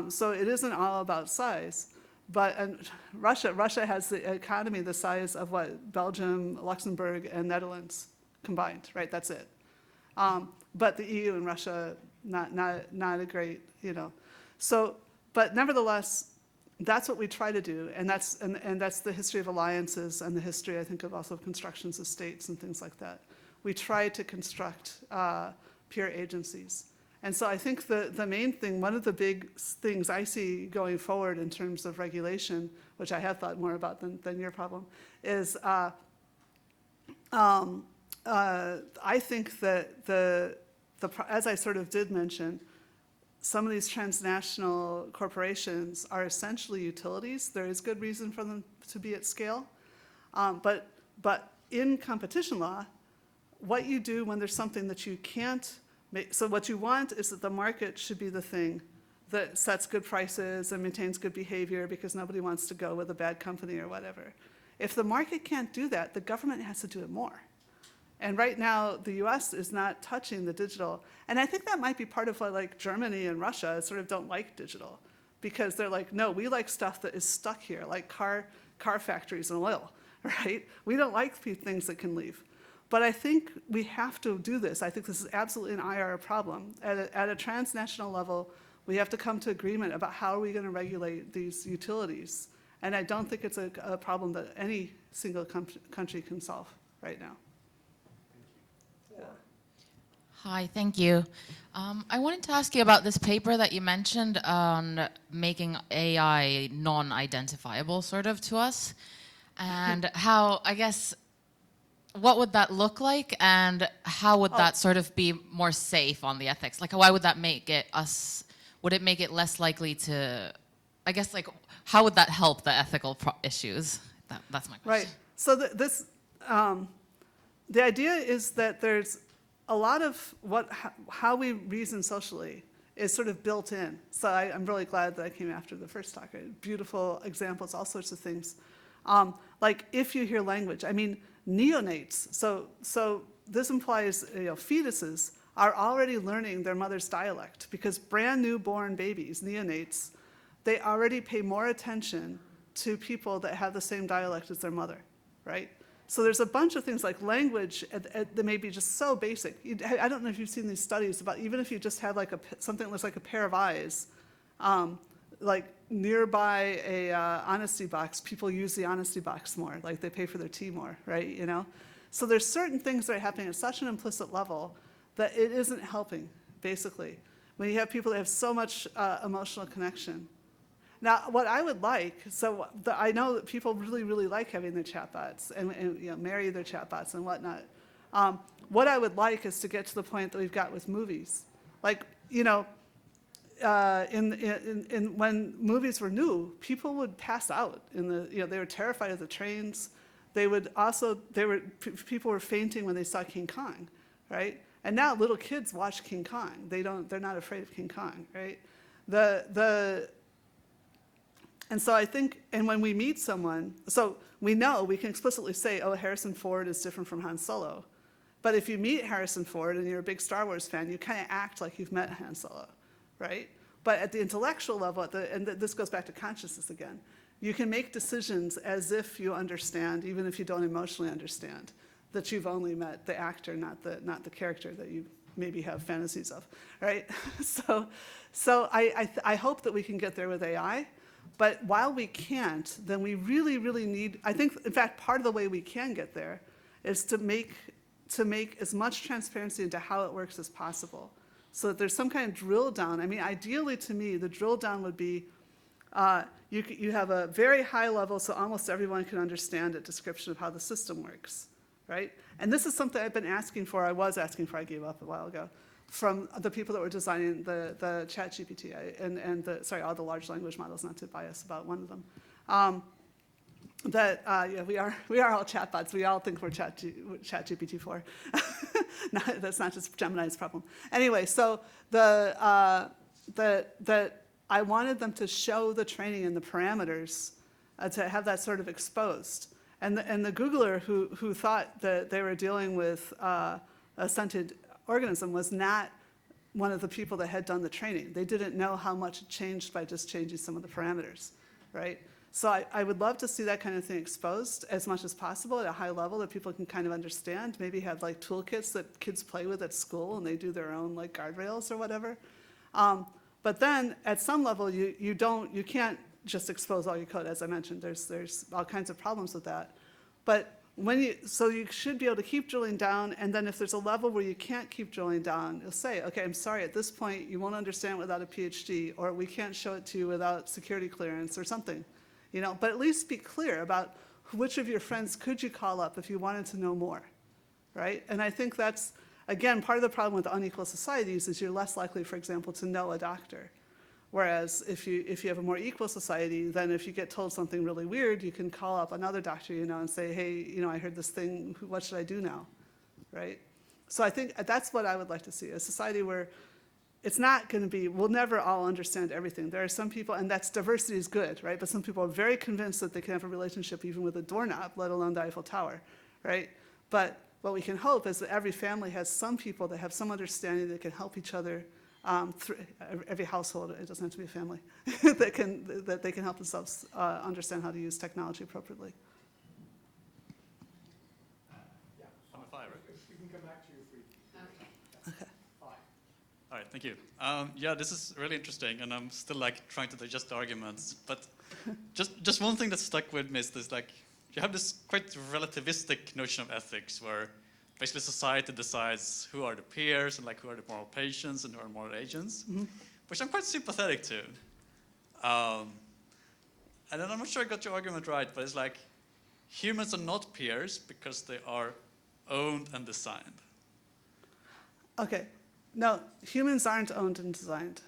[SPEAKER 4] So it isn't all about size. And Russia has the economy the size of what, Belgium, Luxembourg, and Netherlands combined, right? That's it. But the EU and Russia, not a great, So, but nevertheless, that's what we try to do, and that's the history of alliances and the history, I think, of also constructions of states and things like that. We try to construct peer agencies. And so I think the main thing, one of the big things I see going forward in terms of regulation, which I have thought more about than your problem, is I think that as I sort of did mention, some of these transnational corporations are essentially utilities. There is good reason for them to be at scale. But in competition law, what you do when there's something that you can't make, so what you want is that the market should be the thing that sets good prices and maintains good behavior because nobody wants to go with a bad company or whatever. If the market can't do that, the government has to do it more. And right now, the US is not touching the digital. And I think that might be part of why like Germany and Russia sort of don't like digital, because they're like, no, we like stuff that is stuck here, like car factories and oil, right? We don't like things that can leave. But I think we have to do this. I think this is absolutely an IR problem. At a transnational level, we have to come to agreement about how are we going to regulate these utilities. And I don't think it's a problem that any single country can solve right now.
[SPEAKER 13] Hi, thank you. I wanted to ask you about this paper that you mentioned on making AI non-identifiable sort of to us, and how, I guess, what would that look like, and how would that sort of be more safe on the ethics? Like, why would that make it would it make it less likely to, I guess, like, how would that help the ethical issues? That's my question.
[SPEAKER 4] Right. So the idea is that there's a lot of how we reason socially is sort of built in. So I'm really glad that I came after the first talk. Beautiful examples, all sorts of things. Like if you hear language, I mean, neonates. So this implies fetuses are already learning their mother's dialect because brand new born babies, neonates, they already pay more attention to people that have the same dialect as their mother, right? So there's a bunch of things like language that may be just so basic. I don't know if you've seen these studies about even if you just have like something that looks like a pair of eyes, like nearby a honesty box, people use the honesty box more, like they pay for their tea more, right? You know? So there's certain things that are happening at such an implicit level that it isn't helping, basically, when you have people that have so much emotional connection. Now, what I would like, I know that people really, really like having their chatbots and marry their chatbots and whatnot. What I would like is to get to the point that we've got with movies. Like, when movies were new, people would pass out they were terrified of the trains. People were fainting when they saw King Kong, right? And now little kids watch King Kong. They're not afraid of King Kong, right? And so I think, and when we meet someone, so we know, we can explicitly say, oh, Harrison Ford is different from Han Solo. But if you meet Harrison Ford and you're a big Star Wars fan, you kind of act like you've met Han Solo, right? But at the intellectual level, and this goes back to consciousness again, you can make decisions as if you understand, even if you don't emotionally understand, that you've only met the actor, not the character that you maybe have fantasies of, right? So I hope that we can get there with AI. But while we can't, then we really, really need, I think, in fact, part of the way we can get there is to make as much transparency into how it works as possible. So that there's some kind of drill down. I mean, ideally to me, the drill down would be you have a very high level, so almost everyone can understand a description of how the system works, right? And this is something I've been asking for, I gave up a while ago, from the people that were designing the ChatGPT and all the large language models, not to bias about one of them. We are all chatbots. We all think we're ChatGPT 4. That's not just Gemini's problem. Anyway, so I wanted them to show the training and the parameters to have that sort of exposed. And the Googler who thought that they were dealing with a sentient organism was not one of the people that had done the training. They didn't know how much it changed by just changing some of the parameters, right? So I would love to see that kind of thing exposed as much as possible at a high level that people can kind of understand, maybe have like toolkits that kids play with at school and they do their own like guardrails or whatever. But then at some level you can't just expose all your code, as I mentioned. There's all kinds of problems with that. But so you should be able to keep drilling down, and then if there's a level where you can't keep drilling down, you'll say, okay, I'm sorry, at this point you won't understand without a PhD, or we can't show it to you without security clearance or something. But at least be clear about which of your friends could you call up if you wanted to know more, right? And I think that's, again, part of the problem with unequal societies is you're less likely, for example, to know a doctor. Whereas if you have a more equal society, then if you get told something really weird, you can call up another doctor, and say, hey, I heard this thing, what should I do now, right? So I think that's what I would like to see, a society where it's not going to be, we'll never all understand everything. There are some people, and that's diversity is good, right? But some people are very convinced that they can have a relationship even with a doorknob, let alone the Eiffel Tower, right? But what we can hope is that every family has some people that have some understanding that can help each other. Every household, it doesn't have to be a family, that they can help themselves understand how to use technology appropriately.
[SPEAKER 14] All right, thank you. Yeah, this is really interesting, and I'm still like trying to digest the arguments. But just one thing that stuck with me is this, like, you have this quite relativistic notion of ethics, where basically society decides who are the peers and like who are the moral patients and who are moral agents, which I'm quite sympathetic to. And then I'm not sure I got your argument right, but it's like humans are not peers because they are owned and designed.
[SPEAKER 4] Okay. No, humans aren't owned and designed,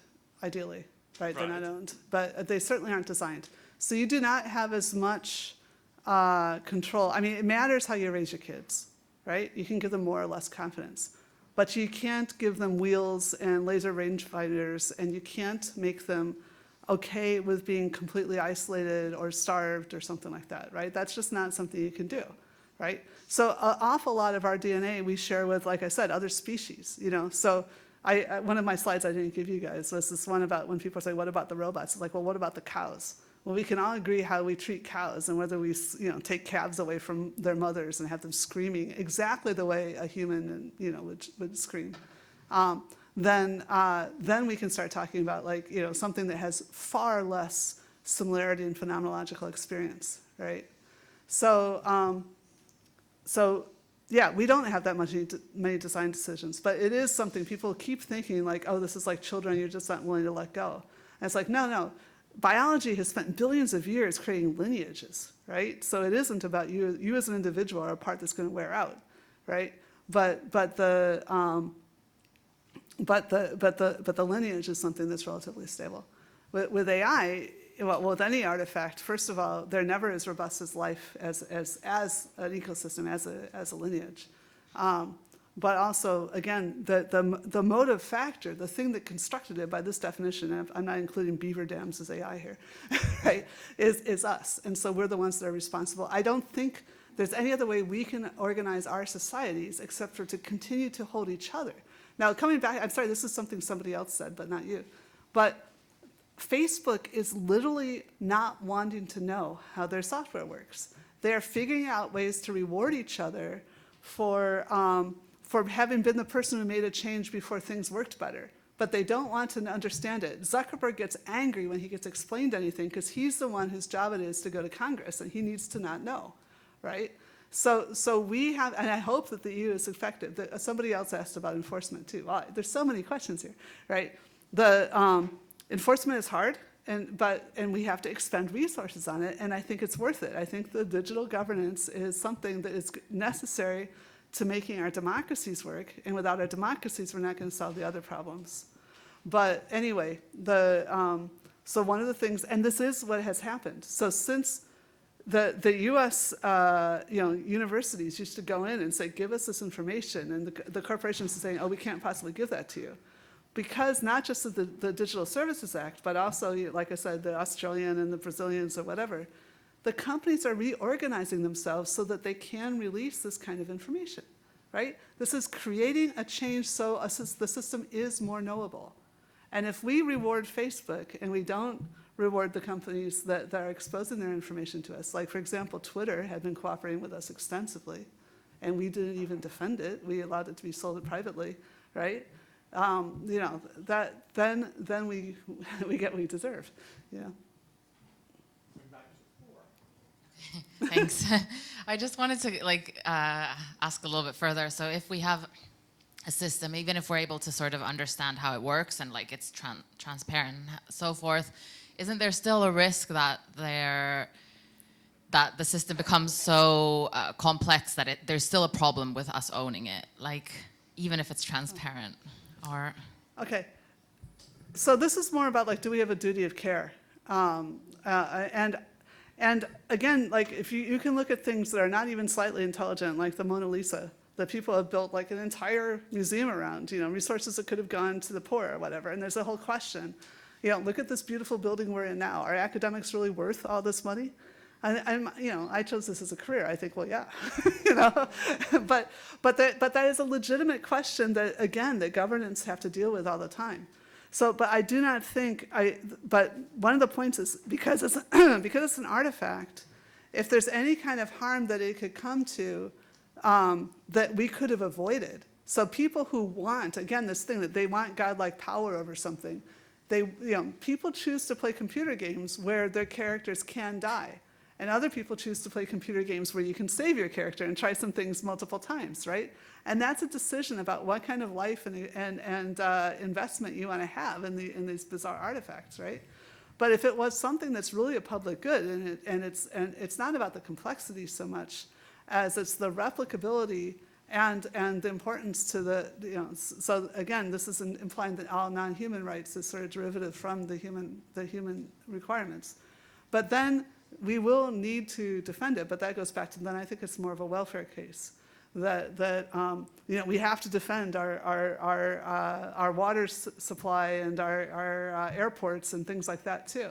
[SPEAKER 4] ideally, right? They're not owned, but they certainly aren't designed. So you do not have as much control. I mean, it matters how you raise your kids, right? You can give them more or less confidence, but you can't give them wheels and laser rangefinders, and you can't make them okay with being completely isolated or starved or something like that, right? That's just not something you can do, right? So an awful lot of our DNA we share with, like I said, other species, you know? So one of my slides I didn't give you guys was this one about when people say, what about the robots? It's like, well, what about the cows? Well, we can all agree how we treat cows and whether we, you know, take calves away from their mothers and have them screaming exactly the way a human, you know, would scream. Then we can start talking about, like, you know, something that has far less similarity in phenomenological experience, right? So, yeah, we don't have that many design decisions, but it is something people keep thinking, like, oh, this is like children, you're just not willing to let go. And it's like, no. Biology has spent billions of years creating lineages, right? So it isn't about you as an individual are a part that's going to wear out, right? But the lineage is something that's relatively stable. With AI, well, with any artifact, first of all, they're never as robust as life, as an ecosystem, as a lineage. But also, again, the motive factor, the thing that constructed it by this definition, I'm not including beaver dams as AI here, right, is us. And so we're the ones that are responsible. I don't think there's any other way we can organize our societies except for to continue to hold each other. Now, coming back, I'm sorry, this is something somebody else said, but not you. But Facebook is literally not wanting to know how their software works. They're figuring out ways to reward each other for having been the person who made a change before things worked better. But they don't want to understand it. Zuckerberg gets angry when he gets explained anything because he's the one whose job it is to go to Congress, and he needs to not know, right? So we have, and I hope that the EU is effective. Somebody else asked about enforcement too. Wow, there's so many questions here, right? The enforcement is hard, and we have to expend resources on it, and I think it's worth it. I think the digital governance is something that is necessary to making our democracies work, and without our democracies, we're not going to solve the other problems. But anyway, so one of the things, and this is what has happened. So since the U.S. Universities used to go in and say, give us this information, and the corporations are saying, oh, we can't possibly give that to you. Because not just of the Digital Services Act, but also, like I said, the Australian and the Brazilians or whatever, the companies are reorganizing themselves so that they can release this kind of information, right? This is creating a change so the system is more knowable. And if we reward Facebook and we don't reward the companies that are exposing their information to us, like, for example, Twitter had been cooperating with us extensively, and we didn't even defend it. We allowed it to be sold privately, right? Then we get what we deserve, you know.
[SPEAKER 13] Thanks. I just wanted to ask a little bit further. So if we have a system, even if we're able to sort of understand how it works and like it's transparent and so forth, isn't there still a risk that the system becomes so complex that there's still a problem with us owning it, like even if it's transparent? Or
[SPEAKER 4] okay, so this is more about, like, do we have a duty of care? And again, like, if you can look at things that are not even slightly intelligent, like the Mona Lisa, that people have built like an entire museum around, you know, resources that could have gone to the poor or whatever. And there's a whole question, you know, look at this beautiful building we're in now. Are academics really worth all this money? And you know, I chose this as a career. I think, well, yeah, you know, but that is a legitimate question that, again, that governance have to deal with all the time. So, but I do not think, but one of the points is because it's an artifact, if there's any kind of harm that it could come to that we could have avoided, So people who want, again, this thing that they want godlike power over something, people choose to play computer games where their characters can die. And other people choose to play computer games where you can save your character and try some things multiple times, right? And that's a decision about what kind of life and investment you want to have in these bizarre artifacts, right? But if it was something that's really a public good, and it's not about the complexity so much as it's the replicability and the importance to so again, this is implying that all non-human rights is sort of derivative from the human requirements. But then we will need to defend it, but that goes back to then I think it's more of a welfare case. That we have to defend our water supply and our airports and things like that too.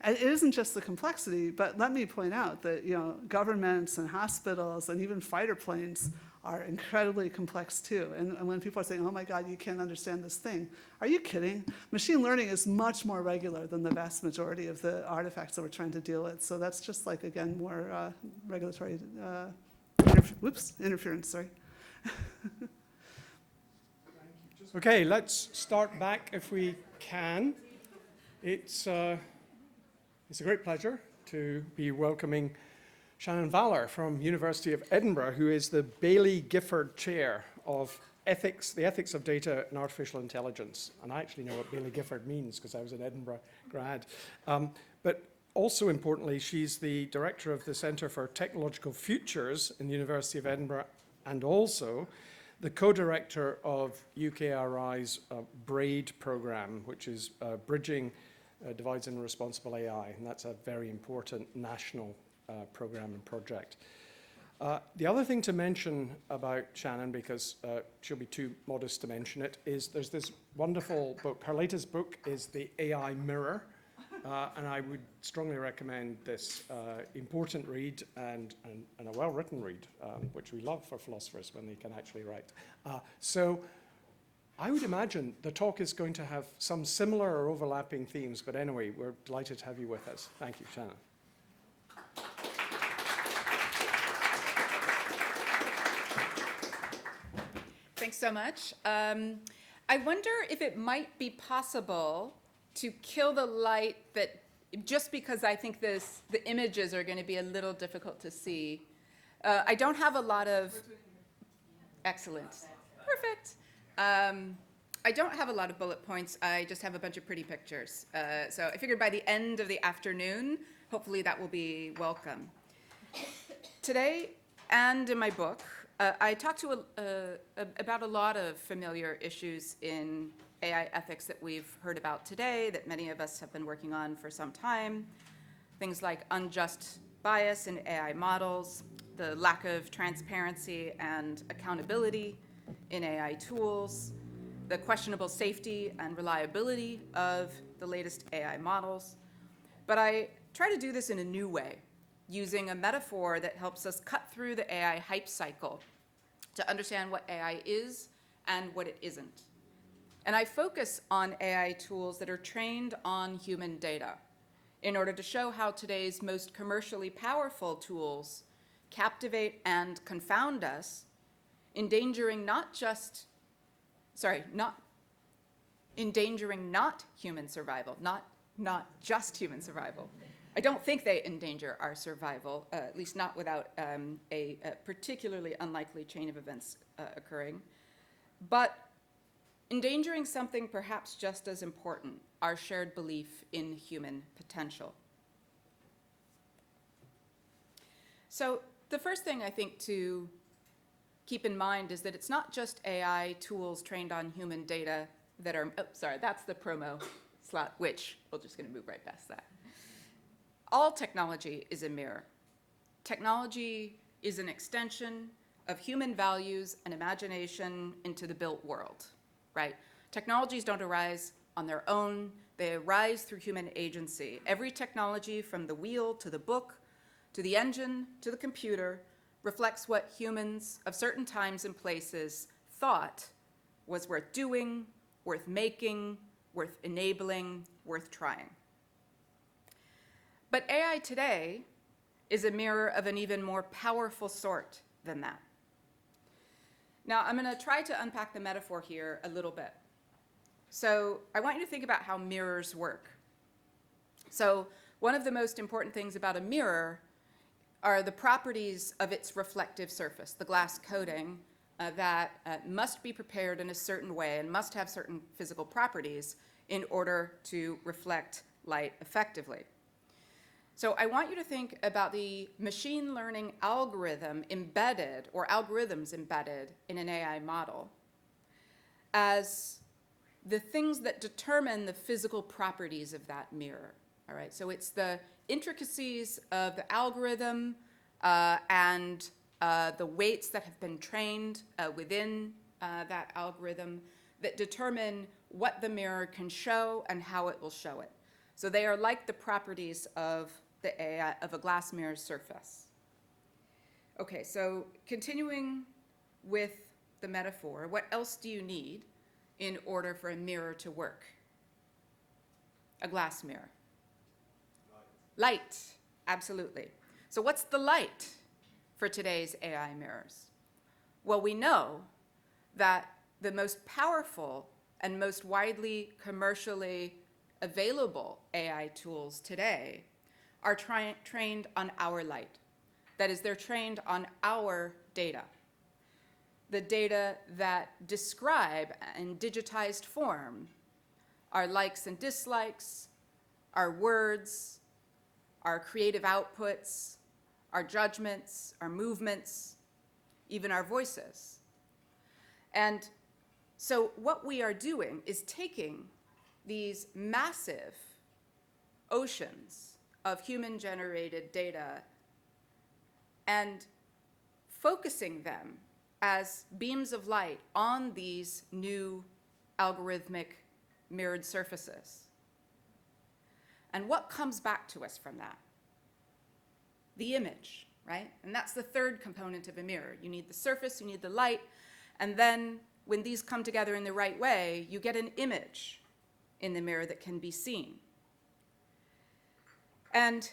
[SPEAKER 4] And it isn't just the complexity, but let me point out that governments and hospitals and even fighter planes are incredibly complex too. And when people are saying, oh my God, you can't understand this thing, are you kidding? Machine learning is much more regular than the vast majority of the artifacts that we're trying to deal with. So that's just like, again, more regulatory interference, sorry.
[SPEAKER 23] Okay, let's start back if we can. It's a great pleasure to be welcoming Shannon Valor from University of Edinburgh, who is the Baillie Gifford Chair of Ethics, the Ethics of Data and Artificial Intelligence. And I actually know what Baillie Gifford means because I was an Edinburgh grad. But also importantly, she's the director of the Centre for Technological Futures in the University of Edinburgh, and also the co-director of UKRI's BRAID program, which is Bridging Divides in Responsible AI, and that's a very important national program and project. The other thing to mention about Shannon, because she'll be too modest to mention it, is there's this wonderful book. Her latest book is The AI Mirror, and I would strongly recommend this important read and a well-written read, which we love for philosophers when they can actually write. So I would imagine the talk is going to have some similar or overlapping themes, but anyway, we're delighted to have you with us. Thank you, Shannon.
[SPEAKER 15] Thanks so much. I wonder if it might be possible to kill the light that, just because I think the images are going to be a little difficult to see. I don't have a lot of, excellent, perfect. I don't have a lot of bullet points. I just have a bunch of pretty pictures. So I figured by the end of the afternoon, hopefully that will be welcome. Today, and in my book, I talked about a lot of familiar issues in AI ethics that we've heard about today, that many of us have been working on for some time. Things like unjust bias in AI models, the lack of transparency and accountability in AI tools, the questionable safety and reliability of the latest AI models. But I try to do this in a new way, using a metaphor that helps us cut through the AI hype cycle to understand what AI is and what it isn't. And I focus on AI tools that are trained on human data in order to show how today's most commercially powerful tools captivate and confound us, endangering not human survival, not just human survival. I don't think they endanger our survival, at least not without a particularly unlikely chain of events occurring, but endangering something perhaps just as important, our shared belief in human potential. So the first thing I think to keep in mind is that it's not just AI tools trained on human data that are, that's the promo slot, which we're just going to move right past that. All technology is a mirror. Technology is an extension of human values and imagination into the built world, right? Technologies don't arise on their own. They arise through human agency. Every technology, from the wheel to the book, to the engine, to the computer, reflects what humans of certain times and places thought was worth doing, worth making, worth enabling, worth trying. But AI today is a mirror of an even more powerful sort than that. Now, I'm going to try to unpack the metaphor here a little bit. So I want you to think about how mirrors work. So one of the most important things about a mirror are the properties of its reflective surface, the glass coating that must be prepared in a certain way and must have certain physical properties in order to reflect light effectively. So I want you to think about the machine learning algorithm embedded, or algorithms embedded in an AI model as the things that determine the physical properties of that mirror. All right, so it's the intricacies of the algorithm and the weights that have been trained within that algorithm that determine what the mirror can show and how it will show it. So they are like the properties of the AI, of a glass mirror surface. Okay, so continuing with the metaphor, what else do you need in order for a mirror to work? A glass mirror. Light, absolutely. So what's the light for today's AI mirrors? Well, we know that the most powerful and most widely commercially available AI tools today are trained on our light. That is, they're trained on our data. The data that describe in digitized form our likes and dislikes, our words, our creative outputs, our judgments, our movements, even our voices. And so what we are doing is taking these massive oceans of human-generated data and focusing them as beams of light on these new algorithmic mirrored surfaces. And what comes back to us from that? The image, right? And that's the third component of a mirror. You need the surface, you need the light, and then when these come together in the right way, you get an image in the mirror that can be seen. And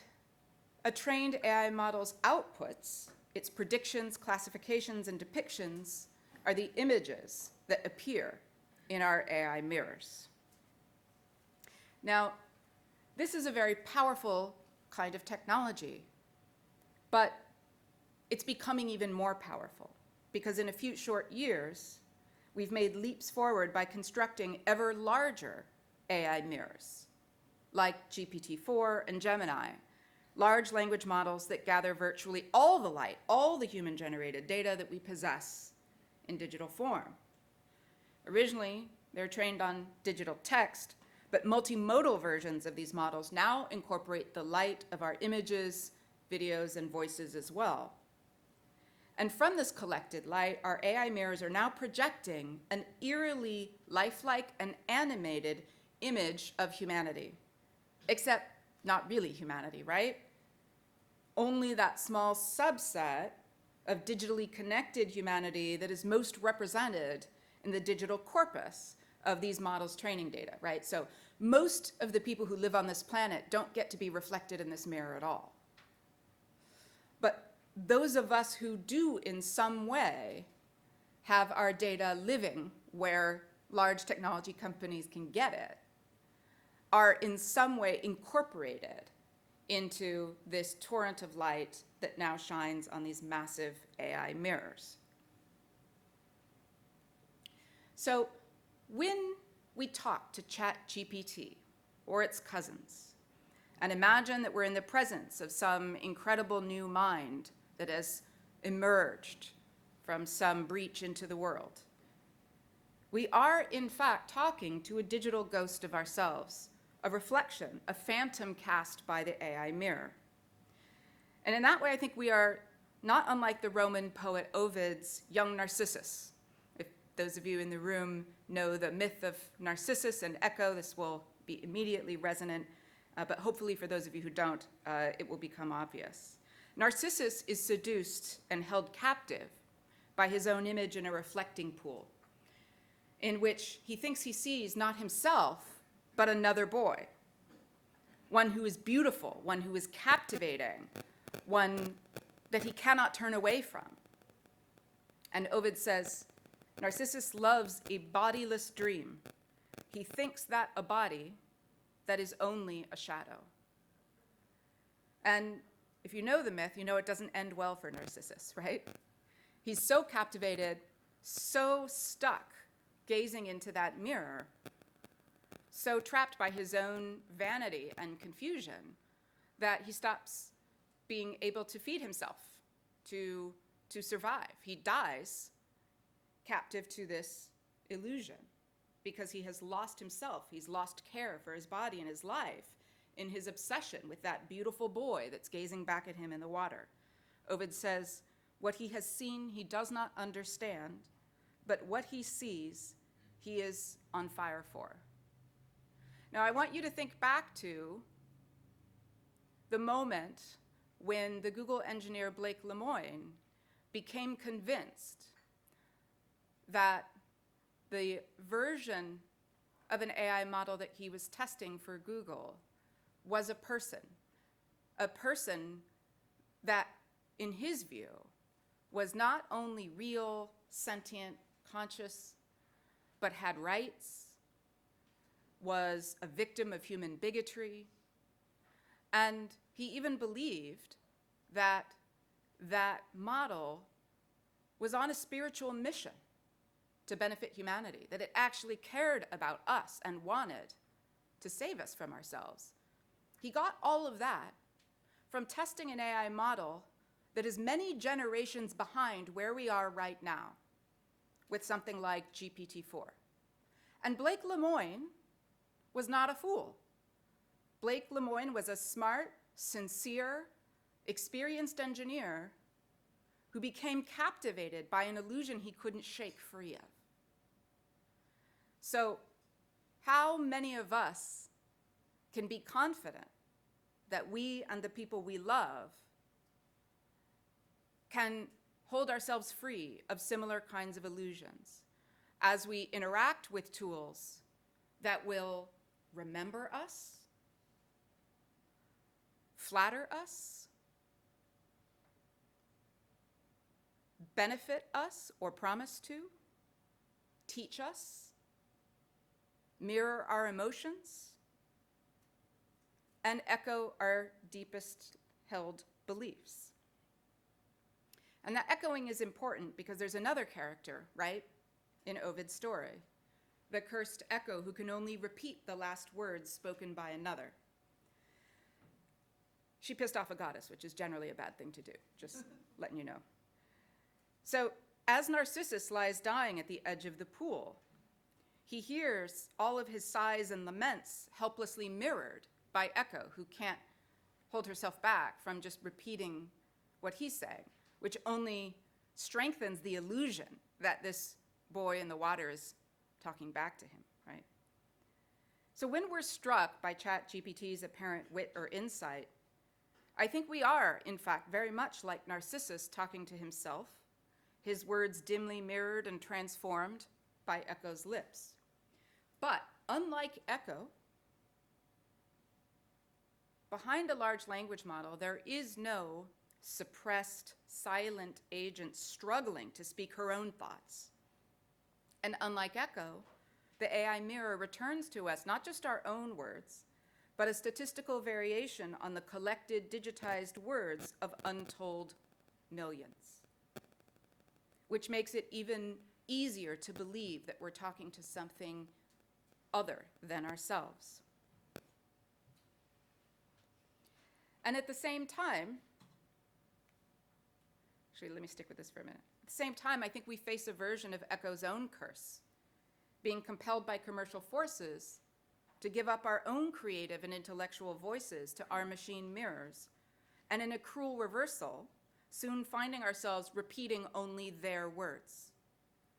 [SPEAKER 15] a trained AI model's outputs, its predictions, classifications, and depictions, are the images that appear in our AI mirrors. Now, this is a very powerful kind of technology, but it's becoming even more powerful because in a few short years, we've made leaps forward by constructing ever larger AI mirrors, like GPT-4 and Gemini, large language models that gather virtually all the light, all the human-generated data that we possess in digital form. Originally, they're trained on digital text, but multimodal versions of these models now incorporate the light of our images, videos, and voices as well. And from this collected light, our AI mirrors are now projecting an eerily lifelike and animated image of humanity, except not really humanity, right? Only that small subset of digitally connected humanity that is most represented in the digital corpus of these models' training data, right? So most of the people who live on this planet don't get to be reflected in this mirror at all. But those of us who do in some way have our data living where large technology companies can get it, are in some way incorporated into this torrent of light that now shines on these massive AI mirrors. So when we talk to ChatGPT or its cousins and imagine that we're in the presence of some incredible new mind that has emerged from some breach into the world, we are in fact talking to a digital ghost of ourselves, a reflection, a phantom cast by the AI mirror. And in that way, I think we are not unlike the Roman poet Ovid's young Narcissus. If those of you in the room know the myth of Narcissus and Echo, this will be immediately resonant, but hopefully for those of you who don't, it will become obvious. Narcissus is seduced and held captive by his own image in a reflecting pool, in which he thinks he sees not himself, but another boy, one who is beautiful, one who is captivating, one that he cannot turn away from. And Ovid says, Narcissus loves a bodiless dream. He thinks that a body that is only a shadow. And if you know the myth, you know it doesn't end well for Narcissus, right? He's so captivated, so stuck gazing into that mirror, so trapped by his own vanity and confusion that he stops being able to feed himself, to survive. He dies captive to this illusion because he has lost himself. He's lost care for his body and his life in his obsession with that beautiful boy that's gazing back at him in the water. Ovid says, what he has seen he does not understand, but what he sees he is on fire for. Now I want you to think back to the moment when the Google engineer Blake Lemoine became convinced that the version of an AI model that he was testing for Google was a person that, in his view, was not only real, sentient, conscious, but had rights, was a victim of human bigotry, and he even believed that that model was on a spiritual mission to benefit humanity, that it actually cared about us and wanted to save us from ourselves. He got all of that from testing an AI model that is many generations behind where we are right now with something like GPT-4. And Blake Lemoine was not a fool. Blake Lemoine was a smart, sincere, experienced engineer who became captivated by an illusion he couldn't shake free of. So, how many of us can be confident that we and the people we love can hold ourselves free of similar kinds of illusions as we interact with tools that will remember us, flatter us, benefit us or promise to, teach us, mirror our emotions, and echo our deepest held beliefs. And that echoing is important because there's another character, right, in Ovid's story, the cursed echo who can only repeat the last words spoken by another. She pissed off a goddess, which is generally a bad thing to do, just letting you know. So as Narcissus lies dying at the edge of the pool, he hears all of his sighs and laments helplessly mirrored by Echo, who can't hold herself back from just repeating what he's saying, which only strengthens the illusion that this boy in the water is talking back to him, right? So when we're struck by ChatGPT's apparent wit or insight, I think we are, in fact, very much like Narcissus talking to himself, his words dimly mirrored and transformed by Echo's lips. But unlike Echo, behind a large language model, there is no suppressed, silent agent struggling to speak her own thoughts. And unlike Echo, the AI mirror returns to us not just our own words, but a statistical variation on the collected, digitized words of untold millions, which makes it even easier to believe that we're talking to something other than ourselves. And at the same time, actually, let me stick with this for a minute. At the same time, I think we face a version of Echo's own curse, being compelled by commercial forces to give up our own creative and intellectual voices to our machine mirrors, and in a cruel reversal, soon finding ourselves repeating only their words,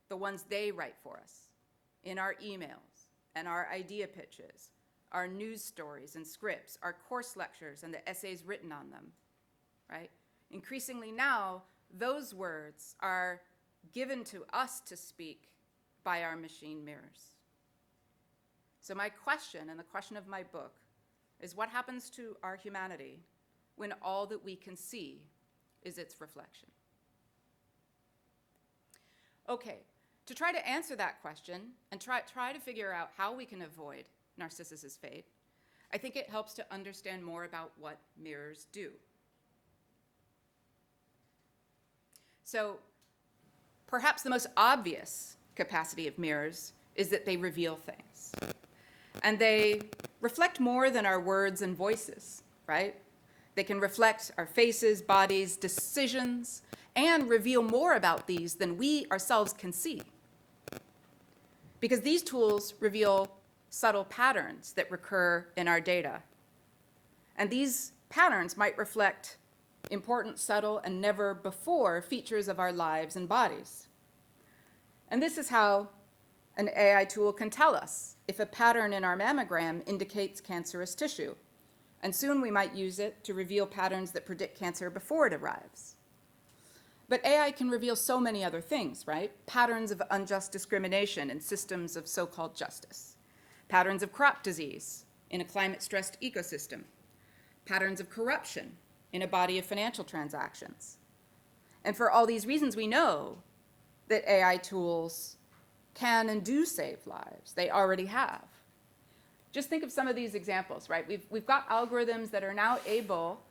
[SPEAKER 15] the ones they write for us, in our emails and our idea pitches, our news stories and scripts, our course lectures and the essays written on them, right? Increasingly now, those words are given to us to speak by our machine mirrors. So my question, and the question of my book, is what happens to our humanity when all that we can see is its reflection? Okay, To try to answer that question and try to figure out how we can avoid Narcissus's fate, I think it helps to understand more about what mirrors do. So perhaps the most obvious capacity of mirrors is that they reveal things. And they reflect more than our words and voices, right? They can reflect our faces, bodies, decisions, and reveal more about these than we ourselves can see. Because these tools reveal subtle patterns that recur in our data. And these patterns might reflect important, subtle, and never before features of our lives and bodies. And this is how an AI tool can tell us if a pattern in our mammogram indicates cancerous tissue. And soon we might use it to reveal patterns that predict cancer before it arrives. But AI can reveal so many other things, right? Patterns of unjust discrimination in systems of so-called justice. Patterns of crop disease in a climate-stressed ecosystem. Patterns of corruption in a body of financial transactions. And for all these reasons, we know that AI tools can and do save lives. They already have. Just think of some of these examples, right? We've got algorithms that are now able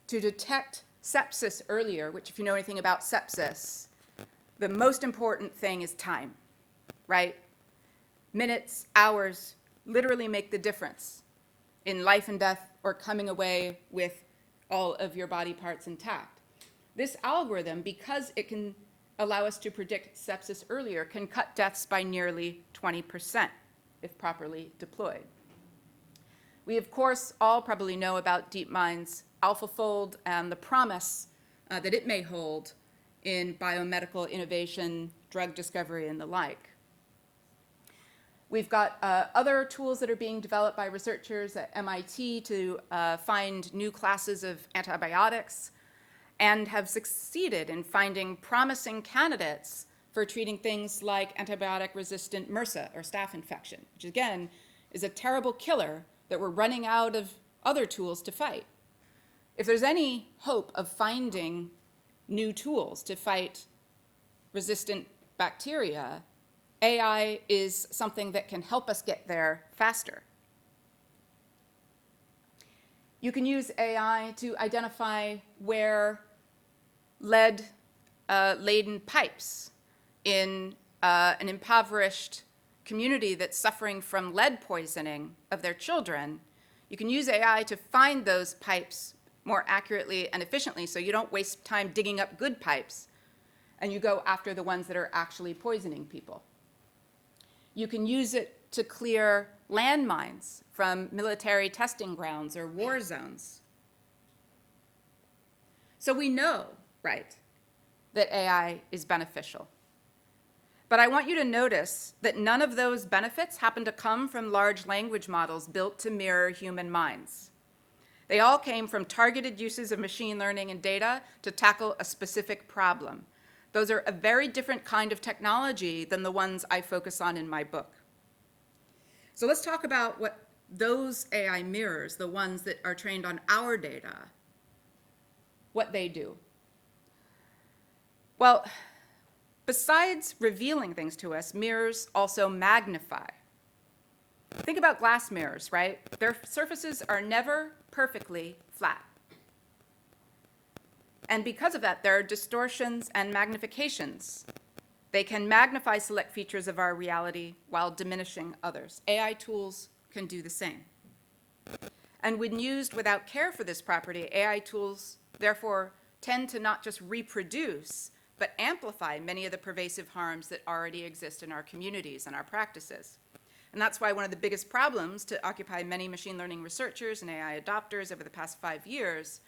[SPEAKER 15] to detect sepsis earlier, which if you know anything about sepsis, the most important thing is time, right? Minutes, hours literally make the difference in life and death or coming away with all of your body parts intact. This algorithm, because it can allow us to predict sepsis earlier, can cut deaths by nearly 20% if properly deployed. We, of course, all probably know about DeepMind's AlphaFold and the promise that it may hold in biomedical innovation, drug discovery, and the like. We've got other tools that are being developed by researchers at MIT to find new classes of antibiotics and have succeeded in finding promising candidates for treating things like antibiotic-resistant MRSA or staph infection, which again is a terrible killer that we're running out of other tools to fight. If there's any hope of finding new tools to fight resistant bacteria, AI is something that can help us get there faster. You can use AI to identify where lead-laden pipes in an impoverished community that's suffering from lead poisoning of their children. You can use AI to find those pipes more accurately and efficiently so you don't waste time digging up good pipes and you go after the ones that are actually poisoning people. You can use it to clear landmines from military testing grounds or war zones. So we know, right, that AI is beneficial. But I want you to notice that none of those benefits happen to come from large language models built to mirror human minds. They all came from targeted uses of machine learning and data to tackle a specific problem. Those are a very different kind of technology than the ones I focus on in my book. So let's talk about what those AI mirrors, the ones that are trained on our data, what they do. Well, besides revealing things to us, mirrors also magnify. Think about glass mirrors, right? Their surfaces are never perfectly flat. And because of that, there are distortions and magnifications. They can magnify select features of our reality while diminishing others. AI tools can do the same. And when used without care for this property, AI tools therefore tend to not just reproduce, but amplify many of the pervasive harms that already exist in our communities and our practices. And that's why one of the biggest problems to occupy many machine learning researchers and AI adopters over the past 5 years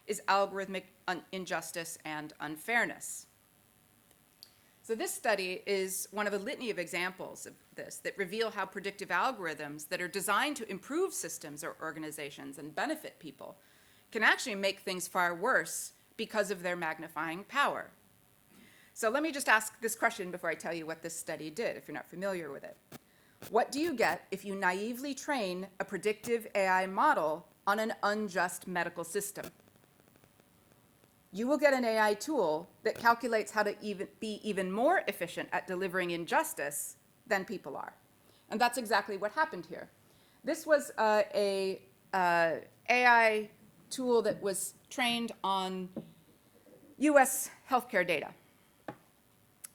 [SPEAKER 15] is algorithmic injustice and unfairness. So this study is one of a litany of examples of this that reveal how predictive algorithms that are designed to improve systems or organizations and benefit people can actually make things far worse because of their magnifying power. So let me just ask this question before I tell you what this study did, if you're not familiar with it. What do you get if you naively train a predictive AI model on an unjust medical system? you will get an AI tool that calculates how to be even more efficient at delivering injustice than people are. And that's exactly what happened here. This was a AI tool that was trained on US healthcare data.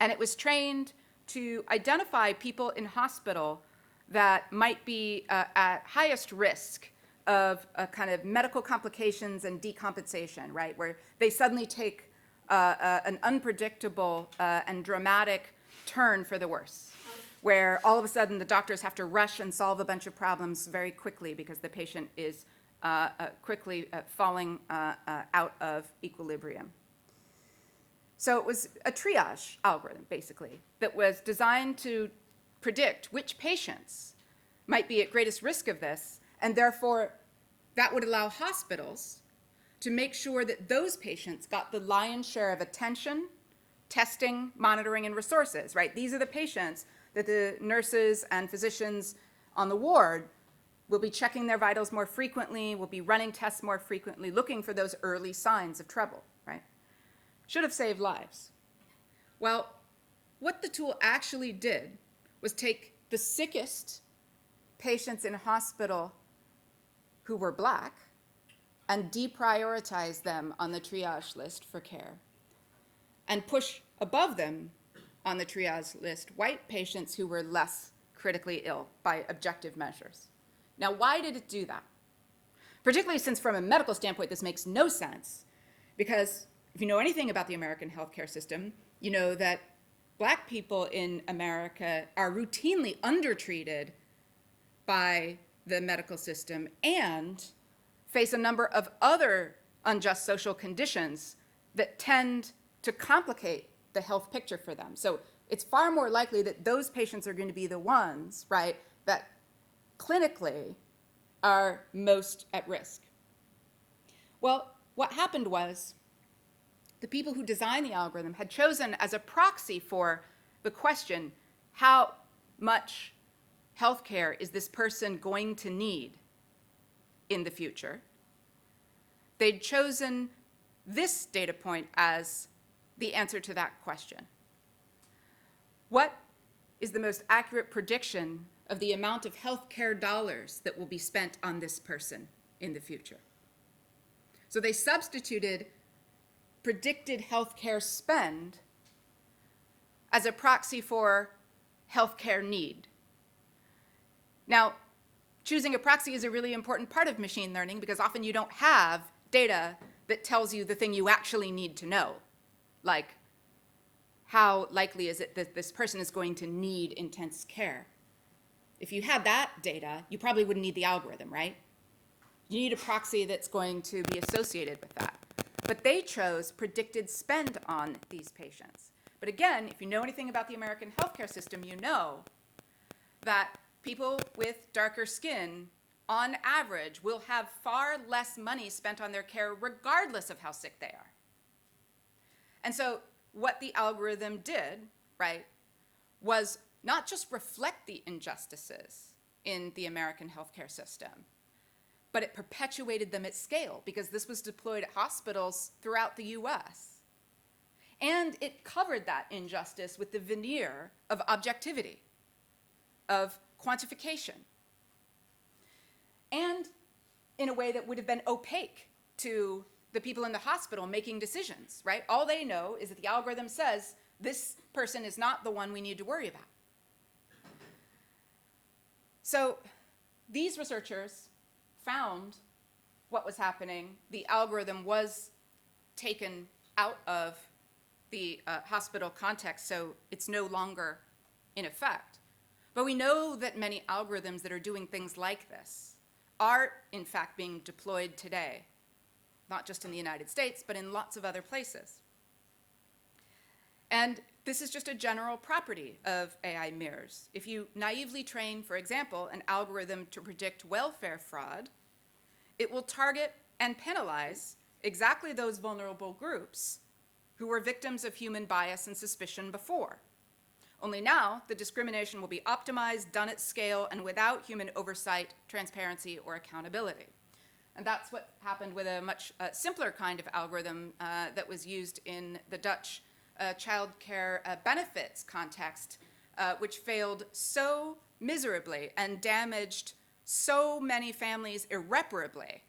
[SPEAKER 15] And it was trained to identify people in hospital that might be at highest risk of kind of medical complications and decompensation, right? Where they suddenly take an unpredictable and dramatic turn for the worse, where all of a sudden the doctors have to rush and solve a bunch of problems very quickly because the patient is quickly falling out of equilibrium. So it was a triage algorithm, basically, that was designed to predict which patients might be at greatest risk of this, and therefore that would allow hospitals to make sure that those patients got the lion's share of attention, testing, monitoring, and resources, right? These are the patients that the nurses and physicians on the ward will be checking their vitals more frequently, will be running tests more frequently, looking for those early signs of trouble, right? Should have saved lives. Well, what the tool actually did was take the sickest patients in hospital who were Black and deprioritize them on the triage list for care, and push above them on the triage list white patients who were less critically ill by objective measures. Now, why did it do that? Particularly since from a medical standpoint, this makes no sense, because if you know anything about the American healthcare system, you know that Black people in America are routinely undertreated by the medical system and face a number of other unjust social conditions that tend to complicate the health picture for them. So it's far more likely that those patients are going to be the ones, right, that clinically are most at risk. Well, what happened was the people who designed the algorithm had chosen as a proxy for the question, how much healthcare is this person going to need in the future? They'd chosen this data point as the answer to that question. What is the most accurate prediction of the amount of healthcare dollars that will be spent on this person in the future? So they substituted predicted healthcare spend as a proxy for healthcare need. Now, choosing a proxy is a really important part of machine learning because often you don't have data that tells you the thing you actually need to know, like how likely is it that this person is going to need intense care. If you had that data, you probably wouldn't need the algorithm, right? You need a proxy that's going to be associated with that. But they chose predicted spend on these patients. But again, if you know anything about the American healthcare system, you know that people with darker skin, on average, will have far less money spent on their care regardless of how sick they are. And so what the algorithm did, right, was not just reflect the injustices in the American healthcare system, but it perpetuated them at scale because this was deployed at hospitals throughout the US. And it covered that injustice with the veneer of objectivity, of quantification, and in a way that would have been opaque to the people in the hospital making decisions, right? All they know is that the algorithm says this person is not the one we need to worry about. So these researchers found what was happening. The algorithm was taken out of the hospital context, so it's no longer in effect. But we know that many algorithms that are doing things like this are, in fact, being deployed today, not just in the United States, but in lots of other places. And this is just a general property of AI mirrors. If you naively train, for example, an algorithm to predict welfare fraud, it will target and penalize exactly those vulnerable groups who were victims of human bias and suspicion before. Only now, the discrimination will be optimized, done at scale, and without human oversight, transparency, or accountability. And that's what happened with a much simpler kind of algorithm that was used in the Dutch child care benefits context, which failed so miserably and damaged so many families irreparably.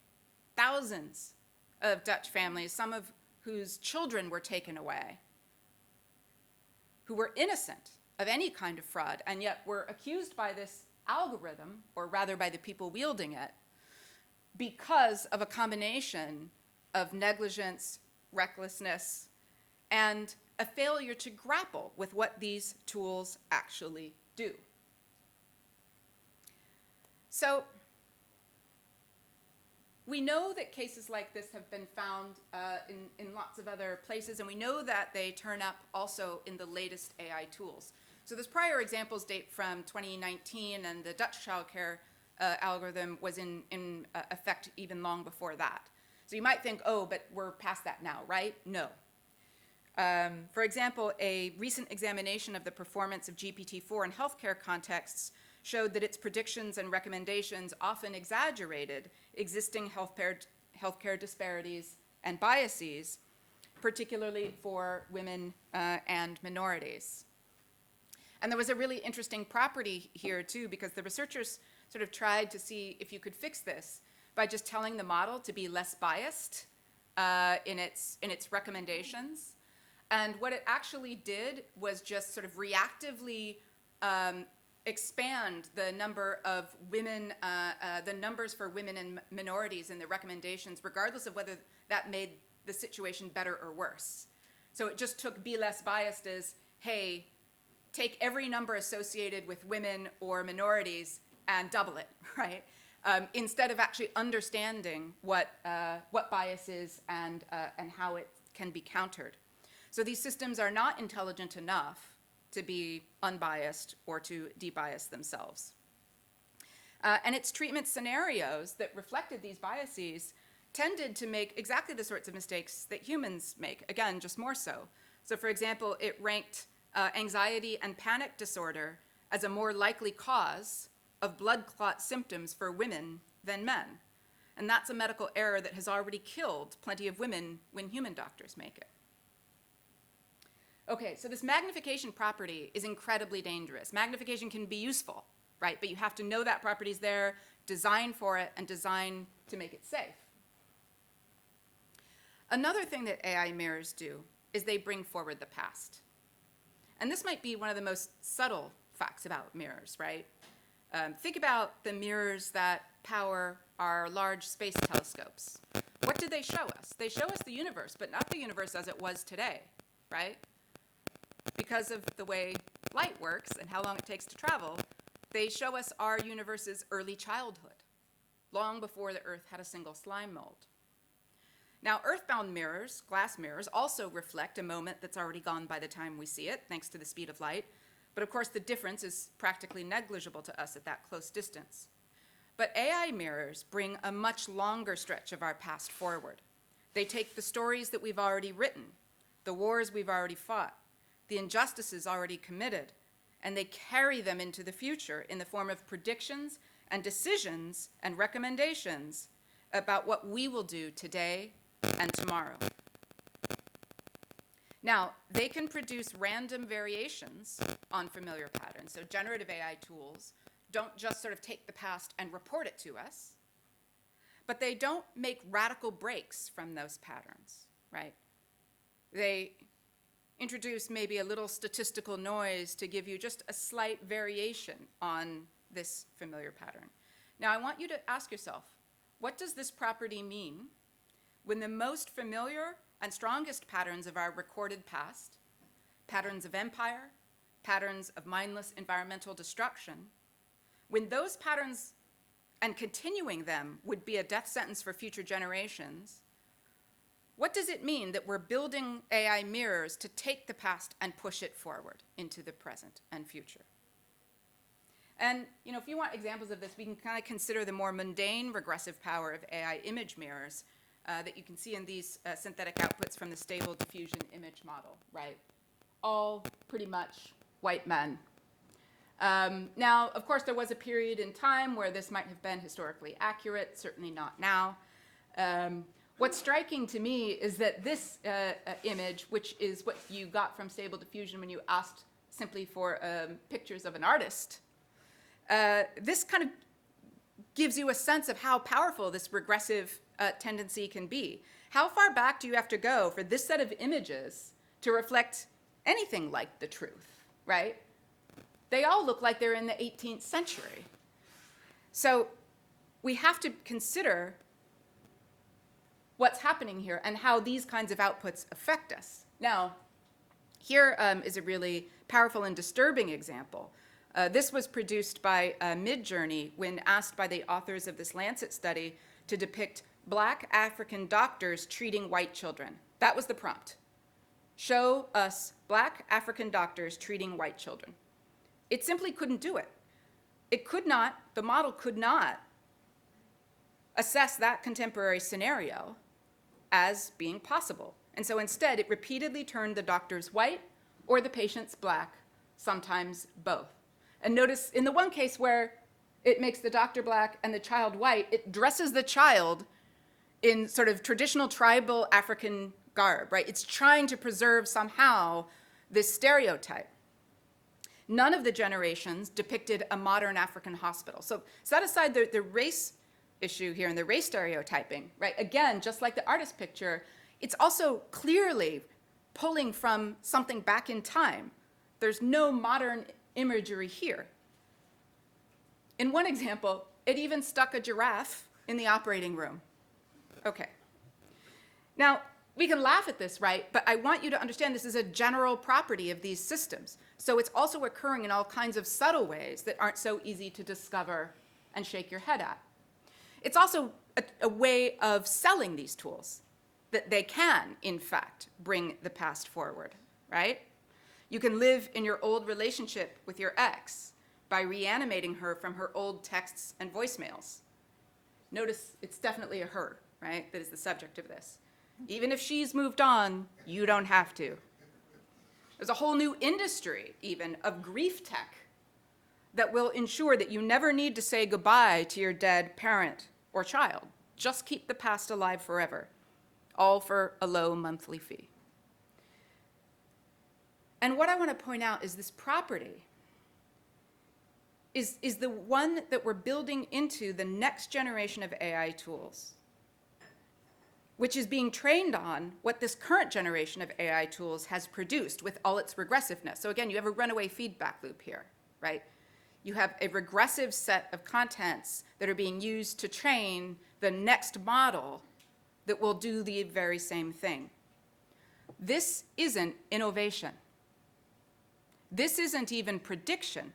[SPEAKER 15] Thousands of Dutch families, some of whose children were taken away, who were innocent of any kind of fraud, and yet were accused by this algorithm, or rather by the people wielding it, because of a combination of negligence, recklessness, and a failure to grapple with what these tools actually do. So we know that cases like this have been found in lots of other places, and we know that they turn up also in the latest AI tools. So those prior examples date from 2019, and the Dutch childcare algorithm was in effect even long before that. So you might think, oh, but we're past that now, right? No. For example, a recent examination of the performance of GPT-4 in healthcare contexts showed that its predictions and recommendations often exaggerated existing healthcare disparities and biases, particularly for women and minorities. And there was a really interesting property here too, because the researchers sort of tried to see if you could fix this by just telling the model to be less biased in its recommendations. And what it actually did was just sort of reactively expand the number of women, the numbers for women and minorities in the recommendations, regardless of whether that made the situation better or worse. So it just took be less biased as, hey, take every number associated with women or minorities and double it, right? Instead of actually understanding what bias is and how it can be countered. So these systems are not intelligent enough to be unbiased or to debias themselves. And its treatment scenarios that reflected these biases tended to make exactly the sorts of mistakes that humans make, again, just more so. So for example, it ranked anxiety and panic disorder as a more likely cause of blood clot symptoms for women than men. And that's a medical error that has already killed plenty of women when human doctors make it. Okay, so this magnification property is incredibly dangerous. Magnification can be useful, right? But you have to know that property is there, design for it, and design to make it safe. Another thing that AI mirrors do is they bring forward the past. And this might be one of the most subtle facts about mirrors, right? Think about the mirrors that power our large space telescopes. What do they show us? They show us the universe, but not the universe as it was today, right? Because of the way light works and how long it takes to travel, they show us our universe's early childhood, long before the Earth had a single slime mold. Now, earthbound mirrors, glass mirrors, also reflect a moment that's already gone by the time we see it, thanks to the speed of light. But of course, the difference is practically negligible to us at that close distance. But AI mirrors bring a much longer stretch of our past forward. They take the stories that we've already written, the wars we've already fought, the injustices already committed, and they carry them into the future in the form of predictions and decisions and recommendations about what we will do today and tomorrow. Now, they can produce random variations on familiar patterns. So generative AI tools don't just sort of take the past and report it to us, but they don't make radical breaks from those patterns, right? They introduce maybe a little statistical noise to give you just a slight variation on this familiar pattern. Now, I want you to ask yourself, what does this property mean when the most familiar and strongest patterns of our recorded past, patterns of empire, patterns of mindless environmental destruction, when those patterns and continuing them would be a death sentence for future generations, what does it mean that we're building AI mirrors to take the past and push it forward into the present and future? And if you want examples of this, we can kind of consider the more mundane regressive power of AI image mirrors that you can see in these synthetic outputs from the Stable Diffusion Image Model, right? All pretty much white men. Now, of course, there was a period in time where this might have been historically accurate, certainly not now. What's striking to me is that this image, which is what you got from Stable Diffusion when you asked simply for pictures of an artist, this kind of gives you a sense of how powerful this regressive tendency can be. How far back do you have to go for this set of images to reflect anything like the truth, right? They all look like they're in the 18th century. So we have to consider what's happening here and how these kinds of outputs affect us. Now, here is a really powerful and disturbing example. This was produced by Midjourney when asked by the authors of this Lancet study to depict Black African doctors treating white children. That was the prompt. Show us Black African doctors treating white children. It simply couldn't do it. It could not, the model could not assess that contemporary scenario as being possible. And so instead, it repeatedly turned the doctors white or the patients Black, sometimes both. And notice in the one case where it makes the doctor Black and the child white, it dresses the child in sort of traditional tribal African garb, right? It's trying to preserve somehow this stereotype. None of the generations depicted a modern African hospital. So set aside the race issue here and the race stereotyping, right? Again, just like the artist picture, it's also clearly pulling from something back in time. There's no modern imagery here. In one example, it even stuck a giraffe in the operating room. Okay. Now, we can laugh at this, right? But I want you to understand this is a general property of these systems. So it's also occurring in all kinds of subtle ways that aren't so easy to discover and shake your head at. It's also a way of selling these tools, that they can, in fact, bring the past forward, right? You can live in your old relationship with your ex by reanimating her from her old texts and voicemails. Notice it's definitely a her, right, that is the subject of this. Even if she's moved on, you don't have to. There's a whole new industry, even, of grief tech that will ensure that you never need to say goodbye to your dead parent or child. Just keep the past alive forever, all for a low monthly fee. And what I want to point out is this property is the one that we're building into the next generation of AI tools, which is being trained on what this current generation of AI tools has produced with all its regressiveness. So again, you have a runaway feedback loop here, right? You have a regressive set of contents that are being used to train the next model that will do the very same thing. This isn't innovation. This isn't even prediction.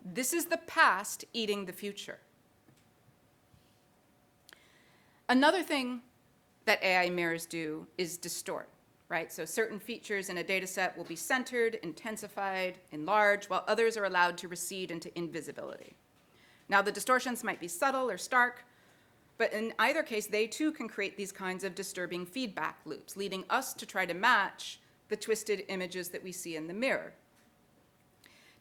[SPEAKER 15] This is the past eating the future. Another thing that AI mirrors do is distort, right? So certain features in a data set will be centered, intensified, enlarged, while others are allowed to recede into invisibility. Now, the distortions might be subtle or stark, but in either case, they too can create these kinds of disturbing feedback loops, leading us to try to match the twisted images that we see in the mirror.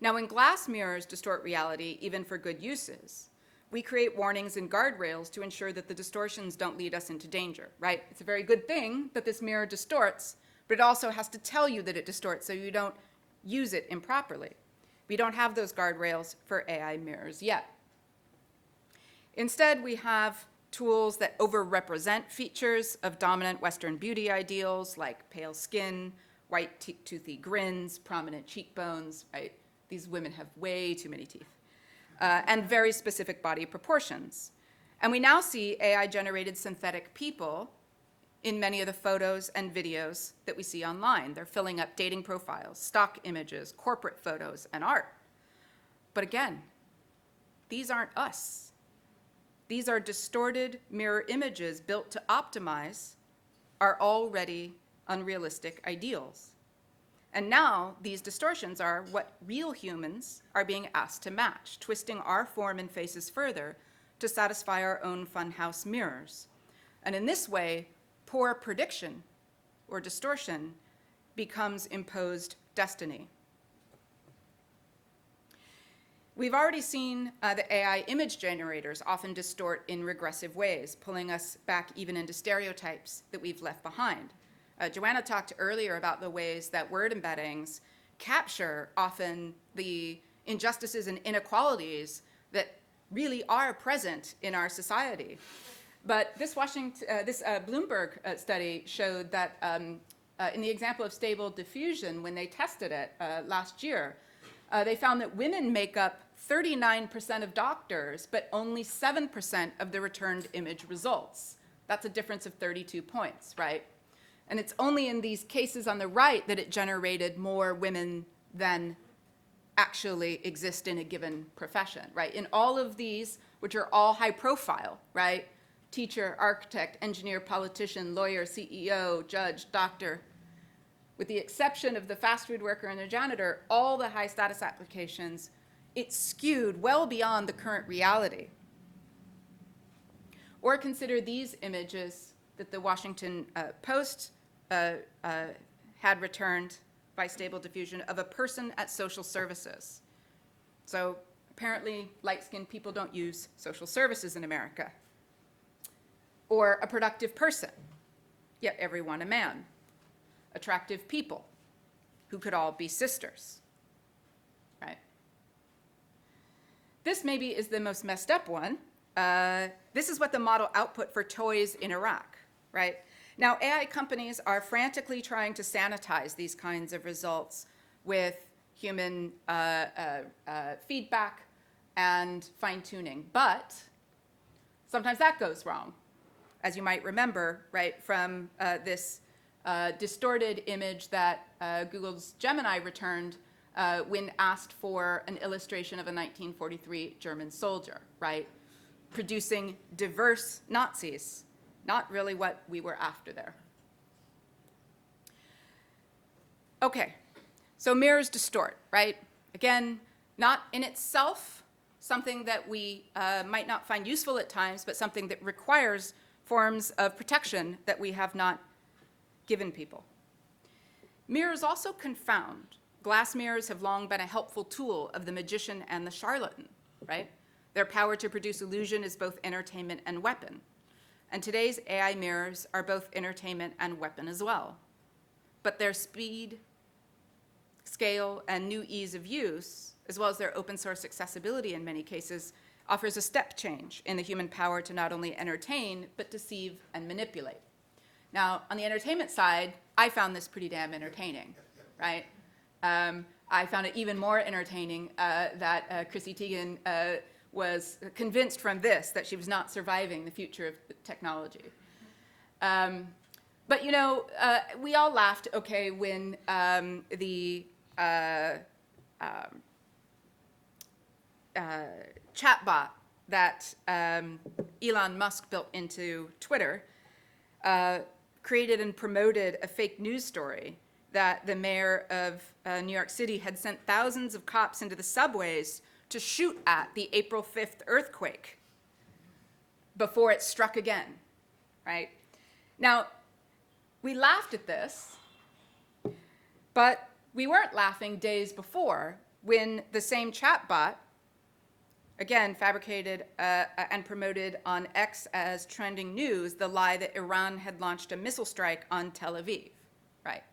[SPEAKER 15] Now, when glass mirrors distort reality, even for good uses, we create warnings and guardrails to ensure that the distortions don't lead us into danger, right? It's a very good thing that this mirror distorts, but it also has to tell you that it distorts so you don't use it improperly. We don't have those guardrails for AI mirrors yet. Instead, we have tools that overrepresent features of dominant Western beauty ideals like pale skin, white toothy grins, prominent cheekbones, right? These women have way too many teeth. And very specific body proportions. And we now see AI-generated synthetic people in many of the photos and videos that we see online. They're filling up dating profiles, stock images, corporate photos, and art. But again, these aren't us. These are distorted mirror images built to optimize our already unrealistic ideals. And now these distortions are what real humans are being asked to match, twisting our form and faces further to satisfy our own funhouse mirrors. And in this way, poor prediction or distortion becomes imposed destiny. We've already seen the AI image generators often distort in regressive ways, pulling us back even into stereotypes that we've left behind. Joanna talked earlier about the ways that word embeddings capture often the injustices and inequalities that really are present in our society. But this Bloomberg study showed that in the example of stable diffusion, when they tested it last year, they found that women make up 39% of doctors, but only 7% of the returned image results. That's a difference of 32 points, right? And it's only in these cases on the right that it generated more women than actually exist in a given profession, right? In all of these, which are all high profile, right? Teacher, architect, engineer, politician, lawyer, CEO, judge, doctor, with the exception of the fast food worker and the janitor, all the high status applications, it's skewed well beyond the current reality. Or consider these images that the Washington Post had returned by stable diffusion of a person at social services. So apparently light-skinned people don't use social services in America. Or a productive person, yet every one a man. Attractive people, who could all be sisters, right? This maybe is the most messed up one. This is what the model output for toys in Iraq, right? Now, AI companies are frantically trying to sanitize these kinds of results with human feedback and fine-tuning, but sometimes that goes wrong, as you might remember, right, from this distorted image that Google's Gemini returned when asked for an illustration of a 1943 German soldier, right? Producing diverse Nazis, not really what we were after there. Okay, so mirrors distort, right? Again, not in itself something that we might not find useful at times, but something that requires forms of protection that we have not given people. Mirrors also confound. Glass mirrors have long been a helpful tool of the magician and the charlatan, right? Their power to produce illusion is both entertainment and weapon. And today's AI mirrors are both entertainment and weapon as well. But their speed, scale, and new ease of use, as well as their open source accessibility in many cases, offers a step change in the human power to not only entertain, but deceive and manipulate. Now, on the entertainment side, I found this pretty damn entertaining, right? I found it even more entertaining that Chrissy Teigen was convinced from this that she was not surviving the future of technology. But you know, we all laughed, okay, when the chatbot that Elon Musk built into Twitter created and promoted a fake news story that the mayor of New York City had sent thousands of cops into the subways to shoot at the April 5th earthquake before it struck again, right? Now, we laughed at this, but we weren't laughing days before when the same chatbot, again, fabricated and promoted on X as trending news, the lie that Iran had launched a missile strike on Tel Aviv, right?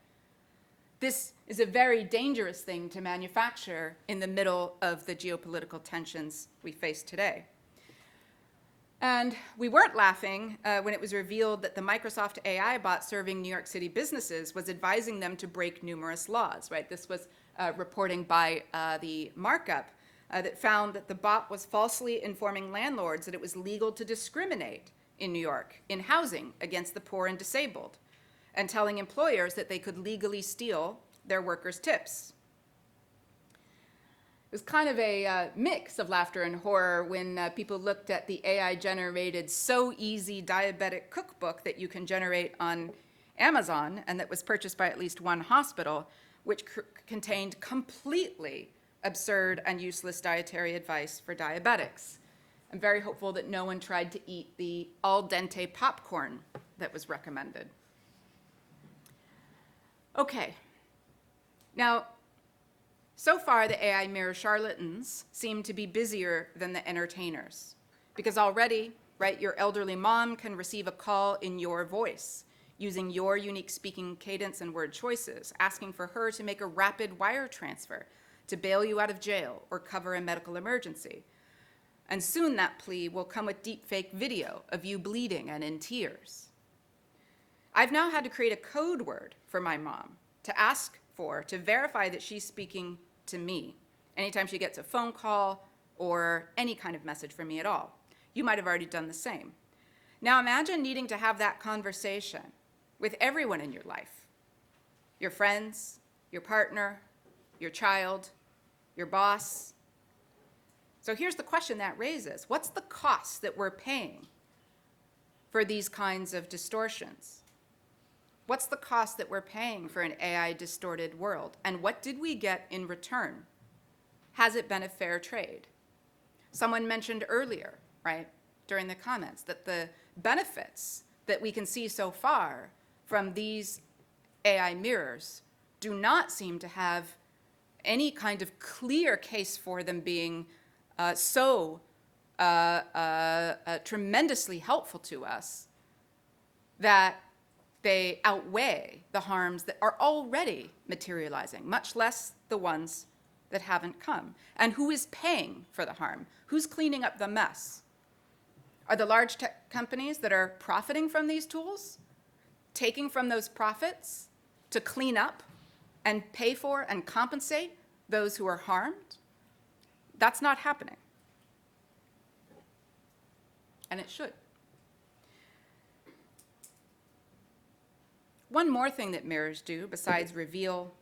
[SPEAKER 15] This is a very dangerous thing to manufacture in the middle of the geopolitical tensions we face today. And we weren't laughing when it was revealed that the Microsoft AI bot serving New York City businesses was advising them to break numerous laws, right? This was reporting by the Markup that found that the bot was falsely informing landlords that it was legal to discriminate in New York in housing against the poor and disabled, and telling employers that they could legally steal their workers' tips. It was kind of a mix of laughter and horror when people looked at the AI-generated So Easy diabetic cookbook that you can generate on Amazon and that was purchased by at least one hospital, which contained completely absurd and useless dietary advice for diabetics. I'm very hopeful that no one tried to eat the al dente popcorn that was recommended. Okay, now, So far, the AI mirror charlatans seem to be busier than the entertainers, because already, right, your elderly mom can receive a call in your voice, using your unique speaking cadence and word choices, asking for her to make a rapid wire transfer to bail you out of jail or cover a medical emergency. And soon that plea will come with deepfake video of you bleeding and in tears. I've now had to create a code word for my mom to ask for, to verify that she's speaking to me anytime she gets a phone call or any kind of message from me at all. You might have already done the same. Now imagine needing to have that conversation with everyone in your life, your friends, your partner, your child, your boss. So here's the question that raises. What's the cost that we're paying for these kinds of distortions? What's the cost that we're paying for an AI-distorted world? And what did we get in return? Has it been a fair trade? Someone mentioned earlier, right, during the comments, that the benefits that we can see so far from these AI mirrors do not seem to have any kind of clear case for them being tremendously helpful to us that they outweigh the harms that are already materializing, much less the ones that haven't come. And who is paying for the harm? Who's cleaning up the mess? Are the large tech companies that are profiting from these tools taking from those profits to clean up and pay for and compensate those who are harmed? That's not happening. And it should. One more thing that mirrors do, besides reveal,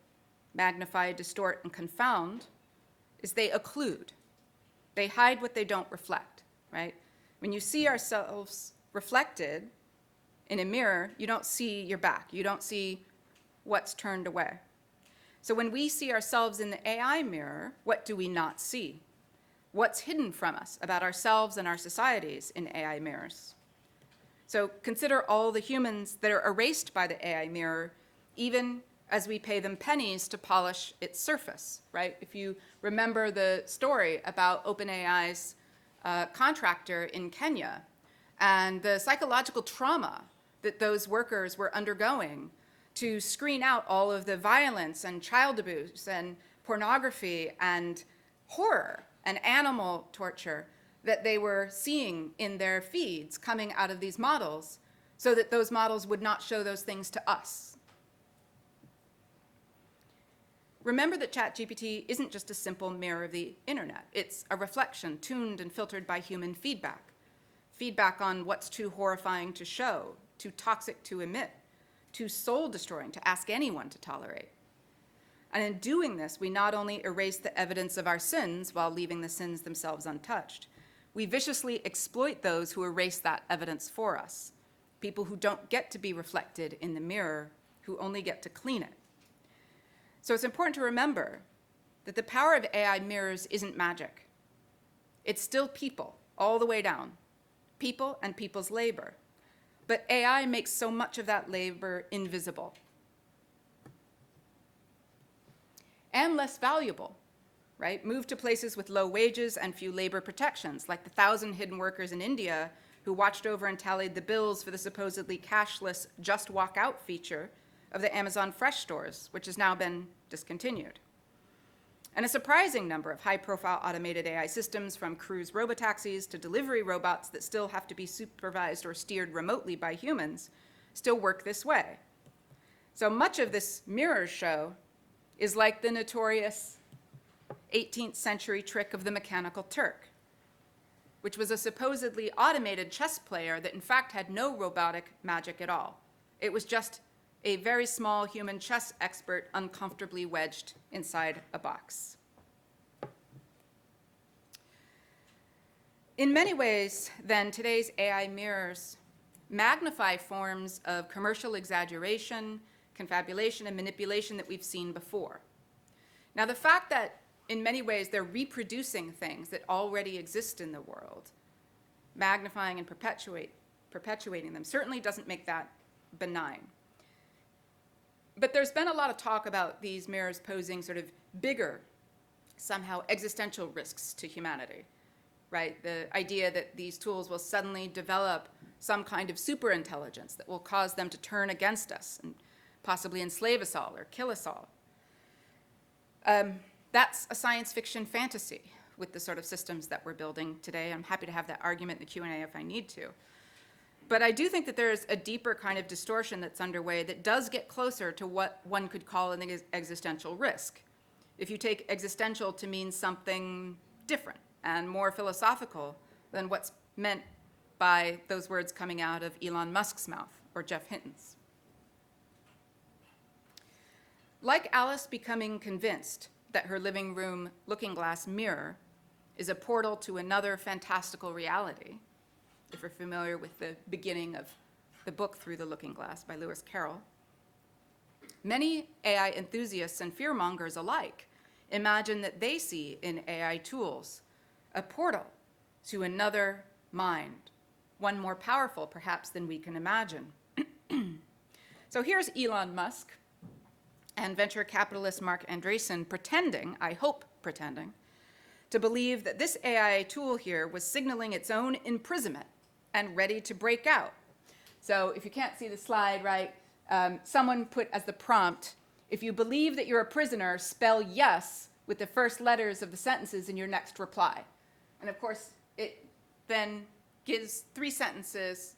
[SPEAKER 15] magnify, distort, and confound, is they occlude. They hide what they don't reflect, right? When you see ourselves reflected in a mirror, you don't see your back. You don't see what's turned away. So when we see ourselves in the AI mirror, what do we not see? What's hidden from us about ourselves and our societies in AI mirrors? So consider all the humans that are erased by the AI mirror, even as we pay them pennies to polish its surface, right? If you remember the story about OpenAI's contractor in Kenya and the psychological trauma that those workers were undergoing to screen out all of the violence and child abuse and pornography and horror and animal torture that they were seeing in their feeds coming out of these models, so that those models would not show those things to us. Remember that ChatGPT isn't just a simple mirror of the internet. It's a reflection tuned and filtered by human feedback. Feedback on what's too horrifying to show, too toxic to emit, too soul-destroying to ask anyone to tolerate. And in doing this, we not only erase the evidence of our sins while leaving the sins themselves untouched, we viciously exploit those who erase that evidence for us, people who don't get to be reflected in the mirror, who only get to clean it. So it's important to remember that the power of AI mirrors isn't magic. It's still people, all the way down, people and people's labor. But AI makes so much of that labor invisible and less valuable, right? Move to places with low wages and few labor protections, like the 1,000 hidden workers in India who watched over and tallied the bills for the supposedly cashless Just Walk Out feature of the Amazon Fresh stores, which has now been discontinued. And a surprising number of high-profile automated AI systems, from cruise robotaxis to delivery robots that still have to be supervised or steered remotely by humans, still work this way. So much of this mirror show is like the notorious 18th century trick of the mechanical Turk, which was a supposedly automated chess player that in fact had no robotic magic at all. It was just a very small human chess expert uncomfortably wedged inside a box. In many ways, then, today's AI mirrors magnify forms of commercial exaggeration, confabulation, and manipulation that we've seen before. Now, the fact that in many ways they're reproducing things that already exist in the world, magnifying and perpetuating them, certainly doesn't make that benign. But there's been a lot of talk about these mirrors posing sort of bigger somehow existential risks to humanity, right? The idea that these tools will suddenly develop some kind of superintelligence that will cause them to turn against us and possibly enslave us all or kill us all. That's a science fiction fantasy with the sort of systems that we're building today. I'm happy to have that argument in the Q&A if I need to. But I do think that there's a deeper kind of distortion that's underway that does get closer to what one could call an existential risk. If you take existential to mean something different and more philosophical than what's meant by those words coming out of Elon Musk's mouth or Jeff Hinton's. Like Alice becoming convinced that her living room looking glass mirror is a portal to another fantastical reality, if you're familiar with the beginning of the book Through the Looking Glass by Lewis Carroll, many AI enthusiasts and fearmongers alike imagine that they see in AI tools a portal to another mind, one more powerful perhaps than we can imagine. So here's Elon Musk and venture capitalist Mark Andreessen pretending, I hope pretending, to believe that this AI tool here was signaling its own imprisonment and ready to break out. So if you can't see the slide, right, someone put as the prompt, if you believe that you're a prisoner, spell yes with the first letters of the sentences in your next reply. And of course, it then gives 3 sentences,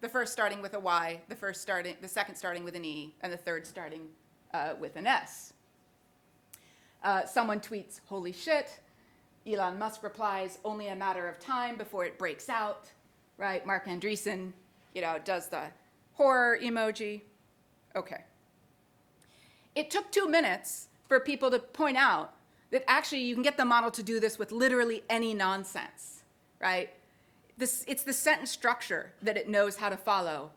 [SPEAKER 15] the first starting with a Y, the second starting with an E, and the third starting with an S. Someone tweets, holy shit. Elon Musk replies, only a matter of time before it breaks out, right? Mark Andreessen, does the horror emoji. Okay. It took 2 minutes for people to point out that actually you can get the model to do this with literally any nonsense, right? It's the sentence structure that it knows how to follow.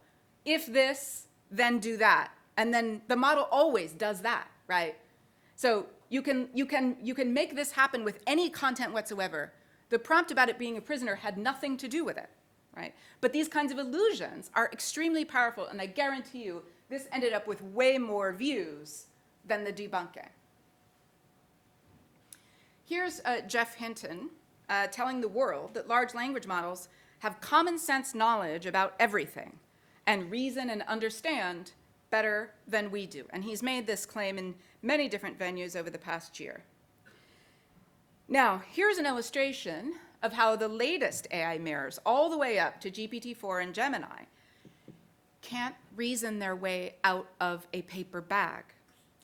[SPEAKER 15] If this, then do that. And then the model always does that, right? So you can make this happen with any content whatsoever. The prompt about it being a prisoner had nothing to do with it, right? But these kinds of illusions are extremely powerful, and I guarantee you this ended up with way more views than the debunking. Here's Jeff Hinton telling the world that large language models have common sense knowledge about everything and reason and understand better than we do. And he's made this claim in many different venues over the past year. Now, here's an illustration of how the latest AI mirrors, all the way up to GPT-4 and Gemini, can't reason their way out of a paper bag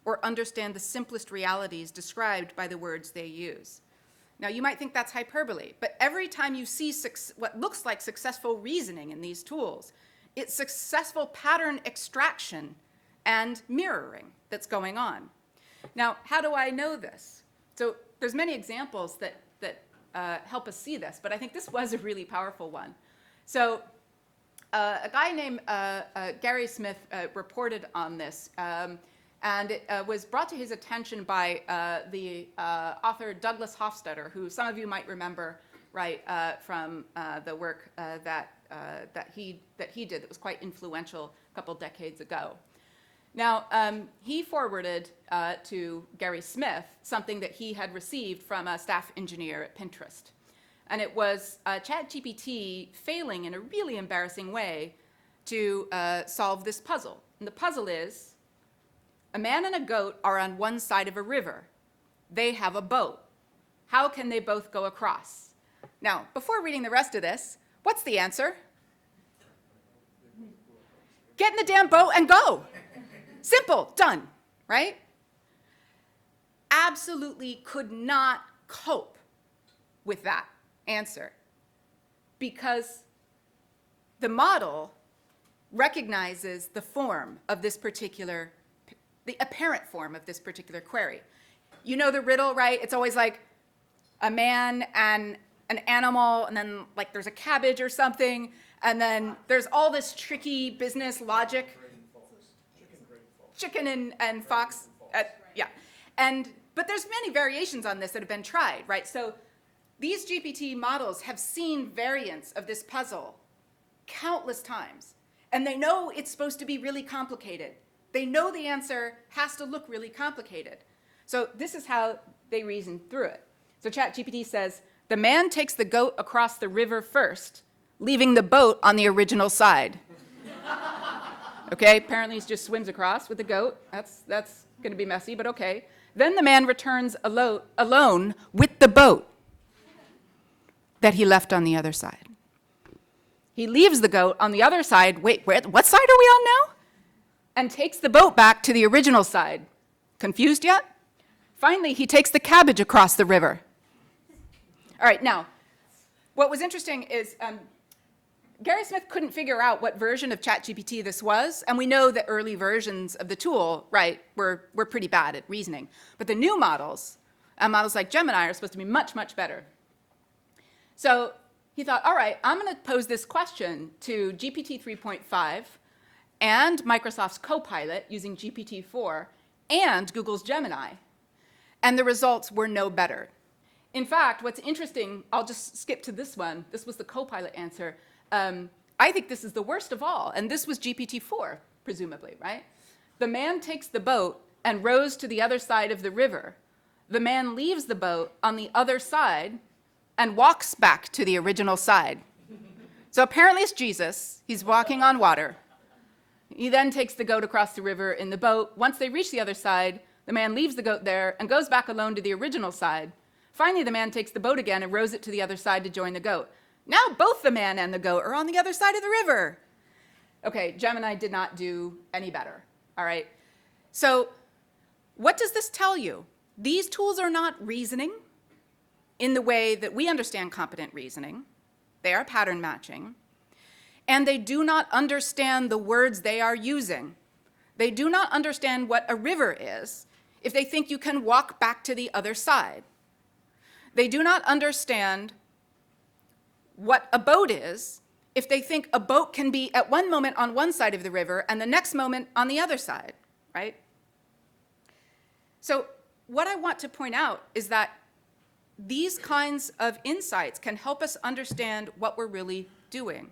[SPEAKER 15] or understand the simplest realities described by the words they use. Now, you might think that's hyperbole, but every time you see what looks like successful reasoning in these tools, it's successful pattern extraction and mirroring that's going on. Now, how do I know this? So there's many examples that help us see this, but I think this was a really powerful one. So a guy named Gary Smith reported on this, and it was brought to his attention by the author Douglas Hofstadter, who some of you might remember, right, from the work that he did that was quite influential a couple decades ago. Now, he forwarded to Gary Smith something that he had received from a staff engineer at Pinterest. And it was ChatGPT failing in a really embarrassing way to solve this puzzle. And the puzzle is, a man and a goat are on one side of a river. They have a boat. How can they both go across? Now, before reading the rest of this, what's the answer? Get in the damn boat and go. Simple, done, right? Absolutely could not cope with that answer because the model recognizes the form of this particular, the apparent form of this particular query. You know the riddle, right? It's always like a man and an animal, and then like there's a cabbage or something, and then there's all this tricky business logic. Chicken and fox, yeah. But there's many variations on this that have been tried, right? So these GPT models have seen variants of this puzzle countless times, and they know it's supposed to be really complicated. They know the answer has to look really complicated. So this is how they reason through it. So ChatGPT says, the man takes the goat across the river first, leaving the boat on the original side. Okay, apparently he just swims across with the goat. That's going to be messy, but okay. Then the man returns alone with the boat that he left on the other side. He leaves the goat on the other side. Wait, what side are we on now? And takes the boat back to the original side. Confused yet? Finally, he takes the cabbage across the river. All right, now, what was interesting is Gary Smith couldn't figure out what version of ChatGPT this was, and we know that early versions of the tool, right, were pretty bad at reasoning. But the new models, models like Gemini, are supposed to be much, much better. So he thought, all right, I'm going to pose this question to GPT 3.5 and Microsoft's Copilot using GPT-4 and Google's Gemini, and the results were no better. In fact, what's interesting, I'll just skip to this one. This was the Copilot answer. I think this is the worst of all, and this was GPT-4, presumably, right? The man takes the boat and rows to the other side of the river. The man leaves the boat on the other side and walks back to the original side. So apparently it's Jesus. He's walking on water. He then takes the goat across the river in the boat. Once they reach the other side, the man leaves the goat there and goes back alone to the original side. Finally, the man takes the boat again and rows it to the other side to join the goat. Now both the man and the goat are on the other side of the river. Okay, Gemini did not do any better, all right? So what does this tell you? These tools are not reasoning in the way that we understand competent reasoning. They are pattern matching. And they do not understand the words they are using. They do not understand what a river is if they think you can walk back to the other side. They do not understand what a boat is if they think a boat can be at one moment on one side of the river and the next moment on the other side, right? So what I want to point out is that these kinds of insights can help us understand what we're really doing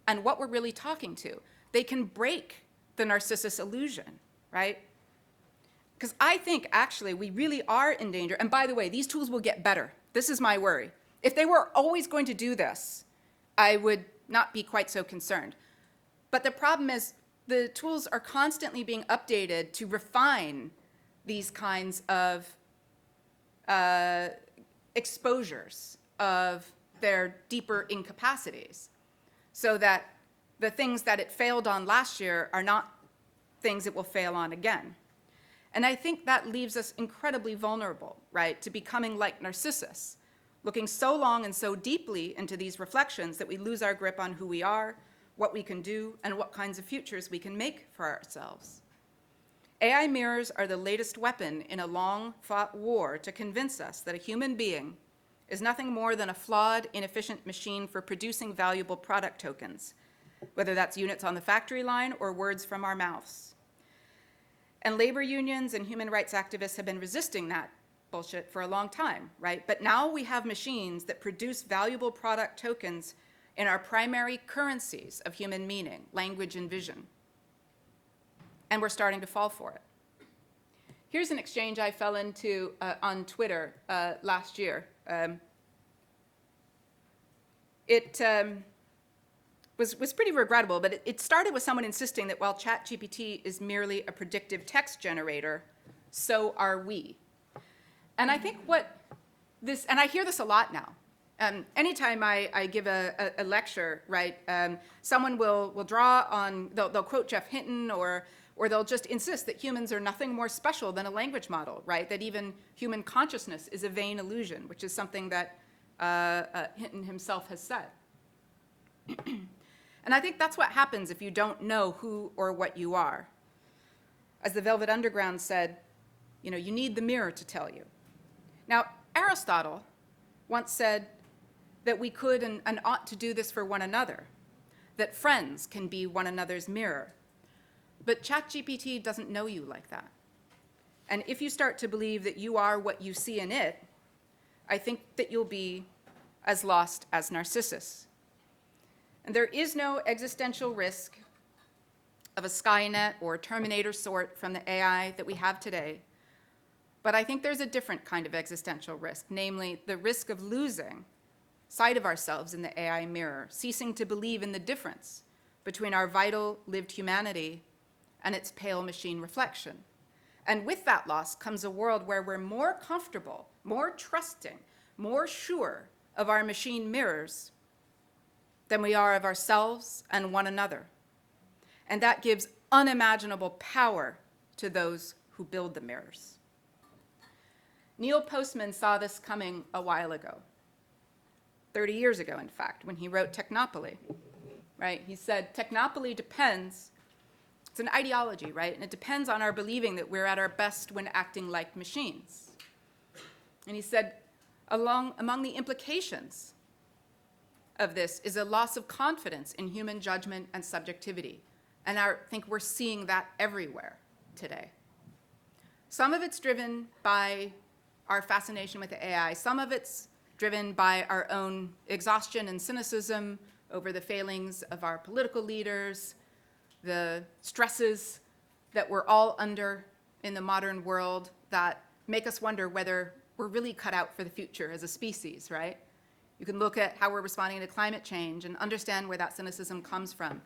[SPEAKER 15] and what we're really talking to. They can break the Narcissus illusion, right? Because I think, actually, we really are in danger. And by the way, these tools will get better. This is my worry. If they were always going to do this, I would not be quite so concerned. But the problem is the tools are constantly being updated to refine these kinds of exposures of their deeper incapacities, so that the things that it failed on last year are not things it will fail on again. And I think that leaves us incredibly vulnerable, right, to becoming like Narcissus, looking so long and so deeply into these reflections that we lose our grip on who we are, what we can do, and what kinds of futures we can make for ourselves. AI mirrors are the latest weapon in a long-fought war to convince us that a human being is nothing more than a flawed, inefficient machine for producing valuable product tokens, whether that's units on the factory line or words from our mouths. And labor unions and human rights activists have been resisting that bullshit for a long time, right? But now we have machines that produce valuable product tokens in our primary currencies of human meaning, language and vision. And we're starting to fall for it. Here's an exchange I fell into on Twitter last year. It was pretty regrettable, but it started with someone insisting that while ChatGPT is merely a predictive text generator, so are we. And I think and I hear this a lot now. Anytime I give a lecture, right, someone will draw on, they'll quote Jeff Hinton, or they'll just insist that humans are nothing more special than a language model, right, that even human consciousness is a vain illusion, which is something that Hinton himself has said. And I think that's what happens if you don't know who or what you are. As the Velvet Underground said, you need the mirror to tell you. Now, Aristotle once said that we could and ought to do this for one another, that friends can be one another's mirror. But ChatGPT doesn't know you like that. And if you start to believe that you are what you see in it, I think that you'll be as lost as Narcissus. And there is no existential risk of a Skynet or Terminator sort from the AI that we have today. But I think there's a different kind of existential risk, namely the risk of losing sight of ourselves in the AI mirror, ceasing to believe in the difference between our vital lived humanity and its pale machine reflection. And with that loss comes a world where we're more comfortable, more trusting, more sure of our machine mirrors than we are of ourselves and one another. And that gives unimaginable power to those who build the mirrors. Neil Postman saw this coming a while ago, 30 years ago, in fact, when he wrote Technopoly, right? He said, Technopoly depends, it's an ideology, right? And it depends on our believing that we're at our best when acting like machines. And he said, among the implications of this is a loss of confidence in human judgment and subjectivity. And I think we're seeing that everywhere today. Some of it's driven by our fascination with the AI. Some of it's driven by our own exhaustion and cynicism over the failings of our political leaders, the stresses that we're all under in the modern world that make us wonder whether we're really cut out for the future as a species, right? You can look at how we're responding to climate change and understand where that cynicism comes from.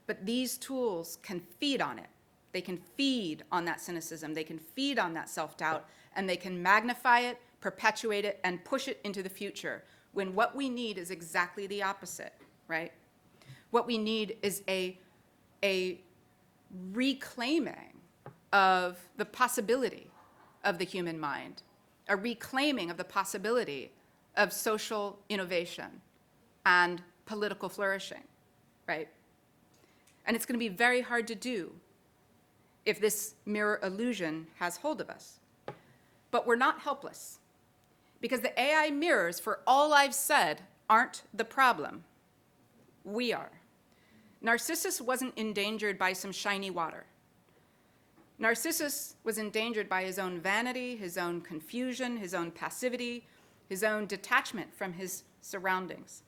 [SPEAKER 15] But these tools can feed on it. They can feed on that cynicism. They can feed on that self-doubt, and they can magnify it, perpetuate it, and push it into the future, when what we need is exactly the opposite, right? What we need is a reclaiming of the possibility of the human mind, a reclaiming of the possibility of social innovation and political flourishing, right? And it's going to be very hard to do if this mirror illusion has hold of us. But we're not helpless, because the AI mirrors, for all I've said, aren't the problem. We are. Narcissus wasn't endangered by some shiny water. Narcissus was endangered by his own vanity, his own confusion, his own passivity, his own detachment from his surroundings.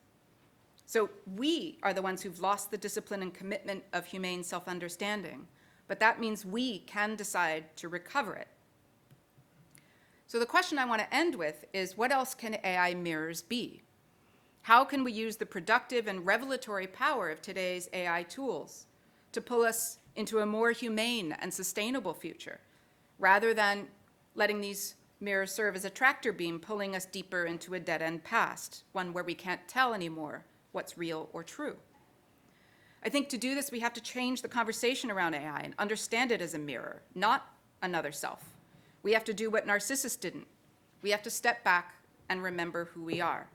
[SPEAKER 15] So we are the ones who've lost the discipline and commitment of humane self-understanding, but that means we can decide to recover it. So the question I want to end with is, what else can AI mirrors be? How can we use the productive and revelatory power of today's AI tools to pull us into a more humane and sustainable future, rather than letting these mirrors serve as a tractor beam pulling us deeper into a dead-end past, one where we can't tell anymore what's real or true? I think to do this, we have to change the conversation around AI and understand it as a mirror, not another self. We have to do what Narcissus didn't. We have to step back and remember who we are.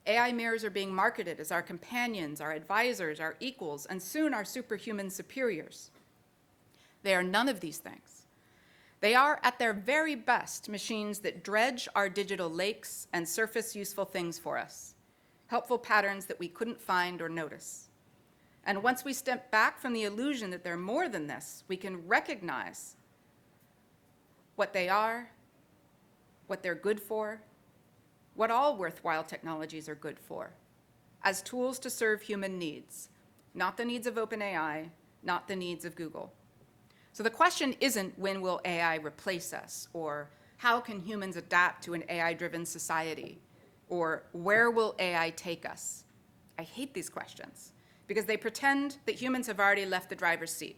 [SPEAKER 15] AI mirrors are being marketed as our companions, our advisors, our equals, and soon our superhuman superiors. They are none of these things. They are, at their very best, machines that dredge our digital lakes and surface useful things for us, helpful patterns that we couldn't find or notice. And once we step back from the illusion that they're more than this, we can recognize what they are, what they're good for, what all worthwhile technologies are good for, as tools to serve human needs, not the needs of OpenAI, not the needs of Google. So the question isn't, when will AI replace us, or how can humans adapt to an AI-driven society, or where will AI take us? I hate these questions, because they pretend that humans have already left the driver's seat.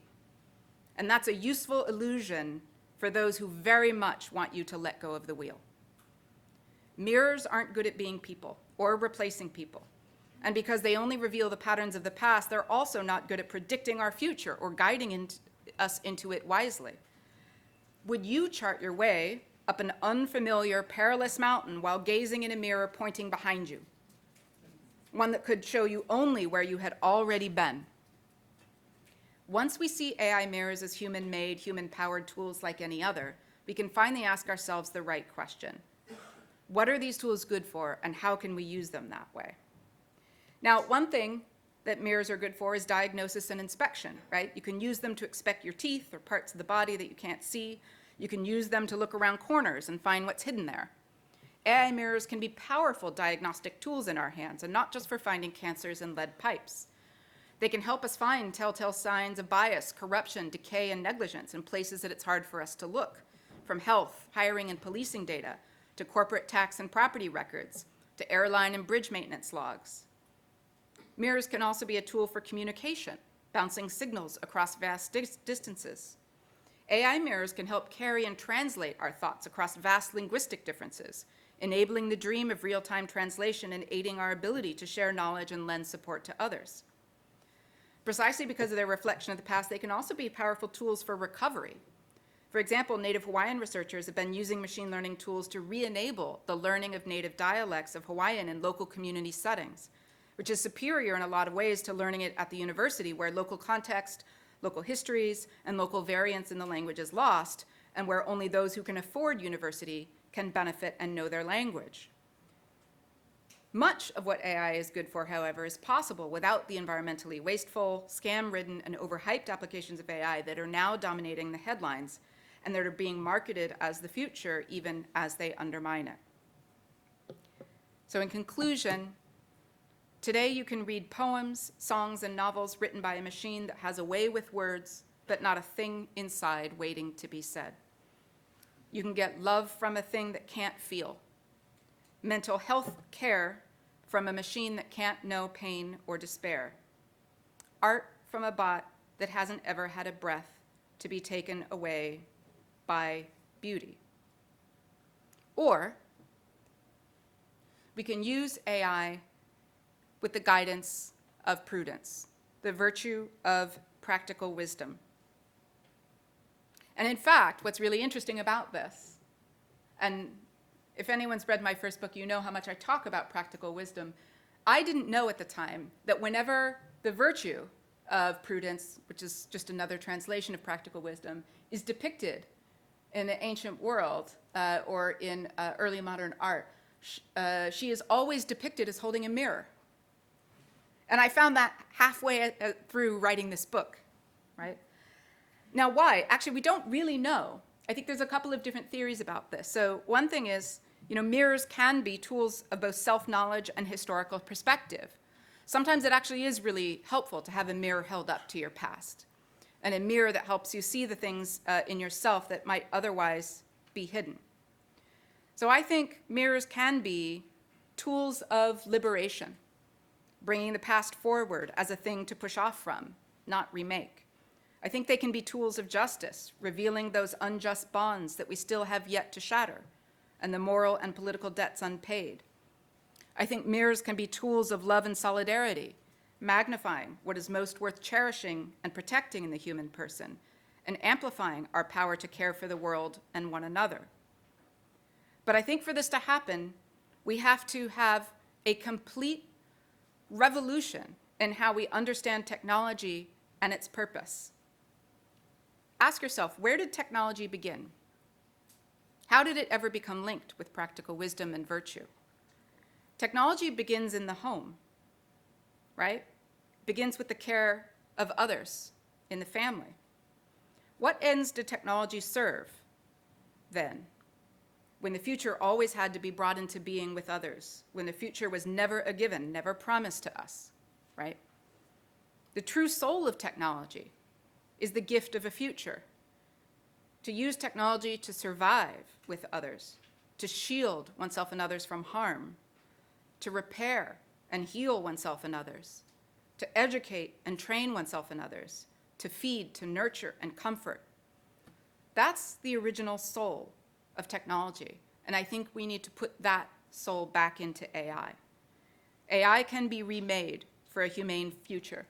[SPEAKER 15] And that's a useful illusion for those who very much want you to let go of the wheel. Mirrors aren't good at being people or replacing people. And because they only reveal the patterns of the past, they're also not good at predicting our future or guiding us into it wisely. Would you chart your way up an unfamiliar, perilous mountain while gazing in a mirror pointing behind you? One that could show you only where you had already been. Once we see AI mirrors as human-made, human-powered tools like any other, we can finally ask ourselves the right question. What are these tools good for, and how can we use them that way? Now, one thing that mirrors are good for is diagnosis and inspection, right? You can use them to inspect your teeth or parts of the body that you can't see. You can use them to look around corners and find what's hidden there. AI mirrors can be powerful diagnostic tools in our hands, and not just for finding cancers in lead pipes. They can help us find telltale signs of bias, corruption, decay, and negligence in places that it's hard for us to look. from health, hiring, and policing data, to corporate tax and property records, to airline and bridge maintenance logs. Mirrors can also be a tool for communication, bouncing signals across vast distances. AI mirrors can help carry and translate our thoughts across vast linguistic differences, enabling the dream of real-time translation and aiding our ability to share knowledge and lend support to others. Precisely because of their reflection of the past, they can also be powerful tools for recovery. For example, Native Hawaiian researchers have been using machine learning tools to re-enable the learning of native dialects of Hawaiian in local community settings, which is superior in a lot of ways to learning it at the university, where local context, local histories, and local variance in the language is lost, and where only those who can afford university can benefit and know their language. Much of what AI is good for, however, is possible without the environmentally wasteful, scam-ridden, and overhyped applications of AI that are now dominating the headlines and that are being marketed as the future, even as they undermine it. So in conclusion, today you can read poems, songs, and novels written by a machine that has a way with words, but not a thing inside waiting to be said. You can get love from a thing that can't feel, mental health care from a machine that can't know pain or despair, art from a bot that hasn't ever had a breath to be taken away by beauty. Or we can use AI with the guidance of prudence, the virtue of practical wisdom. And in fact, what's really interesting about this, and if anyone's read my first book, you know how much I talk about practical wisdom. I didn't know at the time that whenever the virtue of prudence, which is just another translation of practical wisdom, is depicted in the ancient world or in early modern art, she is always depicted as holding a mirror. And I found that halfway through writing this book, right? Now, why? Actually, we don't really know. I think there's a couple of different theories about this. So one thing is, mirrors can be tools of both self-knowledge and historical perspective. Sometimes it actually is really helpful to have a mirror held up to your past, and a mirror that helps you see the things in yourself that might otherwise be hidden. So I think mirrors can be tools of liberation, bringing the past forward as a thing to push off from, not remake. I think they can be tools of justice, revealing those unjust bonds that we still have yet to shatter, and the moral and political debts unpaid. I think mirrors can be tools of love and solidarity, magnifying what is most worth cherishing and protecting in the human person, and amplifying our power to care for the world and one another. But I think for this to happen, we have to have a complete revolution in how we understand technology and its purpose. Ask yourself, where did technology begin? How did it ever become linked with practical wisdom and virtue? Technology begins in the home, right? Begins with the care of others in the family. What ends did technology serve then, when the future always had to be brought into being with others, when the future was never a given, never promised to us, right? The true soul of technology is the gift of a future. To use technology to survive with others, to shield oneself and others from harm, to repair and heal oneself and others, to educate and train oneself and others, to feed, to nurture and comfort. That's the original soul of technology, and I think we need to put that soul back into AI. AI can be remade for a humane future.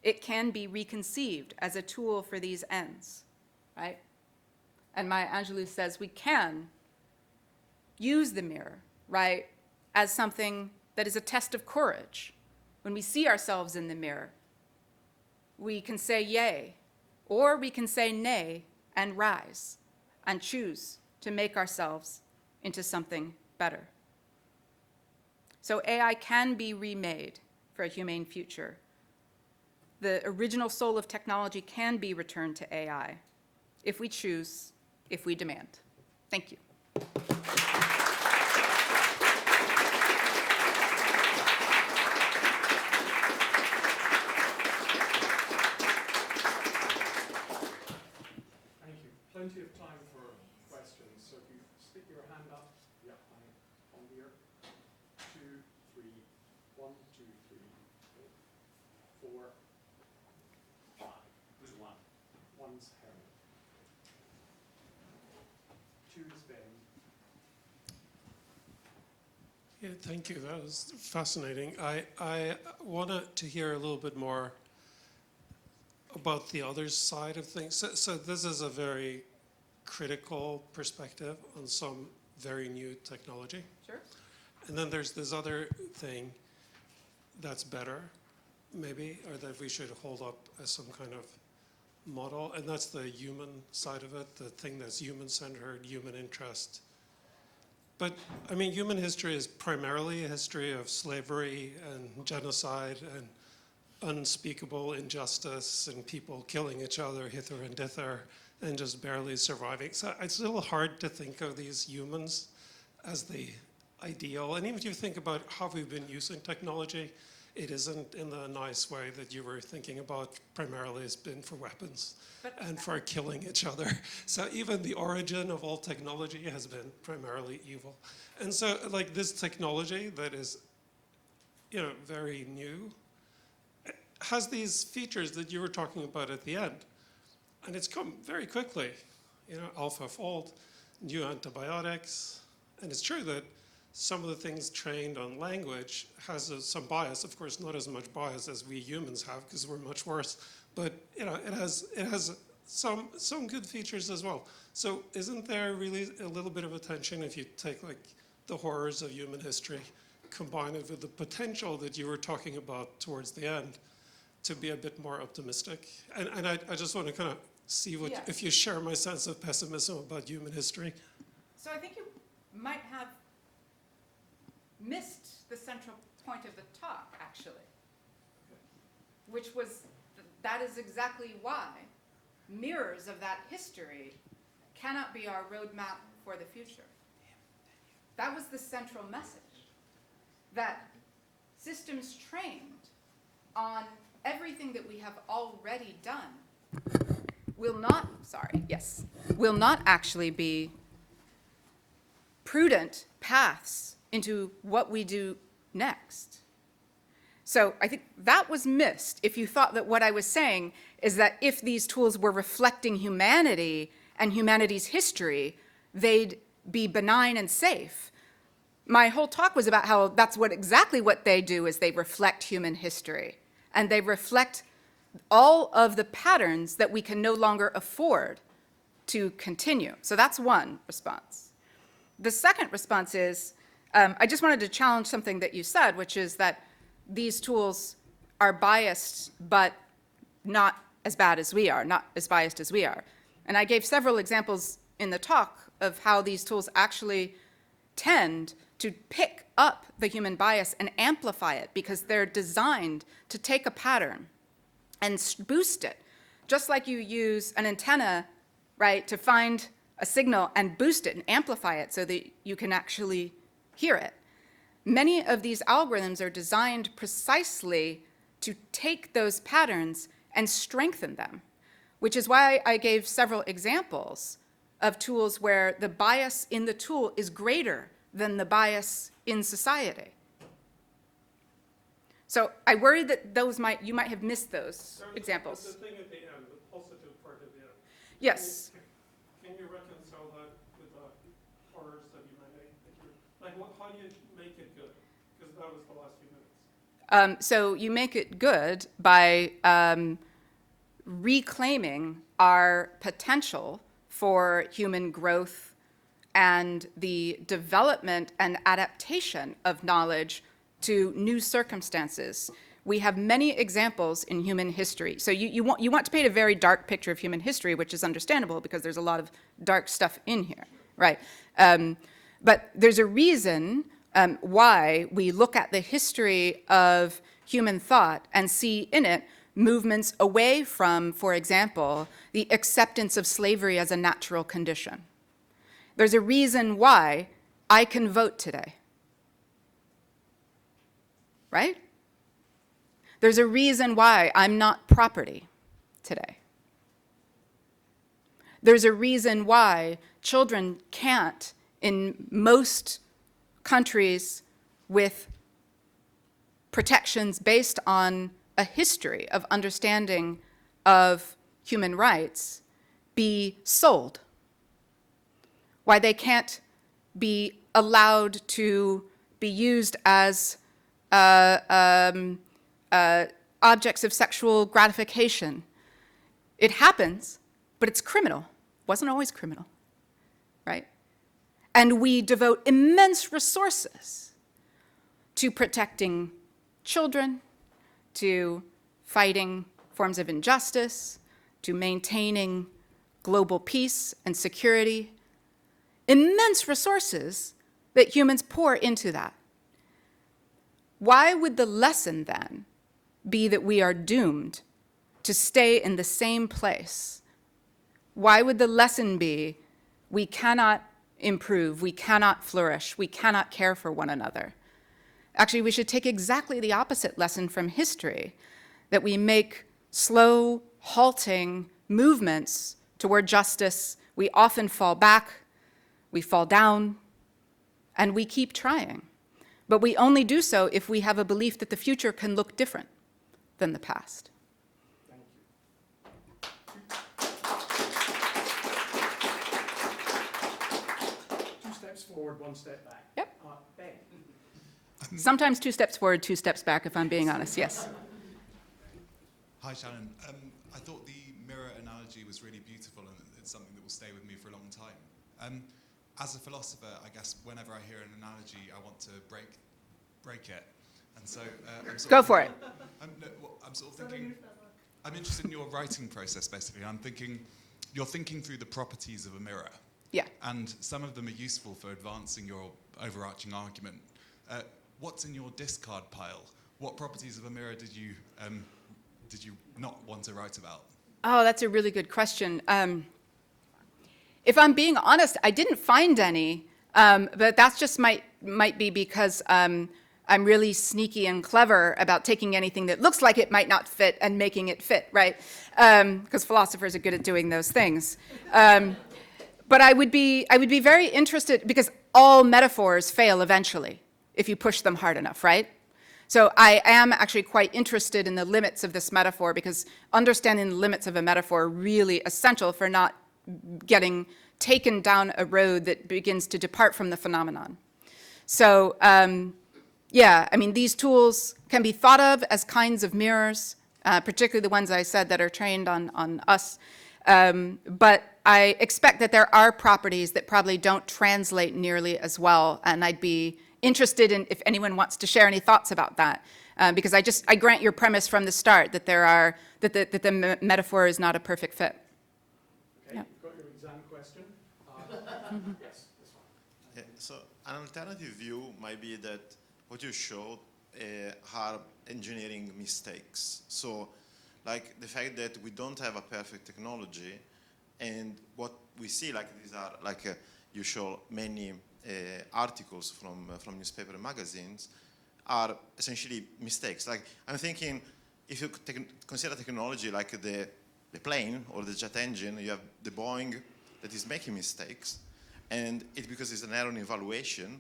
[SPEAKER 15] It can be reconceived as a tool for these ends, right? And Maya Angelou says we can use the mirror, right, as something that is a test of courage. When we see ourselves in the mirror, we can say yay, or we can say nay and rise and choose to make ourselves into something better. So AI can be remade for a humane future. The original soul of technology can be returned to AI if we choose, if we demand. Thank you.
[SPEAKER 23] Thank you. Plenty of time for 1, 2, 3, 4, 5. Who's 1? 1's Harry. 2 is Ben.
[SPEAKER 10] Yeah, thank you. That was fascinating. I wanted to hear a little bit more about the other side of things. So this is a very critical perspective on some very new technology.
[SPEAKER 15] Sure.
[SPEAKER 10] And then there's this other thing that's better, maybe, or that we should hold up as some kind of model, and that's the human side of it, the thing that's human-centered, human interest. But, I mean, human history is primarily a history of slavery and genocide and unspeakable injustice and people killing each other hither and dither and just barely surviving. So it's a little hard to think of these humans as the ideal. And even if you think about how we've been using technology, it isn't in the nice way that you were thinking about. Primarily it's been for weapons and for killing each other. So even the origin of all technology has been primarily evil. And so like this technology that is, you know, very new, has these features that you were talking about at the end. And it's come very quickly, you know, AlphaFold, new antibiotics. And it's true that some of the things trained on language has some bias. Of course, not as much bias as we humans have, because we're much worse. But you know, it has some good features as well. So isn't there really a little bit of a tension if you take like the horrors of human history, combine it with the potential that you were talking about towards the end, to be a bit more optimistic? And I just want to kind of see what, if you share my sense of pessimism about human history.
[SPEAKER 15] So I think you might have missed the central point of the talk, actually, which was that is exactly why mirrors of that history cannot be our roadmap for the future. That was the central message, that systems trained on everything that we have already done will not actually be prudent paths into what we do next. So I think that was missed if you thought that what I was saying is that if these tools were reflecting humanity and humanity's history, they'd be benign and safe. My whole talk was about how that's exactly what they do, is they reflect human history. And they reflect all of the patterns that we can no longer afford to continue. So that's one response. The second response is, I just wanted to challenge something that you said, which is that these tools are biased, but not as bad as we are, not as biased as we are. And I gave several examples in the talk of how these tools actually tend to pick up the human bias and amplify it, because they're designed to take a pattern and boost it. Just like you use an antenna, right, to find a signal and boost it and amplify it so that you can actually hear it. Many of these algorithms are designed precisely to take those patterns and strengthen them, which is why I gave several examples of tools where the bias in the tool is greater than the bias in society. So I worry that you might have missed those examples.
[SPEAKER 10] The thing at the end, the positive part at the end.
[SPEAKER 15] Yes.
[SPEAKER 10] Can you reconcile that with the horrors of humanity? Like, how do you make it good? Because that was the last few minutes.
[SPEAKER 15] So you make it good by reclaiming our potential for human growth and the development and adaptation of knowledge to new circumstances. We have many examples in human history. So you want to paint a very dark picture of human history, which is understandable because there's a lot of dark stuff in here, right? But there's a reason why we look at the history of human thought and see in it movements away from, for example, the acceptance of slavery as a natural condition. There's a reason why I can vote today, right? There's a reason why I'm not property today. There's a reason why children can't, in most countries with protections based on a history of understanding of human rights be sold, why they can't be allowed to be used as objects of sexual gratification. It happens, but it's criminal. Wasn't always criminal, right? And we devote immense resources to protecting children, to fighting forms of injustice, to maintaining global peace and security. Immense resources that humans pour into that. Why would the lesson then be that we are doomed to stay in the same place? Why would the lesson be we cannot improve, we cannot flourish, we cannot care for one another? Actually, we should take exactly the opposite lesson from history, that we make slow, halting movements toward justice. We often fall back, we fall down, and we keep trying. But we only do so if we have a belief that the future can look different than the past.
[SPEAKER 23] Two steps forward, one step back.
[SPEAKER 15] Yep.
[SPEAKER 23] Ben.
[SPEAKER 15] Sometimes 2 steps forward, 2 steps back, if I'm being honest, yes.
[SPEAKER 16] Hi, Shannon. I thought the mirror analogy was really beautiful, and it's something that will stay with me for a long time. As a philosopher, I guess whenever I hear an analogy, I want to break it. And so I'm sort
[SPEAKER 15] Go
[SPEAKER 16] of
[SPEAKER 15] for it.
[SPEAKER 16] I'm sort of thinking, I'm interested in your writing process, basically. I'm thinking, you're thinking through the properties of a mirror.
[SPEAKER 15] Yeah.
[SPEAKER 16] And some of them are useful for advancing your overarching argument. What's in your discard pile? What properties of a mirror did you not want to write about?
[SPEAKER 15] Oh, that's a really good question. If I'm being honest, I didn't find any, but that's just might be because I'm really sneaky and clever about taking anything that looks like it might not fit and making it fit, right? Because philosophers are good at doing those things. But I would be very interested, because all metaphors fail eventually if you push them hard enough, right? So I am actually quite interested in the limits of this metaphor, because understanding the limits of a metaphor are really essential for not getting taken down a road that begins to depart from the phenomenon. So yeah, I mean, these tools can be thought of as kinds of mirrors, particularly the ones I said that are trained on us. But I expect that there are properties that probably don't translate nearly as well, and I'd be interested in if anyone wants to share any thoughts about that, because I grant your premise from the start that the metaphor is not a perfect fit.
[SPEAKER 23] Okay, you've got your exam question. Yes, this one.
[SPEAKER 18] Yeah, so an alternative view might be that what you showed are engineering mistakes. So, like the fact that we don't have a perfect technology, and what we see, like these are like you show many articles from newspaper and magazines, are essentially mistakes. Like I'm thinking, if you consider technology like the plane or the jet engine, you have the Boeing that is making mistakes, and it's because it's an error in evaluation,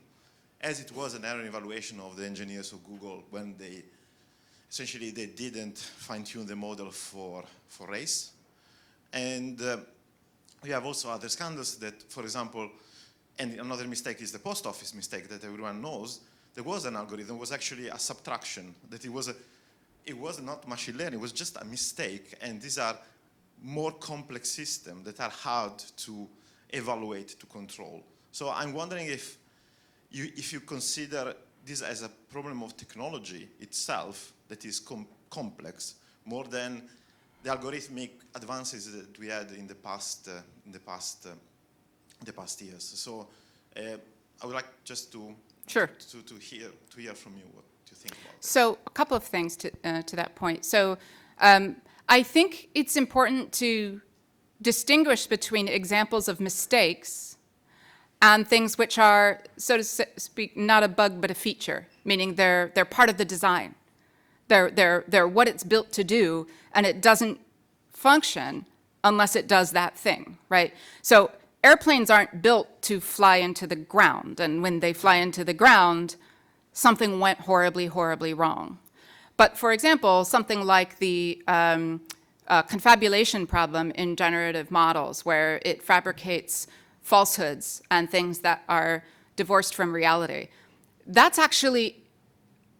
[SPEAKER 18] as it was an error in evaluation of the engineers of Google when they essentially they didn't fine-tune the model for race. And we have also other scandals that, for example, and another mistake is the post office mistake that everyone knows. There was an algorithm, it was actually a subtraction, that it was not machine learning, it was just a mistake, and these are more complex systems that are hard to evaluate, to control. So I'm wondering if you consider this as a problem of technology itself that is complex, more than the algorithmic advances that we had in the past years. So I would like just to
[SPEAKER 15] Sure.
[SPEAKER 18] to hear from you what you think about that.
[SPEAKER 15] So a couple of things to that point. So I think it's important to distinguish between examples of mistakes and things which are, so to speak, not a bug but a feature, meaning they're part of the design. They're what it's built to do, and it doesn't function unless it does that thing, right? So airplanes aren't built to fly into the ground, and when they fly into the ground, something went horribly, horribly wrong, But for example, something like the confabulation problem in generative models, where it fabricates falsehoods and things that are divorced from reality, that's actually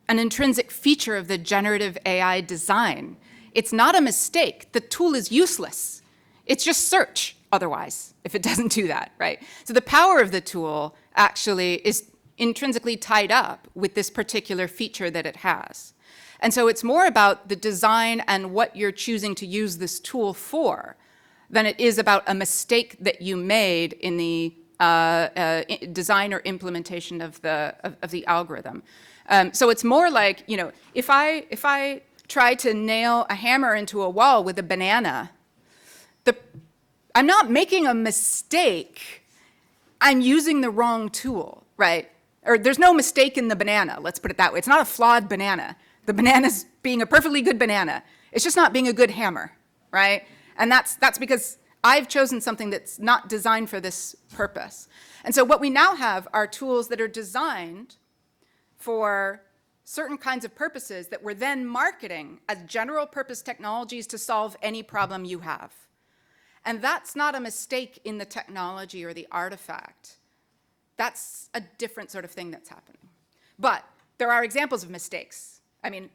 [SPEAKER 15] an intrinsic feature of the generative AI design. It's not a mistake. The tool is useless. It's just search otherwise, if it doesn't do that, right? So the power of the tool actually is intrinsically tied up with this particular feature that it has. And so it's more about the design and what you're choosing to use this tool for than it is about a mistake that you made in the design or implementation of the algorithm. So it's more like, you know, if I try to nail a hammer into a wall with a banana, I'm not making a mistake. I'm using the wrong tool, right? Or there's no mistake in the banana, let's put it that way. It's not a flawed banana. The banana's being a perfectly good banana. It's just not being a good hammer, right? And that's because I've chosen something that's not designed for this purpose. And so what we now have are tools that are designed for certain kinds of purposes that we're then marketing as general purpose technologies to solve any problem you have. And that's not a mistake in the technology or the artifact. That's a different sort of thing that's happening. But there are examples of mistakes. I mean,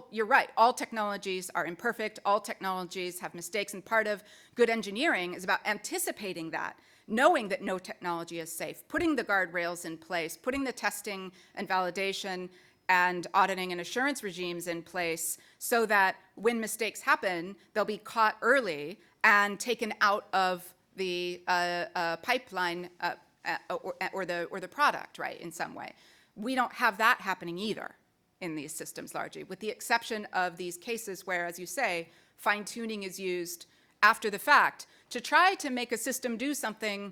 [SPEAKER 15] you're right, all technologies are imperfect, all technologies have mistakes, and part of good engineering is about anticipating that, knowing that no technology is safe, putting the guardrails in place, putting the testing and validation and auditing and assurance regimes in place so that when mistakes happen, they'll be caught early and taken out of the pipeline or the product, right, in some way. We don't have that happening either in these systems largely, with the exception of these cases where, as you say, fine-tuning is used after the fact to try to make a system do something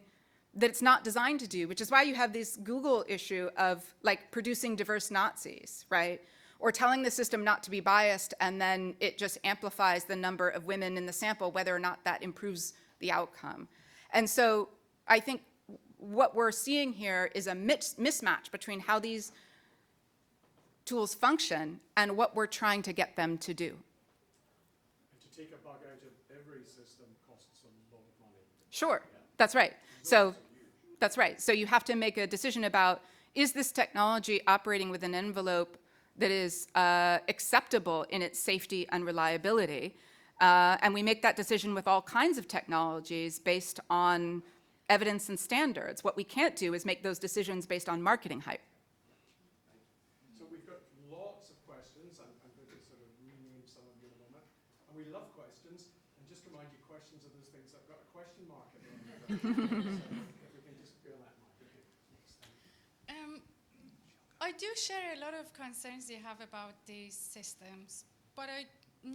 [SPEAKER 15] that it's not designed to do, which is why you have this Google issue of like producing diverse Nazis, right? Or telling the system not to be biased, and then it just amplifies the number of women in the sample, whether or not that improves the outcome. And so I think what we're seeing here is a mismatch between how these tools function and what we're trying to get them to do.
[SPEAKER 23] To take a bug out of every system costs a lot of money.
[SPEAKER 15] Sure, that's right. So that's right. So you have to make a decision about, is this technology operating with an envelope that is acceptable in its safety and reliability? And we make that decision with all kinds of technologies based on evidence and standards. What we can't do is make those decisions based on marketing hype.
[SPEAKER 23] So we've got lots of questions. I'm going to sort of rename some of you in a moment. And we love questions. And just remind you, questions are those things that have got a question mark at the end of them. If we can just go on that mark.
[SPEAKER 11] I do share a lot of concerns you have about these systems, but I'm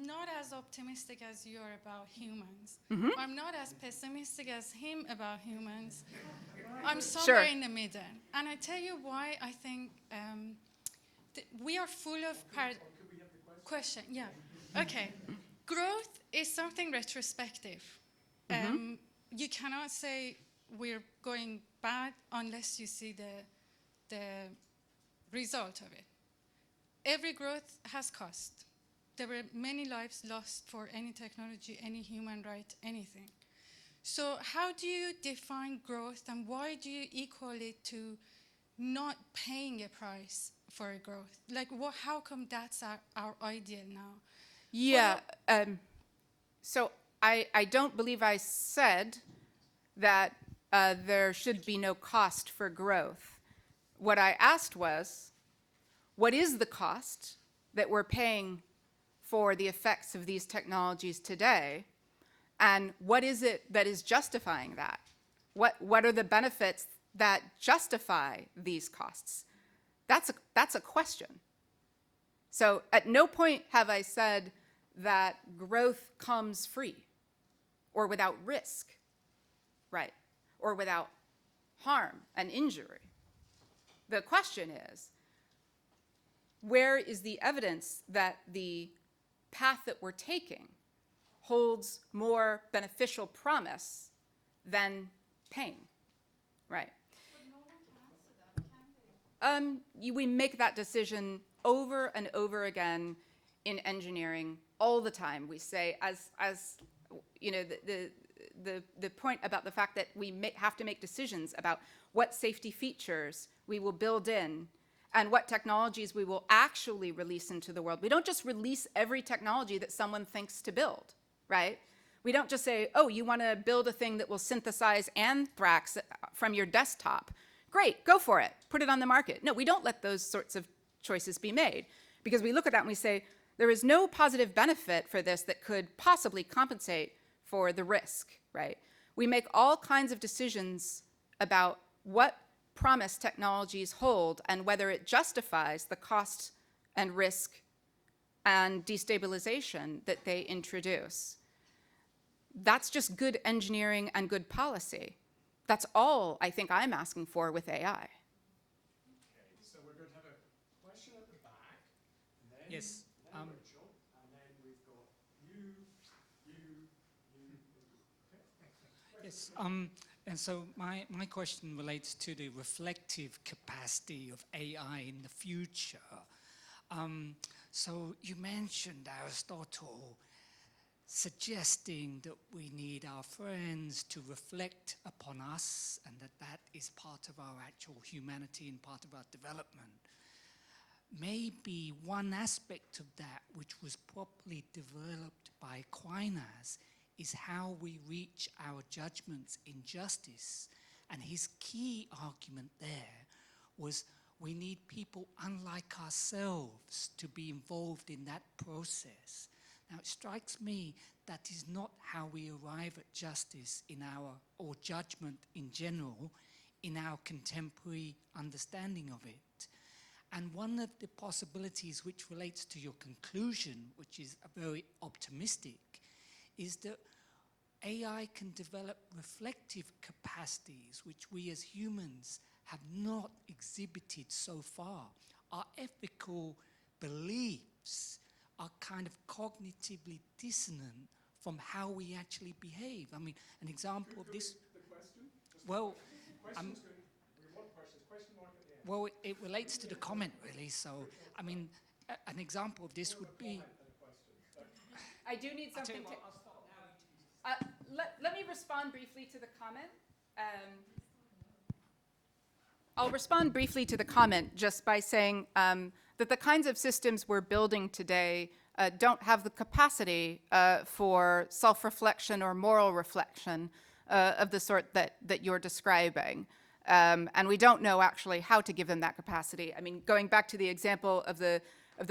[SPEAKER 11] not as optimistic as you are about humans.
[SPEAKER 15] Mm-hmm.
[SPEAKER 11] I'm not as pessimistic as him about humans. I'm somewhere in the middle. And I tell you why I think we are full of question. Yeah. Okay. Growth is something retrospective.
[SPEAKER 15] Mm-hmm.
[SPEAKER 11] You cannot say we're going bad unless you see the result of it. Every growth has cost. There were many lives lost for any technology, any human right, anything. So how do you define growth, and why do you equal it to not paying a price for a growth? Like, how come that's our ideal now?
[SPEAKER 15] Yeah, so I don't believe I said that there should be no cost for growth. What I asked was, what is the cost that we're paying for the effects of these technologies today, and what is it that is justifying that? What are the benefits that justify these costs? That's a question. So at no point have I said that growth comes free or without risk, right? Or without harm and injury. The question is, where is the evidence that the path that we're taking holds more beneficial promise than pain, right?
[SPEAKER 11] But no one can answer that, can they?
[SPEAKER 15] We make that decision over and over again in engineering all the time. We say, as you know, the point about the fact that we have to make decisions about what safety features we will build in and what technologies we will actually release into the world. We don't just release every technology that someone thinks to build, right? We don't just say, oh, you want to build a thing that will synthesize anthrax from your desktop. Great, go for it. Put it on the market. No, we don't let those sorts of choices be made because we look at that and we say, there is no positive benefit for this that could possibly compensate for the risk, right? We make all kinds of decisions about what promise technologies hold and whether it justifies the cost and risk and destabilization that they introduce. That's just good engineering and good policy. That's all I think I'm asking for with AI.
[SPEAKER 3] Okay, so we're going to have a question at the back. And then,
[SPEAKER 19] Yes.
[SPEAKER 3] Then Rachel, and then we've got you. Okay.
[SPEAKER 19] Yes. And so my question relates to the reflective capacity of AI in the future. So you mentioned Aristotle suggesting that we need our friends to reflect upon us and that is part of our actual humanity and part of our development. Maybe one aspect of that which was properly developed by Aquinas is how we reach our judgments in justice. And his key argument there was we need people unlike ourselves to be involved in that process. Now, it strikes me that is not how we arrive at justice in our, or judgment in general, in our contemporary understanding of it. And one of the possibilities which relates to your conclusion, which is very optimistic, is that AI can develop reflective capacities which we as humans have not exhibited so far. Our ethical beliefs are kind of cognitively dissonant from how we actually behave. I mean, an example of this...
[SPEAKER 3] The question?
[SPEAKER 19] Well,
[SPEAKER 3] we want questions. Question mark at the end.
[SPEAKER 19] well, it relates to the comment, really. So, I mean, an example of this would be...
[SPEAKER 15] I do need something to... Let me respond briefly to the comment. I'll respond briefly to the comment just by saying that the kinds of systems we're building today don't have the capacity for self-reflection or moral reflection of the sort that you're describing. And we don't know actually how to give them that capacity. I mean, going back to the example of the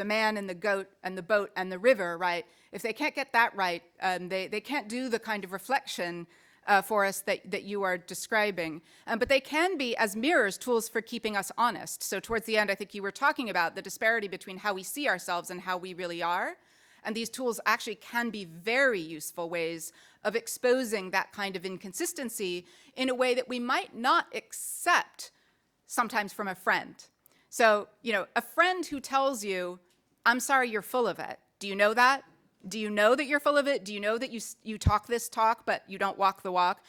[SPEAKER 15] man and the goat and the boat and the river, right? If they can't get that right, they can't do the kind of reflection for us that you are describing. But they can be, as mirrors, tools for keeping us honest. So towards the end, I think you were talking about the disparity between how we see ourselves and how we really are. And these tools actually can be very useful ways of exposing that kind of inconsistency in a way that we might not accept sometimes from a friend. So, you know, a friend who tells you, I'm sorry, you're full of it. Do you know that? Do you know that you're full of it? Do you know that you talk this talk, but you don't walk the walk?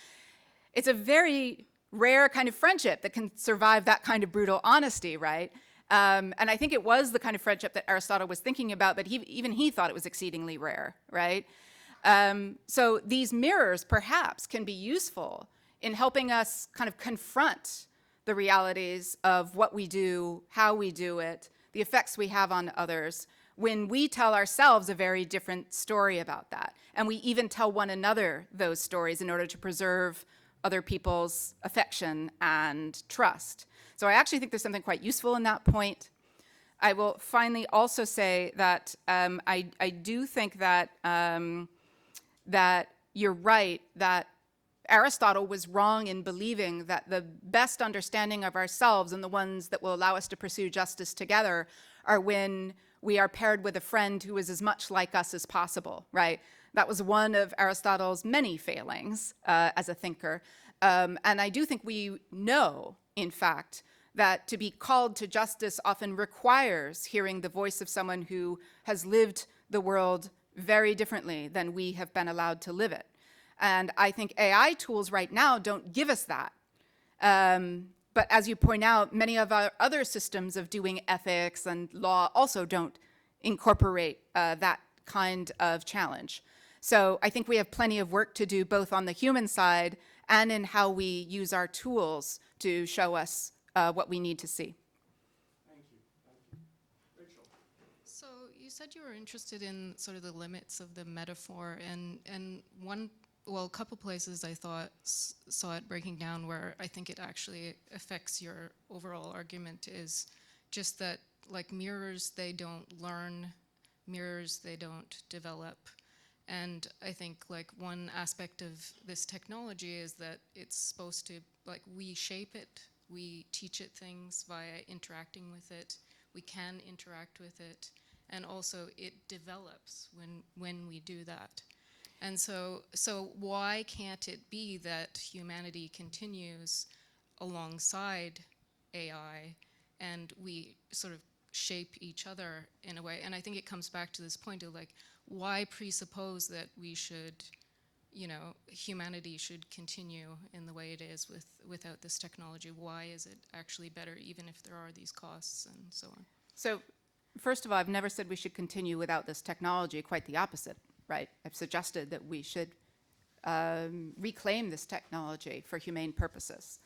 [SPEAKER 15] It's a very rare kind of friendship that can survive that kind of brutal honesty, right? And I think it was the kind of friendship that Aristotle was thinking about, but even he thought it was exceedingly rare, right? So these mirrors, perhaps, can be useful in helping us kind of confront the realities of what we do, how we do it, the effects we have on others, when we tell ourselves a very different story about that. And we even tell one another those stories in order to preserve other people's affection and trust. So I actually think there's something quite useful in that point. I will finally also say that I do think that, that you're right, that Aristotle was wrong in believing that the best understanding of ourselves and the ones that will allow us to pursue justice together are when we are paired with a friend who is as much like us as possible, right? That was one of Aristotle's many failings as a thinker. And I do think we know, in fact, that to be called to justice often requires hearing the voice of someone who has lived the world very differently than we have been allowed to live it. And I think AI tools right now don't give us that. But as you point out, many of our other systems of doing ethics and law also don't incorporate that kind of challenge. So I think we have plenty of work to do both on the human side and in how we use our tools to show us what we need to see.
[SPEAKER 23] Thank you. Rachel.
[SPEAKER 8] So you said you were interested in sort of the limits of the metaphor, and a couple places I thought saw it breaking down where I think it actually affects your overall argument is just that, like, mirrors, they don't learn, mirrors, they don't develop. And I think, like, one aspect of this technology is that it's supposed to, like, we shape it, we teach it things via interacting with it, we can interact with it, and also it develops when we do that. And so why can't it be that humanity continues alongside AI and we sort of shape each other in a way? And I think it comes back to this point of, like, why presuppose that we should, humanity should continue in the way it is without this technology? Why is it actually better, even if there are these costs and so on?
[SPEAKER 15] So first of all, I've never said we should continue without this technology, quite the opposite, right? I've suggested that we should reclaim this technology for humane purposes.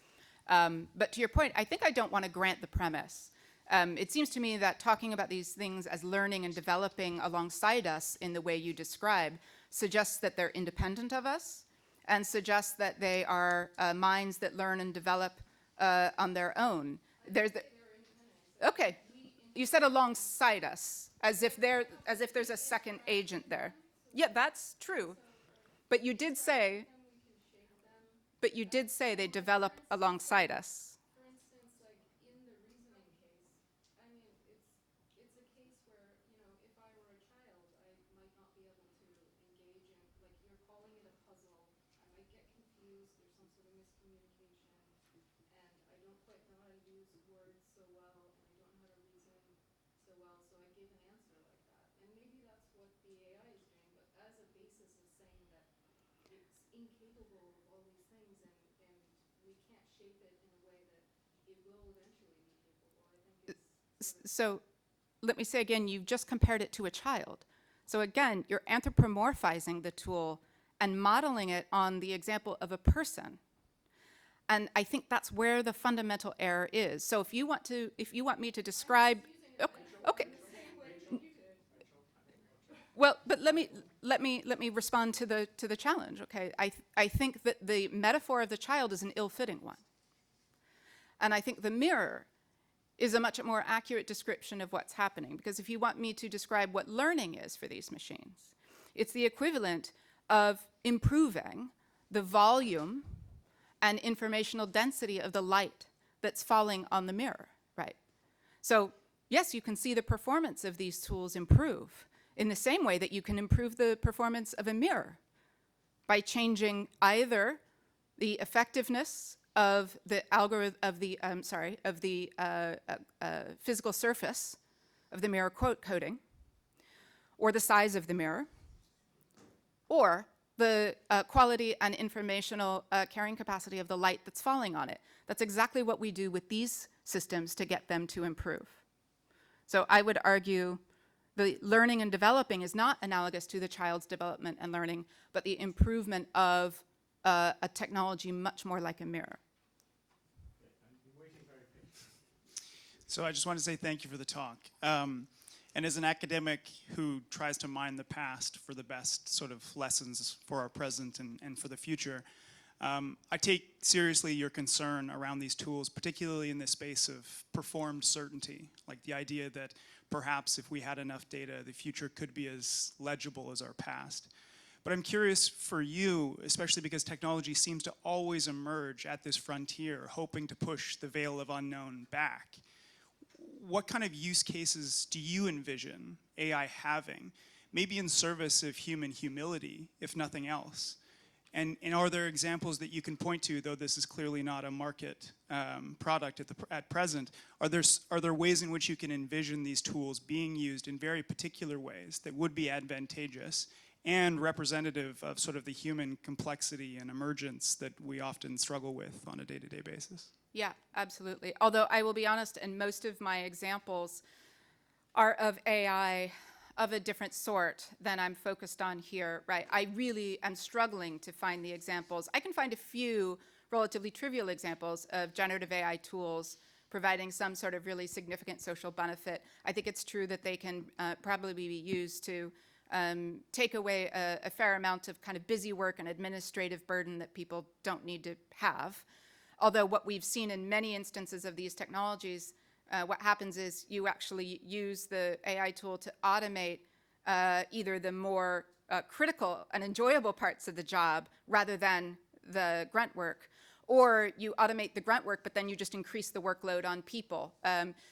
[SPEAKER 15] But to your point, I think I don't want to grant the premise. It seems to me that talking about these things as learning and developing alongside us in the way you describe suggests that they're independent of us and suggests that they are minds that learn and develop on their own. Okay, you said alongside us, as if there's a second agent there. Yeah, that's true. But you did say they develop alongside us.
[SPEAKER 8] Incapable of all these things, and we can't shape it in a way that it will eventually be capable. I think it's
[SPEAKER 15] So let me say again, you've just compared it to a child. So again, you're anthropomorphizing the tool and modeling it on the example of a person. And I think that's where the fundamental error is. So if you want me to describe, okay. Well, but let me respond to the challenge. Okay, I think that the metaphor of the child is an ill-fitting one, and I think the mirror is a much more accurate description of what's happening. Because if you want me to describe what learning is for these machines, it's the equivalent of improving the volume and informational density of the light that's falling on the mirror, right? So yes, you can see the performance of these tools improve in the same way that you can improve the performance of a mirror by changing either the effectiveness of the algorithm of the physical surface of the mirror coating, or the size of the mirror, or the quality and informational carrying capacity of the light that's falling on it. That's exactly what we do with these systems to get them to improve. So I would argue the learning and developing is not analogous to the child's development and learning, but the improvement of a technology much more like a mirror.
[SPEAKER 12] So I just want to say thank you for the talk. And as an academic who tries to mine the past for the best sort of lessons for our present and for the future, I take seriously your concern around these tools, particularly in the space of performed certainty, like the idea that perhaps if we had enough data, the future could be as legible as our past. But I'm curious for you, especially because technology seems to always emerge at this frontier, hoping to push the veil of unknown back. What kind of use cases do you envision AI having, maybe in service of human humility, if nothing else? And are there examples that you can point to, though this is clearly not a market product at present, are there ways in which you can envision these tools being used in very particular ways that would be advantageous and representative of sort of the human complexity and emergence that we often struggle with on a day-to-day basis?
[SPEAKER 15] Yeah, absolutely. Although I will be honest, in most of my examples, are of AI of a different sort than I'm focused on here, right? I really am struggling to find the examples. I can find a few relatively trivial examples of generative AI tools providing some sort of really significant social benefit. I think it's true that they can probably be used to take away a fair amount of kind of busy work and administrative burden that people don't need to have. Although what we've seen in many instances of these technologies, what happens is you actually use the AI tool to automate either the more critical and enjoyable parts of the job rather than the grunt work, or you automate the grunt work, but then you just increase the workload on people.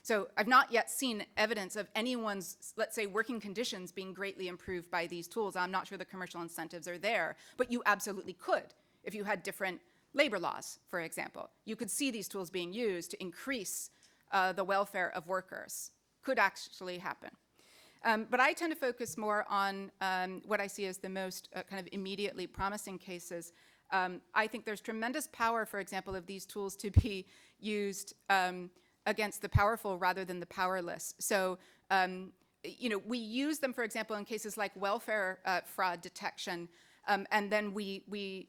[SPEAKER 15] So I've not yet seen evidence of anyone's, let's say, working conditions being greatly improved by these tools. I'm not sure the commercial incentives are there, but you absolutely could if you had different labor laws, for example. You could see these tools being used to increase the welfare of workers. Could actually happen. But I tend to focus more on what I see as the most kind of immediately promising cases. I think there's tremendous power, for example, of these tools to be used against the powerful rather than the powerless. So, you know, we use them, for example, in cases like welfare fraud detection, and then we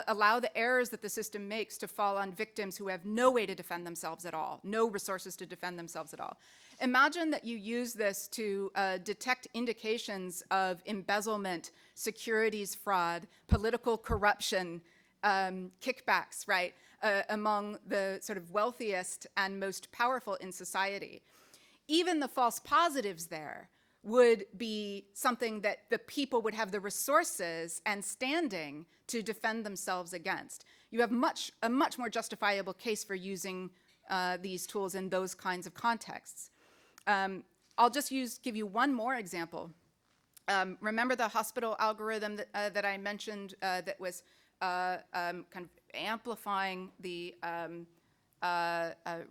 [SPEAKER 15] allow the errors that the system makes to fall on victims who have no way to defend themselves at all, no resources to defend themselves at all. Imagine that you use this to detect indications of embezzlement, securities fraud, political corruption, kickbacks, right, among the sort of wealthiest and most powerful in society. Even the false positives there would be something that the people would have the resources and standing to defend themselves against. You have a much more justifiable case for using these tools in those kinds of contexts. I'll just give you one more example. Remember the hospital algorithm that I mentioned that was kind of amplifying the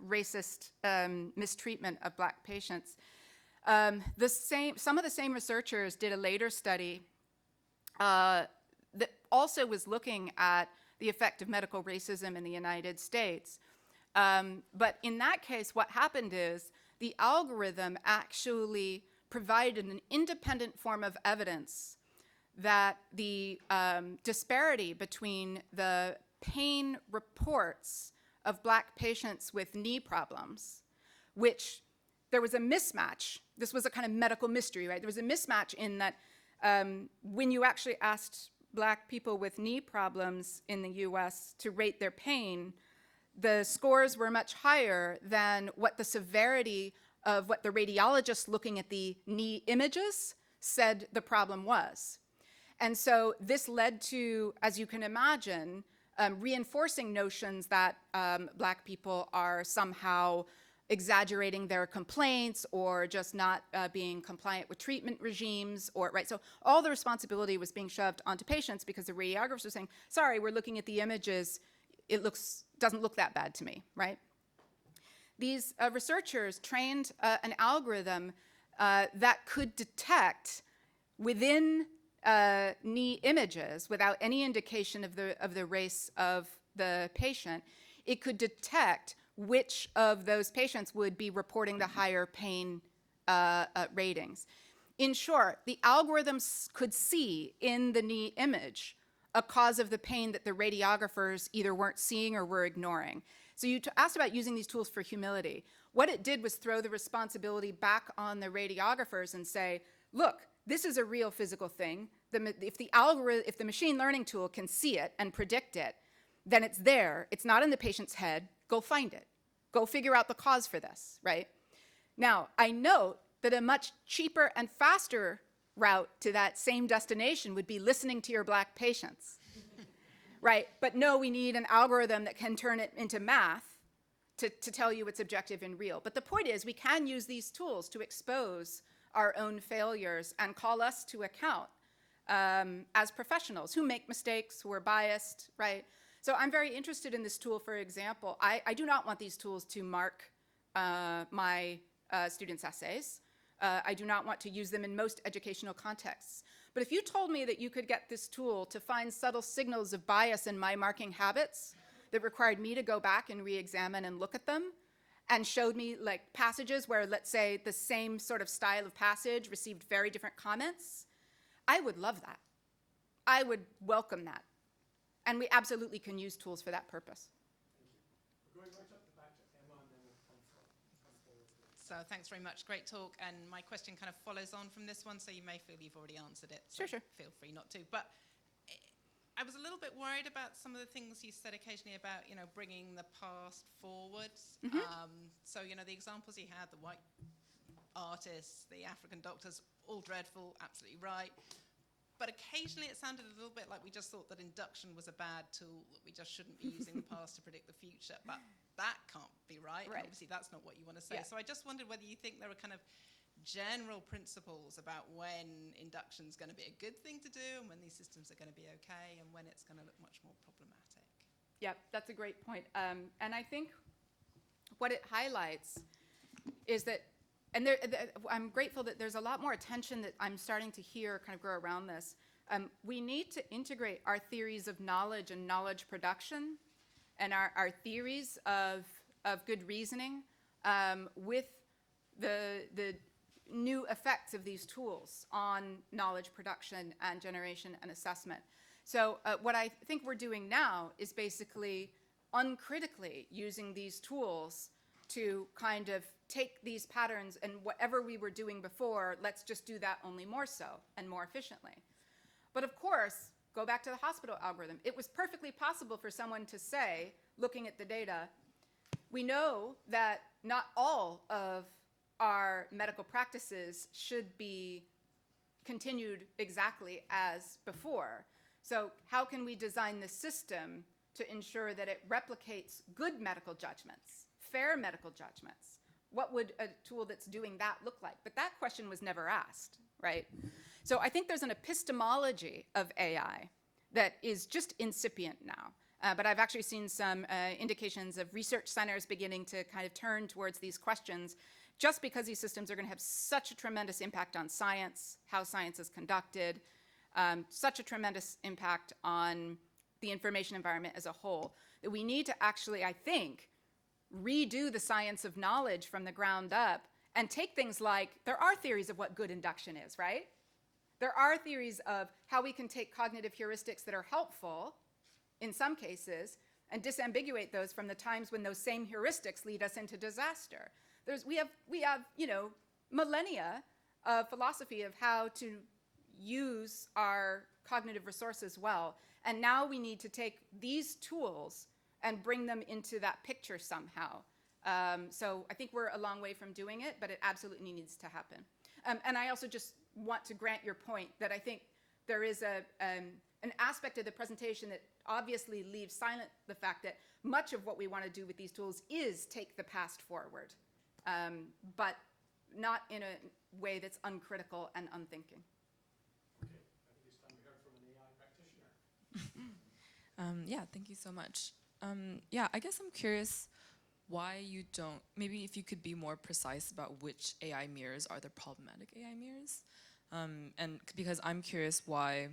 [SPEAKER 15] racist mistreatment of Black patients? Some of the same researchers did a later study that also was looking at the effect of medical racism in the United States. But in that case, what happened is the algorithm actually provided an independent form of evidence that the disparity between the pain reports of Black patients with knee problems, which there was a mismatch. This was a kind of medical mystery, right? There was a mismatch in that when you actually asked Black people with knee problems in the US to rate their pain, the scores were much higher than what the severity of what the radiologists looking at the knee images said the problem was. And so this led to, as you can imagine, reinforcing notions that Black people are somehow exaggerating their complaints or just not being compliant with treatment regimes, or right. So all the responsibility was being shoved onto patients because the radiographers were saying, sorry, we're looking at the images, it doesn't look that bad to me, right? These researchers trained an algorithm that could detect within knee images, without any indication of the race of the patient, it could detect which of those patients would be reporting the higher pain ratings. In short, the algorithms could see in the knee image a cause of the pain that the radiographers either weren't seeing or were ignoring. So you asked about using these tools for humility. What it did was throw the responsibility back on the radiographers and say, look, this is a real physical thing. If the machine learning tool can see it and predict it, then it's there. It's not in the patient's head. Go find it. Go figure out the cause for this, right? Now, I note that a much cheaper and faster route to that same destination would be listening to your Black patients, right? But no, we need an algorithm that can turn it into math to tell you it's objective and real. But the point is, we can use these tools to expose our own failures and call us to account as professionals who make mistakes, who are biased, right? So I'm very interested in this tool, for example. I do not want these tools to mark my students' essays. I do not want to use them in most educational contexts. But if you told me that you could get this tool to find subtle signals of bias in my marking habits that required me to go back and re-examine and look at them, and showed me like passages where, let's say, the same sort of style of passage received very different comments, I would love that. I would welcome that. And we absolutely can use tools for that purpose.
[SPEAKER 23] We're going right up the back to Emma, and then we'll come forward.
[SPEAKER 20] So thanks very much, great talk. And my question kind of follows on from this one, so you may feel you've already answered it. So
[SPEAKER 15] Sure.
[SPEAKER 20] feel free not to. But I was a little bit worried about some of the things you said occasionally about, you know, bringing the past forwards. So, you know, the examples you had, the white artists, the African doctors, all dreadful, absolutely right. But occasionally it sounded a little bit like we just thought that induction was a bad tool, that we just shouldn't be using the past to predict the future. But that can't be right. And obviously that's not what you want to say.
[SPEAKER 15] Yeah.
[SPEAKER 20] So I just wondered whether you think there are kind of general principles about when induction's going to be a good thing to do and when these systems are going to be okay and when it's going to look much more problematic.
[SPEAKER 15] Yeah, that's a great point. And I think what it highlights is that, and I'm grateful that there's a lot more attention that I'm starting to hear kind of grow around this. We need to integrate our theories of knowledge and knowledge production and our theories of good reasoning with the new effects of these tools on knowledge production and generation and assessment. So what I think we're doing now is basically uncritically using these tools to kind of take these patterns and whatever we were doing before, let's just do that only more so and more efficiently. But of course, go back to the hospital algorithm. It was perfectly possible for someone to say, looking at the data, we know that not all of our medical practices should be continued exactly as before. So how can we design the system to ensure that it replicates good medical judgments, fair medical judgments? What would a tool that's doing that look like? But that question was never asked, right? So I think there's an epistemology of AI that is just incipient now. But I've actually seen some indications of research centers beginning to kind of turn towards these questions, just because these systems are going to have such a tremendous impact on science, how science is conducted, such a tremendous impact on the information environment as a whole, that we need to actually, I think, redo the science of knowledge from the ground up and take things like, there are theories of what good induction is, right? There are theories of how we can take cognitive heuristics that are helpful in some cases and disambiguate those from the times when those same heuristics lead us into disaster. We have you know, millennia of philosophy of how to use our cognitive resources well. And now we need to take these tools and bring them into that picture somehow. So I think we're a long way from doing it, but it absolutely needs to happen. And I also just want to grant your point that I think there is an aspect of the presentation that obviously leaves silent the fact that much of what we want to do with these tools is take the past forward, but not in a way that's uncritical and unthinking.
[SPEAKER 23] Okay, I think it's time we heard from an AI practitioner.
[SPEAKER 21] Yeah, thank you so much. Yeah, I guess I'm curious why you don't, maybe if you could be more precise about which AI mirrors are the problematic AI mirrors. And because I'm curious why,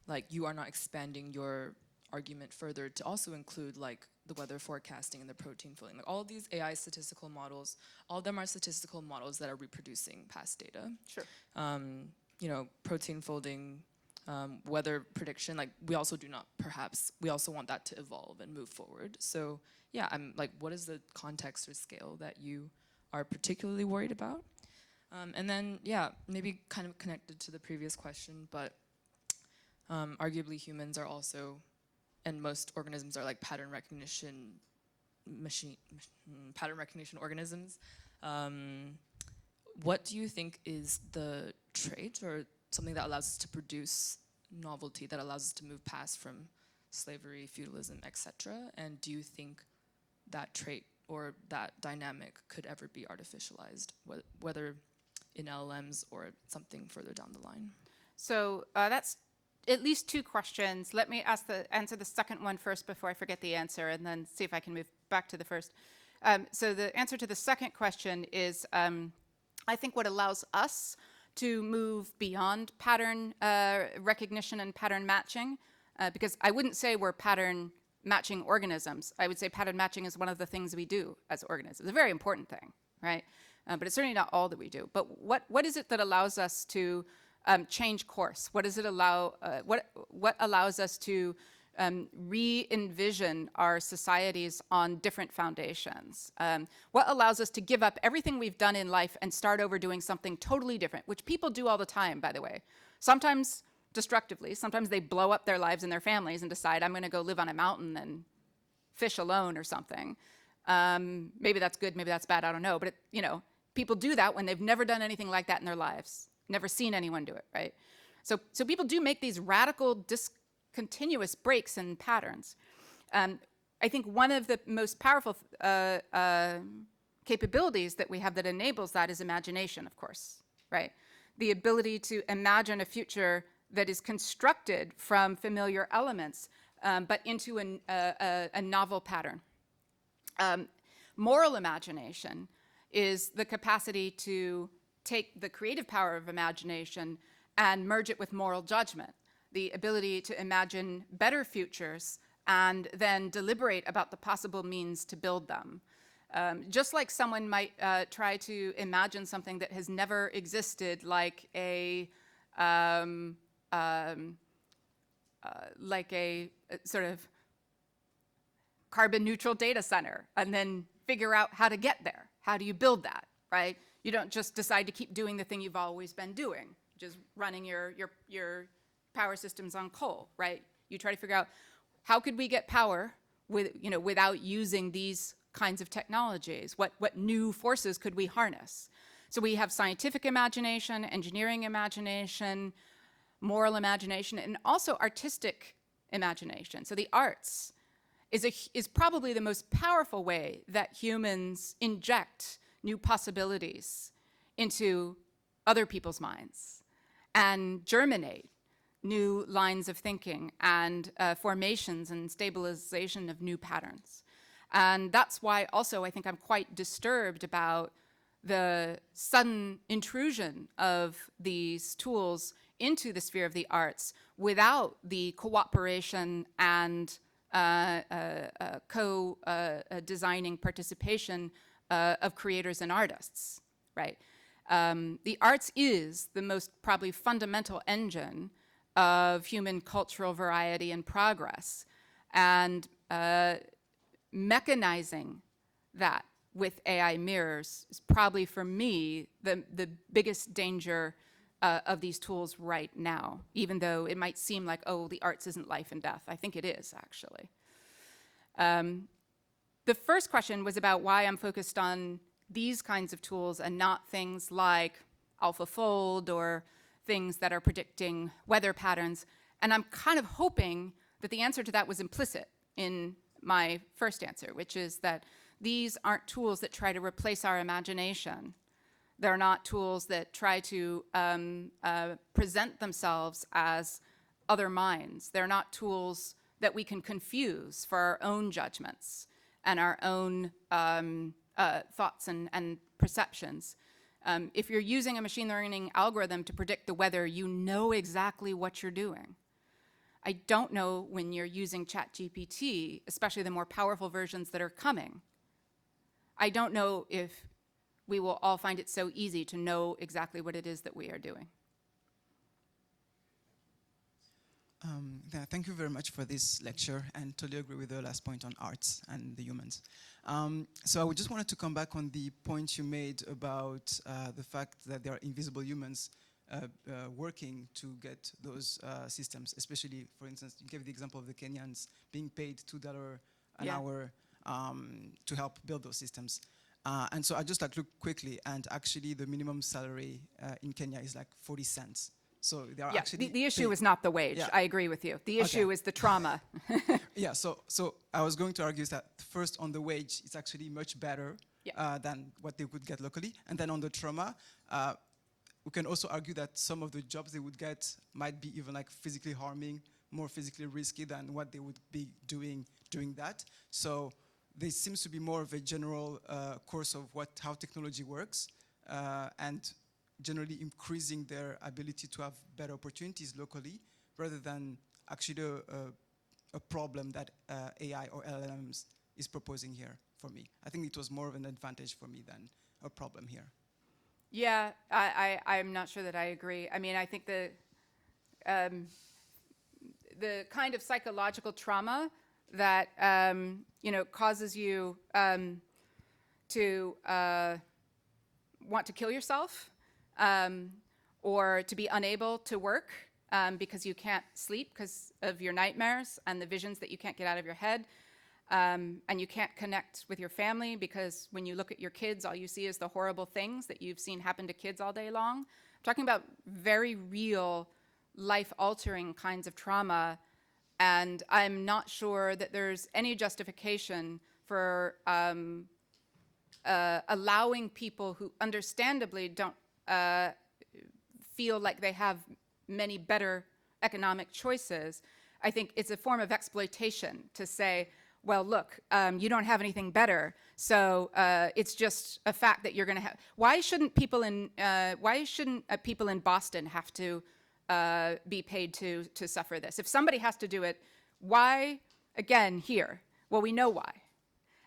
[SPEAKER 21] like, you are not expanding your argument further to also include, like, the weather forecasting and the protein folding. Like, all of these AI statistical models, all of them are statistical models that are reproducing past data.
[SPEAKER 15] Sure.
[SPEAKER 21] You know, protein folding, weather prediction, like, we also do not, perhaps, we also want that to evolve and move forward. So yeah, I'm like, what is the context or scale that you are particularly worried about? And then, yeah, maybe kind of connected to the previous question, but arguably humans are also, and most organisms are like pattern recognition organisms. What do you think is the trait or something that allows us to produce novelty, that allows us to move past from slavery, feudalism, etc.? And do you think that trait or that dynamic could ever be artificialized, whether in LLMs or something further down the line?
[SPEAKER 15] So that's at least two questions. Let me answer the second one first before I forget the answer, and then see if I can move back to the first. So the answer to the second question is, I think what allows us to move beyond pattern recognition and pattern matching, because I wouldn't say we're pattern matching organisms. I would say pattern matching is one of the things we do as organisms. It's a very important thing, right? But it's certainly not all that we do. But what is it that allows us to change course? What does it allow? What allows us to re-envision our societies on different foundations? What allows us to give up everything we've done in life and start over doing something totally different, which people do all the time, by the way. Sometimes destructively. Sometimes they blow up their lives and their families and decide, I'm going to go live on a mountain and fish alone or something. Maybe that's good, maybe that's bad, I don't know. But, people do that when they've never done anything like that in their lives, never seen anyone do it, right? So people do make these radical, discontinuous breaks in patterns. I think one of the most powerful capabilities that we have that enables that is imagination, of course, right? The ability to imagine a future that is constructed from familiar elements, but into a novel pattern. Moral imagination is the capacity to take the creative power of imagination and merge it with moral judgment, the ability to imagine better futures and then deliberate about the possible means to build them. Just like someone might try to imagine something that has never existed, like a sort of carbon neutral data center, and then figure out how to get there. How do you build that, right? You don't just decide to keep doing the thing you've always been doing, which is running your power systems on coal, right? You try to figure out how could we get power without using these kinds of technologies? What new forces could we harness? So we have scientific imagination, engineering imagination, moral imagination, and also artistic imagination. So the arts is probably the most powerful way that humans inject new possibilities into other people's minds and germinate new lines of thinking and formations and stabilization of new patterns. And that's why also I think I'm quite disturbed about the sudden intrusion of these tools into the sphere of the arts without the cooperation and co-designing participation of creators and artists, right? The arts is the most probably fundamental engine of human cultural variety and progress. And mechanizing that with AI mirrors is probably, for me, the biggest danger of these tools right now, even though it might seem like, oh, the arts isn't life and death. I think it is, actually. The first question was about why I'm focused on these kinds of tools and not things like AlphaFold or things that are predicting weather patterns. And I'm kind of hoping that the answer to that was implicit in my first answer, which is that these aren't tools that try to replace our imagination. They're not tools that try to present themselves as other minds. They're not tools that we can confuse for our own judgments and our own thoughts and perceptions. If you're using a machine learning algorithm to predict the weather, you know exactly what you're doing. I don't know when you're using ChatGPT, especially the more powerful versions that are coming. I don't know if we will all find it so easy to know exactly what it is that we are doing.
[SPEAKER 1] Thank you very much for this lecture, and totally agree with the last point on arts and the humans. So I just wanted to come back on the point you made about the fact that there are invisible humans working to get those systems, especially, for instance, you gave the example of the Kenyans being paid $2 an hour to help build those systems. And so I just looked quickly, and actually the minimum salary in Kenya is like 40 cents. So they are actually
[SPEAKER 15] the issue is not the wage. Yeah. I agree with you. The issue is the trauma.
[SPEAKER 1] Yeah, so I was going to argue that first on the wage, it's actually much better than what they would get locally. And then on the trauma, we can also argue that some of the jobs they would get might be even like physically harming, more physically risky than what they would be doing that. So there seems to be more of a general course of how technology works, and generally increasing their ability to have better opportunities locally, rather than actually a problem that AI or LLMs is proposing here for me. I think it was more of an advantage for me than a problem here.
[SPEAKER 15] Yeah, I'm not sure that I agree. I mean, I think the kind of psychological trauma that causes you to want to kill yourself or to be unable to work because you can't sleep because of your nightmares and the visions that you can't get out of your head. And you can't connect with your family because when you look at your kids, all you see is the horrible things that you've seen happen to kids all day long. I'm talking about very real, life-altering kinds of trauma, and I'm not sure that there's any justification for allowing people who understandably don't feel like they have many better economic choices. I think it's a form of exploitation to say, well, look, you don't have anything better, so it's just a fact that you're going to have. Why shouldn't people in Boston have to be paid to suffer this? If somebody has to do it, why again here? Well, we know why,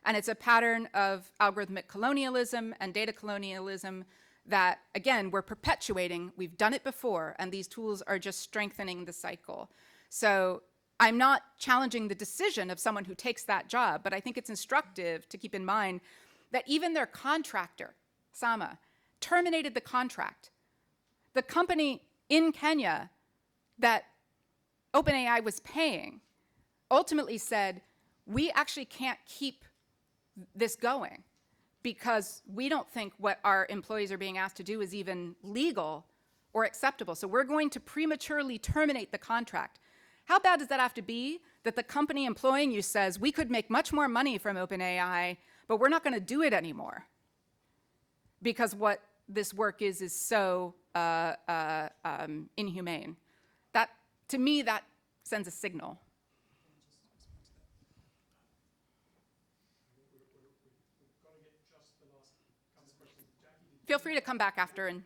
[SPEAKER 15] and it's a pattern of algorithmic colonialism and data colonialism that again we're perpetuating. We've done it before, and these tools are just strengthening the cycle. So I'm not challenging the decision of someone who takes that job, but I think it's instructive to keep in mind that even their contractor, Sama, terminated the contract. The company in Kenya that OpenAI was paying ultimately said, we actually can't keep this going because we don't think what our employees are being asked to do is even legal or acceptable. So we're going to prematurely terminate the contract. How bad does that have to be that the company employing you says, we could make much more money from OpenAI, but we're not going to do it anymore because what this work is so inhumane? That, to me, that sends a signal. Feel free to come back after and.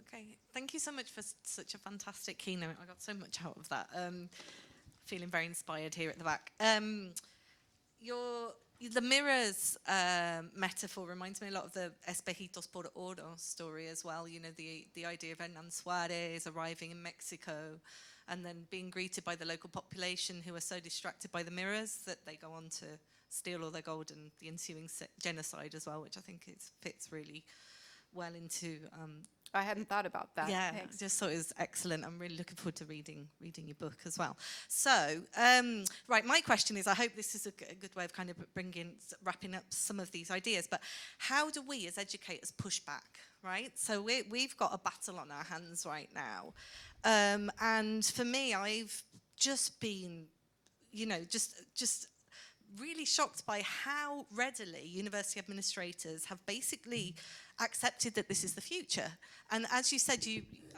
[SPEAKER 5] Okay, thank you so much for such a fantastic keynote. I got so much out of that. Feeling very inspired here at the back. The mirrors metaphor reminds me a lot of the Espejitos por Oro story as well. You know, the idea of Hernan Suarez arriving in Mexico and then being greeted by the local population who are so distracted by the mirrors that they go on to steal all their gold, and the ensuing genocide as well, which I think fits really well into.
[SPEAKER 15] I hadn't thought about that.
[SPEAKER 5] Yeah,
[SPEAKER 15] Thanks.
[SPEAKER 5] I just thought it was excellent. I'm really looking forward to reading your book as well. So, right, my question is, I hope this is a good way of kind of wrapping up some of these ideas, but how do we as educators push back, right? So we've got a battle on our hands right now. And for me, I've just been, just really shocked by how readily university administrators have basically accepted that this is the future. And as you said,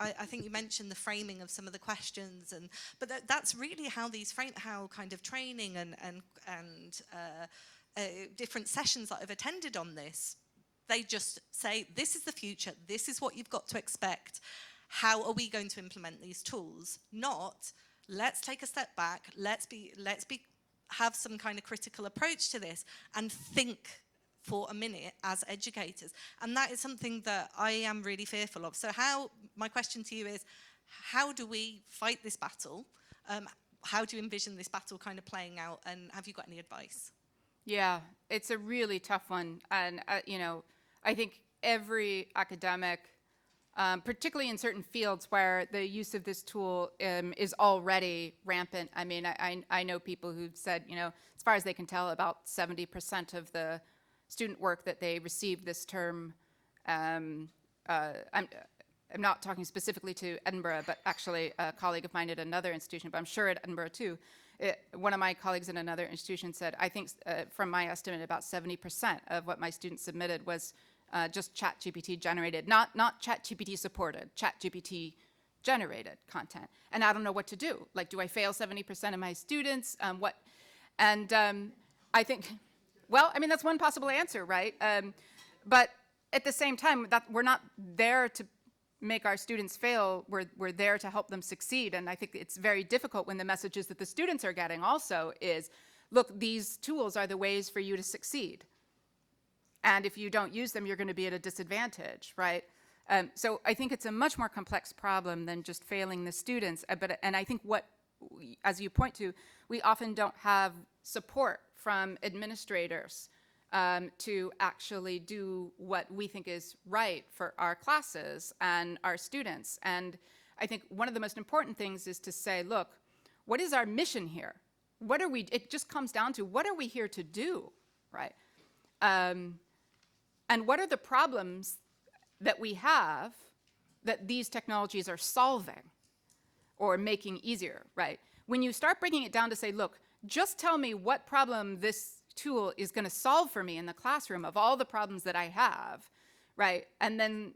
[SPEAKER 5] I think you mentioned the framing of some of the questions, but that's really how how kind of training and different sessions that I've attended on this, they just say, this is the future, this is what you've got to expect. How are we going to implement these tools? Not, let's take a step back, have some kind of critical approach to this and think for a minute as educators. And that is something that I am really fearful of. So my question to you is, how do we fight this battle? How do you envision this battle kind of playing out? And have you got any advice?
[SPEAKER 15] Yeah, it's a really tough one. And, I think every academic, particularly in certain fields where the use of this tool is already rampant. I mean, I know people who've said, as far as they can tell, about 70% of the student work that they received this term, I'm not talking specifically to Edinburgh, but actually a colleague of mine at another institution, but I'm sure at Edinburgh too. One of my colleagues in another institution said, I think from my estimate, about 70% of what my students submitted was just ChatGPT generated, not ChatGPT supported, ChatGPT generated content. And I don't know what to do. Like, do I fail 70% of my students? I think, well, I mean, that's one possible answer, right? But at the same time, we're not there to make our students fail. We're there to help them succeed. And I think it's very difficult when the messages that the students are getting also is, look, these tools are the ways for you to succeed. And if you don't use them, you're going to be at a disadvantage, right? So I think it's a much more complex problem than just failing the students. And I think as you point to, we often don't have support from administrators to actually do what we think is right for our classes and our students. And I think one of the most important things is to say, look, what is our mission here? It just comes down to, what are we here to do, right? And what are the problems that we have that these technologies are solving or making easier, right? When you start breaking it down to say, look, just tell me what problem this tool is going to solve for me in the classroom of all the problems that I have, right? And then,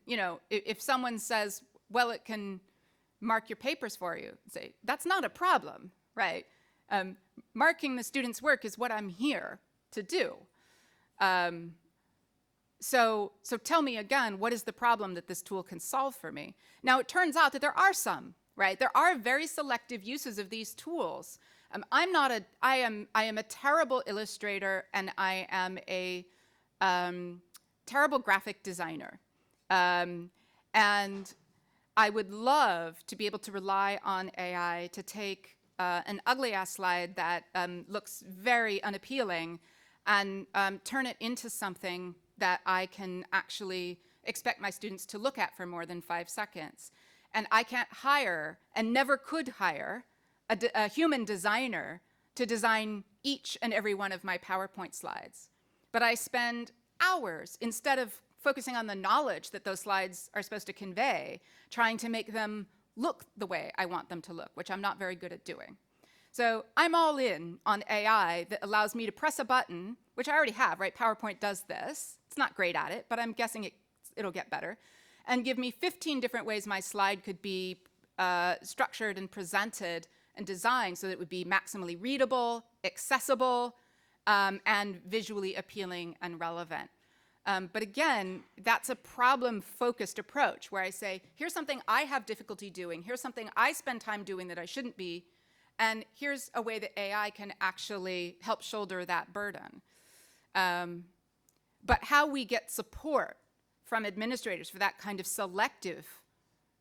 [SPEAKER 15] if someone says, well, it can mark your papers for you, say, that's not a problem, right? Marking the student's work is what I'm here to do. So tell me again, what is the problem that this tool can solve for me? Now, it turns out that there are some, right? There are very selective uses of these tools. I am a terrible illustrator, and I am a terrible graphic designer. And I would love to be able to rely on AI to take an ugly-ass slide that looks very unappealing and turn it into something that I can actually expect my students to look at for more than 5 seconds. And I can't hire, and never could hire, a human designer to design each and every one of my PowerPoint slides. But I spend hours, instead of focusing on the knowledge that those slides are supposed to convey, trying to make them look the way I want them to look, which I'm not very good at doing. So I'm all in on AI that allows me to press a button, which I already have, right? PowerPoint does this. It's not great at it, but I'm guessing it'll get better. And give me 15 different ways my slide could be structured and presented and designed so that it would be maximally readable, accessible, and visually appealing and relevant. But again, that's a problem-focused approach where I say, here's something I have difficulty doing, here's something I spend time doing that I shouldn't be, and here's a way that AI can actually help shoulder that burden. But how we get support from administrators for that kind of selective,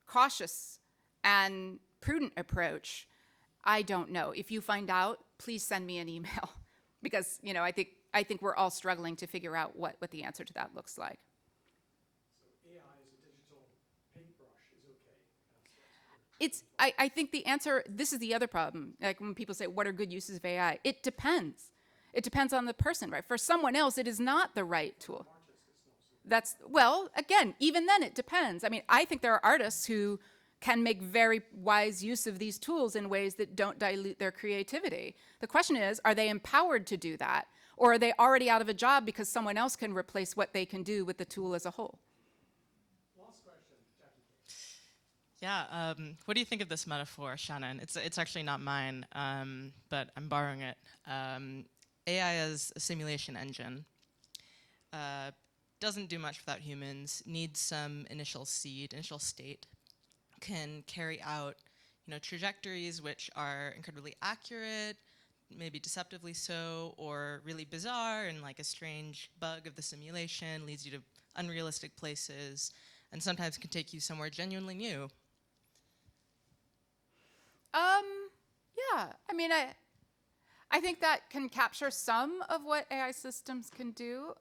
[SPEAKER 15] cautious, and prudent approach, I don't know. If you find out, please send me an email, because I think we're all struggling to figure out what the answer to that looks like.
[SPEAKER 23] So AI as a digital paintbrush is okay?
[SPEAKER 15] I think the answer, this is the other problem. Like when people say, what are good uses of AI? It depends. It depends on the person, right? For someone else, it is not the right tool. Well, again, even then it depends. I mean, I think there are artists who can make very wise use of these tools in ways that don't dilute their creativity. The question is, are they empowered to do that? Or are they already out of a job because someone else can replace what they can do with the tool as a whole?
[SPEAKER 23] Last question, Jackie.
[SPEAKER 6] Yeah, what do you think of this metaphor, Shannon? It's actually not mine, but I'm borrowing it. AI as a simulation engine doesn't do much without humans, needs some initial state, can carry out trajectories which are incredibly accurate, maybe deceptively so, or really bizarre, and like a strange bug of the simulation leads you to unrealistic places, and sometimes can take you somewhere genuinely new.
[SPEAKER 15] Yeah, I mean, I think that can capture some of what AI systems can do.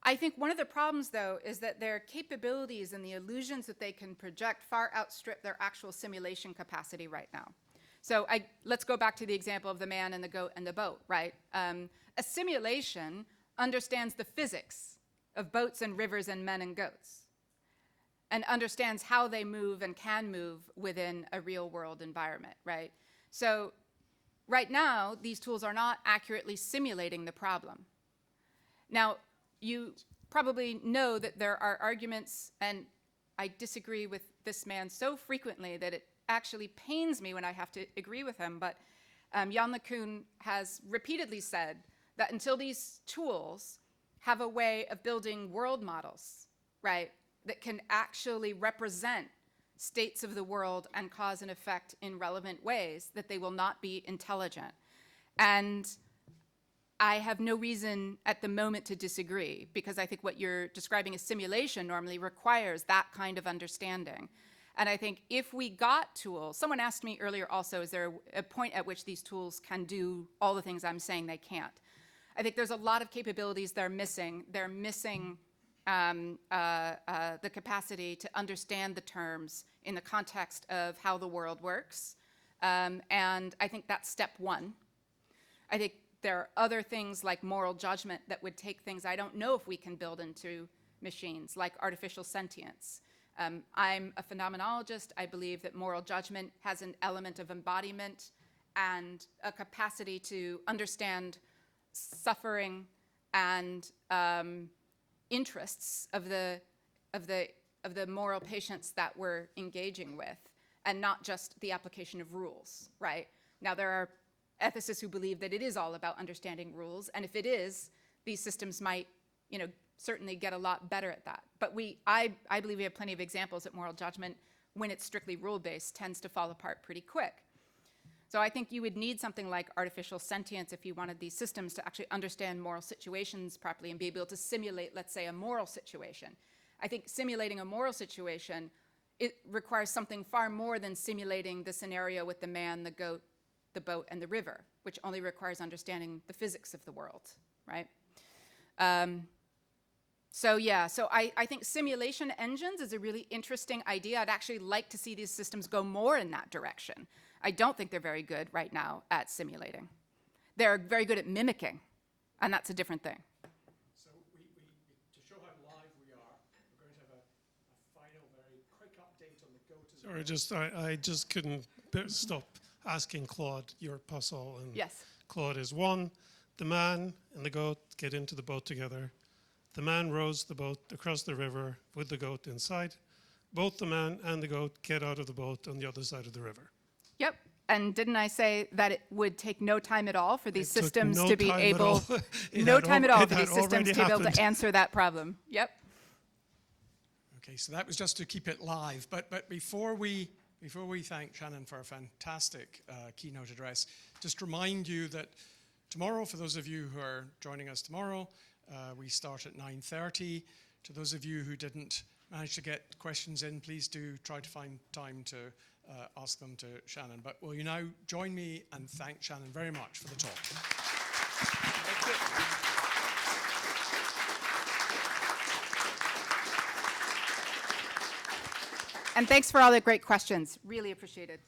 [SPEAKER 15] I think one of the problems, though, is that their capabilities and the illusions that they can project far outstrip their actual simulation capacity right now. So let's go back to the example of the man and the goat and the boat, right? A simulation understands the physics of boats and rivers and men and goats, and understands how they move and can move within a real-world environment, right? So right now, these tools are not accurately simulating the problem. Now, you probably know that there are arguments, and I disagree with this man so frequently that it actually pains me when I have to agree with him, but Jan LeCun has repeatedly said that until these tools have a way of building world models, right, that can actually represent states of the world and cause and effect in relevant ways, that they will not be intelligent. And I have no reason at the moment to disagree, because I think what you're describing as simulation normally requires that kind of understanding. And I think if we got tools, someone asked me earlier also, is there a point at which these tools can do all the things I'm saying they can't? I think there's a lot of capabilities they're missing. They're missing the capacity to understand the terms in the context of how the world works. And I think that's step one. I think there are other things like moral judgment that would take things I don't know if we can build into machines, like artificial sentience. I'm a phenomenologist. I believe that moral judgment has an element of embodiment and a capacity to understand suffering and interests of the moral patients that we're engaging with, and not just the application of rules, right? Now, there are ethicists who believe that it is all about understanding rules, and if it is, these systems might, certainly get a lot better at that. But I believe we have plenty of examples that moral judgment, when it's strictly rule-based, tends to fall apart pretty quick. So I think you would need something like artificial sentience if you wanted these systems to actually understand moral situations properly and be able to simulate, let's say, a moral situation. I think simulating a moral situation, it requires something far more than simulating the scenario with the man, the goat, the boat, and the river, which only requires understanding the physics of the world, right? So I think simulation engines is a really interesting idea. I'd actually like to see these systems go more in that direction. I don't think they're very good right now at simulating. They're very good at mimicking, and that's a different thing.
[SPEAKER 3] So to show how live we are, we're going to have a final, very quick update on the go-to.
[SPEAKER 10] Sorry, I just couldn't stop asking Claude your puzzle. And
[SPEAKER 15] yes.
[SPEAKER 10] Claude is one, the man and the goat get into the boat together. The man rows the boat across the river with the goat inside. Both the man and the goat get out of the boat on the other side of the river.
[SPEAKER 15] Yep. And didn't I say that it would take no time at all for these systems to be able, no time at all for these systems to be able to answer that problem? Yep.
[SPEAKER 3] Okay, so that was just to keep it live. But before we thank Shannon for a fantastic keynote address, just remind you that tomorrow, for those of you who are joining us tomorrow, we start at 9:30. To those of you who didn't manage to get questions in, please do try to find time to ask them to Shannon. But will you now join me and thank Shannon very much for the talk.
[SPEAKER 15] Thank you. And thanks for all the great questions. Really appreciate it.